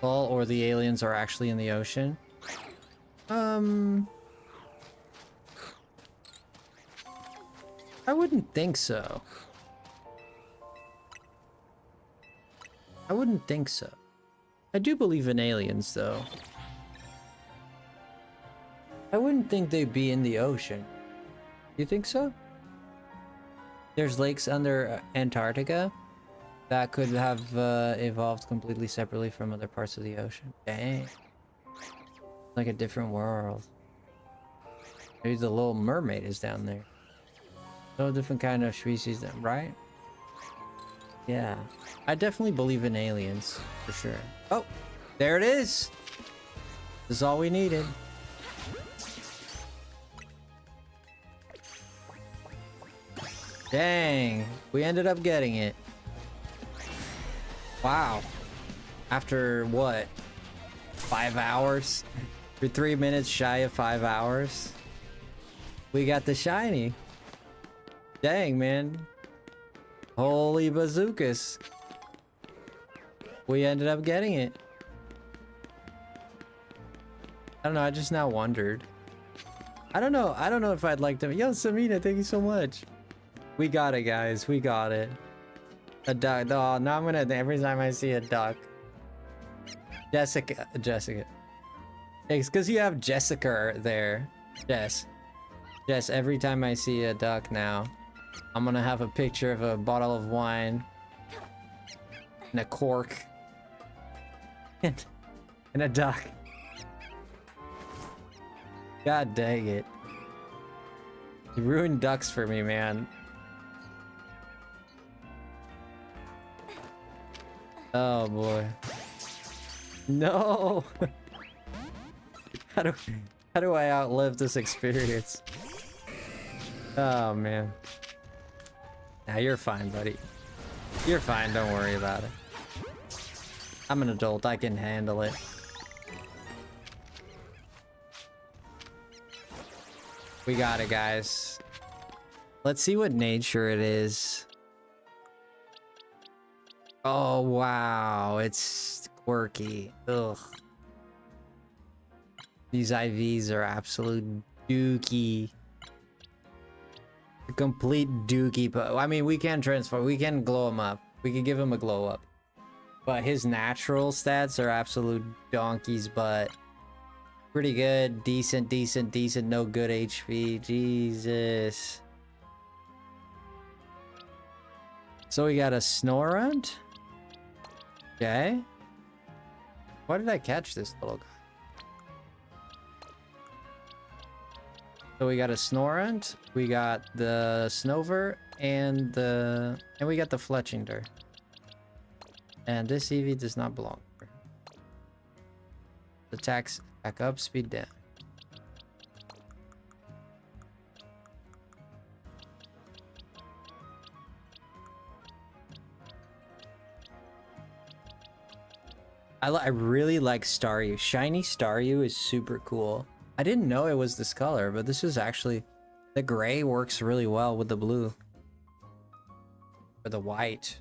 All or the aliens are actually in the ocean. I wouldn't think so. I wouldn't think so. I do believe in aliens, though. I wouldn't think they'd be in the ocean. You think so? There's lakes under Antarctica that could have evolved completely separately from other parts of the ocean. Dang. Like a different world. Maybe the little mermaid is down there. So different kind of species, then, right? Yeah. I definitely believe in aliens, for sure. Oh, there it is. This is all we needed. Dang, we ended up getting it. Wow. After what? 5 hours? For 3 minutes shy of 5 hours? We got the shiny. Dang, man. Holy bazookas. We ended up getting it. I don't know, I just now wondered. I don't know if I'd like to. Yo, Samina, thank you so much. We got it, guys. We got it. A duck. Oh, now I'm gonna, every time I see a duck. Jessica. It's because you have Jessica there. Jess, every time I see a duck now, I'm gonna have a picture of a bottle of wine and a cork and a duck. God dang it. You ruined ducks for me, man. Oh boy. No. How do I outlive this experience? Oh man. Nah, you're fine, buddy. You're fine, don't worry about it. I'm an adult, I can handle it. We got it, guys. Let's see what nature it is. Oh, wow. It's quirky. Ugh. These IVs are absolute dookie. A complete dookie. I mean, we can transform. We can glow him up. We can give him a glow up. But his natural stats are absolute donkey's butt. Pretty good. Decent. No good HP. Jesus. So we got a Snorunt. Okay. Why did I catch this little guy? So we got a Snorunt, we got the Snover, and we got the Fletchinder. And this EV does not belong. Attacks back up, speed down. I really like Staryu. Shiny Staryu is super cool. I didn't know it was this color, but this is actually... The gray works really well with the blue. Or the white.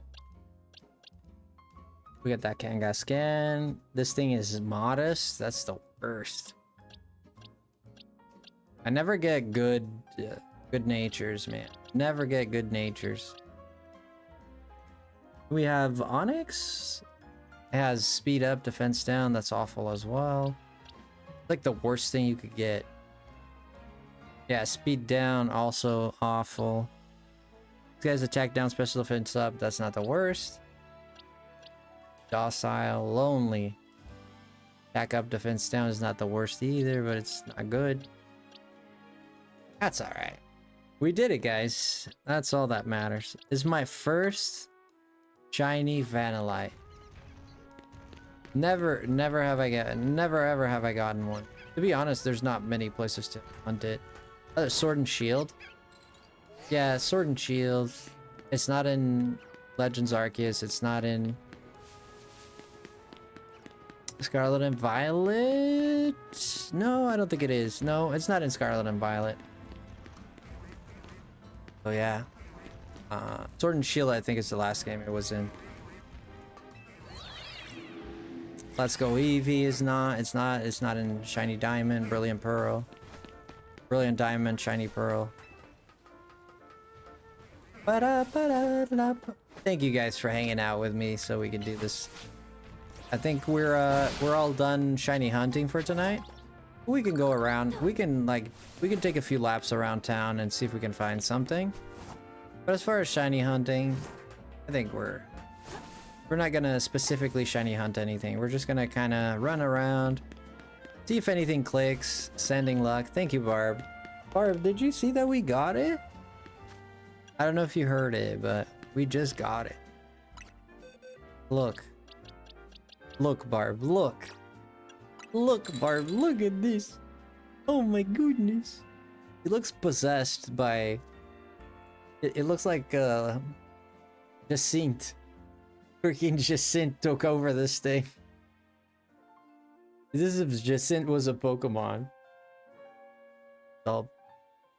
We got that Kangaskhan. This thing is modest. That's the worst. I never get good natures, man. Never get good natures. We have Onyx. It has speed up, defense down. That's awful as well. Like the worst thing you could get. Yeah, speed down, also awful. This guy's attack down, special defense up. That's not the worst. Docile, lonely. Attack up, defense down is not the worst either, but it's not good. That's alright. We did it, guys. That's all that matters. This is my first shiny Vanillite. Never ever have I gotten one. To be honest, there's not many places to hunt it. Oh, Sword and Shield. Yeah, Sword and Shield. It's not in Legends Arceus. It's not in Scarlet and Violet. No, I don't think it is. No, it's not in Scarlet and Violet. Oh yeah. Sword and Shield, I think, is the last game it was in. Let's Go Eevee is not. It's not in Shiny Diamond, Brilliant Pearl. Brilliant Diamond, Shiny Pearl. Thank you guys for hanging out with me so we can do this. I think we're all done shiny hunting for tonight. We can go around. We can take a few laps around town and see if we can find something. But as far as shiny hunting, I think we're not gonna specifically shiny hunt anything. We're just gonna kind of run around, see if anything clicks. Sending luck. Thank you, Barb. Barb, did you see that we got it? I don't know if you heard it, but we just got it. Look. Look, Barb, look. Look, Barb, look at this. Oh my goodness. It looks possessed by... It looks like, Jacint. Freaking Jacint took over this thing. This is if Jacint was a Pokemon.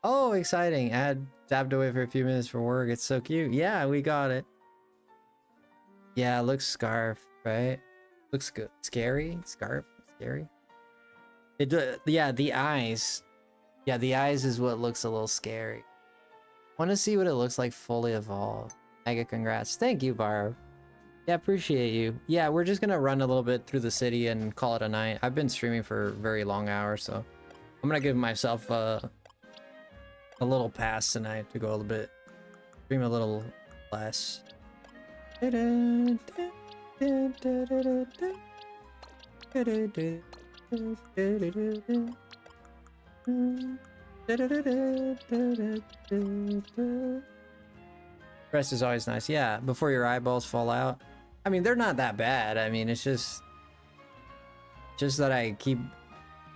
Oh, exciting. Ad tapped away for a few minutes for work. It's so cute. Yeah, we got it. Yeah, it looks Scarf, right? Looks good. Scary? Scarf? Scary? Yeah, the eyes. Yeah, the eyes is what looks a little scary. Want to see what it looks like fully evolved. Mega congrats. Thank you, Barb. Yeah, appreciate you. Yeah, we're just gonna run a little bit through the city and call it a night. I've been streaming for very long hours, so I'm gonna give myself a little pass tonight to go a little bit, stream a little less. Rest is always nice. Yeah, before your eyeballs fall out. I mean, they're not that bad. I mean, it's just that I keep...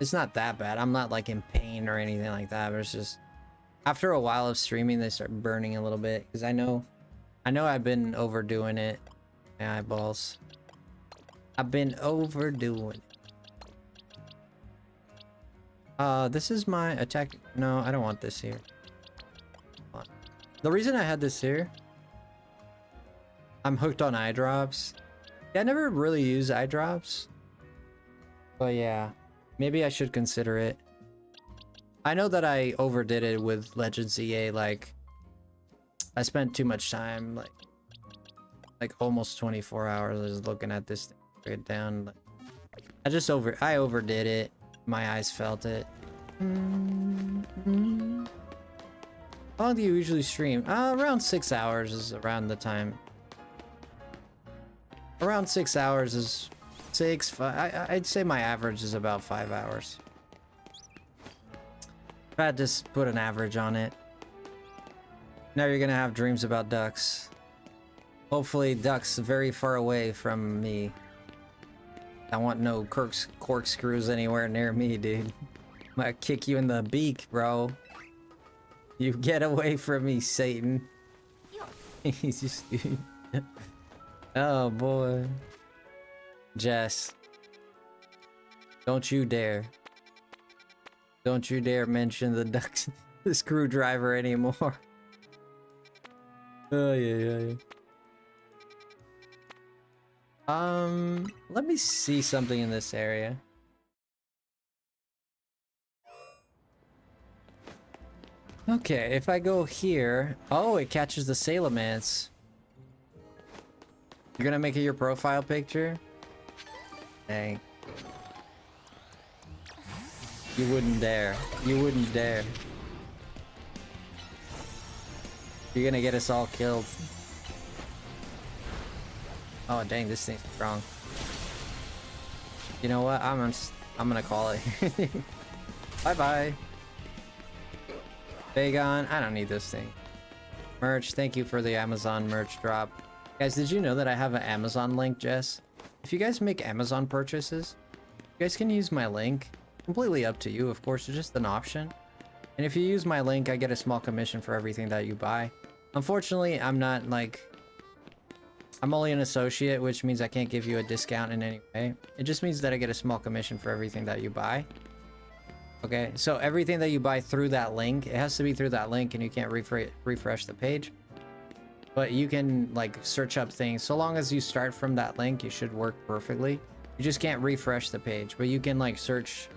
It's not that bad. I'm not like in pain or anything like that, but it's just... After a while of streaming, they start burning a little bit. Because I know I've been overdoing it. My eyeballs. I've been overdoing it. This is my attack... No, I don't want this here. The reason I had this here... I'm hooked on eye drops. Yeah, I never really use eye drops. But yeah, maybe I should consider it. I know that I overdid it with Legends EA, like... I spent too much time, like almost 24 hours looking at this thing straight down. Like, I overdid it. My eyes felt it. How long do you usually stream? Around 6 hours is around the time. Around 6 hours is 5. I'd say my average is about 5 hours. If I had to put an average on it. Now you're gonna have dreams about ducks. Hopefully ducks very far away from me. I want no corkscrews anywhere near me, dude. I'm gonna kick you in the beak, bro. You get away from me, Satan. He's just... Oh, boy. Jess. Don't you dare. Don't you dare mention the ducks, the screwdriver anymore. Oh, yeah. Let me see something in this area. Okay, if I go here... Oh, it catches the Salamence. You're gonna make it your profile picture? Dang. You wouldn't dare. You wouldn't dare. You're gonna get us all killed. Oh dang, this thing's strong. You know what? I'm gonna call it. Bye bye. Bagon, I don't need this thing. Merch, thank you for the Amazon merch drop. Guys, did you know that I have an Amazon link, Jess? If you guys make Amazon purchases, you guys can use my link. Completely up to you, of course, it's just an option. And if you use my link, I get a small commission for everything that you buy. Unfortunately, I'm not like... I'm only an associate, which means I can't give you a discount in any way. It just means that I get a small commission for everything that you buy. Okay, so everything that you buy through that link, it has to be through that link and you can't refresh the page. But you can like search up things. So long as you start from that link, you should work perfectly. You just can't refresh the page, but you can like search,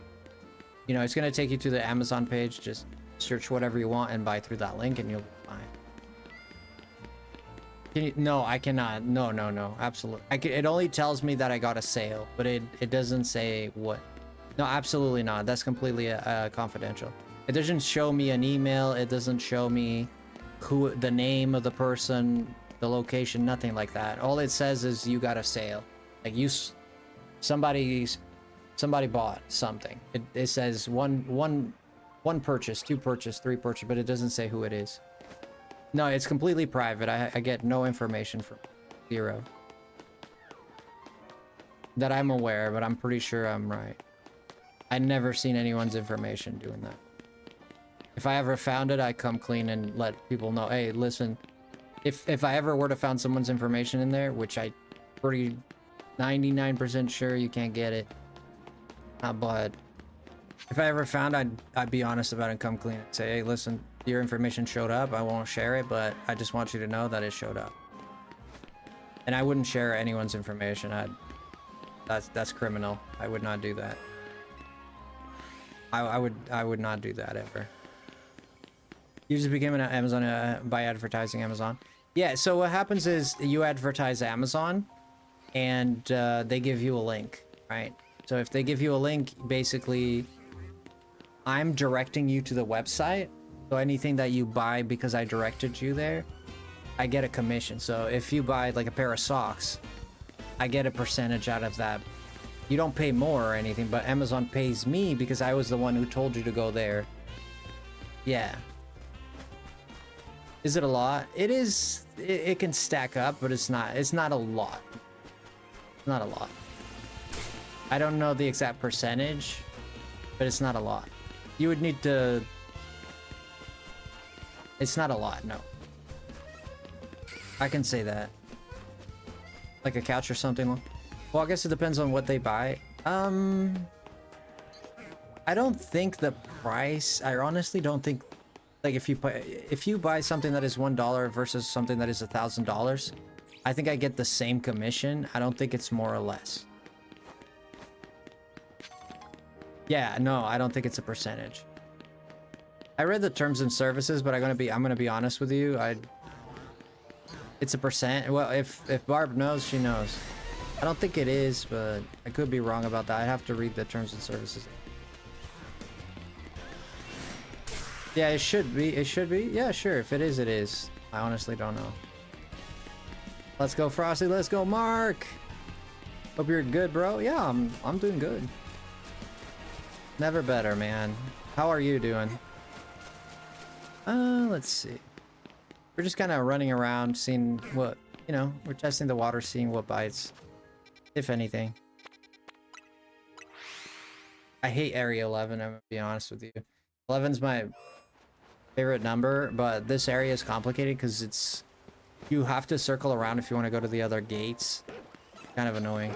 you know, it's going to take you to the Amazon page. Just search whatever you want and buy through that link and you'll be fine. Can you, no, I cannot. No, absolutely. It only tells me that I got a sale, but it doesn't say what. No, absolutely not. That's completely confidential. It doesn't show me an email. It doesn't show me who, the name of the person, the location, nothing like that. All it says is you got a sale. Like somebody bought something. It says one purchase, 2 purchase, 3 purchase, but it doesn't say who it is. No, it's completely private. I get no information from 0. That I'm aware, but I'm pretty sure I'm right. I've never seen anyone's information doing that. If I ever found it, I come clean and let people know, hey, listen, if I ever were to found someone's information in there, which I pretty 99% sure you can't get it. But if I ever found, I'd be honest about it and come clean and say, hey, listen, your information showed up. I won't share it, but I just want you to know that it showed up. And I wouldn't share anyone's information. That's criminal. I would not do that. I would not do that ever. You just became an Amazon by advertising Amazon. Yeah, so what happens is you advertise Amazon and they give you a link, right? So if they give you a link, basically I'm directing you to the website. So anything that you buy because I directed you there, I get a commission. So if you buy like a pair of socks, I get a percentage out of that. You don't pay more or anything, but Amazon pays me because I was the one who told you to go there. Yeah. Is it a lot? It is. It can stack up, but it's not a lot. It's not a lot. I don't know the exact percentage, but it's not a lot. You would need to... It's not a lot, no. I can say that. Like a couch or something. Well, I guess it depends on what they buy. I don't think the price... I honestly don't think... Like, if you buy something that is $1 versus something that is $1,000, I think I get the same commission. I don't think it's more or less. Yeah, no, I don't think it's a percentage. I read the terms and services, but I'm gonna be honest with you. It's a percent. Well, if Barb knows, she knows. I don't think it is, but I could be wrong about that. I have to read the terms and services. Yeah, it should be. It should be. Yeah, sure. If it is, it is. I honestly don't know. Let's go, Frosty. Let's go, Mark. Hope you're good, bro. Yeah, I'm doing good. Never better, man. How are you doing? Let's see. We're just kind of running around, seeing what, you know, we're testing the water, seeing what bites, if anything. I hate Area 11, I'm gonna be honest with you. 11's my favorite number, but this area is complicated because you have to circle around if you want to go to the other gates. Kind of annoying.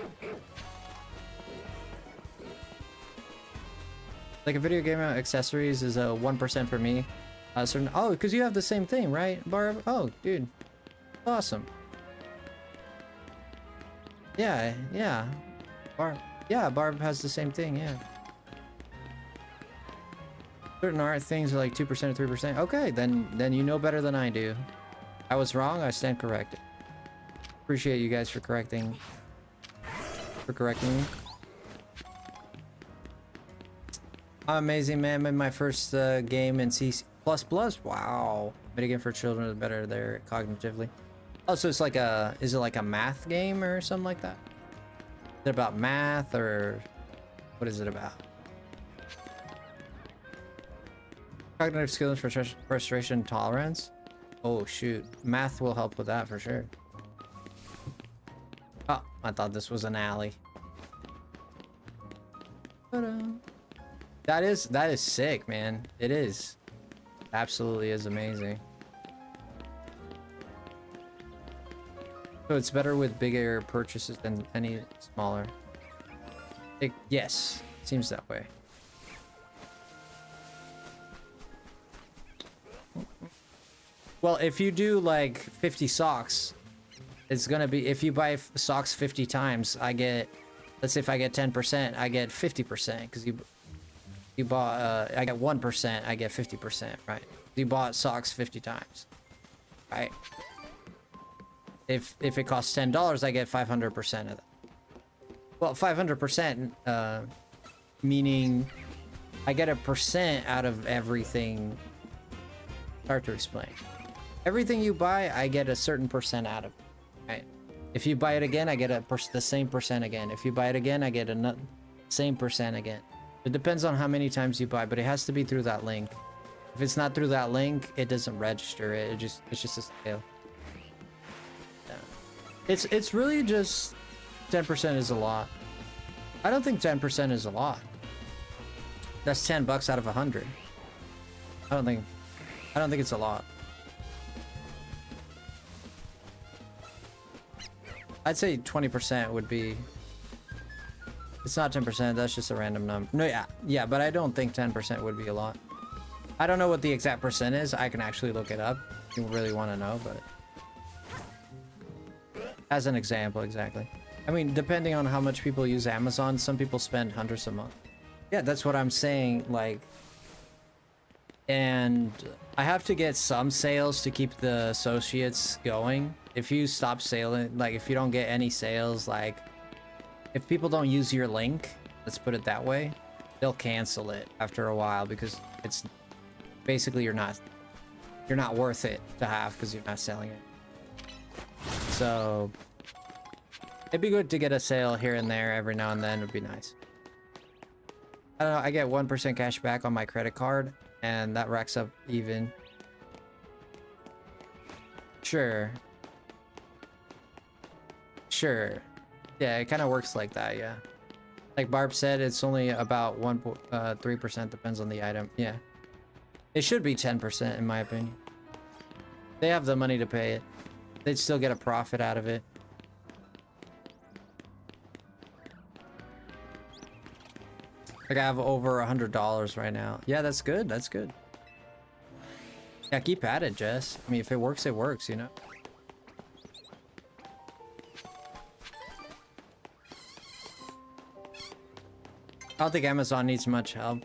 Like a video game accessories is a 1% for me. Oh, because you have the same thing, right, Barb? Oh, dude, awesome. Yeah. Barb has the same thing. Yeah. Certain art things are like 2% or 3%. Okay, then you know better than I do. I was wrong. I stand corrected. Appreciate you guys for correcting me. Amazing, man. Made my first game in C++. Wow. Minigame for children is better there cognitively. Oh, so it's like a, is it like a math game or something like that? Is it about math or what is it about? Cognitive skills, frustration, tolerance. Oh shoot, math will help with that for sure. Oh, I thought this was an alley. That is sick, man. It is. Absolutely is amazing. So it's better with bigger purchases than any smaller. Yes, seems that way. Well, if you do like 50 socks, it's gonna be, if you buy socks 50 times, I get, let's say if I get 10%, I get 50%, because you bought, I get 1%, I get 50%, right? You bought socks 50 times, right? If it costs $10, I get 500% of that. Well, 500%, meaning I get a percent out of everything. Hard to explain. Everything you buy, I get a certain percent out of it, right? If you buy it again, I get the same percent again. If you buy it again, I get a same percent again. It depends on how many times you buy, but it has to be through that link. If it's not through that link, it doesn't register it. It's just a sale. Yeah. It's really just 10% is a lot. I don't think 10% is a lot. That's 10 bucks out of 100. I don't think it's a lot. I'd say 20% would be. It's not 10%. That's just a random number. No, yeah, but I don't think 10% would be a lot. I don't know what the exact percent is. I can actually look it up if you really want to know, but as an example, exactly. I mean, depending on how much people use Amazon, some people spend hundreds a month. Yeah, that's what I'm saying. Like, and I have to get some sales to keep the associates going. If you stop selling, like if you don't get any sales, like if people don't use your link, let's put it that way, they'll cancel it after a while because it's basically you're not worth it to have because you're not selling it. So it'd be good to get a sale here and there every now and then. Would be nice. I don't know, I get 1% cash back on my credit card and that racks up even. Sure. Yeah, it kind of works like that, yeah. Like Barb said, it's only about 3%, depends on the item. Yeah. It should be 10% in my opinion. They have the money to pay it. They'd still get a profit out of it. Like I have over $100 right now. Yeah, that's good. That's good. Yeah, keep at it, Jess. I mean, if it works, it works, you know? I don't think Amazon needs much help.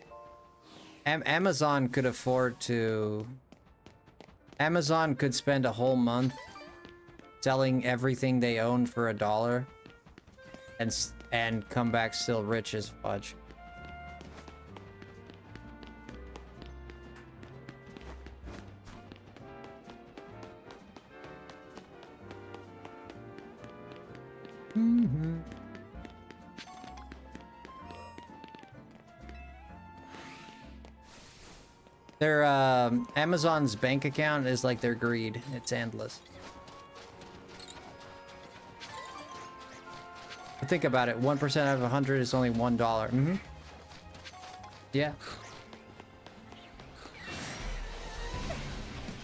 Amazon could afford to... Amazon could spend a whole month selling everything they own for $1 and come back still rich as fudge. Their Amazon's bank account is like their greed. It's endless. Think about it. 1% out of 100 is only $1. Yeah.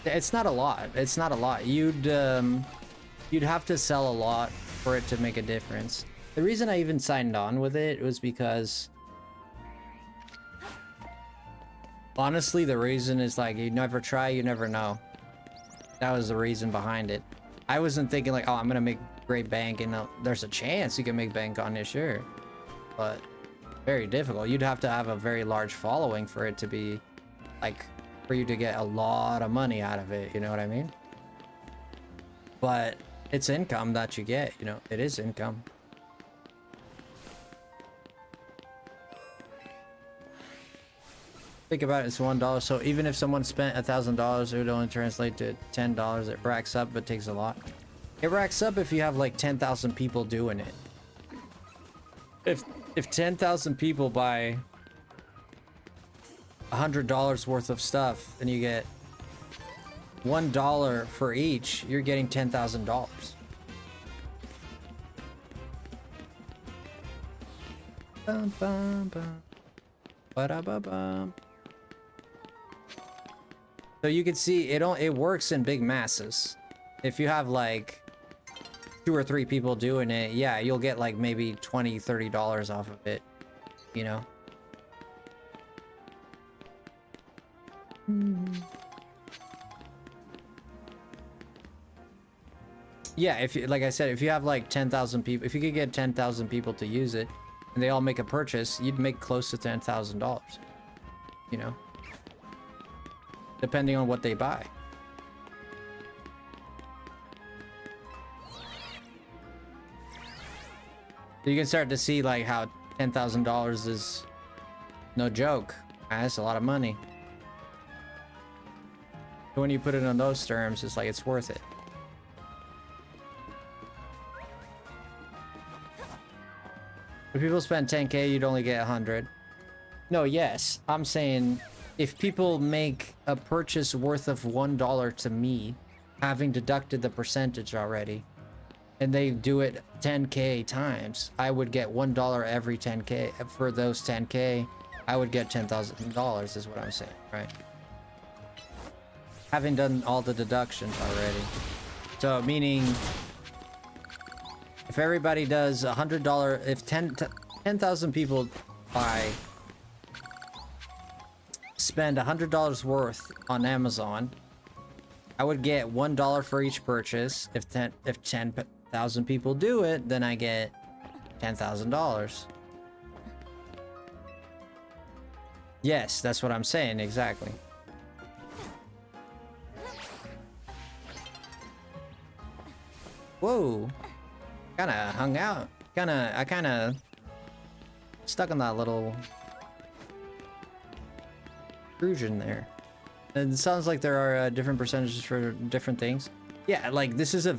It's not a lot. It's not a lot. You'd have to sell a lot for it to make a difference. The reason I even signed on with it was because honestly, the reason is like, you never try, you never know. That was the reason behind it. I wasn't thinking like, oh, I'm gonna make great bank, and there's a chance you can make bank on it, sure. But very difficult. You'd have to have a very large following for it to be like, for you to get a lot of money out of it, you know what I mean? But it's income that you get, you know, it is income. Think about it, it's $1. So even if someone spent $1,000, it would only translate to $10. It racks up, but takes a lot. It racks up if you have like 10,000 people doing it. If 10,000 people buy $100 worth of stuff and you get $1 for each, you're getting $10,000. Bum, bum, bum. Ba-da-ba-bum. So you can see it works in big masses. If you have like 2 or 3 people doing it, yeah, you'll get like maybe $20-$30 off of it, you know. Yeah, if you, like I said, if you have like 10,000 people, if you could get 10,000 people to use it and they all make a purchase, you'd make close to $10,000, you know, depending on what they buy. You can start to see like how $10,000 is no joke. That's a lot of money. But when you put it on those terms, it's like it's worth it. If people spend 10K, you'd only get 100. No, yes, I'm saying if people make a purchase worth of $1 to me, having deducted the percentage already, and they do it 10K times, I would get $1 every 10K. For those 10K, I would get $10,000 is what I'm saying, right? Having done all the deductions already. So, meaning, if everybody does $100, if 10,000 people spend $100 worth on Amazon, I would get $1 for each purchase. If 10,000 people do it, then I get $10,000. Yes, that's what I'm saying, exactly. Whoa. Kinda hung out. I kinda stuck on that little intrusion there. And it sounds like there are different percentages for different things. Yeah, like this is an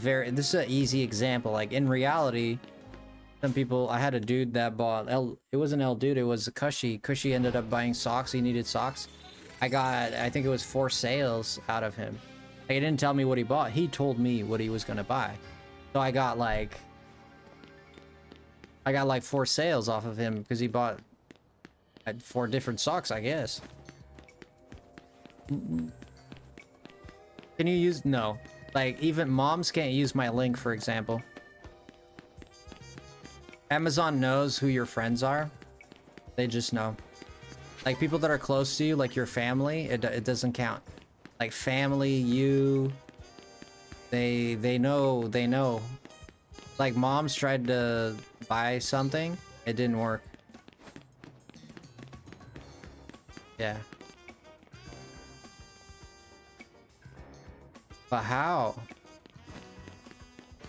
easy example. Like in reality, some people, I had a dude that bought it wasn't L dude, it was Cushy. Cushy ended up buying socks. He needed socks. I think it was 4 sales out of him. Like, he didn't tell me what he bought. He told me what he was gonna buy. So I got like 4 sales off of him because he bought 4 different socks, I guess. Can you use... No. Like, even moms can't use my link, for example. Amazon knows who your friends are. They just know. Like, people that are close to you, like your family, it doesn't count. Like, family, you... They know. Like, moms tried to buy something. It didn't work. Yeah. But how?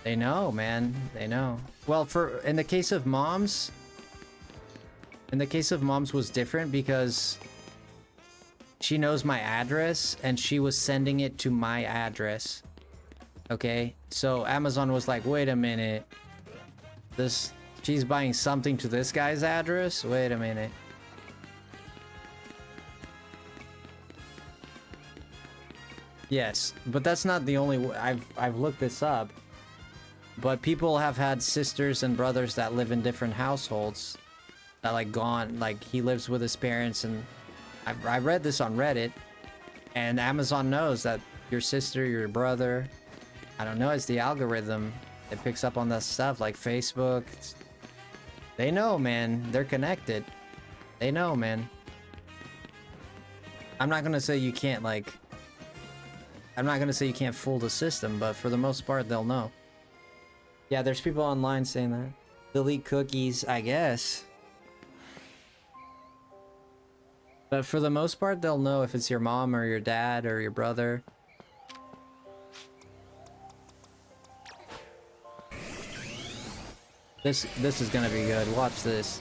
They know, man. They know. Well, in the case of moms was different because she knows my address and she was sending it to my address. Okay? So Amazon was like, wait a minute. She's buying something to this guy's address? Wait a minute. Yes, but that's not the only way. I've looked this up. But people have had sisters and brothers that live in different households that like he lives with his parents, and I read this on Reddit, and Amazon knows that your sister, your brother, I don't know, it's the algorithm. It picks up on that stuff like Facebook. They know, man. They're connected. They know, man. I'm not gonna say you can't fool the system, but for the most part, they'll know. Yeah, there's people online saying that. Delete cookies, I guess. But for the most part, they'll know if it's your mom or your dad or your brother. This is gonna be good. Watch this.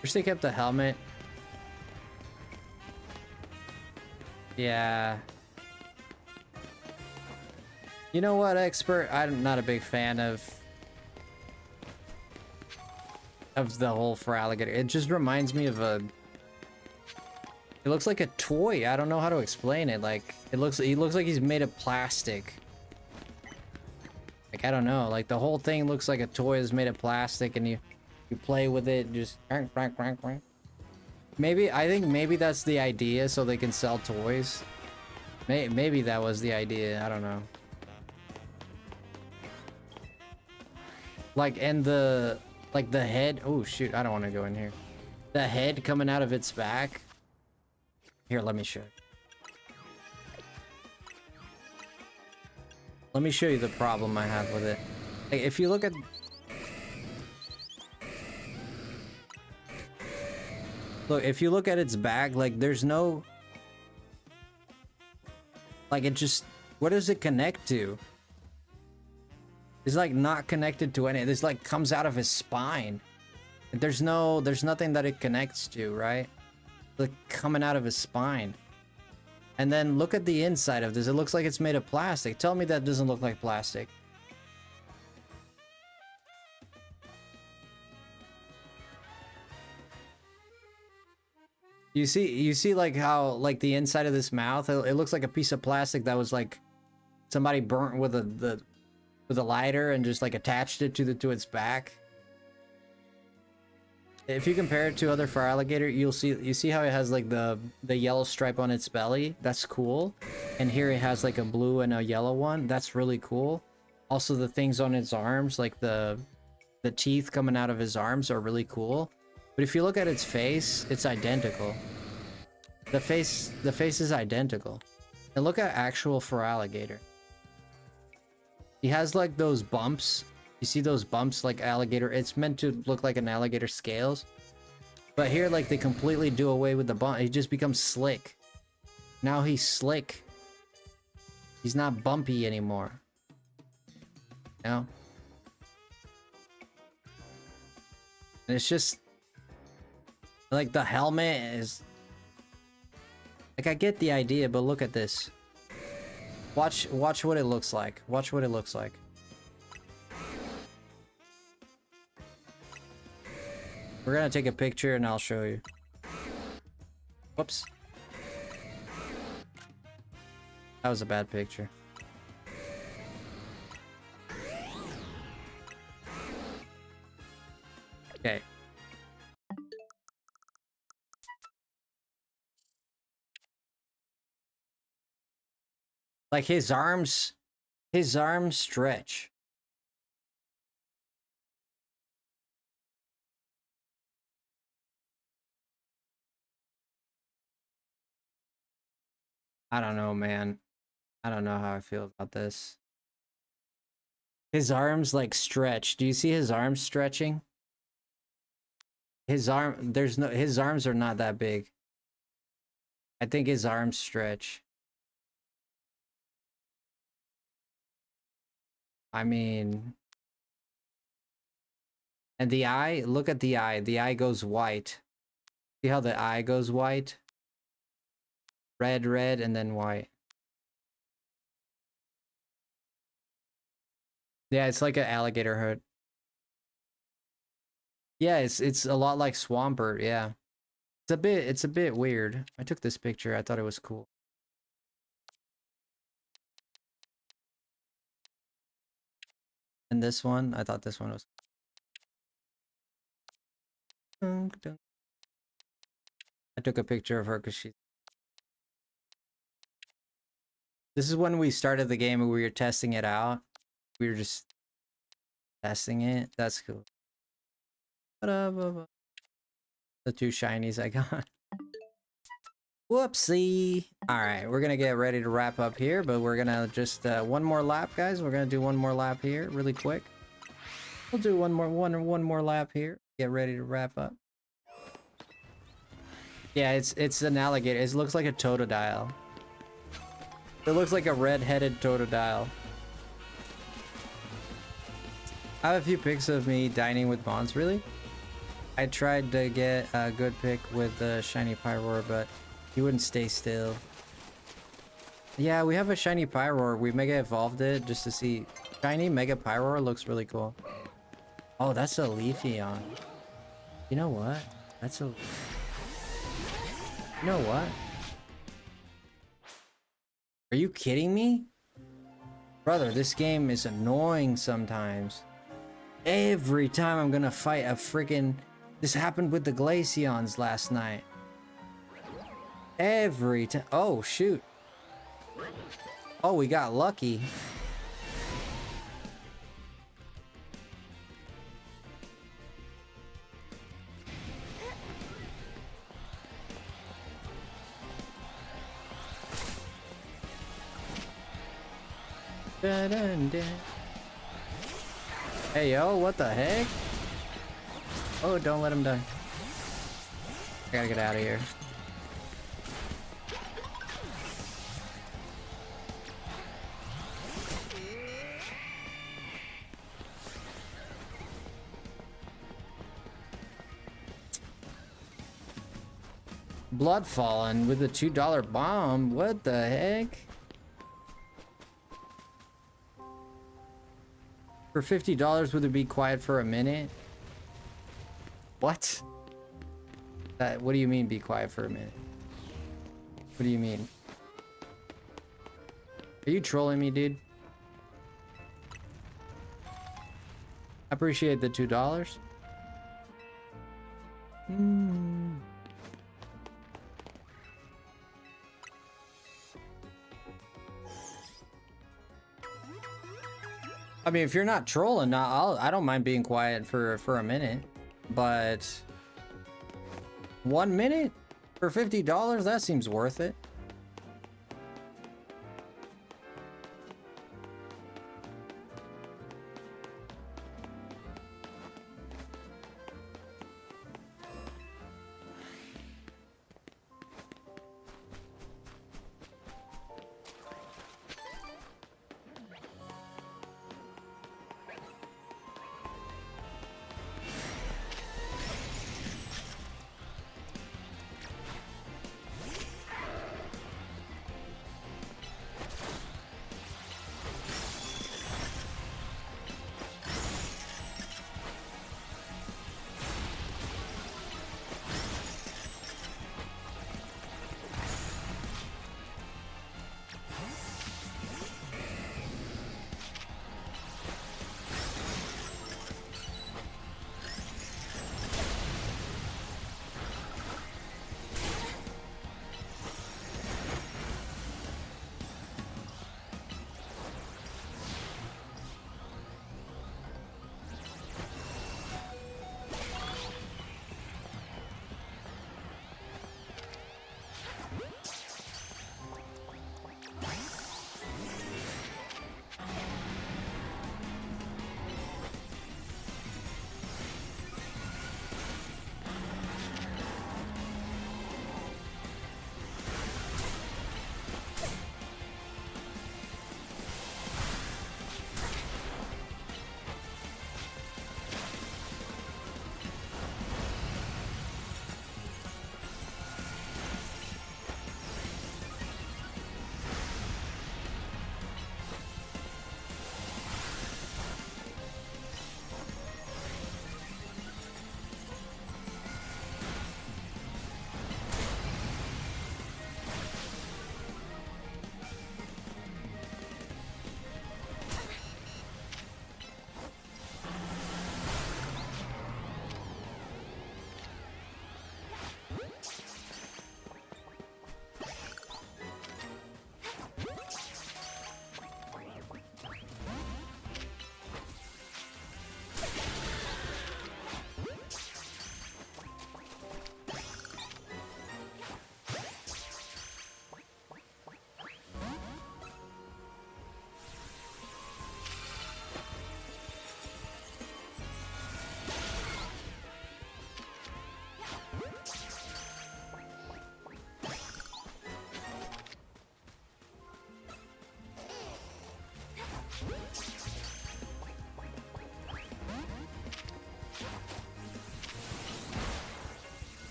Wish they kept the helmet. Yeah. You know what, expert? I'm not a big fan of the whole Frosty. It just reminds me of a... It looks like a toy. I don't know how to explain it. Like, he looks like he's made of plastic. Like, I don't know. Like, the whole thing looks like a toy is made of plastic, and you play with it, just... Maybe, I think maybe that's the idea, so they can sell toys. Maybe that was the idea. I don't know. Like, and the... Like, the head... Oh, shoot. I don't want to go in here. The head coming out of its back. Here, let me show you. Let me show you the problem I have with it. Like, if you look at... Look, if you look at its back, like, there's no... Like, it just... What does it connect to? It's, like, not connected to any... This, like, comes out of his spine. There's nothing that it connects to, right? Like, coming out of his spine. And then look at the inside of this. It looks like it's made of plastic. Tell me that doesn't look like plastic. You see like how, like, the inside of this mouth, it looks like a piece of plastic that was, like, somebody burnt with a lighter and just, like, attached it to its back. If you compare it to other fire alligator, you see how it has, like, the yellow stripe on its belly. That's cool. And here it has, like, a blue and a yellow one. That's really cool. Also, the things on its arms, like the teeth coming out of his arms, are really cool. But if you look at its face, it's identical. The face is identical. And look at actual fire alligator. He has, like, those bumps. You see those bumps like alligator? It's meant to look like an alligator scales. But here, like, they completely do away with the bump. He just becomes slick. Now he's slick. He's not bumpy anymore. You know? And it's just... Like, the helmet is... Like, I get the idea, but look at this. Watch what it looks like. Watch what it looks like. We're gonna take a picture and I'll show you. Whoops. That was a bad picture. Okay. Like, his arms stretch. I don't know, man. I don't know how I feel about this. His arms, like, stretch. Do you see his arms stretching? His arms are not that big. I think his arms stretch. I mean... And the eye, look at the eye. The eye goes white. See how the eye goes white? Red, and then white. Yeah, it's like an alligator hood. Yeah, it's a lot like Swampert, yeah. It's a bit weird. I took this picture, I thought it was cool. And this one, I thought this one was... I took a picture of her because she... This is when we started the game and we were testing it out. We were just testing it. That's cool. The two shinies I got. Whoopsie. Alright, we're gonna get ready to wrap up here, but we're gonna just one more lap, guys. We're gonna do one more lap here really quick. We'll do one more lap here. Get ready to wrap up. Yeah, it's an alligator. It looks like a totodile. It looks like a red-headed totodile. I have a few pics of me dining with Mons. Really? I tried to get a good pick with the shiny Pyroar, but he wouldn't stay still. Yeah, we have a shiny Pyroar. We mega evolved it just to see. Shiny Mega Pyroar looks really cool. Oh, that's a Leafeon. You know what? That's a... You know what? Are you kidding me? Brother, this game is annoying sometimes. Every time I'm gonna fight a freaking... This happened with the Glaceons last night. Every time... Oh, shoot. Oh, we got lucky. Dun, dun, dun. Hey, yo, what the heck? Oh, don't let him die. I gotta get out of here. Blood Fallen with a $2 bomb. What the heck? For $50, would it be quiet for a minute? What? What do you mean, be quiet for a minute? What do you mean? Are you trolling me, dude? I appreciate the $2. I mean, if you're not trolling, I don't mind being quiet for a minute, but 1 minute for $50, that seems worth it.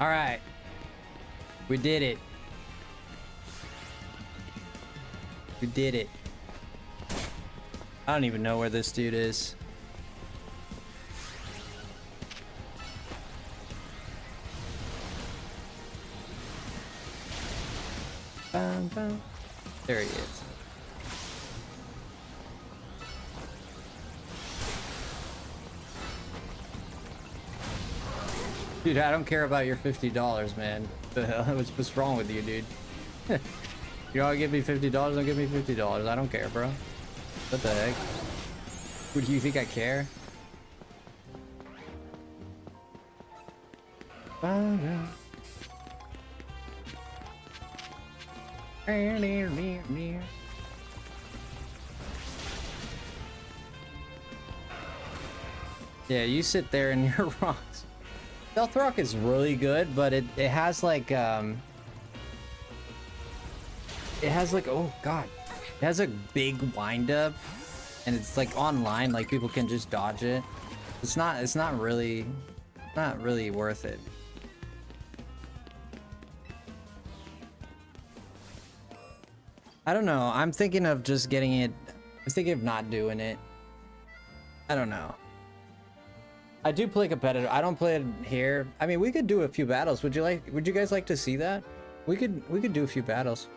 All right. We did it. We did it. I don't even know where this dude is. Bum, bum. There he is. Dude, I don't care about your $50, man. What's wrong with you, dude? You don't give me $50, don't give me $50. I don't care, bro. What the heck? What, do you think I care? Yeah, you sit there and you're wrong. Stealth Rock is really good, but it has like it has like, oh god, it has a big wind up, and it's like online, like people can just dodge it. It's not really worth it. I don't know. I'm thinking of just getting it. I'm thinking of not doing it. I don't know. I do play competitive. I don't play it here. I mean, we could do a few battles. Would you guys like to see that? We could do a few battles.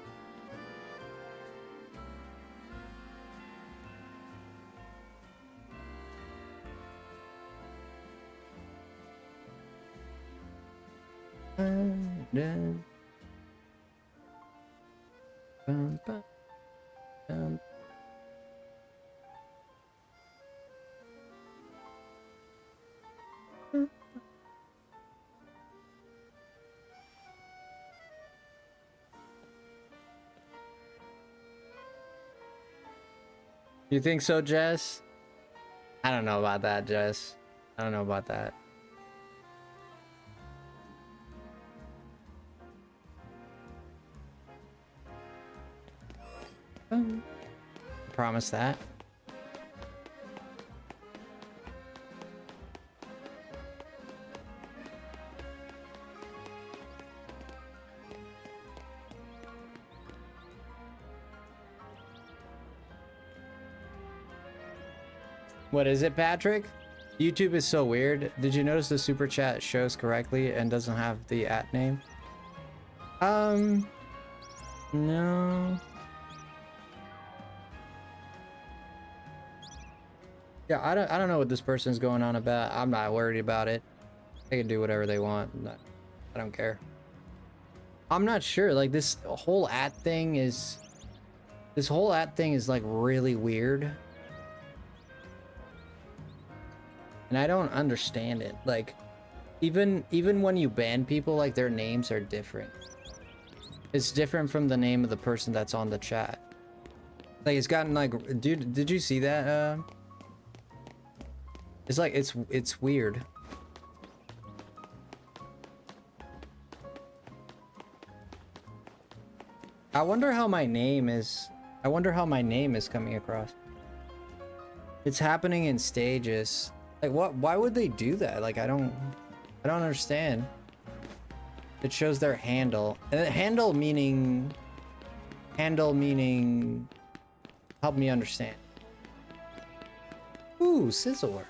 You think so, Jess? I don't know about that, Jess. I don't know about that. Promise that. What is it, Patrick? YouTube is so weird. Did you notice the super chat shows correctly and doesn't have the @ name? No. Yeah, I don't know what this person's going on about. I'm not worried about it. They can do whatever they want. I don't care. I'm not sure. Like this whole @ thing is like really weird. And I don't understand it. Like, even when you ban people, like their names are different. It's different from the name of the person that's on the chat. Like it's gotten like, dude, did you see that? It's like it's weird. I wonder how my name is coming across. It's happening in stages. Like what? Why would they do that? Like I don't understand. It shows their handle. And handle meaning help me understand. Ooh, Sizzler.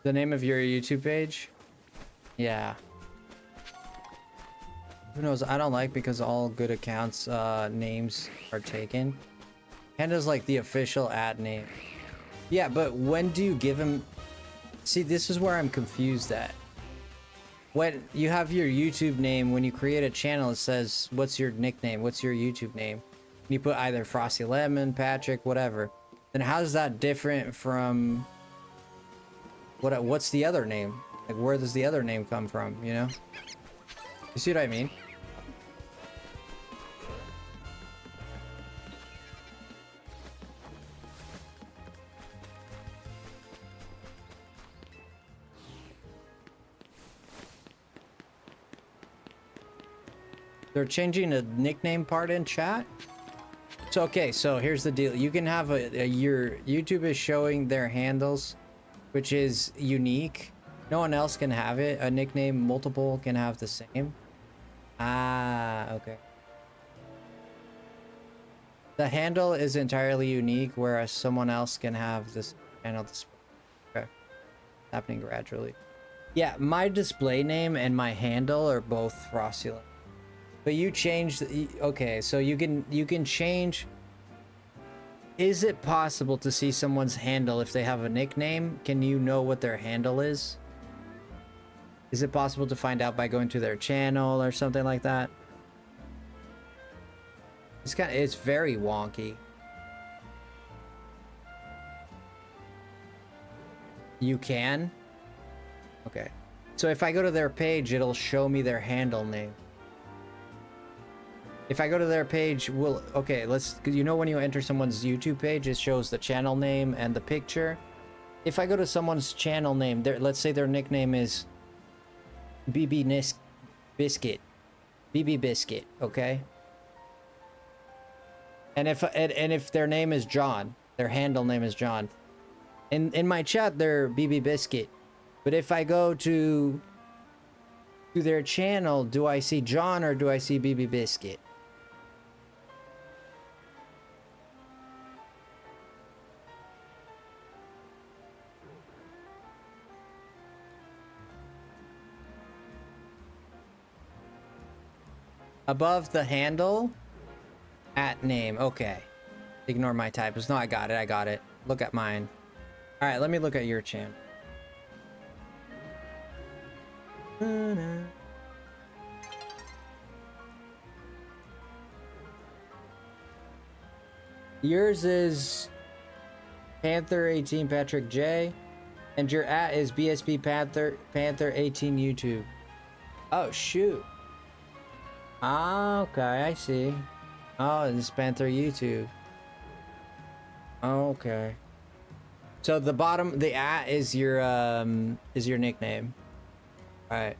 The name of your YouTube page? Yeah. Who knows? I don't like because all good accounts names are taken. Panda's like the official @ name. Yeah, but when do you give him? See, this is where I'm confused at. When you have your YouTube name, when you create a channel, it says, what's your nickname? What's your YouTube name? And you put either FrostyLemon, Patrick, whatever. Then how's that different from what's the other name? Like, where does the other name come from, you know? You see what I mean? They're changing the nickname part in chat. So, okay, so here's the deal. You can have your YouTube is showing their handles, which is unique. No one else can have it. A nickname, multiple can have the same. Ah, okay. The handle is entirely unique, whereas someone else can have this channel display. Okay. Happening gradually. Yeah, my display name and my handle are both FrostyLemon. But you changed, okay, so you can change. Is it possible to see someone's handle if they have a nickname? Can you know what their handle is? Is it possible to find out by going to their channel or something like that? It's very wonky. You can? Okay. So if I go to their page, it'll show me their handle name. If I go to their page, okay, you know when you enter someone's YouTube page, it shows the channel name and the picture. If I go to someone's channel name, let's say their nickname is Biscuit, okay? And if their name is John, their handle name is John. In my chat, they're BB Biscuit. But if I go to their channel, do I see John or do I see BB Biscuit? Above the handle, at name. Okay. Ignore my typos. No, I got it. Look at mine. All right, let me look at your channel. Yours is Panther 18 Patrick J, and your @ is BSB Panther 18 YouTube. Oh shoot. Ah, okay, I see. Oh, it's Panther YouTube. Okay. So the bottom, the @ is your nickname. All right.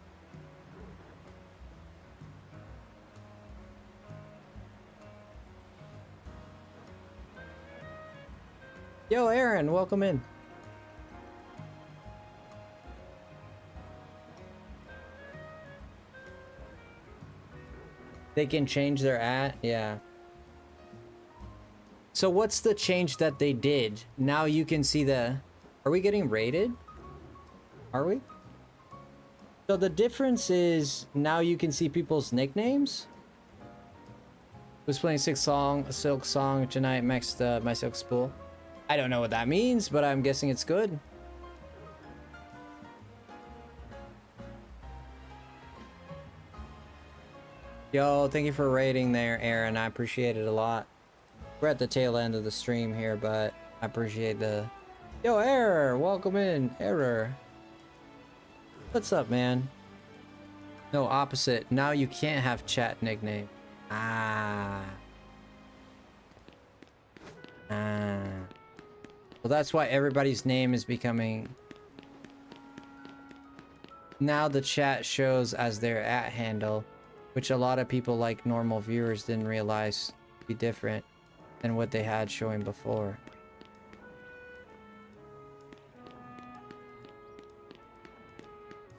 Yo, Aaron, welcome in. They can change their @ yeah. So what's the change that they did? Now you can see the... Are we getting rated? Are we? So the difference is now you can see people's nicknames. Who's playing Silk Song tonight next my Silk Spool? I don't know what that means, but I'm guessing it's good. Yo, thank you for rating there, Aaron. I appreciate it a lot. We're at the tail end of the stream here, but I appreciate the... Yo, Error! Welcome in, Error. What's up, man? No, opposite. Now you can't have chat nickname. Ah. Well, that's why everybody's name is becoming... Now the chat shows as their @ handle, which a lot of people, like normal viewers, didn't realize would be different than what they had showing before.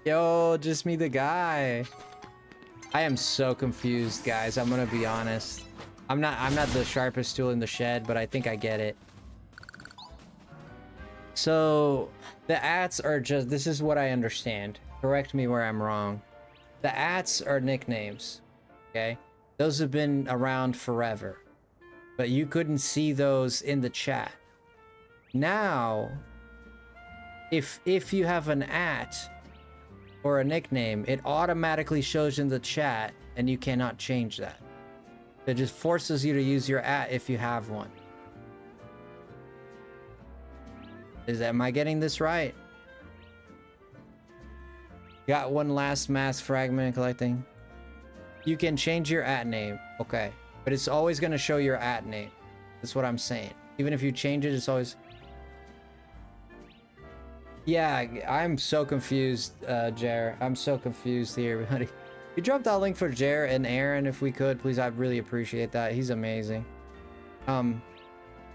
Yo, just me the guy. I am so confused, guys. I'm gonna be honest. I'm not the sharpest tool in the shed, but I think I get it. So the ats are just, this is what I understand. Correct me where I'm wrong. The ats are nicknames, okay? Those have been around forever, but you couldn't see those in the chat. Now, if you have an @ or a nickname, it automatically shows in the chat, and you cannot change that. It just forces you to use your @ if you have one. Am I getting this right? Got one last mass fragment collecting. You can change your @name. Okay. But it's always going to show your @name. That's what I'm saying. Even if you change it, it's always... Yeah, I'm so confused, Jer. I'm so confused here, buddy. You dropped that link for Jer and Aaron, if we could, please. I'd really appreciate that. He's amazing.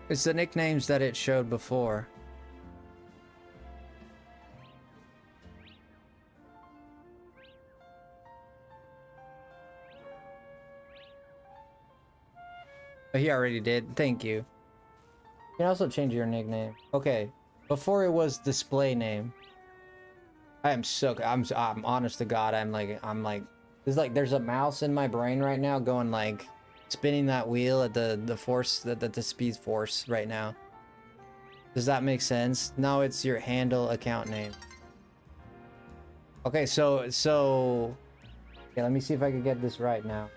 It's the nicknames that it showed before. But he already did. Thank you. You can also change your nickname. Okay. Before it was display name. I'm honest to God, I'm like, there's a mouse in my brain right now going like, spinning that wheel at the force, the speed force right now. Does that make sense? Now it's your handle account name. Okay, so, okay, let me see if I can get this right now.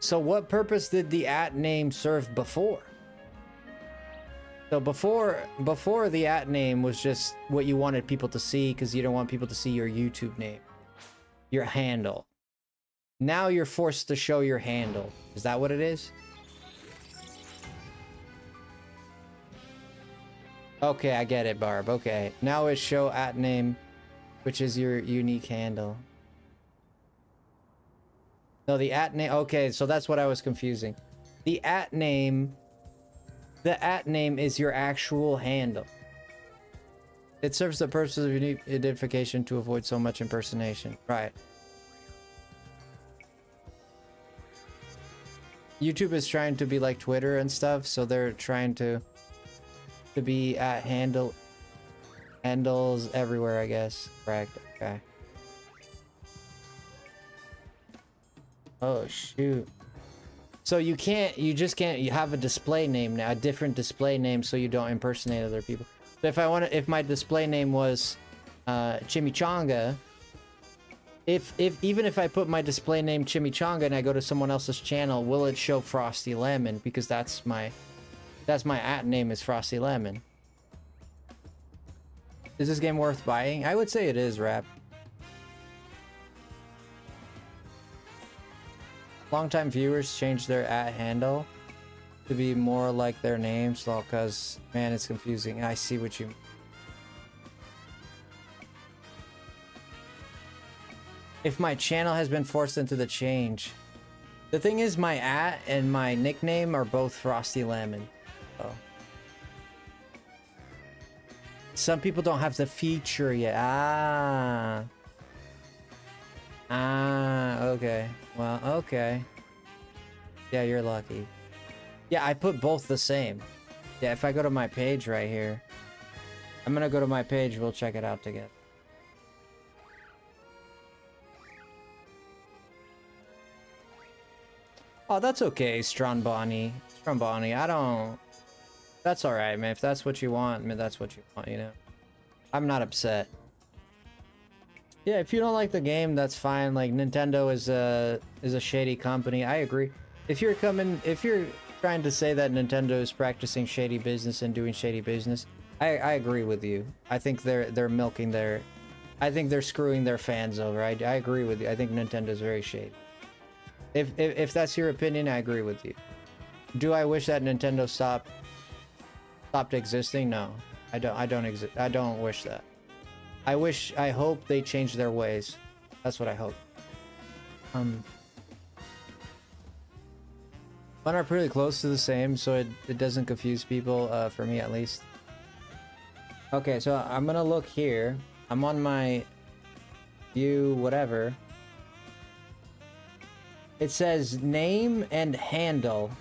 So what purpose did the @name serve before? So before the @name was just what you wanted people to see because you don't want people to see your YouTube name, your handle. Now you're forced to show your handle. Is that what it is? Okay, I get it, Barb. Okay, now it's show @name, which is your unique handle. No, the @name. Okay, so that's what I was confusing. The @name is your actual handle. It serves the purpose of unique identification to avoid so much impersonation. Right. YouTube is trying to be like Twitter and stuff, so they're trying to be at handles everywhere, I guess. Correct. Okay. Oh shoot. So you just can't have a display name now, a different display name, so you don't impersonate other people. So if my display name was Chimichanga, even if I put my display name Chimichanga and I go to someone else's channel, will it show FrostyLemon? Because that's my @name is FrostyLemon. Is this game worth buying? I would say it is, Rap. Longtime viewers change their @handle to be more like their names, so because man, it's confusing. I see what you mean. If my channel has been forced into the change. The thing is, my and my nickname are both FrostyLemon. Oh. Some people don't have the feature yet. Okay. Well, okay. Yeah, you're lucky. Yeah, I put both the same. Yeah, if I go to my page right here. I'm gonna go to my page, we'll check it out together. Oh, that's okay, Stronboni. I don't... That's alright, man. If that's what you want, man, that's what you want, you know? I'm not upset. Yeah, if you don't like the game, that's fine. Like, Nintendo is a shady company. I agree. If you're trying to say that Nintendo is practicing shady business and doing shady business, I agree with you. I think they're milking their... I think they're screwing their fans over. I agree with you. I think Nintendo's very shady. If that's your opinion, I agree with you. Do I wish that Nintendo stopped existing? No. I don't wish that. I hope they change their ways. That's what I hope. Mine are pretty close to the same, so it doesn't confuse people, for me at least. Okay, so I'm gonna look here. I'm on my view, whatever. It says name and handle.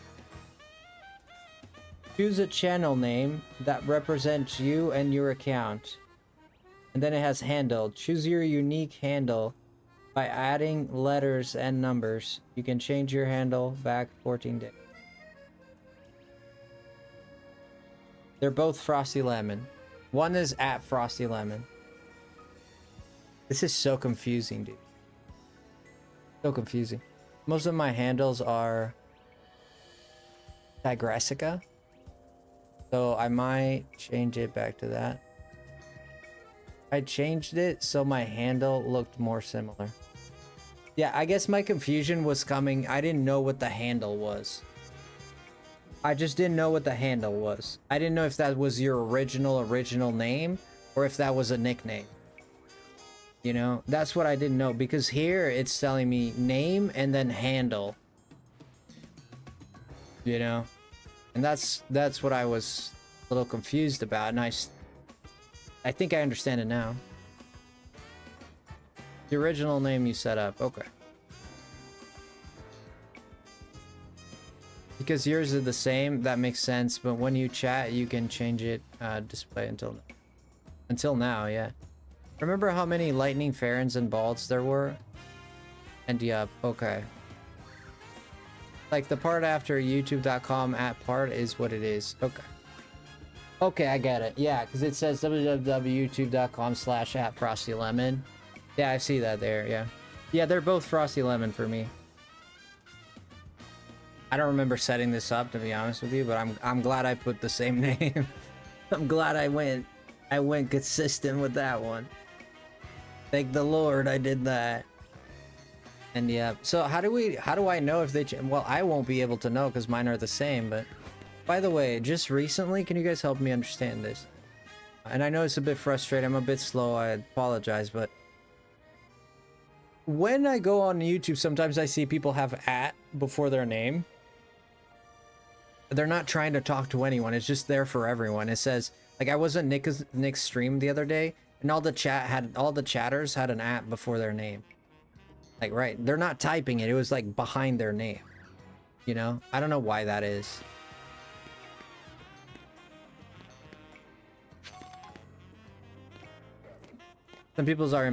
Choose a channel name that represents you and your account. And then it has handle. Choose your unique handle by adding letters and numbers. You can change your handle back 14 days. They're both FrostyLemon. One is @FrostyLemon. This is so confusing, dude. So confusing. Most of my handles are Digressica. So I might change it back to that. I changed it so my handle looked more similar. Yeah, I guess my confusion was coming. I didn't know what the handle was. I just didn't know what the handle was. I didn't know if that was your original name or if that was a nickname. You know, that's what I didn't know, because here it's telling me name and then handle. You know, and that's what I was a little confused about, and I think I understand it now. The original name you set up, okay. Because yours are the same, that makes sense, but when you chat, you can change it, display until now, yeah. Remember how many lightning Farons and balds there were? And yup, okay. Like the part after youtube.com @part is what it is, okay. Okay, I get it, yeah, because it says www.youtube.com/@FrostyLemon. Yeah, I see that there, yeah. Yeah, they're both FrostyLemon for me. I don't remember setting this up, to be honest with you, but I'm glad I put the same name. I'm glad I went consistent with that one. Thank the Lord I did that. And yeah, so how do I know if they well, I won't be able to know because mine are the same, but by the way, just recently, can you guys help me understand this? And I know it's a bit frustrating, I'm a bit slow, I apologize, but when I go on YouTube, sometimes I see people have @ before their name. They're not trying to talk to anyone, it's just there for everyone. It says, like, I was at Nick's stream the other day, and all the chatters had an @ before their name. Like, right, they're not typing it, it was like behind their name. You know? I don't know why that is. Some people's are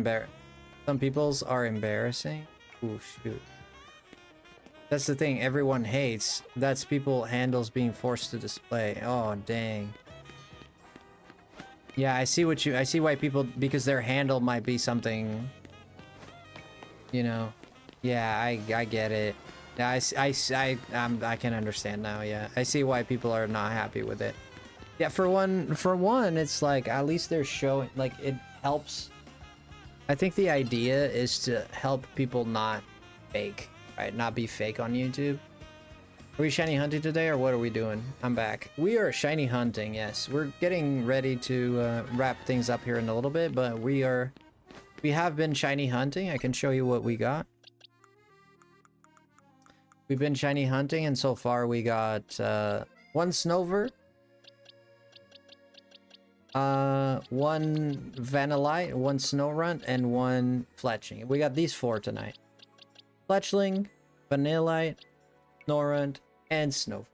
embarrassing. Ooh, shoot. That's the thing everyone hates. That's people handles being forced to display. Oh, dang. Yeah, I see why people, because their handle might be something, you know. Yeah, I get it. Yeah, I can understand now. Yeah, I see why people are not happy with it. Yeah, for one, it's like at least they're showing, like, it helps. I think the idea is to help people not fake, right? Not be fake on YouTube. Are we shiny hunting today, or what are we doing? I'm back. We are shiny hunting, yes. We're getting ready to wrap things up here in a little bit, but we have been shiny hunting. I can show you what we got. We've been shiny hunting, and so far we got 1 Snover, 1 Vanillite, 1 Snowrunt, and 1 Fletchling. We got these 4 tonight. Fletchling, Vanillite, Snowrunt, and Snow.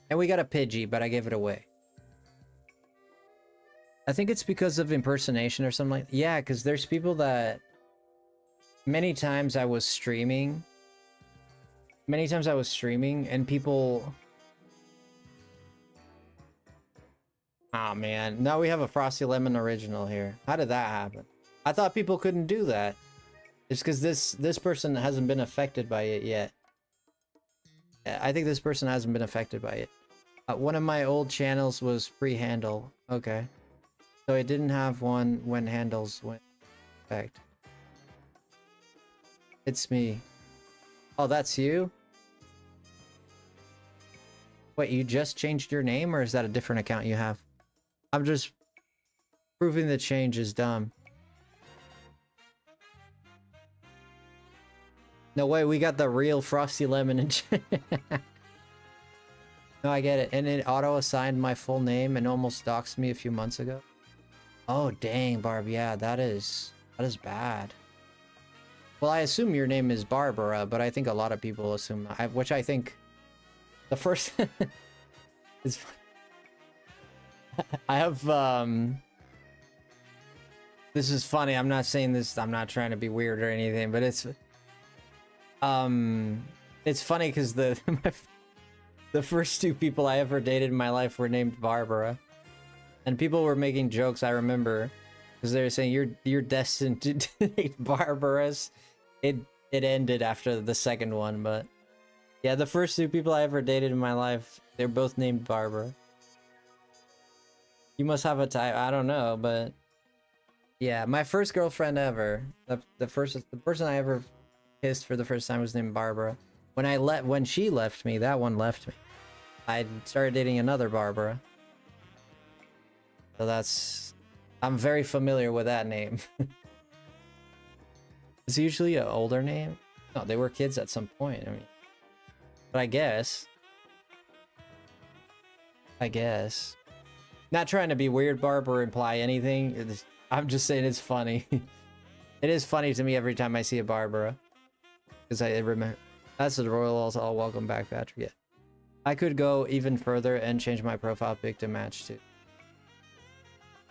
And we got a Pidgey, but I gave it away. I think it's because of impersonation or something like that. Yeah, because there's people that... Many times I was streaming, and people... Oh man, now we have a FrostyLemon original here. How did that happen? I thought people couldn't do that. It's because this person hasn't been affected by it yet. I think this person hasn't been affected by it. One of my old channels was pre-handle. Okay. So it didn't have one when handles went effect. It's me. Oh, that's you? Wait, you just changed your name, or is that a different account you have? I'm just proving the change is dumb. No way, we got the real FrostyLemon. No, I get it. And it auto-assigned my full name and almost doxed me a few months ago. Oh, dang, Barb. Yeah, that is bad. Well, I assume your name is Barbara, but I think a lot of people assume, which I think the first is... I have, this is funny. I'm not saying this, I'm not trying to be weird or anything, but it's funny because the first 2 people I ever dated in my life were named Barbara, and people were making jokes. I remember because they were saying you're destined to date Barbaras. It ended after the second one, but yeah, the first 2 people I ever dated in my life, they're both named Barbara. You must have a type. I don't know, but yeah, my first girlfriend ever. The person I ever kissed for the first time was named Barbara. When she left me, that one left me. I started dating another Barbara. So I'm very familiar with that name. It's usually an older name. No, they were kids at some point. I mean, but I guess. Not trying to be weird, Barb, or imply anything. I'm just saying it's funny. It is funny to me every time I see a Barbara. Because I remember... That's the Royals. All welcome back, Patrick. Yeah. I could go even further and change my profile pic to match too.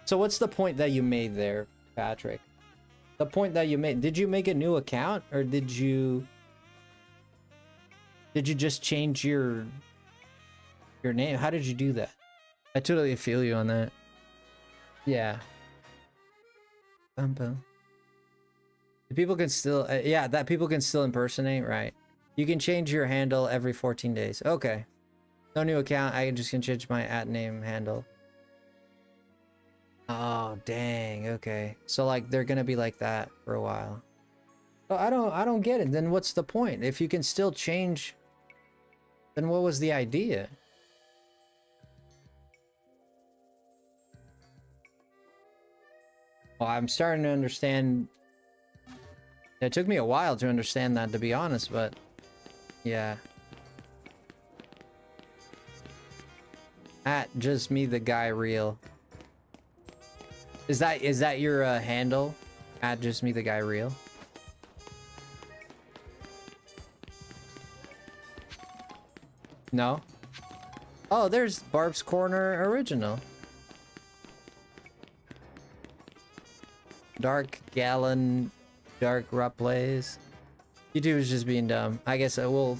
So what's the point that you made there, Patrick? The point that you made... Did you make a new account? Or did you just change your name? How did you do that? I totally feel you on that. Yeah. The people can still... yeah, that people can still impersonate, right? You can change your handle every 14 days. Okay. No new account. I just can change my @name handle. Oh, dang. Okay. So, like, they're gonna be like that for a while. Oh, I don't get it. Then what's the point? If you can still change... Then what was the idea? Well, I'm starting to understand. It took me a while to understand that, to be honest, but yeah. @just me the guy real. Is that your handle? @just me the guy real. No? Oh, there's Barb's Corner original. Dark Gallon, Dark Replays. YouTube is just being dumb. I guess we'll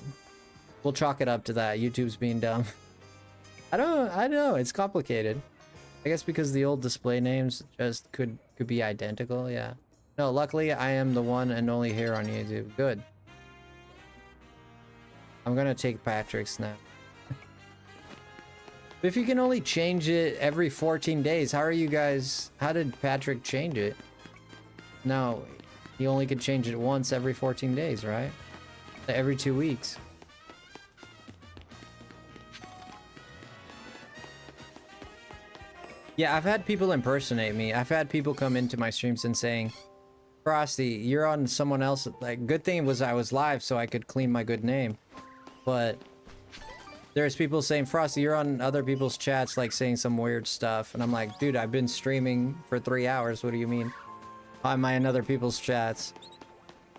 chalk it up to that. YouTube's being dumb. I know it's complicated. I guess because the old display names just could be identical. Yeah. No, luckily I am the one and only here on YouTube. Good. I'm gonna take Patrick's now. But if you can only change it every 14 days, how did Patrick change it? No, he only could change it once every 14 days, right? Every 2 weeks. Yeah, I've had people impersonate me. I've had people come into my streams and saying, Frosty, you're on someone else. Like, good thing was I was live so I could clean my good name. But there's people saying, Frosty, you're on other people's chats, like saying some weird stuff. And I'm like, dude, I've been streaming for 3 hours. What do you mean? Am I in other people's chats?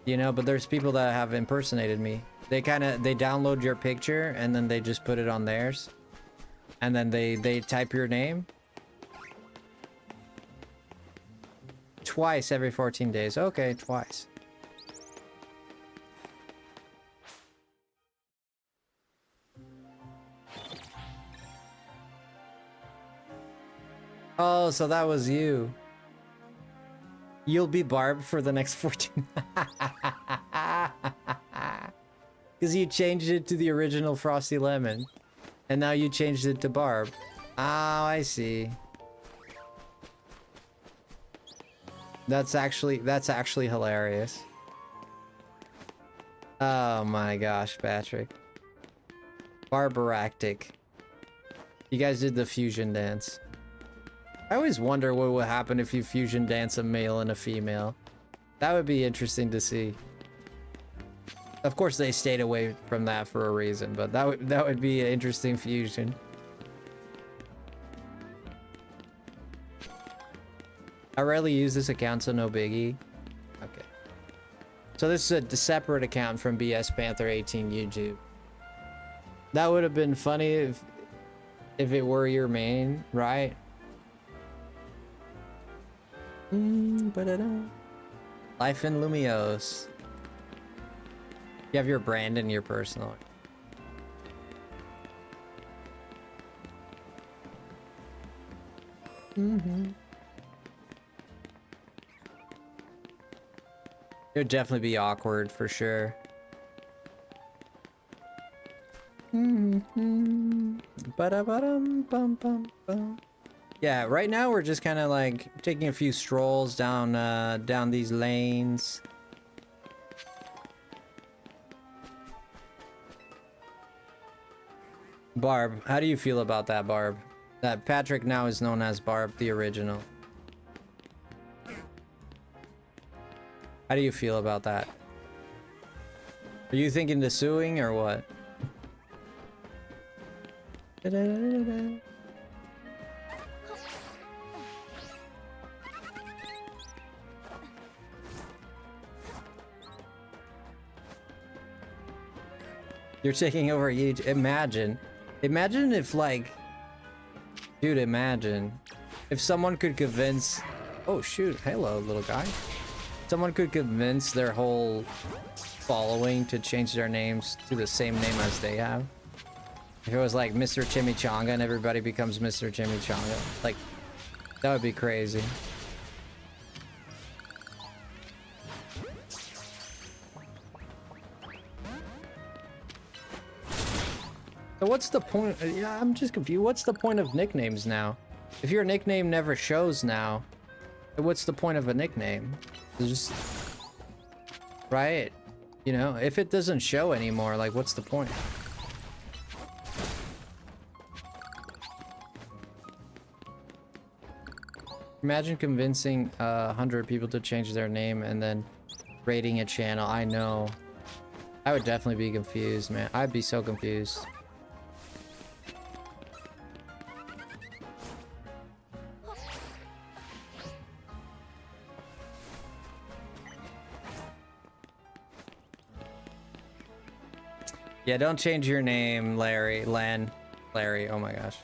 You know, but there's people that have impersonated me. They download your picture and then they just put it on theirs. And then they type your name. Twice every 14 days. Okay, twice. Oh, so that was you. You'll be Barb for the next 14... Because you changed it to the original FrostyLemon. And now you changed it to Barb. Oh, I see. That's actually hilarious. Oh my gosh, Patrick. Barbaractic. You guys did the fusion dance. I always wonder what would happen if you fusion dance a male and a female. That would be interesting to see. Of course they stayed away from that for a reason, but that would be an interesting fusion. I rarely use this account, so no biggie. Okay. So this is a separate account from BS Panther 18 YouTube. That would have been funny if it were your main, right? Life in Lumios. You have your brand and your personal. It would definitely be awkward for sure. Ba-da-ba-dum, bum, bum, bum. Yeah, right now we're just kind of like taking a few strolls down down these lanes. Barb, how do you feel about that, Barb? That Patrick now is known as Barb, the original. How do you feel about that? Are you thinking to suing or what? You're taking over YouTube. Imagine if like, dude, imagine if someone could convince, oh shoot, hello little guy. Someone could convince their whole following to change their names to the same name as they have. If it was like Mr. Chimichanga and everybody becomes Mr. Chimichanga, like, that would be crazy. So what's the point? Yeah, I'm just confused. What's the point of nicknames now? If your nickname never shows now, what's the point of a nickname? It's just, right? You know, if it doesn't show anymore, like, what's the point? Imagine convincing 100 people to change their name and then rating a channel. I know. I would definitely be confused, man. I'd be so confused. Yeah, don't change your name, Larry. Larry, oh my gosh.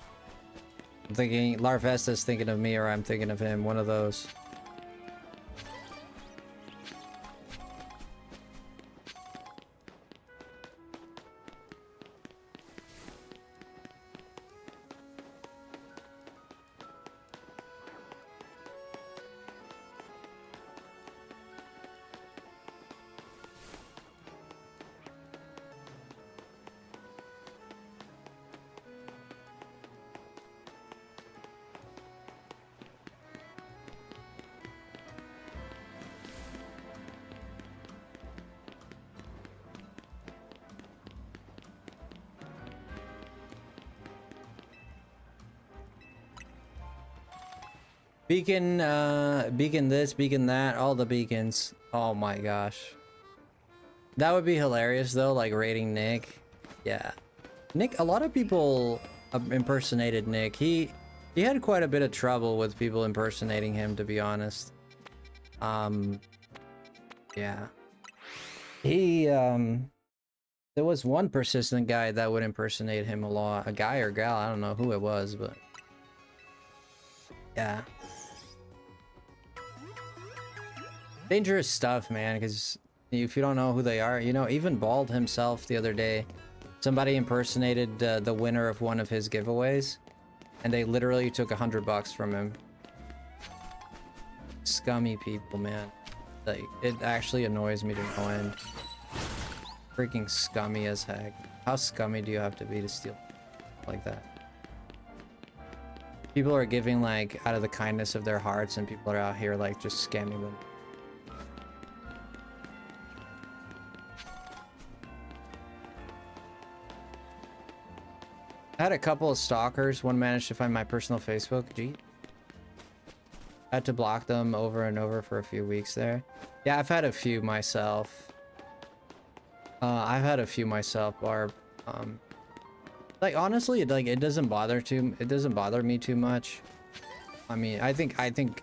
I'm thinking, Larvesta's thinking of me or I'm thinking of him, one of those. Beacon, beacon this, beacon that, all the beacons. Oh my gosh. That would be hilarious though, like rating Nick. Yeah. Nick, a lot of people impersonated Nick. He had quite a bit of trouble with people impersonating him, to be honest. Yeah. There was one persistent guy that would impersonate him a lot. A guy or gal, I don't know who it was, but yeah. Dangerous stuff, man, because if you don't know who they are, you know, even Bald himself the other day, somebody impersonated the winner of one of his giveaways, and they literally took $100 from him. Scummy people, man. Like, it actually annoys me to no end. Freaking scummy as heck. How scummy do you have to be to steal like that? People are giving, like, out of the kindness of their hearts, and people are out here, like, just scamming them. I had a couple of stalkers. One managed to find my personal Facebook. Gee. I had to block them over and over for a few weeks there. Yeah, I've had a few myself. I've had a few myself, Barb. Like, honestly, it doesn't bother me too much. I mean, I think like,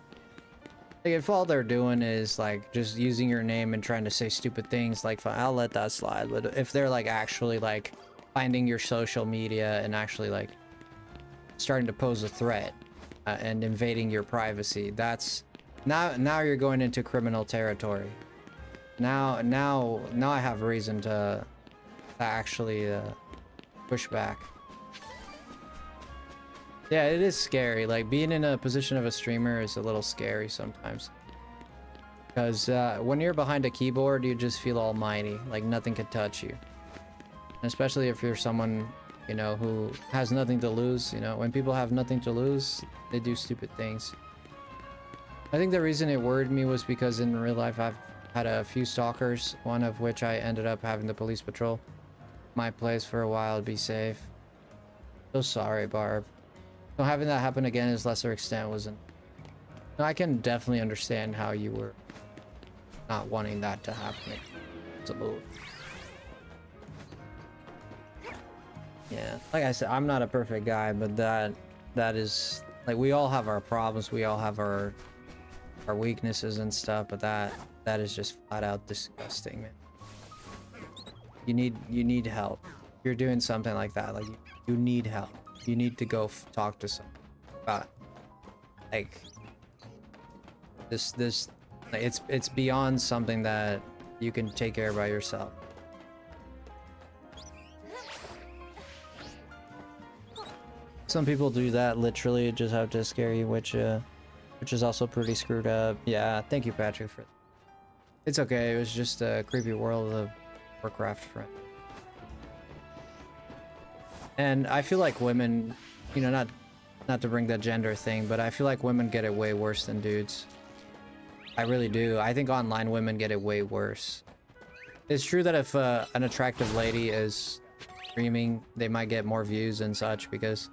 if all they're doing is like just using your name and trying to say stupid things, like, fine, I'll let that slide. But if they're like actually like finding your social media and actually like starting to pose a threat and invading your privacy, that's now you're going into criminal territory. Now I have reason to actually push back. Yeah, it is scary. Like, being in a position of a streamer is a little scary sometimes, because when you're behind a keyboard, you just feel almighty, like nothing could touch you. And especially if you're someone you know, who has nothing to lose. You know, when people have nothing to lose, they do stupid things. I think the reason it worried me was because in real life I've had a few stalkers, one of which I ended up having the police patrol my place for a while to be safe. So sorry, Barb. So having that happen again is lesser extent wasn't. No, I can definitely understand how you were not wanting that to happen. Absolutely. Yeah, like I said, I'm not a perfect guy, but that is like, we all have our problems, we all have our weaknesses and stuff, but that is just flat out disgusting, man. You need help. You're doing something like that, like you need help. You need to go talk to someone about, like, this like, it's beyond something that you can take care of by yourself. Some people do that literally just have to scare you, which is also pretty screwed up. Yeah, thank you, Patrick, for. It's okay. It was just a creepy world of Warcraft, friend. And I feel like women, you know, not to bring the gender thing, but I feel like women get it way worse than dudes. I really do. I think online women get it way worse. It's true that if an attractive lady is streaming, they might get more views and such because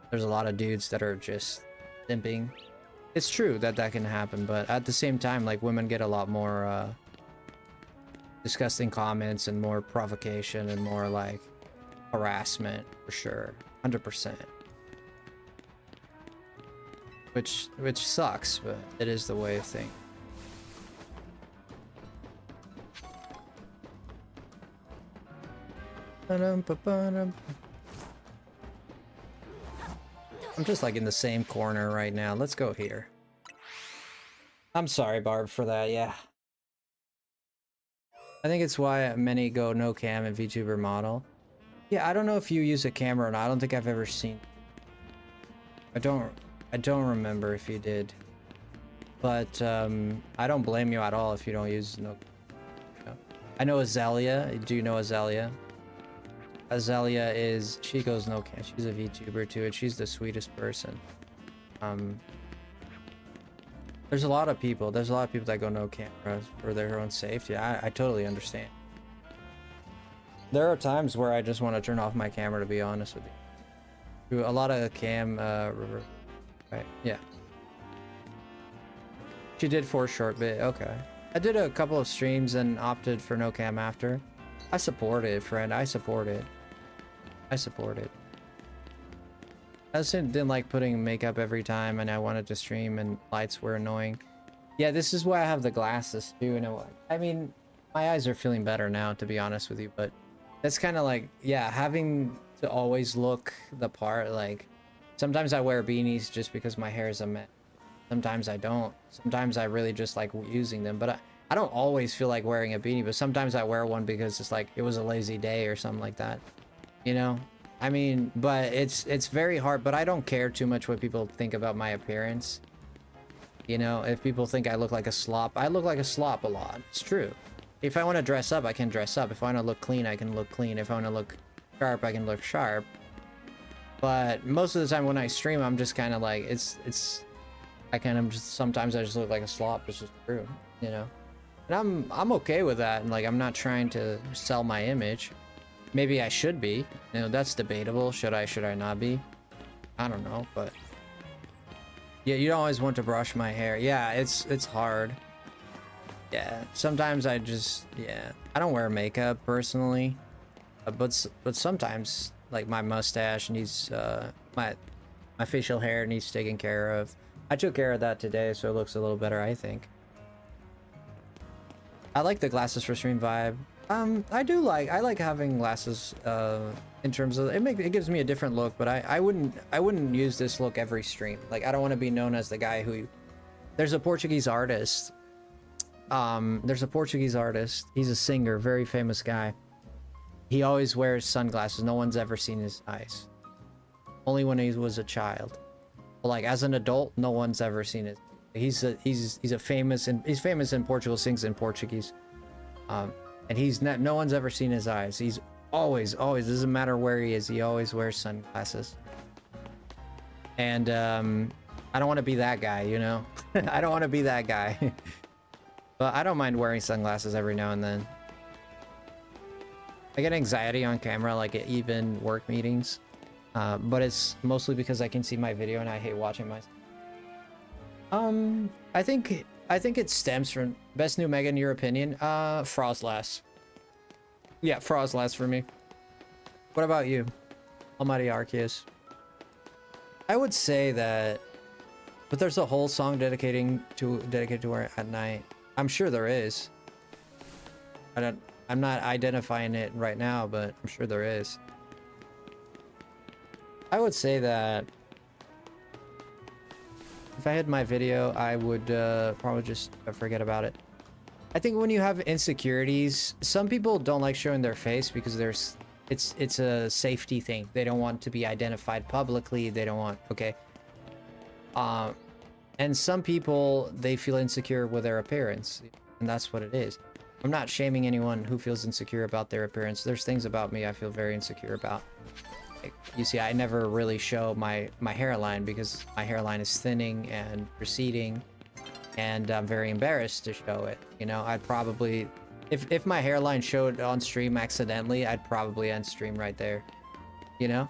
there's a lot of dudes that are just simping. It's true that that can happen, but at the same time, like, women get a lot more disgusting comments and more provocation and more like harassment, for sure. 100%. Which sucks, but it is the way of things. I'm just like in the same corner right now. Let's go here. I'm sorry, Barb, for that. Yeah. I think it's why many go no cam and VTuber model. Yeah, I don't know if you use a camera or not. I don't think I've ever seen. I don't remember if you did. But I don't blame you at all if you don't use no. I know Azalea. Do you know Azalea? Azalea is, she goes no cam. She's a VTuber too, and she's the sweetest person. There's a lot of people that go no camera for their own safety. I totally understand. There are times where I just want to turn off my camera, to be honest with you. A lot of cam right, yeah. She did for a short bit. Okay, I did a couple of streams and opted for no cam after. I support it, friend. I support it. I support it. I just didn't like putting makeup every time, and I wanted to stream, and lights were annoying. Yeah, this is why I have the glasses too. And I mean, my eyes are feeling better now, to be honest with you. But that's kind of like, yeah, having to always look the part. Like, sometimes I wear beanies just because my hair is a mess. Sometimes I don't. Sometimes I really just like using them, but I don't always feel like wearing a beanie, but sometimes I wear one because it's like it was a lazy day or something like that, you know. I mean, but it's very hard. But I don't care too much what people think about my appearance, you know. If people think I look like a slop, I look like a slop a lot. It's true. If I want to dress up, I can dress up. If I want to look clean, I can look clean. If I want to look sharp, I can look sharp. But most of the time when I stream, I'm just kind of like, I kind of just, sometimes I just look like a slop. It's just true, you know. And I'm okay with that, and like, I'm not trying to sell my image. Maybe I should be, you know, that's debatable. Should I not be? I don't know, but yeah, you don't always want to brush my hair. Yeah, it's hard. Yeah, sometimes I just, yeah, I don't wear makeup personally, but sometimes like my mustache needs my facial hair needs taken care of. I took care of that today, so it looks a little better, I think. I like the glasses for stream vibe. I like having glasses in terms of it gives me a different look, but I wouldn't use this look every stream. Like, I don't want to be known as the guy who, there's a Portuguese artist. He's a singer, very famous guy. He always wears sunglasses. No one's ever seen his eyes. Only when he was a child. But like, as an adult, no one's ever seen it. He's famous in Portugal, sings in Portuguese. And no one's ever seen his eyes. He's Always, always. Doesn't matter where he is. He always wears sunglasses. And I don't want to be that guy, you know? I don't want to be that guy. But I don't mind wearing sunglasses every now and then. I get anxiety on camera, like at even work meetings. But it's mostly because I can see my video and I hate watching myself. I think it stems from best new mega in your opinion. FrostyLemon. Yeah, FrostyLemon for me. What about you, Almighty Arceus? I would say that, but there's a whole song dedicated to her at night. I'm sure there is. I'm not identifying it right now, but I'm sure there is. I would say that if I had my video, I would probably just forget about it. I think when you have insecurities, some people don't like showing their face because it's a safety thing. They don't want to be identified publicly. They don't want, okay. And some people, they feel insecure with their appearance, and that's what it is. I'm not shaming anyone who feels insecure about their appearance. There's things about me I feel very insecure about. Like, you see, I never really show my hairline because my hairline is thinning and receding, and I'm very embarrassed to show it. You know, I'd probably, if my hairline showed on stream accidentally, I'd probably end stream right there, you know?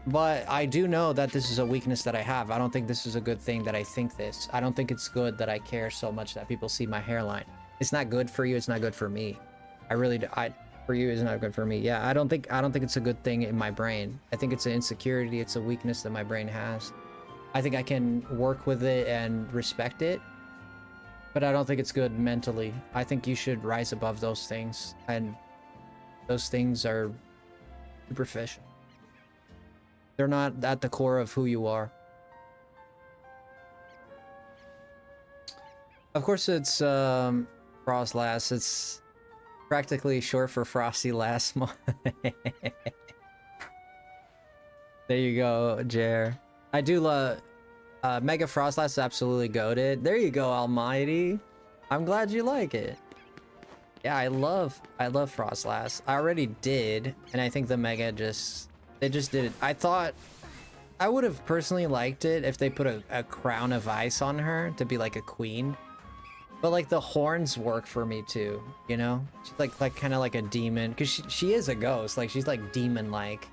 But I do know that this is a weakness that I have. I don't think this is a good thing that I think this. I don't think it's good that I care so much that people see my hairline. It's not good for you. It's not good for me. I really do. For you, it's not good for me. Yeah, I don't think it's a good thing in my brain. I think it's an insecurity. It's a weakness that my brain has. I think I can work with it and respect it, but I don't think it's good mentally. I think you should rise above those things, and those things are superficial. They're not at the core of who you are. Of course, it's FrostyLemon. It's practically short for FrostyLemon. There you go, Jer. I do love Mega FrostyLemon is absolutely goated. There you go, Almighty. I'm glad you like it. Yeah, I love FrostyLemon. I already did, and I think the Mega they just did it. I thought I would have personally liked it if they put a crown of ice on her to be like a queen. But like the horns work for me too, you know? She's like kind of like a demon, because she is a ghost. Like she's like demon-like.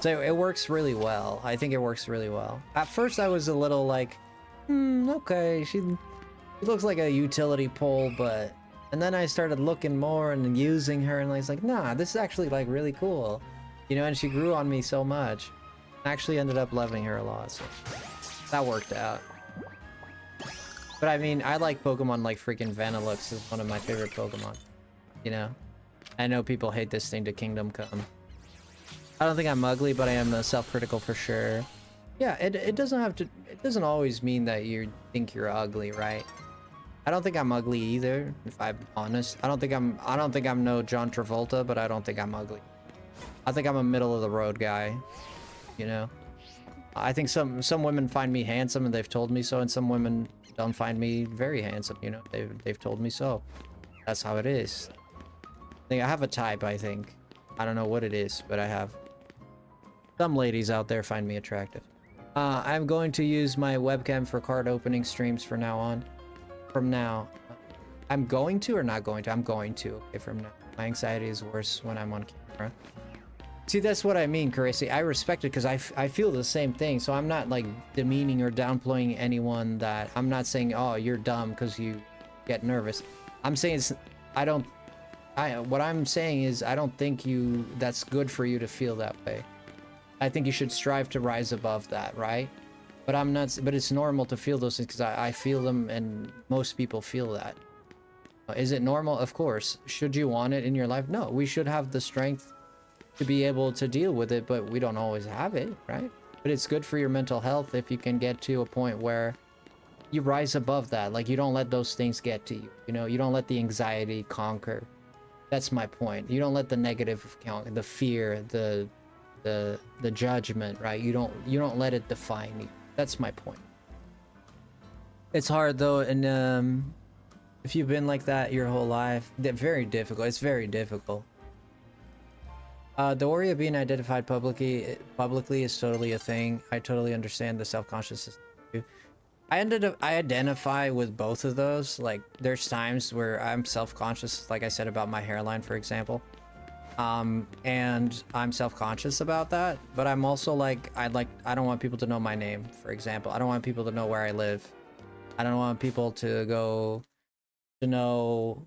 So it works really well. I think it works really well. At first I was a little like, okay, she looks like a utility pole, but... And then I started looking more and using her, and I was like, nah, this is actually like really cool. You know, and she grew on me so much. I actually ended up loving her a lot, so that worked out. But I mean, I like Pokemon like freaking Vanillux is one of my favorite Pokemon. You know? I know people hate this thing to Kingdom Come. I don't think I'm ugly, but I am self-critical for sure. Yeah, it doesn't have to... It doesn't always mean that you think you're ugly, right? I don't think I'm ugly either, if I'm honest. I don't think I'm no John Travolta, but I don't think I'm ugly. I think I'm a middle-of-the-road guy, you know? I think some women find me handsome, and they've told me so, and some women don't find me very handsome, you know? They've told me so. That's how it is. I think I have a type, I think. I don't know what it is, but I have. Some ladies out there find me attractive. I'm going to use my webcam for card opening streams from now on. From now. I'm going to or not going to? I'm going to. Okay, from now. My anxiety is worse when I'm on camera. See, that's what I mean, Carisi. I respect it because I feel the same thing. So I'm not like demeaning or downplaying anyone that... I'm not saying, oh, you're dumb because you get nervous. I'm saying what I'm saying is I don't think that's good for you to feel that way. I think you should strive to rise above that, right? But but it's normal to feel those things because I feel them, and most people feel that. Is it normal? Of course. Should you want it in your life? No, we should have the strength to be able to deal with it, but we don't always have it, right? But it's good for your mental health if you can get to a point where you rise above that. Like, you don't let those things get to you, you know? You don't let the anxiety conquer. That's my point. You don't let the negative count, the fear, the judgment, right? You don't let it define you. That's my point. It's hard though, and if you've been like that your whole life, very difficult. It's very difficult. The worry of being identified publicly is totally a thing. I totally understand the self-consciousness too. I identify with both of those. Like, there's times where I'm self-conscious, like I said about my hairline, for example. And I'm self-conscious about that, but I'm also like, I don't want people to know my name, for example. I don't want people to know where I live. I don't want people to know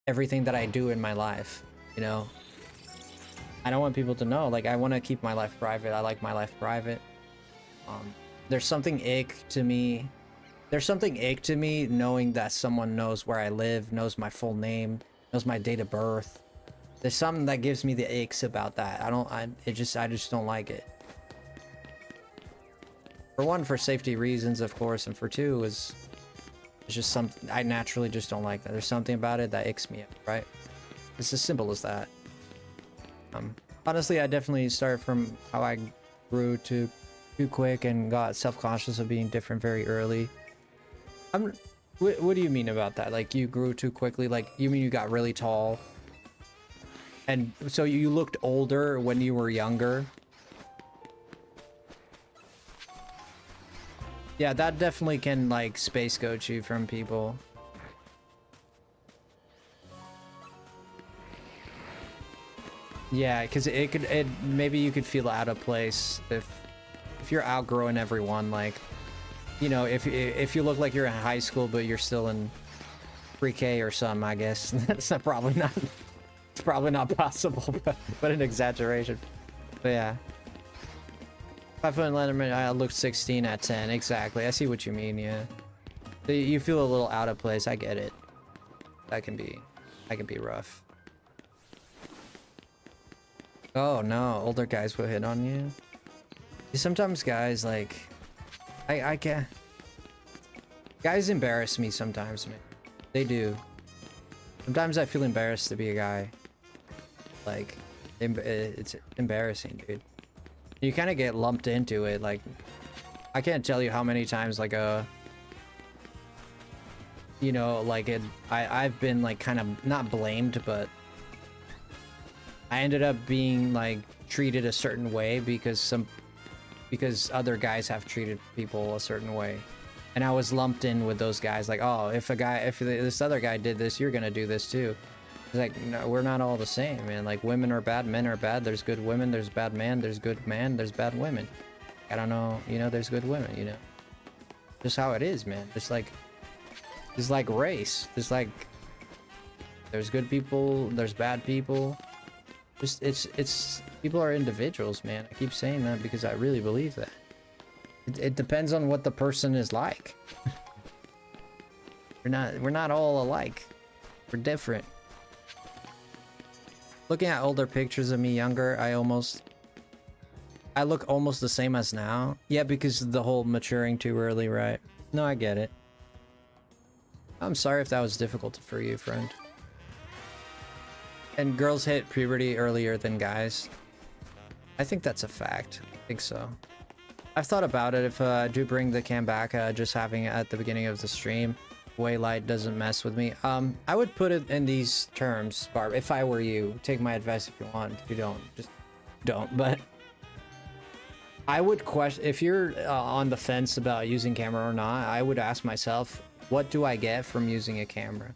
everything that I do in my life, you know? I don't want people to know. Like, I want to keep my life private. I like my life private. There's something ick to me. There's something ick to me knowing that someone knows where I live, knows my full name, knows my date of birth. There's something that gives me the aches about that. I just don't like it. For one, for safety reasons, of course, and for two, it's just something I naturally just don't like that. There's something about it that icks me up, right? It's as simple as that. Honestly, I definitely started from how I grew too quick and got self-conscious of being different very early. What do you mean about that? Like, you grew too quickly? Like, you mean you got really tall? And so you looked older when you were younger? Yeah, that definitely can, like, space coach you from people. Yeah, because maybe you could feel out of place if you're outgrowing everyone. Like, you know, if you look like you're in high school but you're still in pre-K or something, I guess that's probably not. It's probably not possible, but an exaggeration. But yeah. 5 foot Letterman, I looked 16 at 10. Exactly. I see what you mean, yeah. You feel a little out of place. I get it. That can be rough. Oh no, older guys will hit on you. Sometimes guys, like, I can't. Guys embarrass me sometimes, man. They do. Sometimes I feel embarrassed to be a guy. Like, it's embarrassing, dude. You kind of get lumped into it. Like, I can't tell you how many times, like, you know, like, I've been, like, kind of not blamed, but I ended up being, like, treated a certain way because other guys have treated people a certain way. And I was lumped in with those guys. Like, oh, if this other guy did this, you're gonna do this too. It's like, no, we're not all the same, man. Like, women are bad, men are bad. There's good women, there's bad man, there's good man, there's bad women. I don't know, you know, there's good women, you know. Just how it is, man. It's like race. It's like, there's good people, there's bad people. Just, it's people are individuals, man. I keep saying that because I really believe that. It depends on what the person is like. We're not all alike. We're different. Looking at older pictures of me younger, I look almost the same as now. Yeah, because of the whole maturing too early, right? No, I get it. I'm sorry if that was difficult for you, friend. And girls hit puberty earlier than guys. I think that's a fact. I think so. I've thought about it. If I do bring the cam back, just having it at the beginning of the stream, way light doesn't mess with me. I would put it in these terms, Barb. If I were you, take my advice if you want. If you don't, just don't. But I would question, if you're on the fence about using camera or not, I would ask myself, what do I get from using a camera?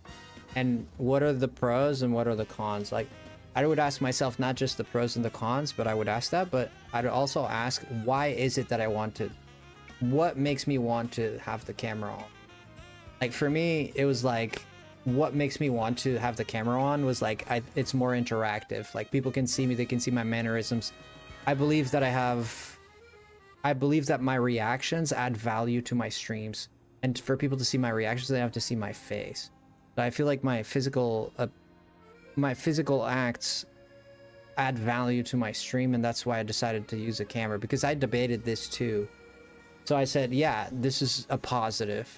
And what are the pros and what are the cons? Like, I would ask myself not just the pros and the cons, but I would ask that, but I'd also ask, why is it that I want to, what makes me want to have the camera on? Like, for me, it was like, what makes me want to have the camera on was like, it's more interactive. Like, people can see me, they can see my mannerisms. I believe that my reactions add value to my streams. And for people to see my reactions, they have to see my face. But I feel like my physical acts add value to my stream, and that's why I decided to use a camera, because I debated this too. So I said, yeah, this is a positive,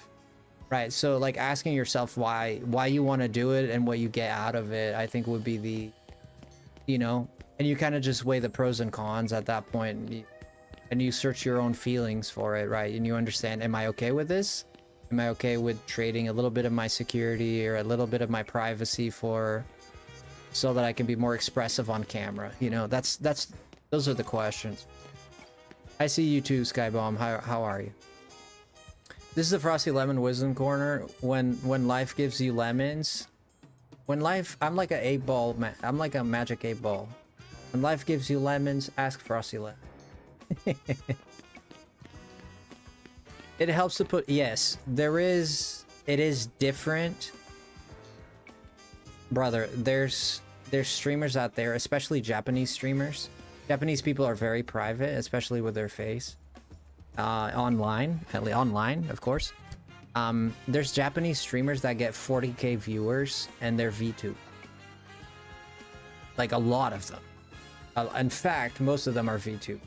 right? So, like, asking yourself why you want to do it and what you get out of it, I think would be the, you know, and you kind of just weigh the pros and cons at that point, and you search your own feelings for it, right? And you understand, am I okay with this? Am I okay with trading a little bit of my security or a little bit of my privacy for so that I can be more expressive on camera? You know, those are the questions. I see you too, Skybomb. How are you? This is the FrostyLemon Wisdom Corner. When life gives you lemons, I'm like a 8-ball, I'm like a magic 8-ball. When life gives you lemons, ask FrostyLemon. It helps to put, yes, it is different. Brother, there's streamers out there, especially Japanese streamers. Japanese people are very private, especially with their face. Online, of course. There's Japanese streamers that get 40k viewers and they're VTube. Like a lot of them. In fact, most of them are VTube.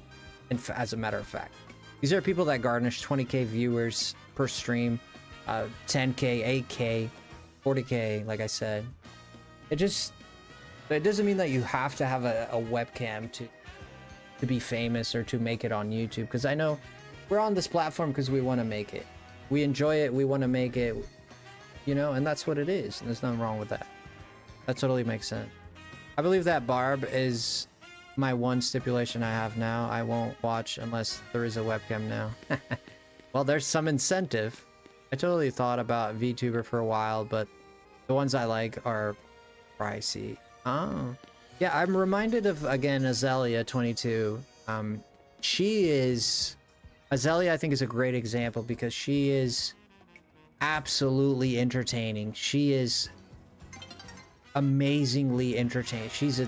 As a matter of fact, these are people that garnish 20k viewers per stream, 10k, 8k, 40k. Like I said, it doesn't mean that you have to have a webcam to be famous or to make it on YouTube. Because I know we're on this platform because we want to make it. We enjoy it. We want to make it, you know, and that's what it is. And there's nothing wrong with that. That totally makes sense. I believe that Barb is my one stipulation I have now. I won't watch unless there is a webcam now. Well, there's some incentive. I totally thought about VTuber for a while, but the ones I like are pricey. Oh. Yeah, I'm reminded of, again, Azalea22. Azalea, I think, is a great example because she is absolutely entertaining. She is amazingly entertaining. She's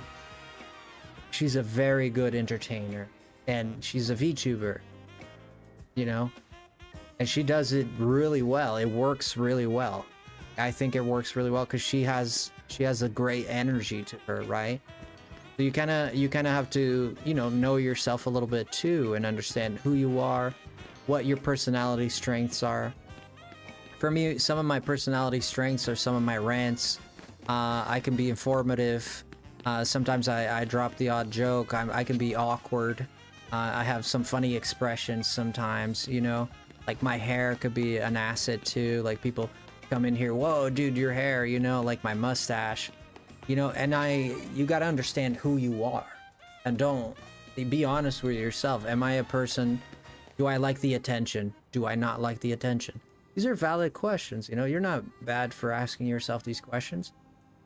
a very good entertainer, and she's a VTuber, you know, and she does it really well. It works really well. I think it works really well because she has a great energy to her, right? So you kind of have to, you know yourself a little bit too and understand who you are, what your personality strengths are. For me, some of my personality strengths are some of my rants. I can be informative. Sometimes I drop the odd joke. I can be awkward. I have some funny expressions sometimes, you know, like my hair could be an asset too. Like people come in here, whoa, dude, your hair, you know, like my mustache. You know, and you got to understand who you are, and don't be honest with yourself. Am I a person? Do I like the attention? Do I not like the attention? These are valid questions. You know, you're not bad for asking yourself these questions.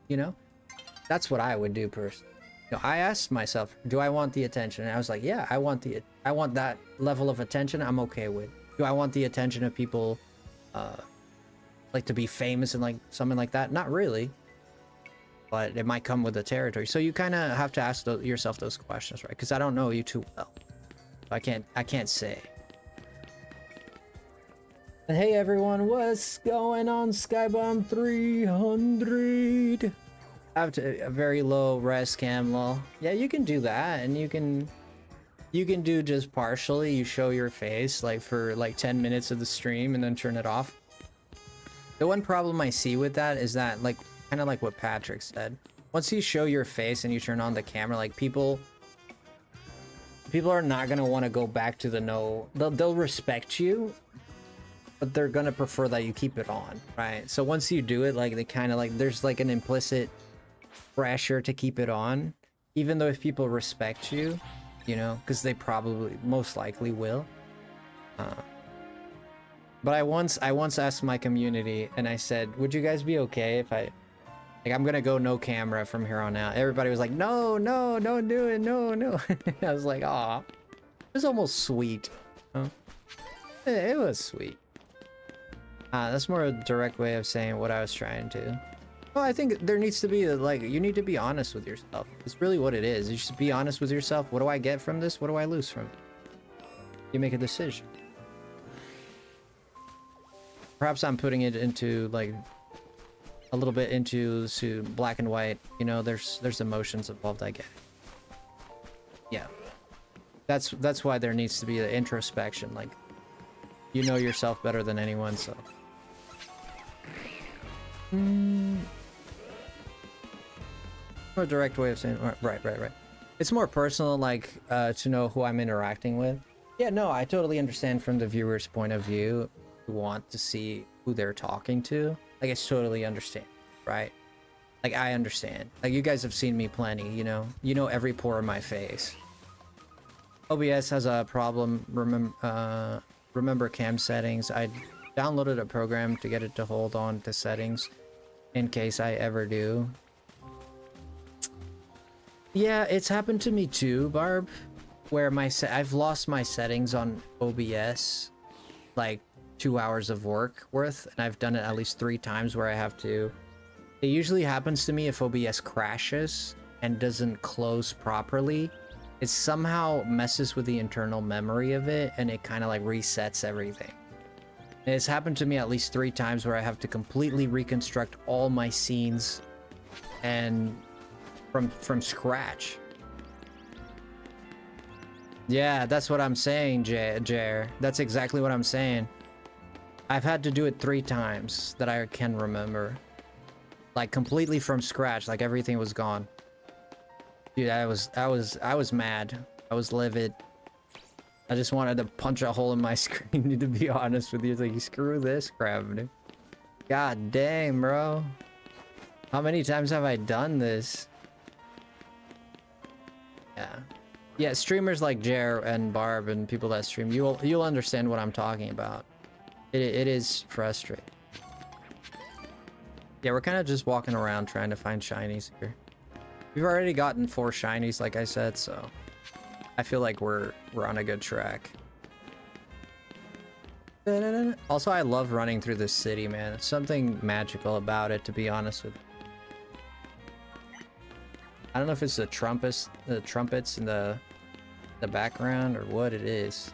You know, that's what I would do personally. You know, I asked myself, do I want the attention? And I was like, yeah, I want that level of attention. I'm okay with. Do I want the attention of people, like to be famous and like something like that? Not really. But it might come with the territory. So you kind of have to ask yourself those questions, right? Because I don't know you too well. I can't say. And hey everyone, what's going on? Skybomb 300. I have a very low res cam lol. Yeah, you can do that, and you can do just partially. You show your face like for like 10 minutes of the stream and then turn it off. The one problem I see with that is that, like, kind of like what Patrick said, once you show your face and you turn on the camera, like people are not gonna want to go back to the no. They'll respect you, but they're gonna prefer that you keep it on, right? So once you do it, like they kind of like there's like an implicit pressure to keep it on, even though if people respect you, you know, because they probably most likely will. But I once asked my community, and I said, would you guys be okay if I'm gonna go no camera from here on out? Everybody was like, no, don't do it, no. I was like, aw. It was almost sweet. Huh? It was sweet. That's more a direct way of saying what I was trying to. Well, I think there needs to be, like, you need to be honest with yourself. It's really what it is. You should be honest with yourself. What do I get from this? What do I lose from it? You make a decision. Perhaps I'm putting it into, like, a little bit into black and white. You know, there's emotions involved, I get it. Yeah. That's why there needs to be the introspection. Like, you know yourself better than anyone, so. A direct way of saying, right. It's more personal, like, to know who I'm interacting with. Yeah, no, I totally understand from the viewer's point of view. You want to see who they're talking to. Like, it's totally understand, right? Like, I understand. Like, you guys have seen me plenty, you know? You know every pore in my face. OBS has a problem. Remember cam settings. I downloaded a program to get it to hold on to settings in case I ever do. Yeah, it's happened to me too, Barb, where I've lost my settings on OBS, like 2 hours of work worth, and I've done it at least 3 times where I have to. It usually happens to me if OBS crashes and doesn't close properly. It somehow messes with the internal memory of it, and it kind of like resets everything. And it's happened to me at least 3 times where I have to completely reconstruct all my scenes and from scratch. Yeah, that's what I'm saying, Jer. That's exactly what I'm saying. I've had to do it 3 times that I can remember. Like completely from scratch, like everything was gone. Dude, I was mad. I was livid. I just wanted to punch a hole in my screen, to be honest with you. It's like, screw this crap, dude. God dang, bro. How many times have I done this? Yeah. Yeah, streamers like Jer and Barb and people that stream, you'll understand what I'm talking about. It is frustrating. Yeah, we're kind of just walking around trying to find shinies here. We've already gotten 4 shinies, like I said, so I feel like we're on a good track. Also, I love running through this city, man. It's something magical about it, to be honest with you. I don't know if it's the trumpets in the background or what it is.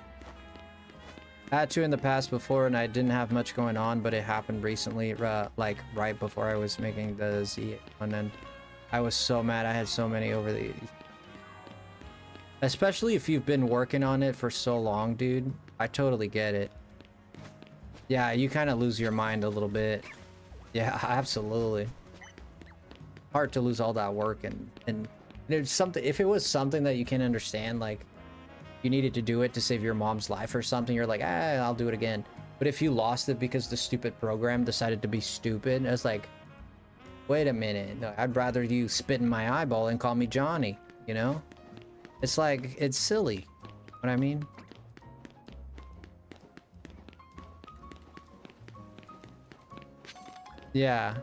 I had to in the past before, and I didn't have much going on, but it happened recently, like right before I was making the Z, and then I was so mad. I had so many over the... Especially if you've been working on it for so long, dude. I totally get it. Yeah, you kind of lose your mind a little bit. Yeah, absolutely. Hard to lose all that work, and it's something... If it was something that you can understand, like you needed to do it to save your mom's life or something, you're like, I'll do it again. But if you lost it because the stupid program decided to be stupid, it's like, wait a minute, no, I'd rather you spit in my eyeball and call me Johnny, you know? It's like, it's silly. What I mean? Yeah.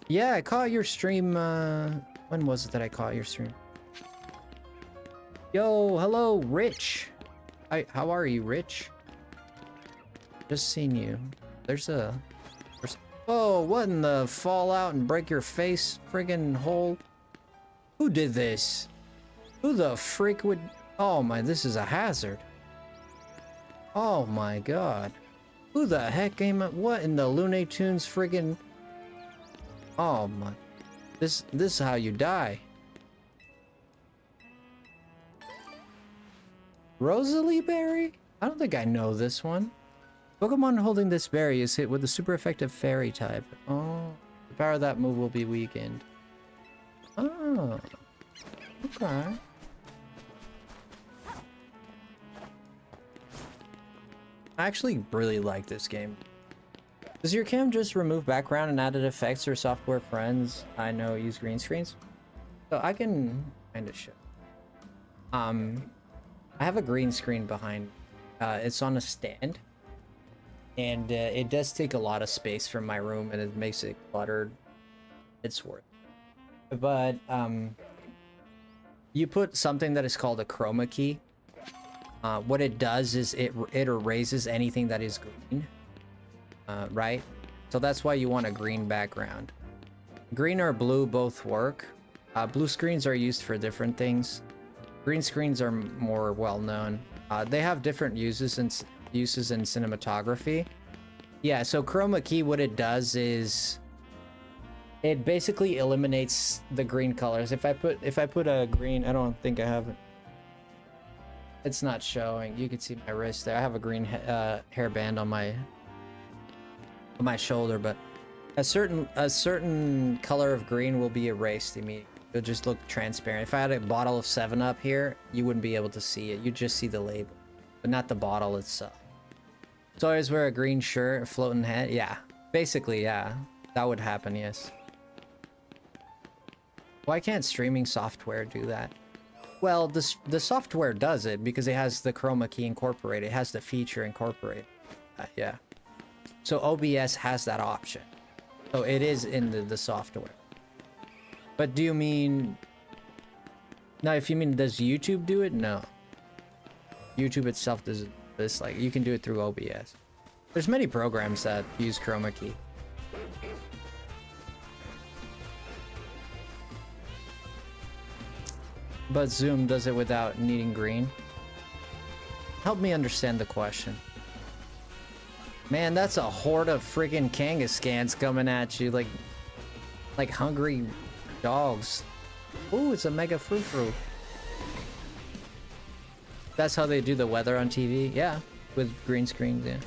Yeah, I caught your stream, when was it that I caught your stream? Yo, hello, Rich. How are you, Rich? Just seen you. There's oh, what in the fall out and break your face friggin' hole? Who did this? Who the freak would... Oh my, this is a hazard. Oh my god. Who the heck came up? What in the Looney Tunes friggin'... Oh my... This is how you die. Rosalie Berry? I don't think I know this one. Pokemon holding this berry is hit with a super effective fairy type. Oh, the power of that move will be weakened. Oh, okay. I actually really like this game. Does your cam just remove background and added effects or software friends? I know use green screens. So I can kind of show. I have a green screen behind. It's on a stand. And it does take a lot of space from my room, and it makes it cluttered. It's worth it. But you put something that is called a chroma key. What it does is it erases anything that is green. Right? So that's why you want a green background. Green or blue both work. Blue screens are used for different things. Green screens are more well known. They have different uses in cinematography. Yeah, so chroma key, what it does is it basically eliminates the green colors. If I put a green, I don't think I have it. It's not showing. You can see my wrist there. I have a green hairband on my shoulder, but a certain color of green will be erased immediately. It'll just look transparent. If I had a bottle of 7-Up here, you wouldn't be able to see it. You'd just see the label, but not the bottle itself. So I always wear a green shirt, a floating head. Yeah, basically, yeah. That would happen, yes. Why can't streaming software do that? Well, the software does it because it has the chroma key incorporated. It has the feature incorporated. Yeah. So OBS has that option. So it is in the software. But do you mean... Now, if you mean, does YouTube do it? No. YouTube itself does this, like, you can do it through OBS. There's many programs that use chroma key. But Zoom does it without needing green. Help me understand the question. Man, that's a horde of freaking Kangaskans coming at you like hungry dogs. Ooh, it's a mega frou-frou. That's how they do the weather on TV? Yeah, with green screens, yeah.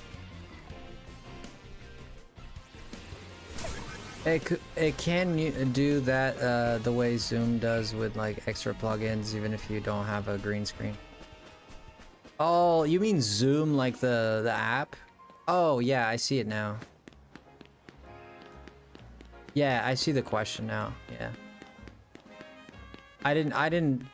It can do that the way Zoom does with like extra plugins, even if you don't have a green screen. Oh, you mean Zoom like the app? Oh yeah, I see it now. Yeah, I see the question now. Yeah. I didn't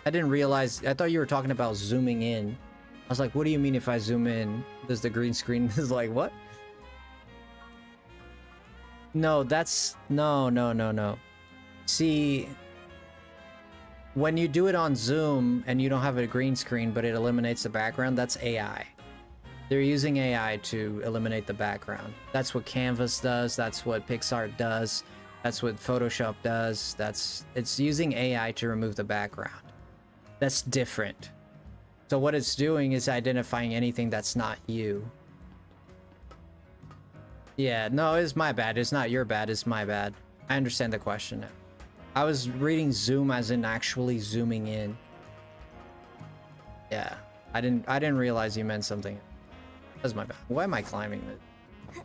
realize. I thought you were talking about zooming in. I was like, what do you mean if I zoom in? Does the green screen is like what? No, that's no. See, when you do it on Zoom and you don't have a green screen, but it eliminates the background, that's AI. They're using AI to eliminate the background. That's what Canvas does. That's what PixArt does. That's what Photoshop does. It's using AI to remove the background. That's different. So what it's doing is identifying anything that's not you. Yeah, no, it's my bad. It's not your bad. It's my bad. I understand the question now. I was reading zoom as in actually zooming in. Yeah, I didn't realize you meant something. That's my bad. Why am I climbing this?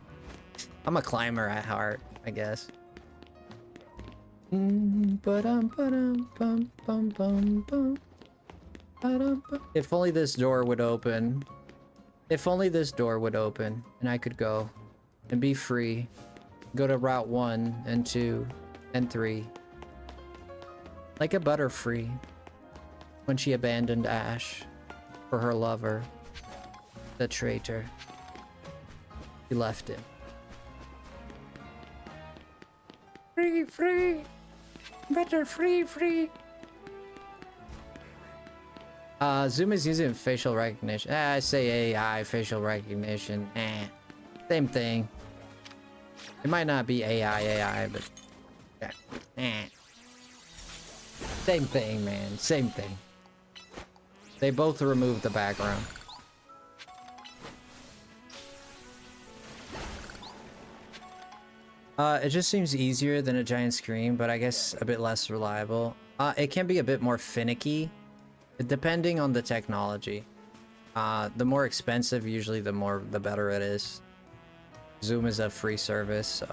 I'm a climber at heart, I guess. If only this door would open. If only this door would open and I could go and be free. Go to Route 1 and 2 and 3. Like a Butterfree when she abandoned Ash for her lover, the traitor. He left him. Free. Butterfree. Zoom is using facial recognition. I say AI, facial recognition. Same thing. It might not be AI, but yeah. Same thing, man. Same thing. They both remove the background. It just seems easier than a giant screen, but I guess a bit less reliable. It can be a bit more finicky, depending on the technology. The more expensive, usually the better it is. Zoom is a free service, so.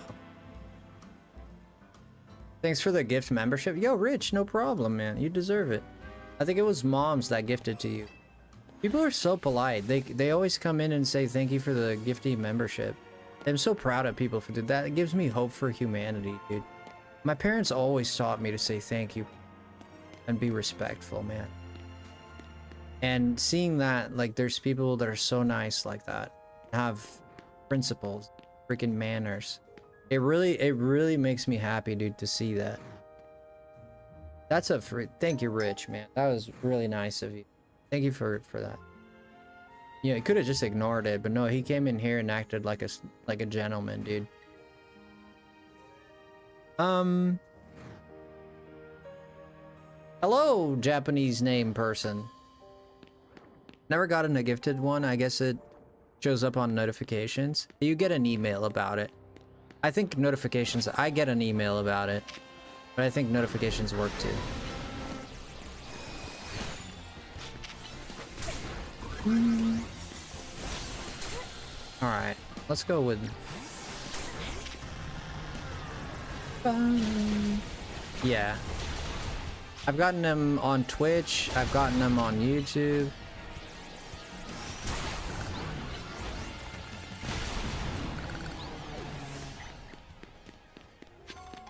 Thanks for the gift membership. Yo, Rich, no problem, man. You deserve it. I think it was moms that gifted to you. People are so polite. They always come in and say thank you for the gifty membership. I'm so proud of people for that. It gives me hope for humanity, dude. My parents always taught me to say thank you and be respectful, man. And seeing that, like, there's people that are so nice like that, have principles, freaking manners. It really makes me happy, dude, to see that. That's a free. Thank you, Rich, man. That was really nice of you. Thank you for that. You know, he could have just ignored it, but no, he came in here and acted like a gentleman, dude. Hello, Japanese name person. Never gotten a gifted one. I guess it shows up on notifications. You get an email about it. I think notifications, I get an email about it, but I think notifications work too. Alright, let's go with... Yeah. I've gotten them on Twitch, I've gotten them on YouTube.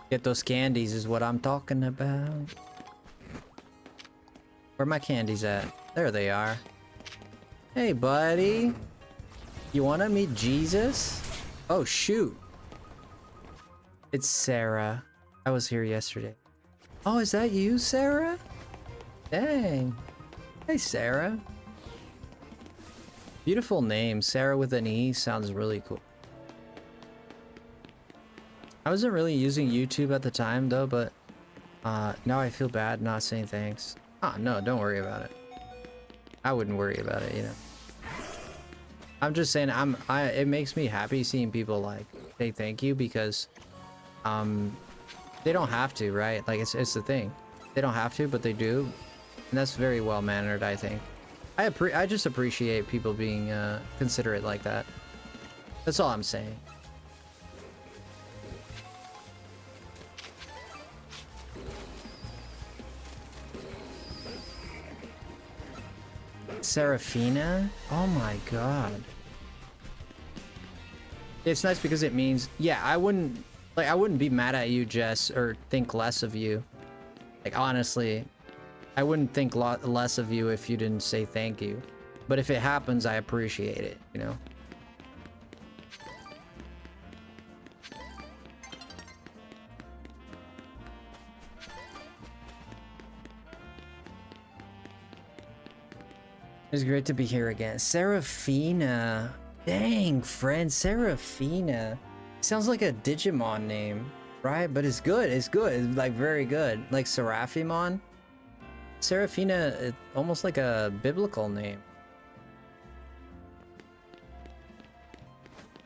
Get those candies is what I'm talking about. Where my candies at? There they are. Hey, buddy. You wanna meet Jesus? Oh, shoot. It's Sarah. I was here yesterday. Oh, is that you, Sarah? Dang. Hey, Sarah. Beautiful name. Sarah with an E sounds really cool. I wasn't really using YouTube at the time, though, but now I feel bad not saying thanks. Oh, no, don't worry about it. I wouldn't worry about it, you know. I'm just saying, it makes me happy seeing people, like, say thank you because, they don't have to, right? Like, it's the thing. They don't have to, but they do. And that's very well-mannered, I think. I just appreciate people being, considerate like that. That's all I'm saying. Serafina? Oh my god. It's nice because it means, yeah, I wouldn't be mad at you, Jess, or think less of you. Like, honestly, I wouldn't think less of you if you didn't say thank you. But if it happens, I appreciate it, you know? It's great to be here again. Serafina. Dang, friend. Serafina. Sounds like a Digimon name, right? But it's good. It's good. It's like very good. Like Seraphimon. Serafina, it's almost like a biblical name.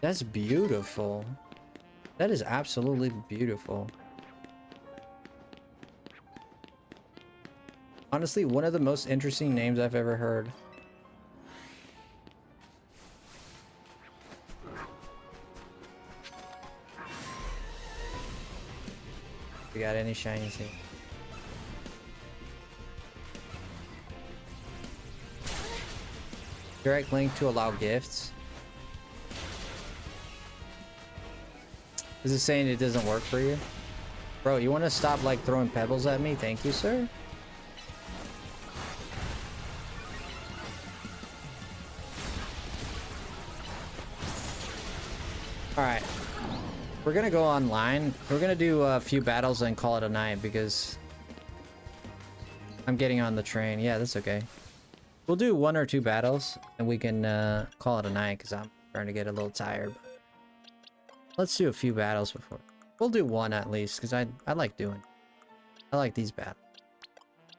That's beautiful. That is absolutely beautiful. Honestly, one of the most interesting names I've ever heard. We got any shinies here? Direct link to allow gifts. Is it saying it doesn't work for you? Bro, you want to stop like throwing pebbles at me? Thank you, sir. Alright. We're gonna go online. We're gonna do a few battles and call it a night because I'm getting on the train. Yeah, that's okay. We'll do 1 or 2 battles and we can call it a night because I'm starting to get a little tired. Let's do a few battles before. We'll do 1 at least because I like doing. I like these battles.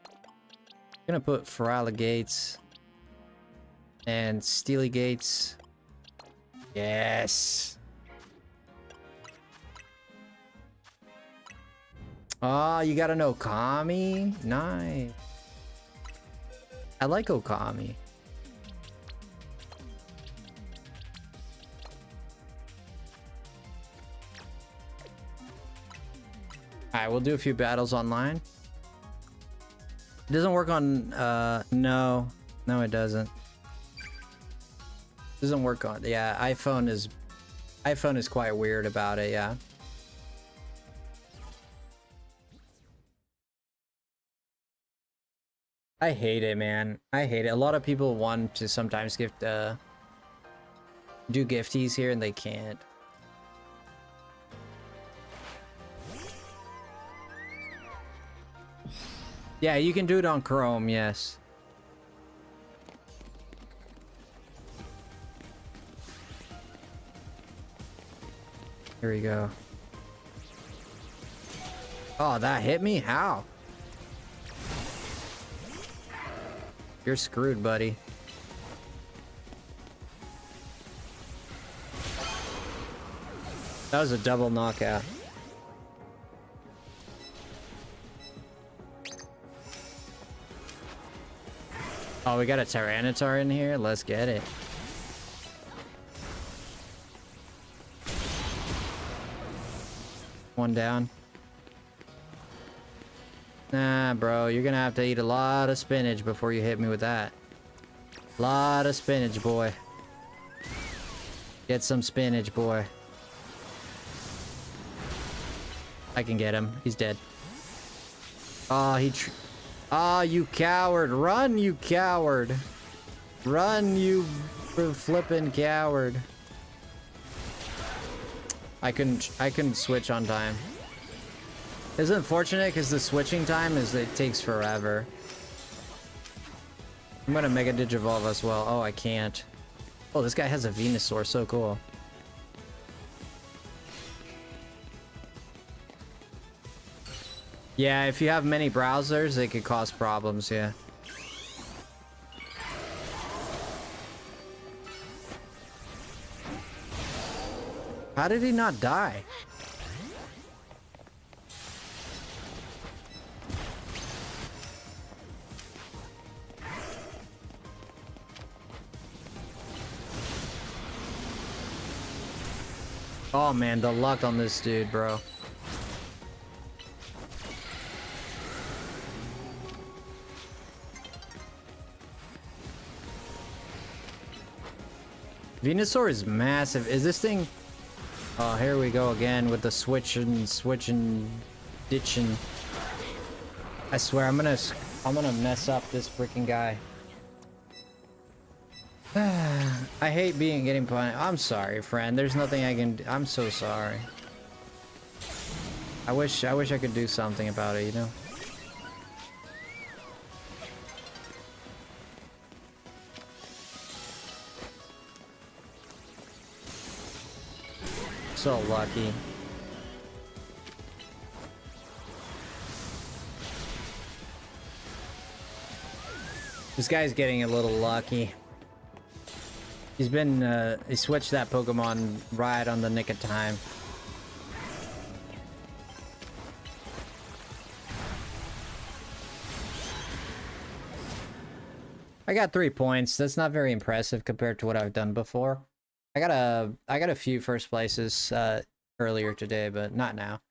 I'm gonna put Ferala Gates and Steely Gates. Yes. Oh, you got an Okami? Nice. I like Okami. Alright, we'll do a few battles online. It doesn't work on, no. No, it doesn't. Doesn't work on, yeah, iPhone is quite weird about it, yeah. I hate it, man. I hate it. A lot of people want to sometimes do gifties here and they can't. Yeah, you can do it on Chrome, yes. Here we go. Oh, that hit me? How? You're screwed, buddy. That was a double knockout. Oh, we got a Tyranitar in here? Let's get it. One down. Nah, bro, you're gonna have to eat a lot of spinach before you hit me with that. Lot of spinach, boy. Get some spinach, boy. I can get him. He's dead. Oh, you coward. Run, you coward. Run, you flippin' coward. I couldn't switch on time. It's unfortunate because the switching time it takes forever. I'm gonna Mega Digivolve as well. Oh, I can't. Oh, this guy has a Venusaur. So cool. Yeah, if you have many browsers, it could cause problems, yeah. How did he not die? Oh man, the luck on this dude, bro. Venusaur is massive. Is this thing... Oh, here we go again with the switching, ditching. I swear, I'm gonna mess up this freaking guy. I hate getting punished. I'm sorry, friend. There's nothing I can do. I'm so sorry. I wish I could do something about it, you know? So lucky. This guy's getting a little lucky. He switched that Pokemon right on the nick of time. I got 3 points. That's not very impressive compared to what I've done before. I got a few first places earlier today, but not now.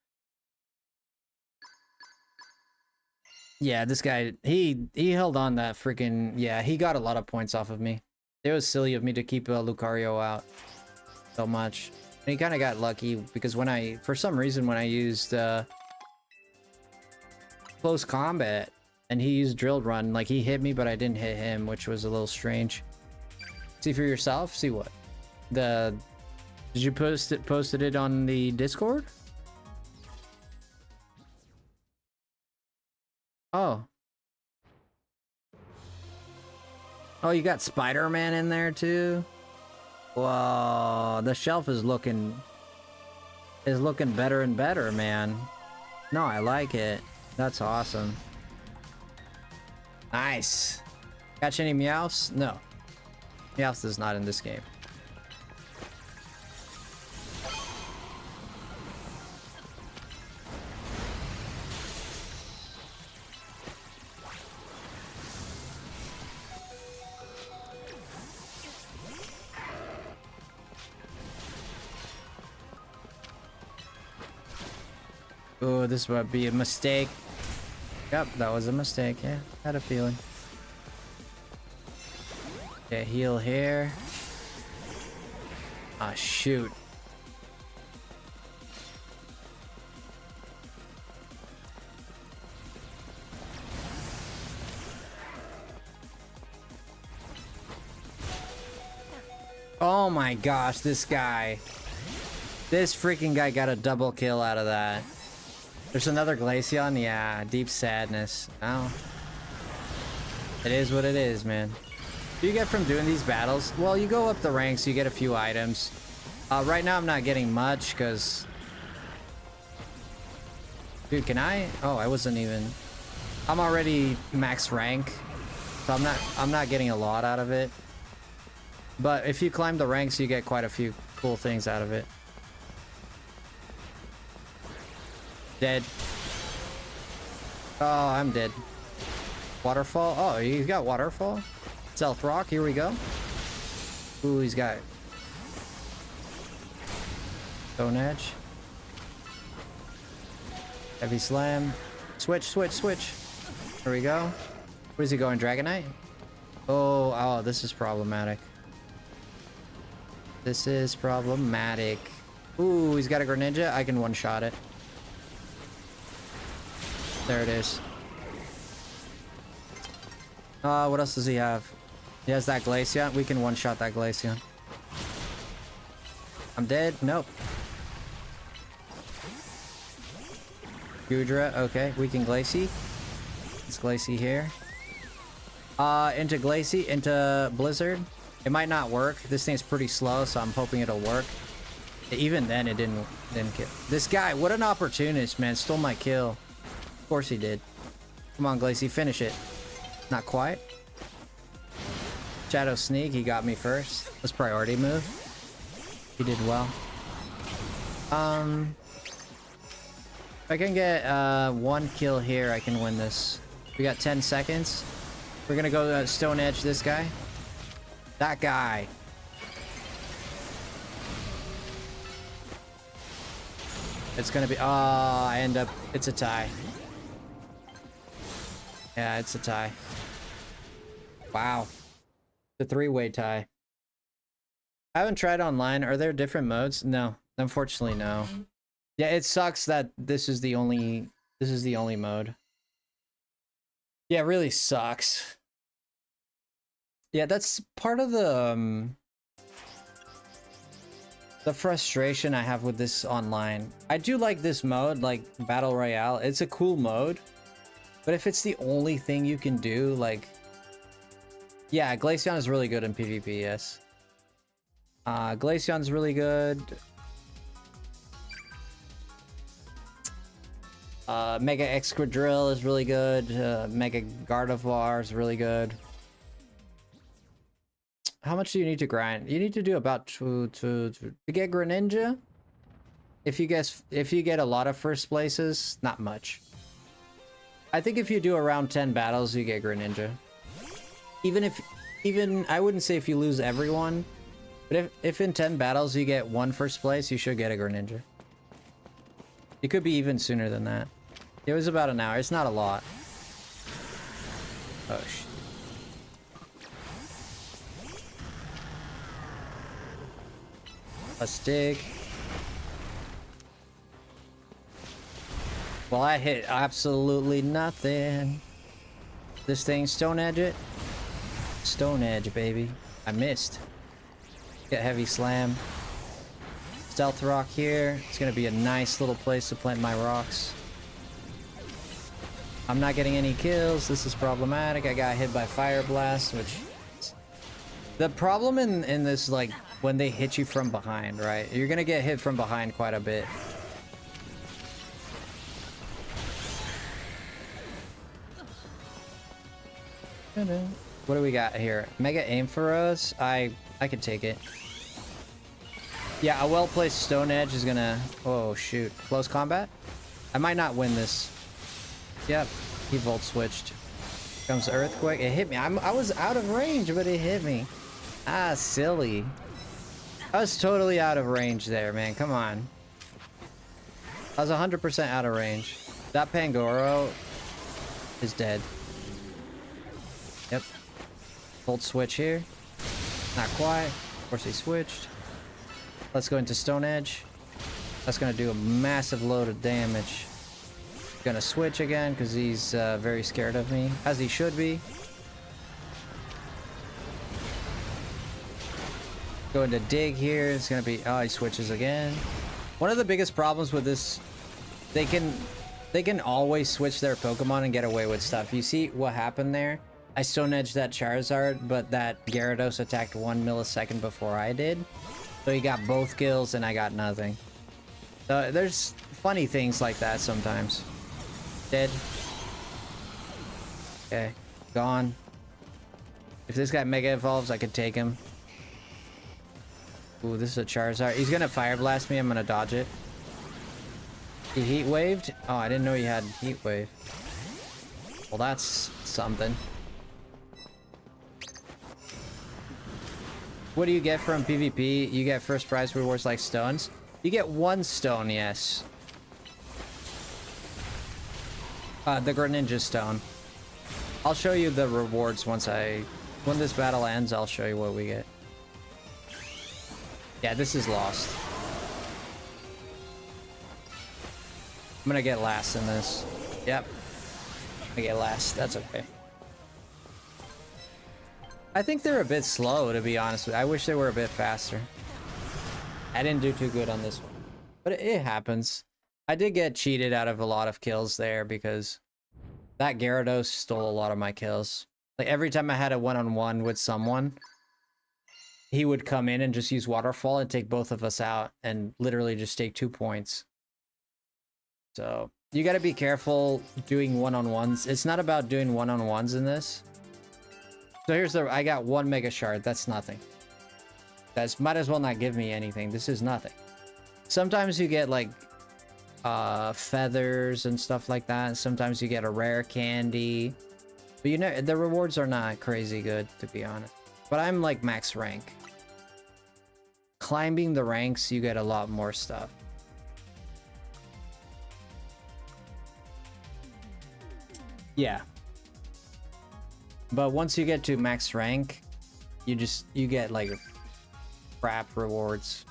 Yeah, this guy, he held on that freaking... Yeah, he got a lot of points off of me. It was silly of me to keep Lucario out so much. And he kind of got lucky because for some reason, when I used close combat and he used Drill Run, like he hit me, but I didn't hit him, which was a little strange. See for yourself. See what? Did you posted it on the Discord? Oh. Oh, you got Spider-Man in there too? Whoa, the shelf is looking better and better, man. No, I like it. That's awesome. Nice. Catch any Meowths? No. Meowth is not in this game. Oh, this might be a mistake. Yep, that was a mistake. Yeah, had a feeling. Okay, heal here. Ah, shoot. Oh my gosh, this guy. This freaking guy got a double kill out of that. There's another Glaceon? Yeah, deep sadness. Oh. It is what it is, man. What do you get from doing these battles? Well, you go up the ranks, you get a few items. Right now I'm not getting much, because... Dude, can I? Oh, I wasn't even... I'm already max rank, so I'm not getting a lot out of it. But if you climb the ranks, you get quite a few cool things out of it. Dead. Oh, I'm dead. Waterfall. Oh, he's got Waterfall. Stealth Rock. Here we go. Ooh, he's got Stone Edge. Heavy Slam. Switch, switch, switch. There we go. Where's he going? Dragonite? Oh, this is problematic. This is problematic. Ooh, he's got a Greninja. I can one-shot it. There it is. What else does he have? He has that Glaceon. We can one-shot that Glaceon. I'm dead. Nope. Gudra. Okay, we can Glacie. It's Glacie here. Into Glacie, into Blizzard. It might not work. This thing's pretty slow, so I'm hoping it'll work. Even then, it didn't kill. This guy, what an opportunist, man. Stole my kill. Of course he did. Come on, Glacie, finish it. Not quite. Shadow Sneak, he got me first. Let's priority move. He did well. If I can get one kill here, I can win this. We got 10 seconds. We're gonna go Stone Edge this guy. That guy. It's gonna be, I end up, it's a tie. Yeah, it's a tie. Wow. The three-way tie. I haven't tried online. Are there different modes? No. Unfortunately, no. Yeah, it sucks that this is the only mode. Yeah, it really sucks. Yeah, that's part of the frustration I have with this online. I do like this mode, like Battle Royale. It's a cool mode. But if it's the only thing you can do, like... Yeah, Glaceon is really good in PvP, yes. Glaceon's really good. Mega Excadrill is really good. Mega Gardevoir is really good. How much do you need to grind? You need to do about to get Greninja. If you get a lot of first places, not much. I think if you do around 10 battles, you get Greninja. Even I wouldn't say if you lose everyone, but if in 10 battles you get one first place, you should get a Greninja. It could be even sooner than that. It was about an hour. It's not a lot. Oh shit. Let's dig. Well, I hit absolutely nothing. This thing, Stone Edge it. Stone Edge, baby. I missed. Get Heavy Slam. Stealth Rock here. It's gonna be a nice little place to plant my rocks. I'm not getting any kills. This is problematic. I got hit by Fire Blast, which... The problem in this, like, when they hit you from behind, right? You're gonna get hit from behind quite a bit. What do we got here? Mega Ampharos? I could take it. Yeah, a well-placed Stone Edge is gonna... Oh, shoot. Close combat? I might not win this. Yep. He Volt switched. Comes Earthquake. It hit me. I was out of range, but it hit me. Ah, silly. I was totally out of range there, man. Come on. I was 100% out of range. That Pangoro is dead. Yep. Volt switch here. Not quite. Of course he switched. Let's go into Stone Edge. That's gonna do a massive load of damage. Gonna switch again because he's very scared of me, as he should be. Going to dig here. It's gonna be... Oh, he switches again. One of the biggest problems with this, they can always switch their Pokemon and get away with stuff. You see what happened there? I Stone Edged that Charizard, but that Gyarados attacked 1 millisecond before I did. So he got both kills and I got nothing. So there's funny things like that sometimes. Dead. Okay. Gone. If this guy Mega Evolves, I could take him. Ooh, this is a Charizard. He's gonna Fire Blast me. I'm gonna dodge it. He Heat Waved? Oh, I didn't know he had Heat Wave. Well, that's something. What do you get from PvP? You get first prize rewards like stones. You get 1 stone, yes. The Greninja stone. I'll show you the rewards when this battle ends. I'll show you what we get. Yeah, this is lost. I'm gonna get last in this. Yep. I get last. That's okay. I think they're a bit slow, to be honest with you. I wish they were a bit faster. I didn't do too good on this one. But it happens. I did get cheated out of a lot of kills there because that Gyarados stole a lot of my kills. Like every time I had a one-on-one with someone, he would come in and just use Waterfall and take both of us out and literally just take 2 points. So you got to be careful doing one-on-ones. It's not about doing one-on-ones in this. So here's the, I got 1 Mega Shard. That's nothing. That's might as well not give me anything. This is nothing. Sometimes you get like feathers and stuff like that. Sometimes you get a rare candy. But you know, the rewards are not crazy good, to be honest. But I'm like max rank. Climbing the ranks, you get a lot more stuff. Yeah. But once you get to max rank, you get like crap rewards.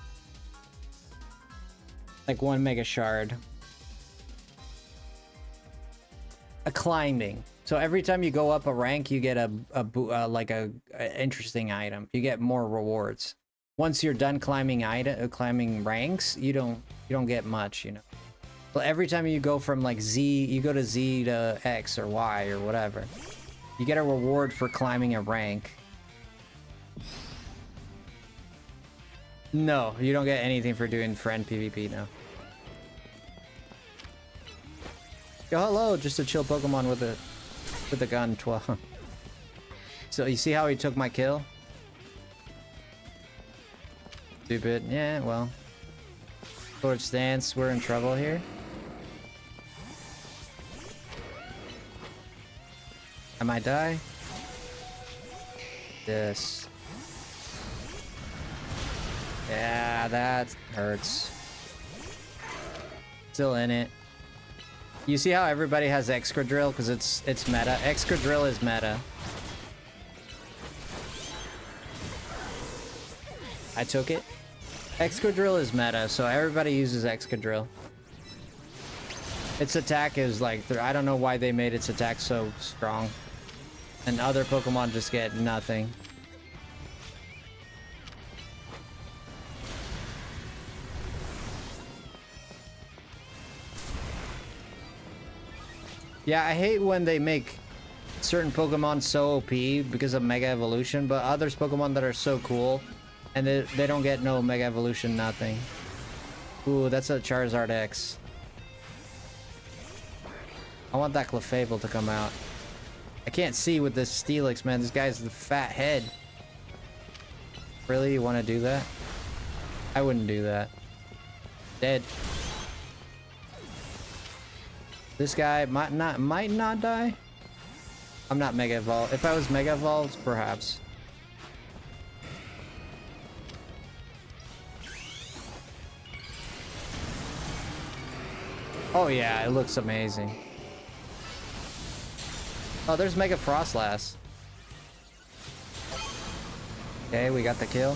Like 1 Mega Shard. A climbing. So every time you go up a rank, you get a interesting item. You get more rewards. Once you're done climbing ranks, you don't get much, you know. But every time you go from like Z, you go to Z to X or Y or whatever, you get a reward for climbing a rank. No, you don't get anything for doing friend PvP, no. Yo, hello, just a chill Pokemon with a gun. 12. So you see how he took my kill? Stupid. Yeah, well. Sword stance, we're in trouble here. I might die. This. Yeah, that hurts. Still in it. You see how everybody has Excadrill because it's meta. Excadrill is meta. I took it. Excadrill is meta, so everybody uses Excadrill. Its attack is like, I don't know why they made its attack so strong. And other Pokemon just get nothing. Yeah, I hate when they make certain Pokemon so OP because of Mega Evolution, but others Pokemon that are so cool and they don't get no Mega Evolution, nothing. Ooh, that's a Charizard X. I want that Clefable to come out. I can't see with this Steelix, man. This guy's the fat head. Really? You want to do that? I wouldn't do that. Dead. This guy might not die. I'm not Mega Evolved. If I was Mega Evolved, perhaps. Oh yeah, it looks amazing. Oh, there's Mega Frostlass. Okay, we got the kill.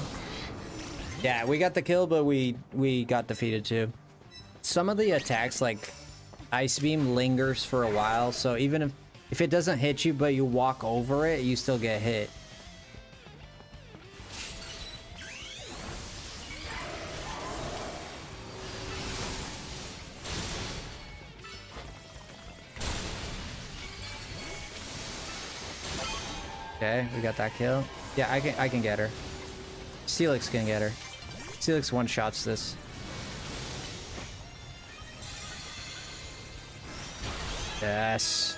Yeah, we got the kill, but we got defeated too. Some of the attacks, like Ice Beam, lingers for a while, so even if it doesn't hit you, but you walk over it, you still get hit. Okay, we got that kill. Yeah, I can get her. Steelix can get her. Steelix one-shots this. Yes.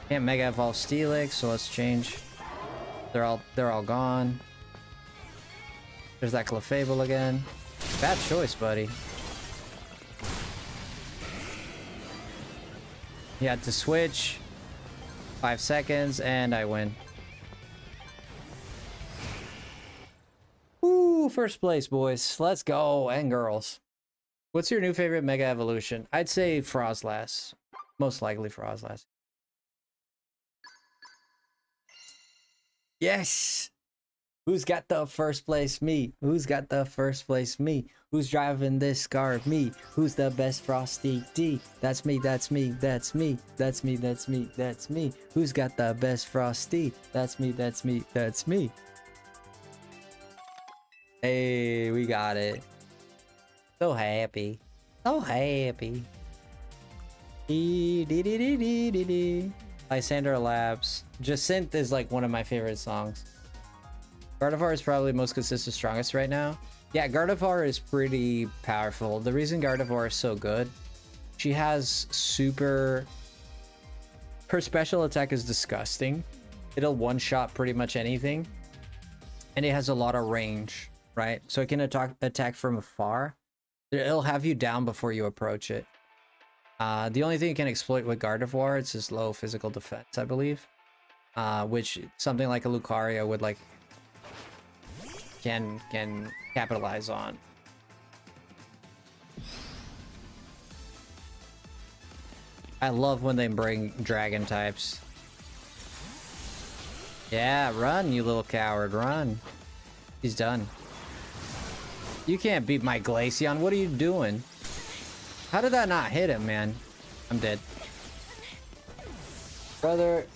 Can't Mega Evolve Steelix, so let's change. They're all gone. There's that Clefable again. Bad choice, buddy. You had to switch. 5 seconds, and I win. Ooh, first place, boys. Let's go, and girls. What's your new favorite Mega Evolution? I'd say Frostlass. Most likely Frostlass. Yes! Who's got the first place? Me. Who's got the first place? Me. Who's driving this car? Me. Who's the best Frosty D? That's me, that's me, that's me. That's me, that's me, that's me. Who's got the best Frosty? That's me, that's me, that's me. Hey, we got it. So happy. So happy. Lysander Labs. Jacinthe is like one of my favorite songs. Gardevoir is probably most consistent, strongest right now. Yeah, Gardevoir is pretty powerful. The reason Gardevoir is so good, she has super... Her special attack is disgusting. It'll one-shot pretty much anything. And it has a lot of range, right? So it can attack from afar. It'll have you down before you approach it. The only thing you can exploit with Gardevoir, it's just low physical defense, I believe. Which something like a Lucario would like... can capitalize on. I love when they bring dragon types. Yeah, run, you little coward, run. He's done. You can't beat my Glaceon. What are you doing? How did that not hit him, man? I'm dead. Brother,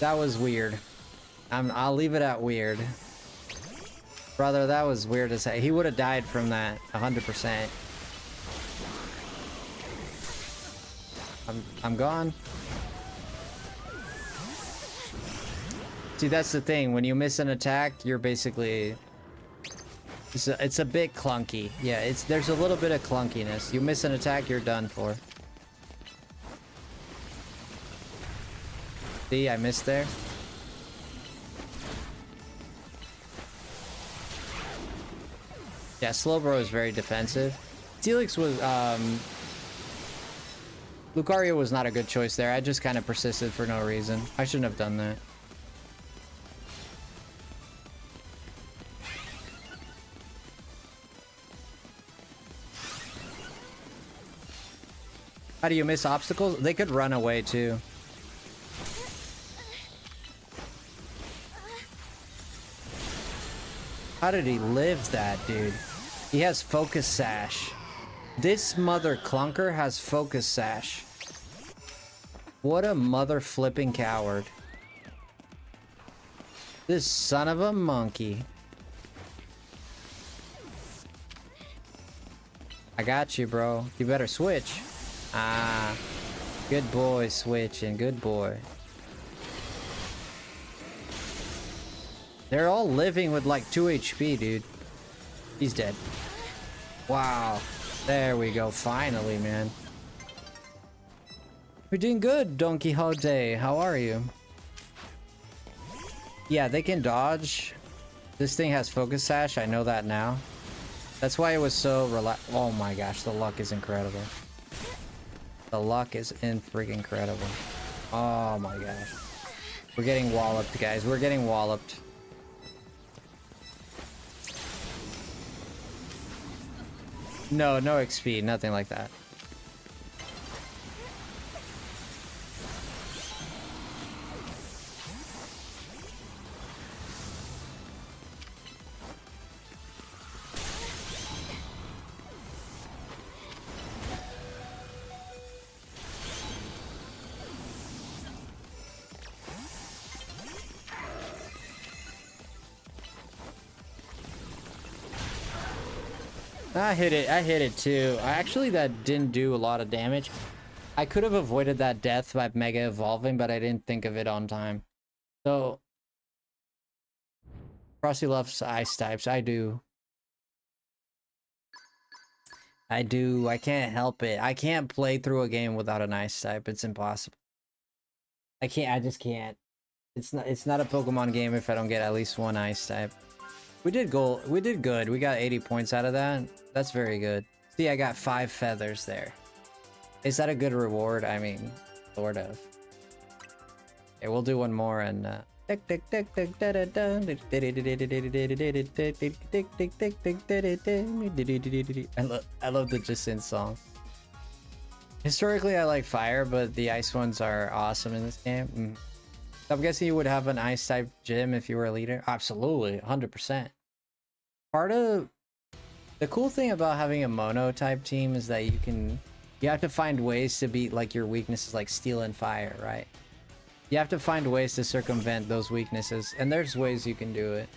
that was weird. I'll leave it at weird. Brother, that was weird as heck. He would have died from that 100%. I'm gone. See, that's the thing. When you miss an attack, you're basically... It's a bit clunky. Yeah, there's a little bit of clunkiness. You miss an attack, you're done for. See, I missed there. Yeah, Slowbro is very defensive. Steelix was, Lucario was not a good choice there. I just kind of persisted for no reason. I shouldn't have done that. How do you miss obstacles? They could run away too. How did he live that, dude? He has Focus Sash. This mother clunker has Focus Sash. What a mother flipping coward. This son of a monkey. I got you, bro. You better switch. Ah. Good boy, switching. Good boy. They're all living with like 2 HP, dude. He's dead. Wow. There we go. Finally, man. We're doing good, Don Quixote. How are you? Yeah, they can dodge. This thing has Focus Sash. I know that now. That's why it was so oh my gosh, the luck is incredible. The luck is freaking incredible. Oh my gosh. We're getting walloped, guys. We're getting walloped. No, no XP, nothing like that. I hit it too. Actually, that didn't do a lot of damage. I could have avoided that death by Mega Evolving, but I didn't think of it on time. So, Frosty loves ice types. I do. I do. I can't help it. I can't play through a game without an ice type. It's impossible. I just can't. It's not a Pokemon game if I don't get at least one ice type. We did good. We got 80 points out of that. That's very good. See, I got 5 feathers there. Is that a good reward? I mean, sort of. Okay, we'll do one more and I love the Jacinthe song. Historically, I like fire, but the ice ones are awesome in this game. I'm guessing you would have an ice type gym if you were a leader. Absolutely, 100%. Part of the cool thing about having a mono type team is that you have to find ways to beat like your weaknesses like steel and fire, right? You have to find ways to circumvent those weaknesses, and there's ways you can do it.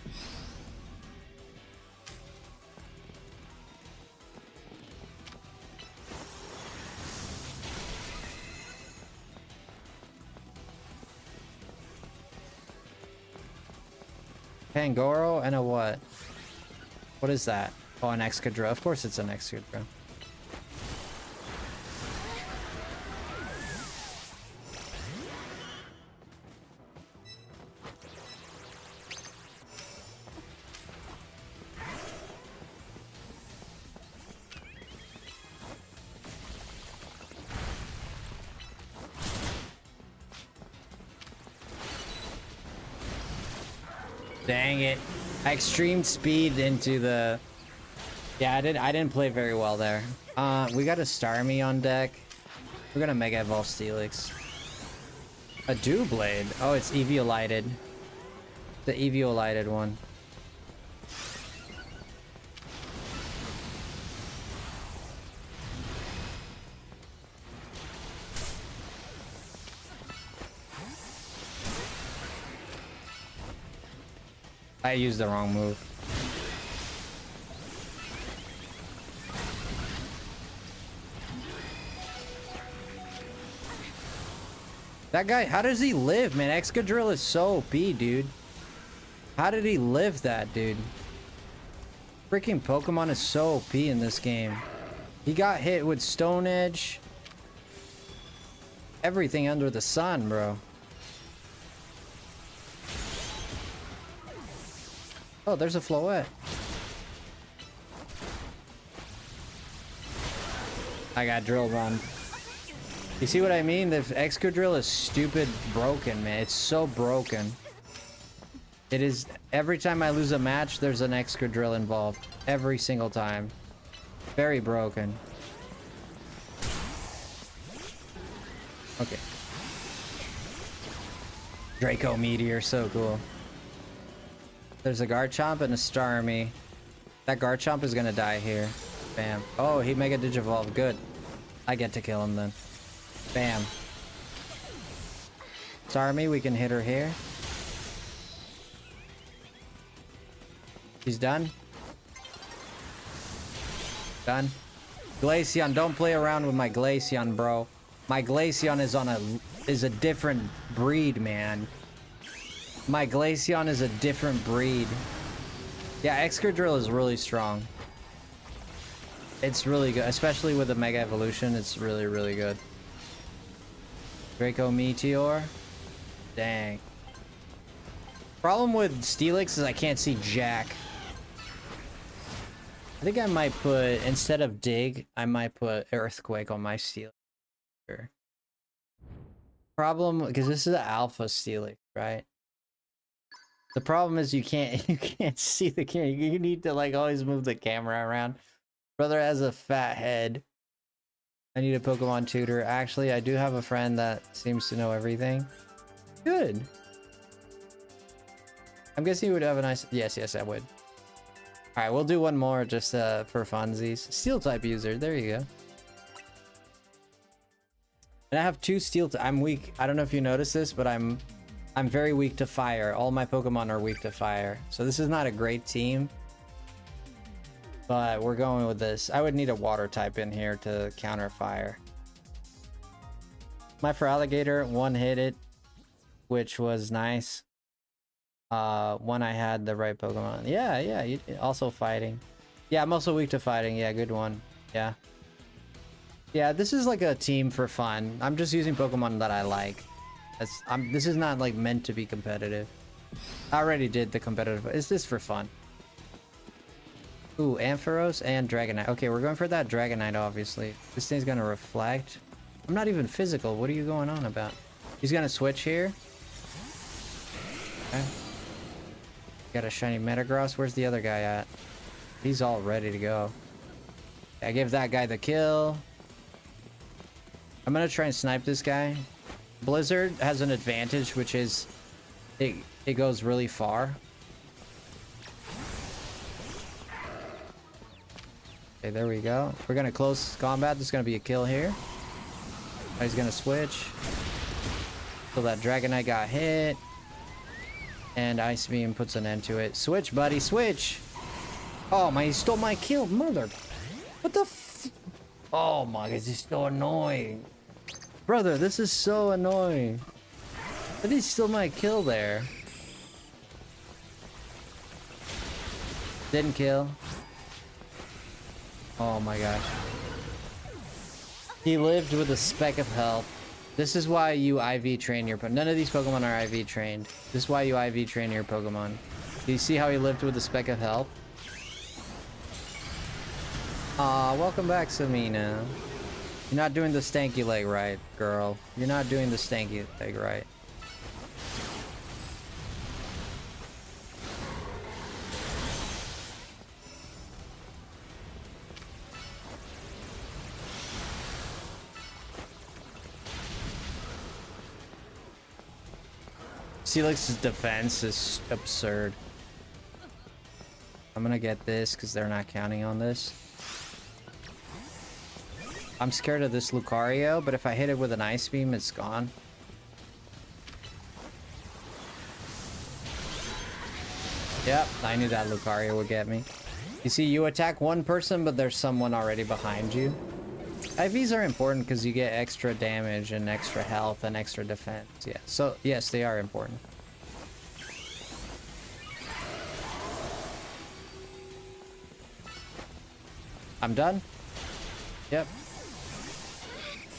Pangoro and a what? What is that? Oh, an Excadrill. Of course it's an Excadrill. Dang it. I extreme speed into the... Yeah, I didn't play very well there. We got a Starmie on deck. We're gonna Mega Evolve Steelix. A Doublade. Oh, it's Eviolighted. The Eviolighted one. I used the wrong move. That guy, how does he live, man? Excadrill is so OP, dude. How did he live that, dude? Freaking Pokemon is so OP in this game. He got hit with Stone Edge. Everything under the sun, bro. Oh, there's a Floette. I got drilled on. You see what I mean? The Excadrill is stupid broken, man. It's so broken. It is... Every time I lose a match, there's an Excadrill involved. Every single time. Very broken. Okay. Draco Meteor, so cool. There's a Garchomp and a Starmie. That Garchomp is gonna die here. Bam. Oh, he Mega Digivolve. Good. I get to kill him then. Bam. Starmie, we can hit her here. She's done. Done. Glaceon, don't play around with my Glaceon, bro. My Glaceon is a different breed, man. My Glaceon is a different breed. Yeah, Excadrill is really strong. It's really good, especially with the Mega Evolution. It's really, really good. Draco Meteor. Dang. Problem with Steelix is I can't see jack. I think I might put, instead of Dig, I might put Earthquake on my Steelix. Sure. Problem, because this is an Alpha Steelix, right? The problem is you can't see the camera. You need to like always move the camera around. Brother has a fat head. I need a Pokemon tutor. Actually, I do have a friend that seems to know everything. Good. I'm guessing you would have a nice... Yes, I would. Alright, we'll do one more just for funsies. Steel type user. There you go. And I have two steel... I'm weak. I don't know if you noticed this, but I'm very weak to fire. All my Pokemon are weak to fire. So this is not a great team. But we're going with this. I would need a water type in here to counter fire. My Feraligatr one-hit it, which was nice. When I had the right Pokemon. Yeah, also fighting. Yeah, I'm also weak to fighting. Yeah, good one. Yeah. Yeah, this is like a team for fun. I'm just using Pokemon that I like. This is not like meant to be competitive. I already did the competitive. It's just for fun. Ooh, Ampharos and Dragonite. Okay, we're going for that Dragonite, obviously. This thing's gonna reflect. I'm not even physical. What are you going on about? He's gonna switch here. Okay. Got a shiny Metagross. Where's the other guy at? He's all ready to go. I give that guy the kill. I'm gonna try and snipe this guy. Blizzard has an advantage, which is it goes really far. Okay, there we go. We're gonna close combat. There's gonna be a kill here. He's gonna switch. So that Dragonite got hit. And Ice Beam puts an end to it. Switch, buddy, switch! Oh my, he stole my kill, mother. What the f— oh my, this is so annoying. Brother, this is so annoying. But he stole my kill there. Didn't kill. Oh my gosh. He lived with a speck of health. This is why you IV train your— none of these Pokemon are IV trained. This is why you IV train your Pokemon. Do you see how he lived with a speck of health? Aw, welcome back, Samina. You're not doing the stanky leg right, girl. You're not doing the stanky leg right. Steelix's defense is absurd. I'm gonna get this because they're not counting on this. I'm scared of this Lucario, but if I hit it with an Ice Beam, it's gone. Yep, I knew that Lucario would get me. You see, you attack one person, but there's someone already behind you. IVs are important because you get extra damage and extra health and extra defense. Yeah, so yes, they are important. I'm done. Yep.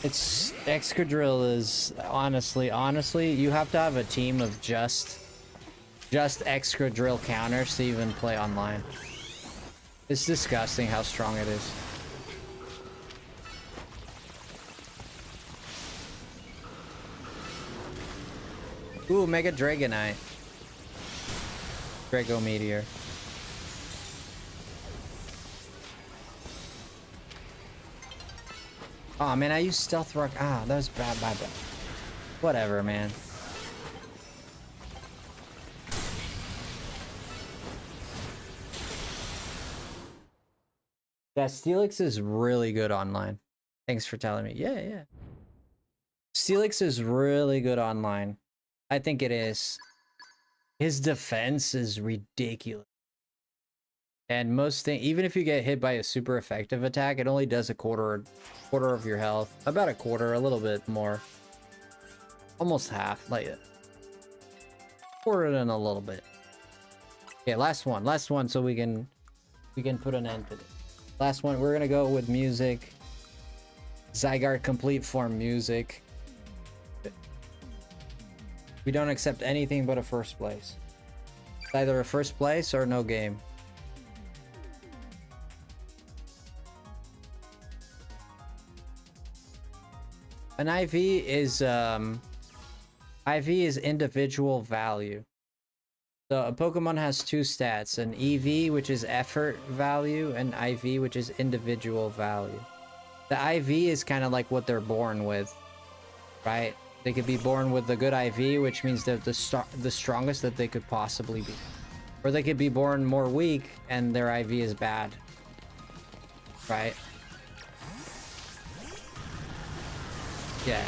It's— Excadrill is honestly, you have to have a team of just Excadrill counters to even play online. It's disgusting how strong it is. Ooh, Mega Dragonite. Draco Meteor. Oh man, I used Stealth Rock. Ah, that was bad. Whatever, man. Yeah, Steelix is really good online. Thanks for telling me. Yeah. Steelix is really good online. I think it is. His defense is ridiculous. And most things, even if you get hit by a super effective attack, it only does a quarter of your health. About a quarter, a little bit more. Almost half, like quarter and a little bit. Okay, last one, so we can put an end to this. Last one, we're gonna go with music. Zygarde complete form music. We don't accept anything but a first place. It's either a first place or no game. An IV is individual value. So a Pokemon has two stats, an EV, which is effort value, and IV, which is individual value. The IV is kind of like what they're born with, right? They could be born with the good IV, which means they're the strongest that they could possibly be. Or they could be born more weak and their IV is bad, right? Yeah.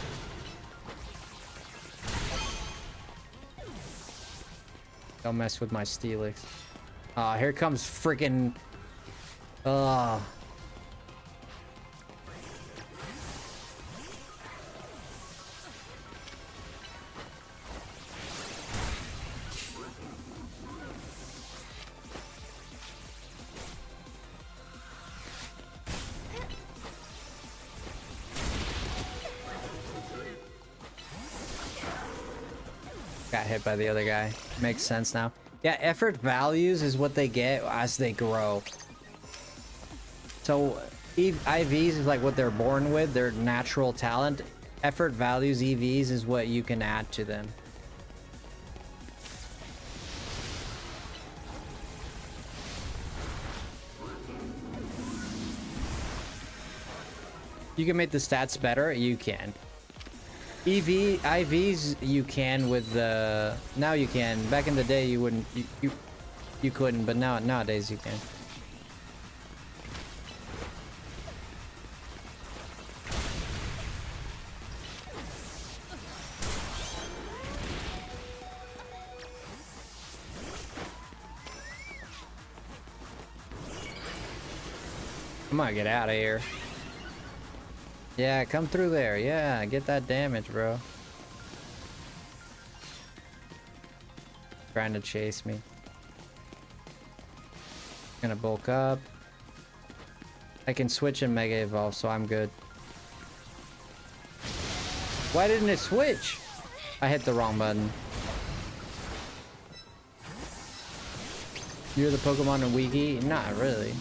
Don't mess with my Steelix. Here comes freaking... Got hit by the other guy. Makes sense now. Yeah, effort values is what they get as they grow. So IVs is like what they're born with, their natural talent. Effort values, EVs, is what you can add to them. You can make the stats better, you can. IVs you can with the... Now you can. Back in the day you wouldn't... You couldn't, but nowadays you can. I'm gonna get out of here. Yeah, come through there. Yeah, get that damage, bro. Trying to chase me. Gonna bulk up. I can switch and Mega Evolve, so I'm good. Why didn't it switch? I hit the wrong button. You're the Pokemon in Wiki? Not really.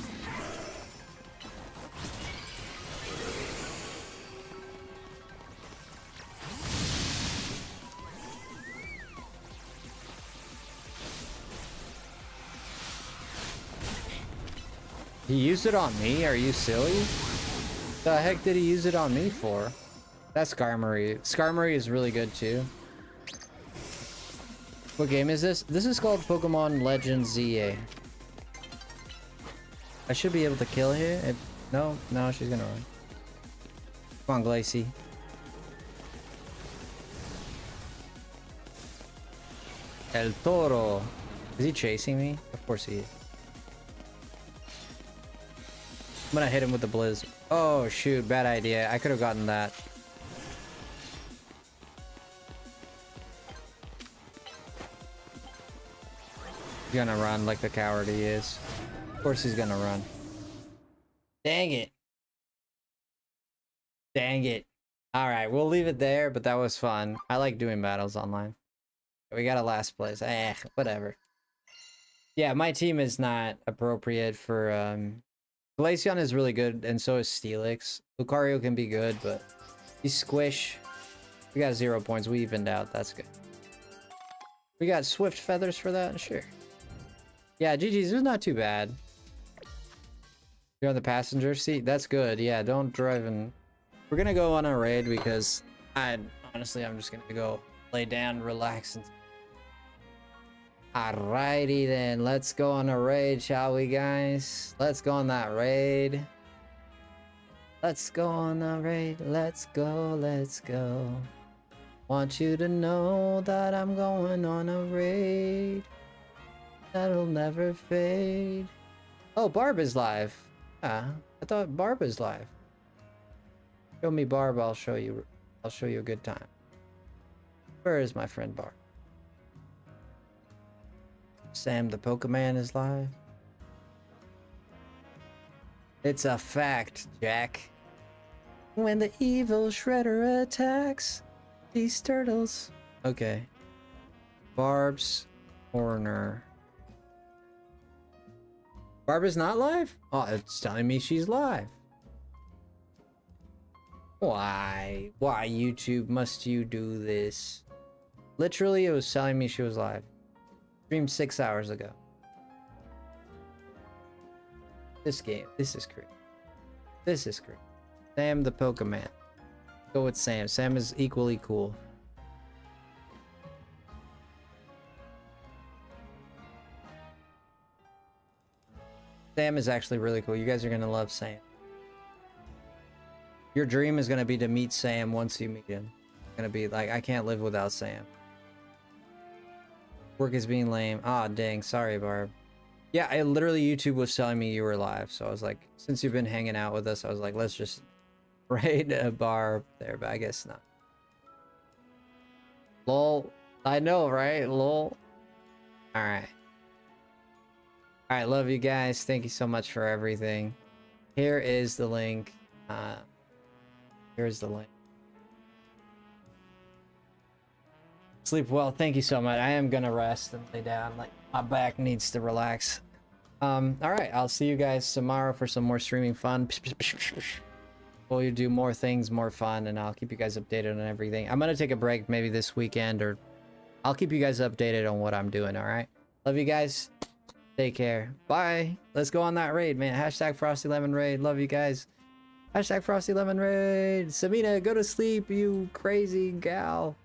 He used it on me? Are you silly? The heck did he use it on me for? That's Skarmory. Skarmory is really good too. What game is this? This is called Pokemon Legends ZA. I should be able to kill her. No, she's gonna run. Come on, Glacy. El Toro. Is he chasing me? Of course he is. I'm gonna hit him with the Blizz. Oh shoot, bad idea. I could have gotten that. He's gonna run like the coward he is. Of course he's gonna run. Dang it. Dang it. Alright, we'll leave it there, but that was fun. I like doing battles online. We got a last place. Whatever. Yeah, my team is not appropriate for Glaceon is really good, and so is Steelix. Lucario can be good, but he's squish. We got 0 points. We evened out. That's good. We got Swift Feathers for that? Sure. Yeah, GG's. It's not too bad. You're on the passenger seat? That's good. Yeah, don't drive in. We're gonna go on a raid because honestly, I'm just gonna go lay down, relax, and... Alrighty then, let's go on a raid, shall we, guys? Let's go on that raid. Let's go on the raid. Let's go, let's go. Want you to know that I'm going on a raid that'll never fade. Oh, Barb is live. Yeah, I thought Barb is live. Show me Barb, I'll show you a good time. Where is my friend Barb? Sam the Pokemon is live. It's a fact, Jack. When the evil Shredder attacks these turtles. Okay. Barb's corner. Barb is not live? Oh, it's telling me she's live. Why? Why, YouTube, must you do this? Literally, it was telling me she was live. Streamed 6 hours ago. This game, this is creepy. This is creepy. Sam the Pokemon. Go with Sam. Sam is equally cool. Sam is actually really cool. You guys are gonna love Sam. Your dream is gonna be to meet Sam once you meet him. It's gonna be like, I can't live without Sam. Work is being lame. Ah, dang. Sorry, Barb. Yeah, I literally, YouTube was telling me you were live. So I was like, since you've been hanging out with us, I was like, let's just raid a Barb there, but I guess not. Lol. I know, right? Lol. Alright. Alright, love you guys. Thank you so much for everything. Here is the link. Here's the link. Sleep well. Thank you so much. I am gonna rest and lay down. Like, my back needs to relax. All right, I'll see you guys tomorrow for some more streaming fun. We'll do more things, more fun, and I'll keep you guys updated on everything. I'm gonna take a break maybe this weekend, or I'll keep you guys updated on what I'm doing. All right, love you guys. Take care. Bye. Let's go on that raid, man. Hashtag FrostyLemon raid. Love you guys. Hashtag FrostyLemon raid. Samina, go to sleep, you crazy gal.